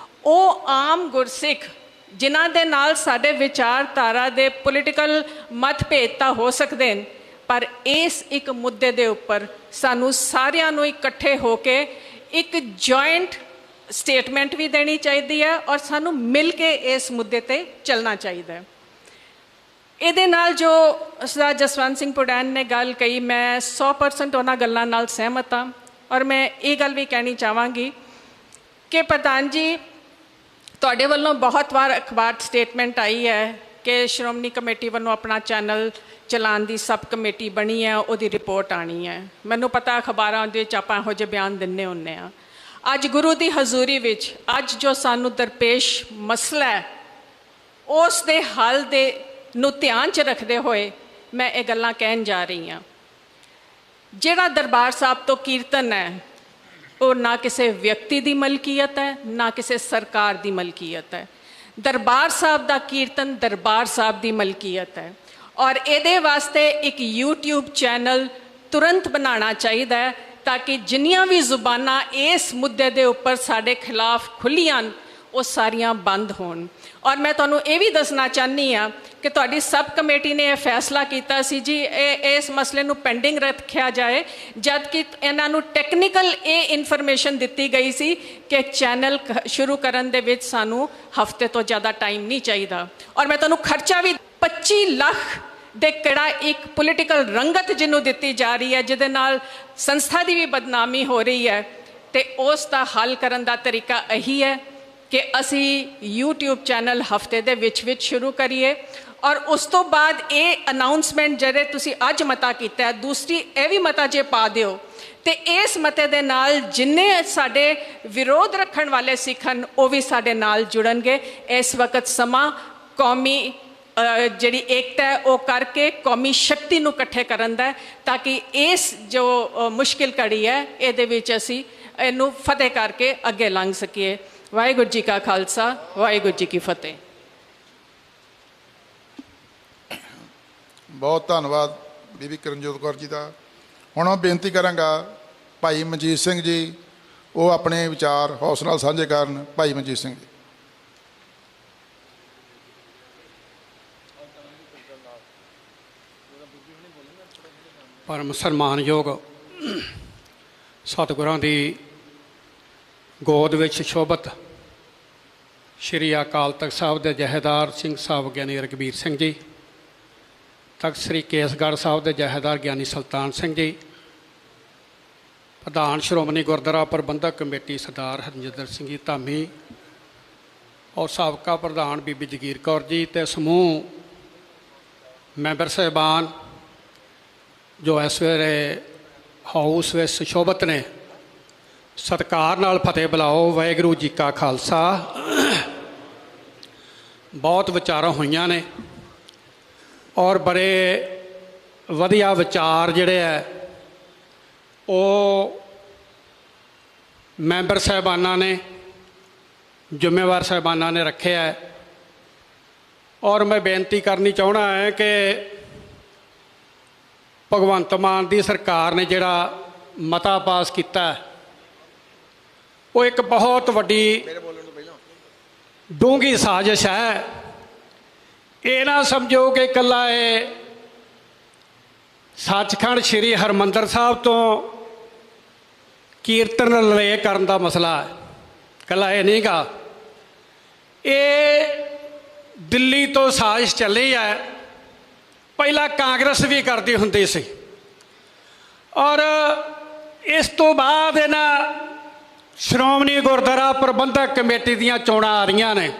ਉਹ ਆਮ ਗੁਰਸਿੱਖ ਜਿਨ੍ਹਾਂ ਦੇ ਨਾਲ ਸਾਡੇ ਵਿਚਾਰਧਾਰਾ ਦੇ ਪੋਲੀਟੀਕਲ ਮਤਭੇਦ ਤਾਂ ਹੋ ਸਕਦੇ ਨੇ, ਪਰ ਇਸ ਇੱਕ ਮੁੱਦੇ ਦੇ ਉੱਪਰ ਸਾਨੂੰ ਸਾਰਿਆਂ ਨੂੰ ਇਕੱਠੇ ਹੋ ਕੇ ਇੱਕ ਜੁਆਇੰਟ ਸਟੇਟਮੈਂਟ ਵੀ ਦੇਣੀ ਚਾਹੀਦੀ ਹੈ ਔਰ ਸਾਨੂੰ ਮਿਲ ਕੇ ਇਸ ਮੁੱਦੇ ਤੇ ਚੱਲਣਾ ਚਾਹੀਦਾ ਹੈ। ਇਹਦੇ ਨਾਲ ਜੋ ਸਰਦਾਰ ਜਸਵੰਤ ਸਿੰਘ ਪੁਡੈਨ ਨੇ ਗੱਲ ਕਹੀ, ਮੈਂ 100% ਉਹਨਾਂ ਗੱਲਾਂ ਨਾਲ ਸਹਿਮਤ ਹਾਂ। ਔਰ ਮੈਂ ਇਹ ਗੱਲ ਵੀ ਕਹਿਣੀ ਚਾਹਾਂਗੀ ਕਿ ਪ੍ਰਧਾਨ ਜੀ, ਤੁਹਾਡੇ ਵੱਲੋਂ ਬਹੁਤ ਵਾਰ ਅਖਬਾਰ ਸਟੇਟਮੈਂਟ ਆਈ ਹੈ ਕਿ ਸ਼੍ਰੋਮਣੀ ਕਮੇਟੀ ਵੱਲੋਂ ਆਪਣਾ ਚੈਨਲ ਚਲਾਉਣ ਦੀ ਸਬ ਕਮੇਟੀ ਬਣੀ ਹੈ, ਉਹਦੀ ਰਿਪੋਰਟ ਆਉਣੀ ਹੈ। ਮੈਨੂੰ ਪਤਾ ਅਖਬਾਰਾਂ ਦੇ ਵਿੱਚ ਆਪਾਂ ਇਹੋ ਜਿਹੇ ਬਿਆਨ ਦਿੰਦੇ ਹੁੰਦੇ ਹਾਂ। ਅੱਜ ਗੁਰੂ ਦੀ ਹਜ਼ੂਰੀ ਵਿੱਚ ਅੱਜ ਜੋ ਸਾਨੂੰ ਦਰਪੇਸ਼ ਮਸਲਾ ਹੈ, ਉਸ ਦੇ ਹੱਲ ਦੇ ਨੂੰ ਧਿਆਨ 'ਚ ਰੱਖਦੇ ਹੋਏ ਮੈਂ ਇਹ ਗੱਲਾਂ ਕਹਿਣ ਜਾ ਰਹੀ ਹਾਂ। ਜਿਹੜਾ ਦਰਬਾਰ ਸਾਹਿਬ ਤੋਂ ਕੀਰਤਨ ਹੈ, ਉਹ ਨਾ ਕਿਸੇ ਵਿਅਕਤੀ ਦੀ ਮਲਕੀਅਤ ਹੈ, ਨਾ ਕਿਸੇ ਸਰਕਾਰ ਦੀ ਮਲਕੀਅਤ ਹੈ। ਦਰਬਾਰ ਸਾਹਿਬ ਦਾ ਕੀਰਤਨ ਦਰਬਾਰ ਸਾਹਿਬ ਦੀ ਮਲਕੀਅਤ ਹੈ ਔਰ ਇਹਦੇ ਵਾਸਤੇ ਇੱਕ YouTube ਚੈਨਲ ਤੁਰੰਤ ਬਣਾਉਣਾ ਚਾਹੀਦਾ ਹੈ ਤਾਂ ਕਿ ਜਿੰਨੀਆਂ ਵੀ ਜ਼ੁਬਾਨਾਂ ਇਸ ਮੁੱਦੇ ਦੇ ਉੱਪਰ ਸਾਡੇ ਖਿਲਾਫ ਖੁੱਲ੍ਹੀਆਂ ਉਹ ਸਾਰੀਆਂ ਬੰਦ ਹੋਣ। ਔਰ ਮੈਂ ਤੁਹਾਨੂੰ ਇਹ ਵੀ ਦੱਸਣਾ ਚਾਹੁੰਦੀ ਹਾਂ ਕਿ ਤੁਹਾਡੀ ਸਬ ਕਮੇਟੀ ਨੇ ਇਹ ਫੈਸਲਾ ਕੀਤਾ ਸੀ ਜੀ ਇਸ ਮਸਲੇ ਨੂੰ ਪੈਂਡਿੰਗ ਰੱਖਿਆ ਜਾਏ, ਜਦ ਕਿ ਇਹਨਾਂ ਨੂੰ ਟੈਕਨੀਕਲ ਇਹ ਇਨਫੋਰਮੇਸ਼ਨ ਦਿੱਤੀ ਗਈ ਸੀ ਕਿ ਚੈਨਲ ਸ਼ੁਰੂ ਕਰਨ ਦੇ ਵਿੱਚ ਸਾਨੂੰ ਹਫ਼ਤੇ ਤੋਂ ਜ਼ਿਆਦਾ ਟਾਈਮ ਨਹੀਂ ਚਾਹੀਦਾ। ਔਰ ਮੈਂ ਤੁਹਾਨੂੰ ਖਰਚਾ ਵੀ 25 ਲੱਖ ਦੇ ਕਿਹੜਾ ਇੱਕ ਪੋਲੀਟੀਕਲ ਰੰਗਤ ਜਿਹਨੂੰ ਦਿੱਤੀ ਜਾ ਰਹੀ ਹੈ, ਜਿਹਦੇ ਨਾਲ ਸੰਸਥਾ ਦੀ ਵੀ ਬਦਨਾਮੀ ਹੋ ਰਹੀ ਹੈ, ਤੇ ਉਸ ਦਾ ਹੱਲ ਕਰਨ ਦਾ ਤਰੀਕਾ ਇਹੀ ਹੈ ਕਿ ਅਸੀਂ YouTube ਚੈਨਲ ਹਫ਼ਤੇ ਦੇ ਵਿੱਚ ਸ਼ੁਰੂ ਕਰੀਏ। ਔਰ ਉਸ ਤੋਂ ਬਾਅਦ ਇਹ ਅਨਾਊਂਸਮੈਂਟ ਜਿਹੜੇ ਤੁਸੀਂ ਅੱਜ ਮਤਾ ਕੀਤਾ ਹੈ, ਦੂਸਰੀ ਇਹ ਵੀ ਮਤਾ ਜੇ ਪਾ ਦਿਓ ਤੇ ਇਸ ਮਤੇ ਦੇ ਨਾਲ ਜਿੰਨੇ ਸਾਡੇ ਵਿਰੋਧ ਰੱਖਣ ਵਾਲੇ ਸਿੱਖ ਹਨ ਉਹ ਵੀ ਸਾਡੇ ਨਾਲ ਜੁੜਨਗੇ। ਇਸ ਵਕਤ ਸਮਾਂ ਕੌਮੀ ਜਿਹੜੀ ਏਕਤਾ ਹੈ ਉਹ ਕਰਕੇ ਕੌਮੀ ਸ਼ਕਤੀ ਨੂੰ ਇਕੱਠੇ ਕਰਨ ਦਾ, ਤਾਂ ਕਿ ਇਸ ਜੋ ਮੁਸ਼ਕਿਲ ਘੜੀ ਹੈ ਇਹਦੇ ਵਿੱਚ ਅਸੀਂ ਇਹਨੂੰ ਫਤਿਹ ਕਰਕੇ ਅੱਗੇ ਲੰਘ ਸਕੀਏ। ਵਾਹਿਗੁਰੂ ਜੀ ਕਾ ਖਾਲਸਾ, ਵਾਹਿਗੁਰੂ ਜੀ ਕੀ ਫਤਿਹ। ਬਹੁਤ ਧੰਨਵਾਦ ਬੀਬੀ ਕਰਨਜੋਤ ਕੌਰ ਜੀ ਦਾ। ਹੁਣ ਮੈਂ ਬੇਨਤੀ ਕਰਾਂਗਾ ਭਾਈ ਮਨਜੀਤ ਸਿੰਘ ਜੀ, ਉਹ ਆਪਣੇ ਵਿਚਾਰ ਹੌਸਲਾ ਨਾਲ ਸਾਂਝੇ ਕਰਨ। ਭਾਈ ਮਨਜੀਤ ਸਿੰਘ ਜੀ। ਪਰਮ ਸਨਮਾਨਯੋਗ ਸਤਿਗੁਰਾਂ ਦੀ ਗੋਦ ਵਿੱਚ ਸ਼ੋਭਤ ਸ਼੍ਰੀ ਅਕਾਲ ਤਖਤ ਸਾਹਿਬ ਦੇ ਜਥੇਦਾਰ ਸਿੰਘ ਸਾਹਿਬ ਗਿਆਨੀ ਰਘਬੀਰ ਸਿੰਘ ਜੀ, ਤਖਤ ਸ੍ਰੀ ਕੇਸਗੜ੍ਹ ਸਾਹਿਬ ਦੇ ਜਥੇਦਾਰ ਗਿਆਨੀ ਸੁਲਤਾਨ ਸਿੰਘ ਜੀ, ਪ੍ਰਧਾਨ ਸ਼੍ਰੋਮਣੀ ਗੁਰਦੁਆਰਾ ਪ੍ਰਬੰਧਕ ਕਮੇਟੀ ਸਰਦਾਰ ਹਰਜਿੰਦਰ ਸਿੰਘ ਜੀ ਧਾਮੀ ਔਰ ਸਾਬਕਾ ਪ੍ਰਧਾਨ ਬੀਬੀ ਜਗੀਰ ਕੌਰ ਜੀ ਅਤੇ ਸਮੂਹ ਮੈਂਬਰ ਸਾਹਿਬਾਨ ਜੋ ਇਸ ਵੇਲੇ ਹਾਊਸ ਵਿੱਚ ਸੁਸ਼ੋਭਿਤ ਨੇ, ਸਤਿਕਾਰ ਨਾਲ ਫਤਿਹ ਬੁਲਾਓ। ਵਾਹਿਗੁਰੂ ਜੀ ਕਾ ਖਾਲਸਾ। ਬਹੁਤ ਵਿਚਾਰਾਂ ਹੋਈਆਂ ਨੇ ਔਰ ਬੜੇ ਵਧੀਆ ਵਿਚਾਰ ਜਿਹੜੇ ਹੈ ਉਹ ਮੈਂਬਰ ਸਾਹਿਬਾਨਾਂ ਨੇ, ਜ਼ਿੰਮੇਵਾਰ ਸਾਹਿਬਾਨਾਂ ਨੇ ਰੱਖਿਆ ਹੈ। ਔਰ ਮੈਂ ਬੇਨਤੀ ਕਰਨੀ ਚਾਹੁੰਦਾ ਹੈ ਕਿ ਭਗਵੰਤ ਮਾਨ ਦੀ ਸਰਕਾਰ ਨੇ ਜਿਹੜਾ ਮਤਾ ਪਾਸ ਕੀਤਾ ਉਹ ਇੱਕ ਬਹੁਤ ਵੱਡੀ ਡੂੰਘੀ ਸਾਜ਼ਿਸ਼ ਹੈ। ਇਹ ਨਾ ਸਮਝੋ ਕਿ ਇਕੱਲਾ ਇਹ ਸੱਚਖੰਡ ਸ੍ਰੀ ਹਰਿਮੰਦਰ ਸਾਹਿਬ ਤੋਂ ਕੀਰਤਨ ਲੈ ਕਰਨ ਦਾ ਮਸਲਾ ਹੈ, ਇਕੱਲਾ ਇਹ ਨਹੀਂ ਗਾ। ਇਹ ਦਿੱਲੀ ਤੋਂ ਸਾਜ਼ਿਸ਼ ਚੱਲੀ ਹੈ, ਪਹਿਲਾਂ ਕਾਂਗਰਸ ਵੀ ਕਰਦੀ ਹੁੰਦੀ ਸੀ ਔਰ ਇਸ ਤੋਂ ਬਾਅਦ ਇਹਨਾਂ ਸ਼੍ਰੋਮਣੀ ਗੁਰਦੁਆਰਾ ਪ੍ਰਬੰਧਕ ਕਮੇਟੀ ਦੀਆਂ ਚੋਣਾਂ ਆ ਰਹੀਆਂ ਨੇ,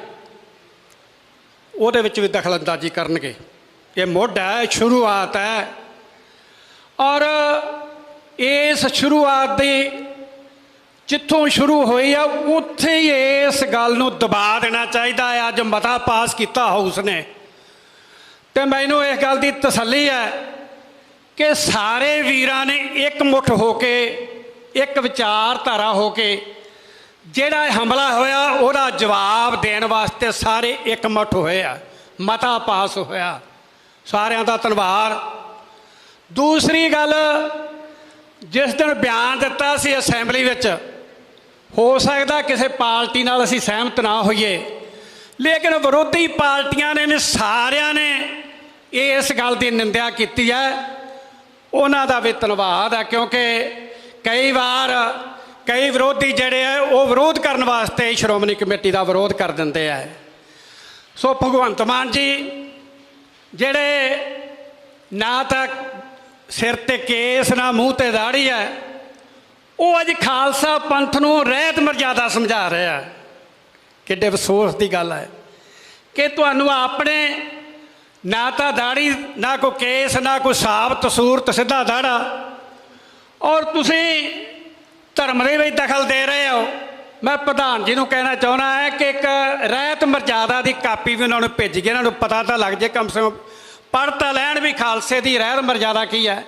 ਉਹਦੇ ਵਿੱਚ ਵੀ ਦਖਲਅੰਦਾਜ਼ੀ ਕਰਨਗੇ। ਇਹ ਮੁੱਢ ਹੈ, ਸ਼ੁਰੂਆਤ ਹੈ ਔਰ ਇਸ ਸ਼ੁਰੂਆਤ ਦੀ ਜਿੱਥੋਂ ਸ਼ੁਰੂ ਹੋਈ ਆ ਉੱਥੇ ਹੀ ਇਸ ਗੱਲ ਨੂੰ ਦਬਾ ਦੇਣਾ ਚਾਹੀਦਾ ਹੈ। ਅੱਜ ਮਤਾ ਪਾਸ ਕੀਤਾ ਹਾਊਸ ਨੇ ਅਤੇ ਮੈਨੂੰ ਇਸ ਗੱਲ ਦੀ ਤਸੱਲੀ ਹੈ ਕਿ ਸਾਰੇ ਵੀਰਾਂ ਨੇ ਇਕਮੁੱਠ ਹੋ ਕੇ, ਇੱਕ ਵਿਚਾਰਧਾਰਾ ਹੋ ਕੇ ਜਿਹੜਾ ਇਹ ਹਮਲਾ ਹੋਇਆ ਉਹਦਾ ਜਵਾਬ ਦੇਣ ਵਾਸਤੇ ਸਾਰੇ ਇਕਮੁੱਠ ਹੋਏ ਆ, ਮਤਾ ਪਾਸ ਹੋਇਆ। ਸਾਰਿਆਂ ਦਾ ਧੰਨਵਾਦ। ਦੂਸਰੀ ਗੱਲ, ਜਿਸ ਦਿਨ ਬਿਆਨ ਦਿੱਤਾ ਸੀ ਅਸੈਂਬਲੀ ਵਿੱਚ, ਹੋ ਸਕਦਾ ਕਿਸੇ ਪਾਰਟੀ ਨਾਲ ਅਸੀਂ ਸਹਿਮਤ ਨਾ ਹੋਈਏ, ਲੇਕਿਨ ਵਿਰੋਧੀ ਪਾਰਟੀਆਂ ਨੇ ਸਾਰਿਆਂ ਨੇ ਇਸ ਗੱਲ ਦੀ ਨਿੰਦਿਆ ਕੀਤੀ ਹੈ। ਉਹਨਾਂ ਦਾ ਵੀ ਧੰਨਵਾਦ ਹੈ, ਕਿਉਂਕਿ ਕਈ ਵਾਰ ਕਈ ਵਿਰੋਧੀ ਜਿਹੜੇ ਹੈ ਉਹ ਵਿਰੋਧ ਕਰਨ ਵਾਸਤੇ ਸ਼੍ਰੋਮਣੀ ਕਮੇਟੀ ਦਾ ਵਿਰੋਧ ਕਰ ਦਿੰਦੇ ਹੈ। ਸੋ ਭਗਵੰਤ ਮਾਨ ਜੀ ਜਿਹੜੇ ਨਾ ਤਾਂ ਸਿਰ 'ਤੇ ਕੇਸ ਨਾ ਮੂੰਹ 'ਤੇ ਦਾੜ੍ਹੀ ਹੈ, ਉਹ ਅੱਜ ਖਾਲਸਾ ਪੰਥ ਨੂੰ ਰਹਿਤ ਮਰਜ਼ਾਦਾ ਸਮਝਾ ਰਹੇ ਆ। ਕਿੱਡੇ ਅਫਸੋਸ ਦੀ ਗੱਲ ਹੈ ਕਿ ਤੁਹਾਨੂੰ ਆਪਣੇ ਨਾ ਤਾਂ ਦਾੜ੍ਹੀ, ਨਾ ਕੋਈ ਕੇਸ, ਨਾ ਕੋਈ ਸਾਬਤ ਸੂਰਤ, ਸਿੱਧਾ ਦਾੜਾ, ਔਰ ਤੁਸੀਂ ਧਰਮ ਦੇ ਵਿੱਚ ਦਖਲ ਦੇ ਰਹੇ ਹੋ। ਮੈਂ ਪ੍ਰਧਾਨ ਜੀ ਨੂੰ ਕਹਿਣਾ ਚਾਹੁੰਦਾ ਹੈ ਕਿ ਇੱਕ ਰਹਿਤ ਮਰਜ਼ਾਦਾ ਦੀ ਕਾਪੀ ਵੀ ਉਹਨਾਂ ਨੂੰ ਭੇਜੀ ਗਈ, ਇਹਨਾਂ ਨੂੰ ਪਤਾ ਤਾਂ ਲੱਗ ਜੇ, ਕਮ ਸੇ ਕਮ ਪੜ੍ਹ ਤਾਂ ਲੈਣ ਵੀ ਖਾਲਸੇ ਦੀ ਰਹਿਤ ਮਰਜ਼ਾਦਾ ਕੀ ਹੈ,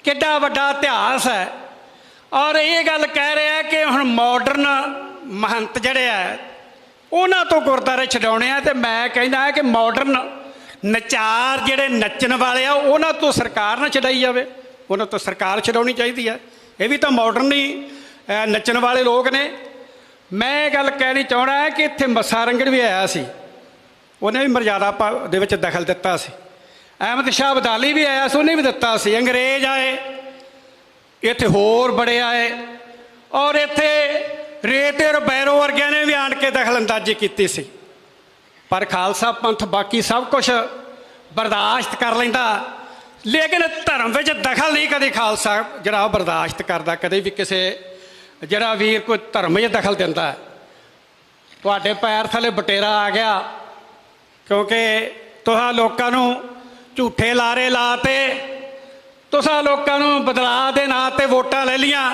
ਕਿੱਡਾ ਵੱਡਾ ਇਤਿਹਾਸ ਹੈ। ਔਰ ਇਹ ਗੱਲ ਕਹਿ ਰਿਹਾ ਕਿ ਹੁਣ ਮਾਡਰਨ ਮਹੰਤ ਜਿਹੜੇ ਹੈ ਉਹਨਾਂ ਤੋਂ ਗੁਰਦੁਆਰੇ ਛਡਾਉਣੇ ਆ, ਅਤੇ ਮੈਂ ਕਹਿੰਦਾ ਹੈ ਕਿ ਮਾਡਰਨ ਨਚਾਰ ਜਿਹੜੇ ਨੱਚਣ ਵਾਲੇ ਆ ਉਹਨਾਂ ਤੋਂ ਸਰਕਾਰ ਨਾ ਛਡਾਈ ਜਾਵੇ, ਉਹਨਾਂ ਤੋਂ ਸਰਕਾਰ ਛਡਾਉਣੀ ਚਾਹੀਦੀ ਹੈ। ਇਹ ਵੀ ਤਾਂ ਮਾਡਰਨ ਹੀ ਨੱਚਣ ਵਾਲੇ ਲੋਕ ਨੇ। ਮੈਂ ਇਹ ਗੱਲ ਕਹਿਣੀ ਚਾਹੁੰਦਾ ਹੈ ਕਿ ਇੱਥੇ ਮੱਸਾ ਰੰਗੜ ਵੀ ਆਇਆ ਸੀ, ਉਹਨੇ ਵੀ ਮਰਜ਼ਾਦਾ ਦੇ ਵਿੱਚ ਦਖਲ ਦਿੱਤਾ ਸੀ। ਅਹਿਮਦ ਸ਼ਾਹ ਅਬਦਾਲੀ ਵੀ ਆਇਆ ਸੀ, ਉਹਨੇ ਵੀ ਦਿੱਤਾ ਸੀ। ਅੰਗਰੇਜ਼ ਆਏ, ਇੱਥੇ ਹੋਰ ਬੜੇ ਆਏ, ਔਰ ਇੱਥੇ ਰੇਤ ਔਰ ਬੈਰੋ ਵਰਗਿਆਂ ਨੇ ਵੀ ਆਣ ਕੇ ਦਖਲ ਅੰਦਾਜ਼ੀ ਕੀਤੀ ਸੀ। ਪਰ ਖਾਲਸਾ ਪੰਥ ਬਾਕੀ ਸਭ ਕੁਝ ਬਰਦਾਸ਼ਤ ਕਰ ਲੈਂਦਾ, ਲੇਕਿਨ ਧਰਮ ਵਿੱਚ ਦਖਲ ਨਹੀਂ ਕਦੇ ਖਾਲਸਾ ਜਿਹੜਾ ਉਹ ਬਰਦਾਸ਼ਤ ਕਰਦਾ। ਕਦੇ ਵੀ ਕਿਸੇ ਜਿਹੜਾ ਵੀਰ ਕੋਈ ਧਰਮ ਵਿੱਚ ਦਖਲ ਦਿੰਦਾ, ਤੁਹਾਡੇ ਪੈਰ ਥੱਲੇ ਬਟੇਰਾ ਆ ਗਿਆ, ਕਿਉਂਕਿ ਤੁਸਾਂ ਲੋਕਾਂ ਨੂੰ ਝੂਠੇ ਲਾਰੇ ਲਾਤੇ, ਤੁਸਾਂ ਲੋਕਾਂ ਨੂੰ ਬਦਲਾਅ ਦੇ ਨਾਂ 'ਤੇ ਵੋਟਾਂ ਲੈ ਲਈਆਂ।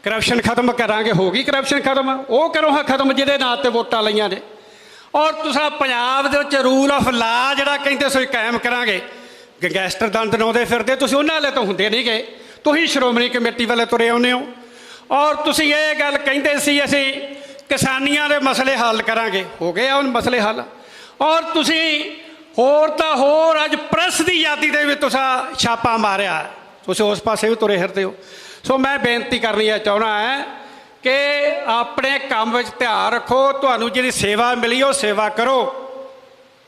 ਕਰਪਸ਼ਨ ਖਤਮ ਕਰਾਂਗੇ, ਹੋ ਗਈ ਕਰਪਸ਼ਨ ਖਤਮ, ਉਹ ਕਰੋ ਹਾਂ ਖਤਮ ਜਿਹਦੇ ਨਾਂ 'ਤੇ ਵੋਟਾਂ ਲਈਆਂ ਨੇ। ਔਰ ਤੁਸੀਂ ਪੰਜਾਬ ਦੇ ਵਿੱਚ ਰੂਲ ਆਫ ਲਾ ਜਿਹੜਾ ਕਹਿੰਦੇ ਸੀ ਕਾਇਮ ਕਰਾਂਗੇ, ਗੈਂਗਸਟਰ ਦੰਦ ਲਾਉਂਦੇ ਫਿਰਦੇ, ਤੁਸੀਂ ਉਹਨਾਂ ਵਾਲੇ ਤਾਂ ਹੁੰਦੇ ਨਹੀਂ ਗਏ, ਤੁਸੀਂ ਸ਼੍ਰੋਮਣੀ ਕਮੇਟੀ ਵਾਲੇ ਤੁਰੇ ਆਉਂਦੇ ਹੋ। ਔਰ ਤੁਸੀਂ ਇਹ ਗੱਲ ਕਹਿੰਦੇ ਸੀ ਅਸੀਂ ਕਿਸਾਨੀਆਂ ਦੇ ਮਸਲੇ ਹੱਲ ਕਰਾਂਗੇ, ਹੋ ਗਏ ਆ ਹੁਣ ਮਸਲੇ ਹੱਲ। ਔਰ ਤੁਸੀਂ ਹੋਰ ਤਾਂ ਹੋਰ ਅੱਜ ਪ੍ਰੈਸ ਦੀ ਆਜ਼ਾਦੀ ਦੇ ਵੀ ਤੁਸੀਂ ਛਾਪਾ ਮਾਰਿਆ, ਤੁਸੀਂ ਉਸ ਪਾਸੇ ਵੀ ਤੁਰੇ ਫਿਰਦੇ ਹੋ। ਸੋ ਮੈਂ ਬੇਨਤੀ ਕਰਨੀ ਚਾਹੁੰਦਾ ਹੈ ਕਿ ਆਪਣੇ ਕੰਮ ਵਿੱਚ ਧਿਆਨ ਰੱਖੋ, ਤੁਹਾਨੂੰ ਜਿਹੜੀ ਸੇਵਾ ਮਿਲੀ ਉਹ ਸੇਵਾ ਕਰੋ,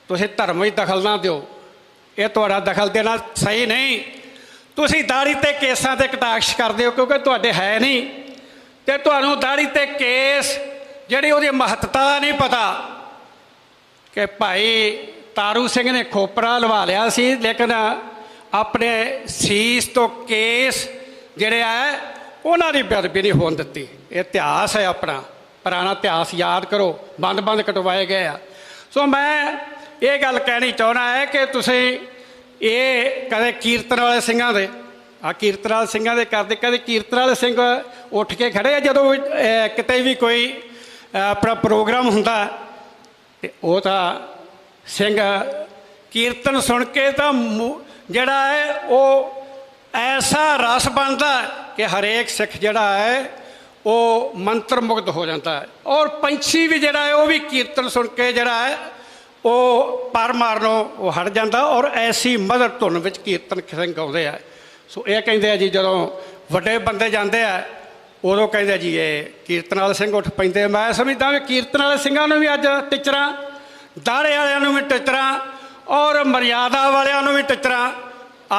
ਤੁਸੀਂ ਧਰਮ ਵਿੱਚ ਦਖਲ ਨਾ ਦਿਓ। ਇਹ ਤੁਹਾਡਾ ਦਖਲ ਦੇਣਾ ਸਹੀ ਨਹੀਂ। ਤੁਸੀਂ ਦਾੜੀ 'ਤੇ ਕੇਸਾਂ 'ਤੇ ਕਟਾਕਸ਼ ਕਰਦੇ ਹੋ ਕਿਉਂਕਿ ਤੁਹਾਡੇ ਹੈ ਨਹੀਂ, ਅਤੇ ਤੁਹਾਨੂੰ ਦਾੜੀ 'ਤੇ ਕੇਸ ਜਿਹੜੀ ਉਹਦੀ ਮਹੱਤਤਾ ਨਹੀਂ ਪਤਾ। ਕਿ ਭਾਈ ਤਾਰੂ ਸਿੰਘ ਨੇ ਖੋਪਰਾ ਲਵਾ ਲਿਆ ਸੀ, ਲੇਕਿਨ ਆਪਣੇ ਸੀਸ ਤੋਂ ਕੇਸ ਜਿਹੜੇ ਆ ਉਹਨਾਂ ਦੀ ਬੇਅਦਬੀ ਨਹੀਂ ਹੋਣ ਦਿੱਤੀ। ਇਹ ਇਤਿਹਾਸ ਹੈ, ਆਪਣਾ ਪੁਰਾਣਾ ਇਤਿਹਾਸ ਯਾਦ ਕਰੋ। ਬੰਦ ਕਟਵਾਏ ਗਏ ਆ। ਸੋ ਮੈਂ ਇਹ ਗੱਲ ਕਹਿਣੀ ਚਾਹੁੰਦਾ ਹੈ ਕਿ ਤੁਸੀਂ ਇਹ ਕਦੇ ਕੀਰਤਨ ਵਾਲੇ ਸਿੰਘਾਂ ਦੇ ਕੀਰਤਨ ਵਾਲੇ ਸਿੰਘਾਂ ਦੇ ਕਰਦੇ, ਕਦੇ ਕੀਰਤਨ ਵਾਲੇ ਸਿੰਘ ਉੱਠ ਕੇ ਖੜੇ ਆ ਜਦੋਂ ਕਿਤੇ ਵੀ ਕੋਈ ਆਪਣਾ ਪ੍ਰੋਗਰਾਮ ਹੁੰਦਾ ਤੇ ਉਹ ਤਾਂ ਸਿੰਘ ਕੀਰਤਨ ਸੁਣ ਕੇ ਤਾਂ ਜਿਹੜਾ ਹੈ ਉਹ ਐਸਾ ਰਸ ਬਣਦਾ ਕਿ ਹਰੇਕ ਸਿੱਖ ਜਿਹੜਾ ਹੈ ਉਹ ਮੰਤਰ ਮੁਗਧ ਹੋ ਜਾਂਦਾ ਹੈ। ਔਰ ਪੰਛੀ ਵੀ ਜਿਹੜਾ ਹੈ ਉਹ ਵੀ ਕੀਰਤਨ ਸੁਣ ਕੇ ਜਿਹੜਾ ਹੈ ਉਹ ਪਰ ਮਾਰਨੋਂ ਉਹ ਹਟ ਜਾਂਦਾ, ਔਰ ਐਸੀ ਮਧੁਰ ਧੁਨ ਵਿੱਚ ਕੀਰਤਨ ਸਿੰਘ ਗਾਉਂਦੇ ਆ। ਸੋ ਇਹ ਕਹਿੰਦੇ ਆ ਜੀ, ਜਦੋਂ ਵੱਡੇ ਬੰਦੇ ਜਾਂਦੇ ਆ ਉਦੋਂ ਕਹਿੰਦੇ ਜੀ ਇਹ ਕੀਰਤਨ ਵਾਲੇ ਸਿੰਘ ਉੱਠ ਪੈਂਦੇ। ਮੈਂ ਸਮਝਦਾ ਵੀ ਕੀਰਤਨ ਵਾਲੇ ਸਿੰਘਾਂ ਨੂੰ ਵੀ ਅੱਜ ਟਿਚਰਾਂ, ਦਾੜੇ ਵਾਲਿਆਂ ਨੂੰ ਵੀ ਟਿਚਰਾਂ, ਔਰ ਮਰਿਆਦਾ ਵਾਲਿਆਂ ਨੂੰ ਵੀ ਟਿਚਰਾਂ।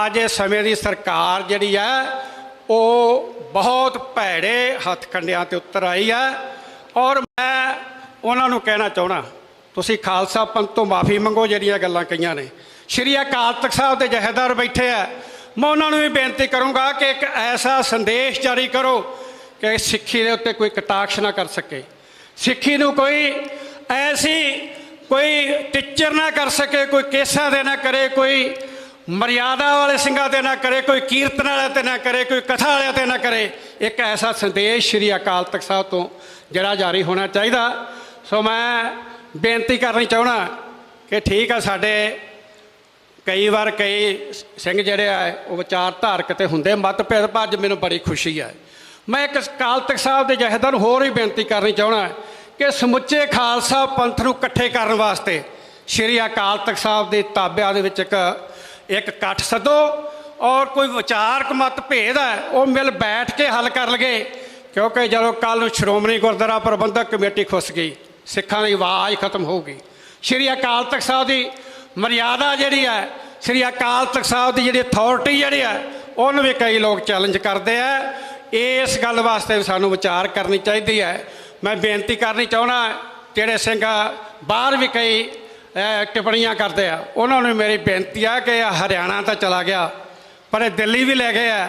ਅੱਜ ਇਹ ਸਮੇਂ ਦੀ ਸਰਕਾਰ ਜਿਹੜੀ ਹੈ ਉਹ ਬਹੁਤ ਭੈੜੇ ਹੱਥ ਕੰਡਿਆਂ 'ਤੇ ਉੱਤਰ ਆਈ ਹੈ। ਔਰ ਮੈਂ ਉਹਨਾਂ ਨੂੰ ਕਹਿਣਾ ਚਾਹੁੰਦਾ, ਤੁਸੀਂ ਖਾਲਸਾ ਪੰਥ ਤੋਂ ਮਾਫੀ ਮੰਗੋ ਜਿਹੜੀਆਂ ਗੱਲਾਂ ਕਹੀਆਂ ਨੇ। ਸ਼੍ਰੀ ਅਕਾਲ ਤਖਤ ਸਾਹਿਬ ਦੇ ਜਥੇਦਾਰ ਬੈਠੇ ਆ, ਮੈਂ ਉਹਨਾਂ ਨੂੰ ਵੀ ਬੇਨਤੀ ਕਰੂੰਗਾ ਕਿ ਇੱਕ ਐਸਾ ਸੰਦੇਸ਼ ਜਾਰੀ ਕਰੋ ਕਿ ਸਿੱਖੀ ਦੇ ਉੱਤੇ ਕੋਈ ਕਟਾਕਸ਼ ਨਾ ਕਰ ਸਕੇ, ਸਿੱਖੀ ਨੂੰ ਕੋਈ ਐਸੀ ਕੋਈ ਟੀਚਰ ਨਾ ਕਰ ਸਕੇ, ਕੋਈ ਕੇਸਾਂ ਦੇ ਨਾ ਕਰੇ, ਕੋਈ ਮਰਿਆਦਾ ਵਾਲੇ ਸਿੰਘਾਂ 'ਤੇ ਨਾ ਕਰੇ, ਕੋਈ ਕੀਰਤਨ ਵਾਲਿਆਂ 'ਤੇ ਨਾ ਕਰੇ, ਕੋਈ ਕਥਾ ਵਾਲਿਆਂ 'ਤੇ ਨਾ ਕਰੇ। ਇੱਕ ਐਸਾ ਸੰਦੇਸ਼ ਸ਼੍ਰੀ ਅਕਾਲ ਤਖਤ ਸਾਹਿਬ ਤੋਂ ਜਿਹੜਾ ਜਾਰੀ ਹੋਣਾ ਚਾਹੀਦਾ। ਸੋ ਮੈਂ ਬੇਨਤੀ ਕਰਨੀ ਚਾਹੁੰਦਾ ਕਿ ਠੀਕ ਆ, ਸਾਡੇ ਕਈ ਵਾਰ ਕਈ ਸਿੰਘ ਜਿਹੜੇ ਆ ਉਹ ਵਿਚਾਰ ਧਾਰਕ ਤੇ ਹੁੰਦੇ ਮਤਭੇਦ, ਪਰ ਅੱਜ ਮੈਨੂੰ ਬੜੀ ਖੁਸ਼ੀ ਹੈ। ਮੈਂ ਇੱਕ ਅਕਾਲ ਤਖਤ ਸਾਹਿਬ ਦੇ ਜਥੇਦਾਰ ਨੂੰ ਹੋਰ ਵੀ ਬੇਨਤੀ ਕਰਨੀ ਚਾਹੁੰਦਾ ਕਿ ਸਮੁੱਚੇ ਖਾਲਸਾ ਪੰਥ ਨੂੰ ਇਕੱਠੇ ਕਰਨ ਵਾਸਤੇ ਸ਼੍ਰੀ ਅਕਾਲ ਤਖਤ ਸਾਹਿਬ ਦੇ ਤਾਬਿਆਂ ਦੇ ਵਿੱਚ ਇੱਕ ਇਕੱਠ ਸੱਦੋ, ਔਰ ਕੋਈ ਵਿਚਾਰਕ ਮਤਭੇਦ ਹੈ ਉਹ ਮਿਲ ਬੈਠ ਕੇ ਹੱਲ ਕਰ ਲਗੇ। ਕਿਉਂਕਿ ਜਦੋਂ ਕੱਲ੍ਹ ਨੂੰ ਸ਼੍ਰੋਮਣੀ ਗੁਰਦੁਆਰਾ ਪ੍ਰਬੰਧਕ ਕਮੇਟੀ ਖੁੱਸ ਗਈ, ਸਿੱਖਾਂ ਦੀ ਆਵਾਜ਼ ਖਤਮ ਹੋਊਗੀ। ਸ਼੍ਰੀ ਅਕਾਲ ਤਖਤ ਸਾਹਿਬ ਦੀ ਮਰਿਆਦਾ ਜਿਹੜੀ ਹੈ, ਸ਼੍ਰੀ ਅਕਾਲ ਤਖਤ ਸਾਹਿਬ ਦੀ ਜਿਹੜੀ ਅਥਾਰਟੀ ਜਿਹੜੀ ਹੈ, ਉਹਨੂੰ ਵੀ ਕਈ ਲੋਕ ਚੈਲੰਜ ਕਰਦੇ ਆ। ਇਸ ਗੱਲ ਵਾਸਤੇ ਵੀ ਸਾਨੂੰ ਵਿਚਾਰ ਕਰਨੀ ਚਾਹੀਦੀ ਹੈ। ਮੈਂ ਬੇਨਤੀ ਕਰਨੀ ਚਾਹੁੰਦਾ, ਜਿਹੜੇ ਸਿੰਘ ਬਾਹਰ ਵੀ ਕਈ ਟਿੱਪਣੀਆਂ ਕਰਦੇ ਆ, ਉਹਨਾਂ ਨੂੰ ਮੇਰੀ ਬੇਨਤੀ ਆ ਕਿ ਹਰਿਆਣਾ ਤਾਂ ਚਲਾ ਗਿਆ, ਪਰ ਦਿੱਲੀ ਵੀ ਲੈ ਗਏ ਆ,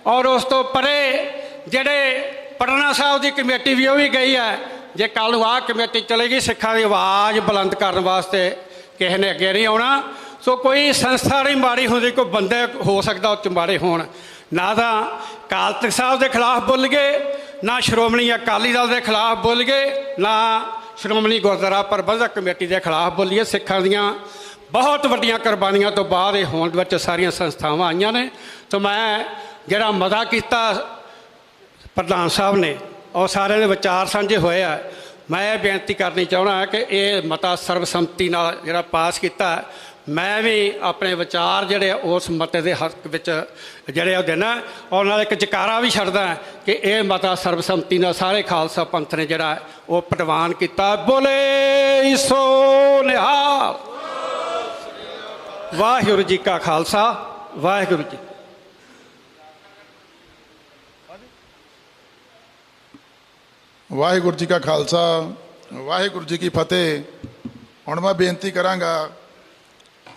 ਔਰ ਉਸ ਤੋਂ ਪਰੇ ਜਿਹੜੇ ਪਟਨਾ ਸਾਹਿਬ ਦੀ ਕਮੇਟੀ ਵੀ ਉਹ ਵੀ ਗਈ ਹੈ। ਜੇ ਕੱਲ੍ਹ ਨੂੰ ਆਹ ਕਮੇਟੀ ਚਲੇਗੀ, ਸਿੱਖਾਂ ਦੀ ਆਵਾਜ਼ ਬੁਲੰਦ ਕਰਨ ਵਾਸਤੇ ਕਿਸੇ ਨੇ ਅੱਗੇ ਨਹੀਂ ਆਉਣਾ। ਸੋ ਕੋਈ ਸੰਸਥਾ ਨਹੀਂ ਮਾੜੀ ਹੁੰਦੀ, ਕੋਈ ਬੰਦੇ ਹੋ ਸਕਦਾ ਉਹ 'ਚ ਮਾੜੇ ਹੋਣ। ਨਾ ਤਾਂ ਅਕਾਲ ਤਖਤ ਸਾਹਿਬ ਦੇ ਖਿਲਾਫ ਬੋਲ ਗਏ, ਨਾ ਸ਼੍ਰੋਮਣੀ ਅਕਾਲੀ ਦਲ ਦੇ ਖਿਲਾਫ ਬੋਲ ਗਏ, ਨਾ ਸ਼੍ਰੋਮਣੀ ਗੁਰਦੁਆਰਾ ਪ੍ਰਬੰਧਕ ਕਮੇਟੀ ਦੇ ਖਿਲਾਫ ਬੋਲੀਏ। ਸਿੱਖਾਂ ਦੀਆਂ ਬਹੁਤ ਵੱਡੀਆਂ ਕੁਰਬਾਨੀਆਂ ਤੋਂ ਬਾਅਦ ਇਹ ਹੋਂਦ ਵਿੱਚ ਸਾਰੀਆਂ ਸੰਸਥਾਵਾਂ ਆਈਆਂ ਨੇ। ਤਾਂ ਮੈਂ ਜਿਹੜਾ ਮਤਾ ਕੀਤਾ ਪ੍ਰਧਾਨ ਸਾਹਿਬ ਨੇ, ਔਰ ਸਾਰਿਆਂ ਦੇ ਵਿਚਾਰ ਸਾਂਝੇ ਹੋਏ ਆ, ਮੈਂ ਇਹ ਬੇਨਤੀ ਕਰਨੀ ਚਾਹੁੰਦਾ ਕਿ ਇਹ ਮਤਾ ਸਰਬਸੰਮਤੀ ਨਾਲ ਜਿਹੜਾ ਪਾਸ ਕੀਤਾ, ਮੈਂ ਵੀ ਆਪਣੇ ਵਿਚਾਰ ਜਿਹੜੇ ਉਸ ਮਤੇ ਦੇ ਹੱਕ ਵਿੱਚ ਜਿਹੜੇ ਉਹ ਦੇਣਾ, ਔਰ ਨਾਲ ਇੱਕ ਜਕਾਰਾ ਵੀ ਛੱਡਦਾ ਕਿ ਇਹ ਮਤਾ ਸਰਬਸੰਮਤੀ ਨਾਲ ਸਾਰੇ ਖਾਲਸਾ ਪੰਥ ਨੇ ਜਿਹੜਾ ਉਹ ਪ੍ਰਵਾਨ ਕੀਤਾ। ਬੋਲੇ ਸੋ ਨਿਹਾਲ। ਵਾਹਿਗੁਰੂ ਜੀ ਕਾ ਖਾਲਸਾ, ਵਾਹਿਗੁਰੂ ਜੀ। ਵਾਹਿਗੁਰੂ ਜੀ ਕਾ ਖਾਲਸਾ, ਵਾਹਿਗੁਰੂ ਜੀ ਕੀ ਫਤਿਹ। ਹੁਣ ਮੈਂ ਬੇਨਤੀ ਕਰਾਂਗਾ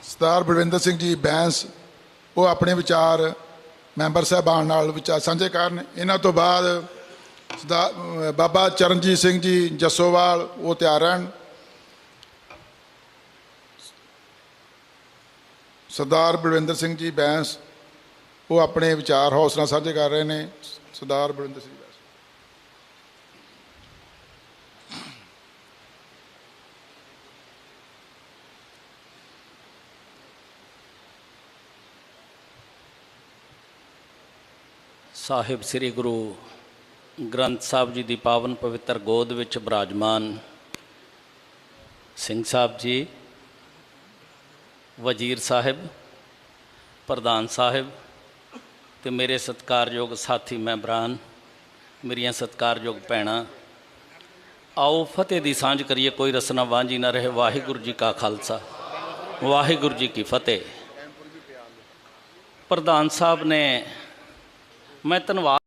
ਸਰਦਾਰ ਬਲਵਿੰਦਰ ਸਿੰਘ ਜੀ ਬੈਂਸ ਉਹ ਆਪਣੇ ਵਿਚਾਰ ਮੈਂਬਰ ਸਾਹਿਬਾਨ ਨਾਲ ਵਿਚਾਰ ਸਾਂਝੇ ਕਰਨ। ਇਹਨਾਂ ਤੋਂ ਬਾਅਦ ਬਾਬਾ ਚਰਨਜੀਤ ਸਿੰਘ ਜੀ ਜੱਸੋਵਾਲ ਉਹ ਤਿਆਰ ਰਹਿਣ। ਸਰਦਾਰ ਬਲਵਿੰਦਰ ਸਿੰਘ ਜੀ ਬੈਂਸ ਉਹ ਆਪਣੇ ਵਿਚਾਰ ਹੌਸਲਾ ਸਾਂਝੇ ਕਰ ਰਹੇ ਨੇ। ਸਰਦਾਰ ਬਲਵਿੰਦਰ ਸਿੰਘ ਸਾਹਿਬ ਸ੍ਰੀ ਗੁਰੂ ਗ੍ਰੰਥ ਸਾਹਿਬ ਜੀ ਦੀ ਪਾਵਨ ਪਵਿੱਤਰ ਗੋਦ ਵਿੱਚ ਬਿਰਾਜਮਾਨ ਸਿੰਘ ਸਾਹਿਬ ਜੀ, ਵਜ਼ੀਰ ਸਾਹਿਬ, ਪ੍ਰਧਾਨ ਸਾਹਿਬ ਤੇ ਮੇਰੇ ਸਤਿਕਾਰਯੋਗ ਸਾਥੀ ਮੈਂਬਰਾਂ, ਮੇਰੀਆਂ ਸਤਿਕਾਰਯੋਗ ਭੈਣਾਂ, ਆਓ ਫਤਿਹ ਦੀ ਸਾਂਝ ਕਰੀਏ, ਕੋਈ ਰਸਨਾ ਵਾਂਝੀ ਨਾ ਰਹੇ। ਵਾਹਿਗੁਰੂ ਜੀ ਕਾ ਖਾਲਸਾ, ਵਾਹਿਗੁਰੂ ਜੀ ਕੀ ਫਤਿਹ। ਪ੍ਰਧਾਨ ਸਾਹਿਬ ਨੇ, ਮੈਂ ਧੰਨਵਾਦ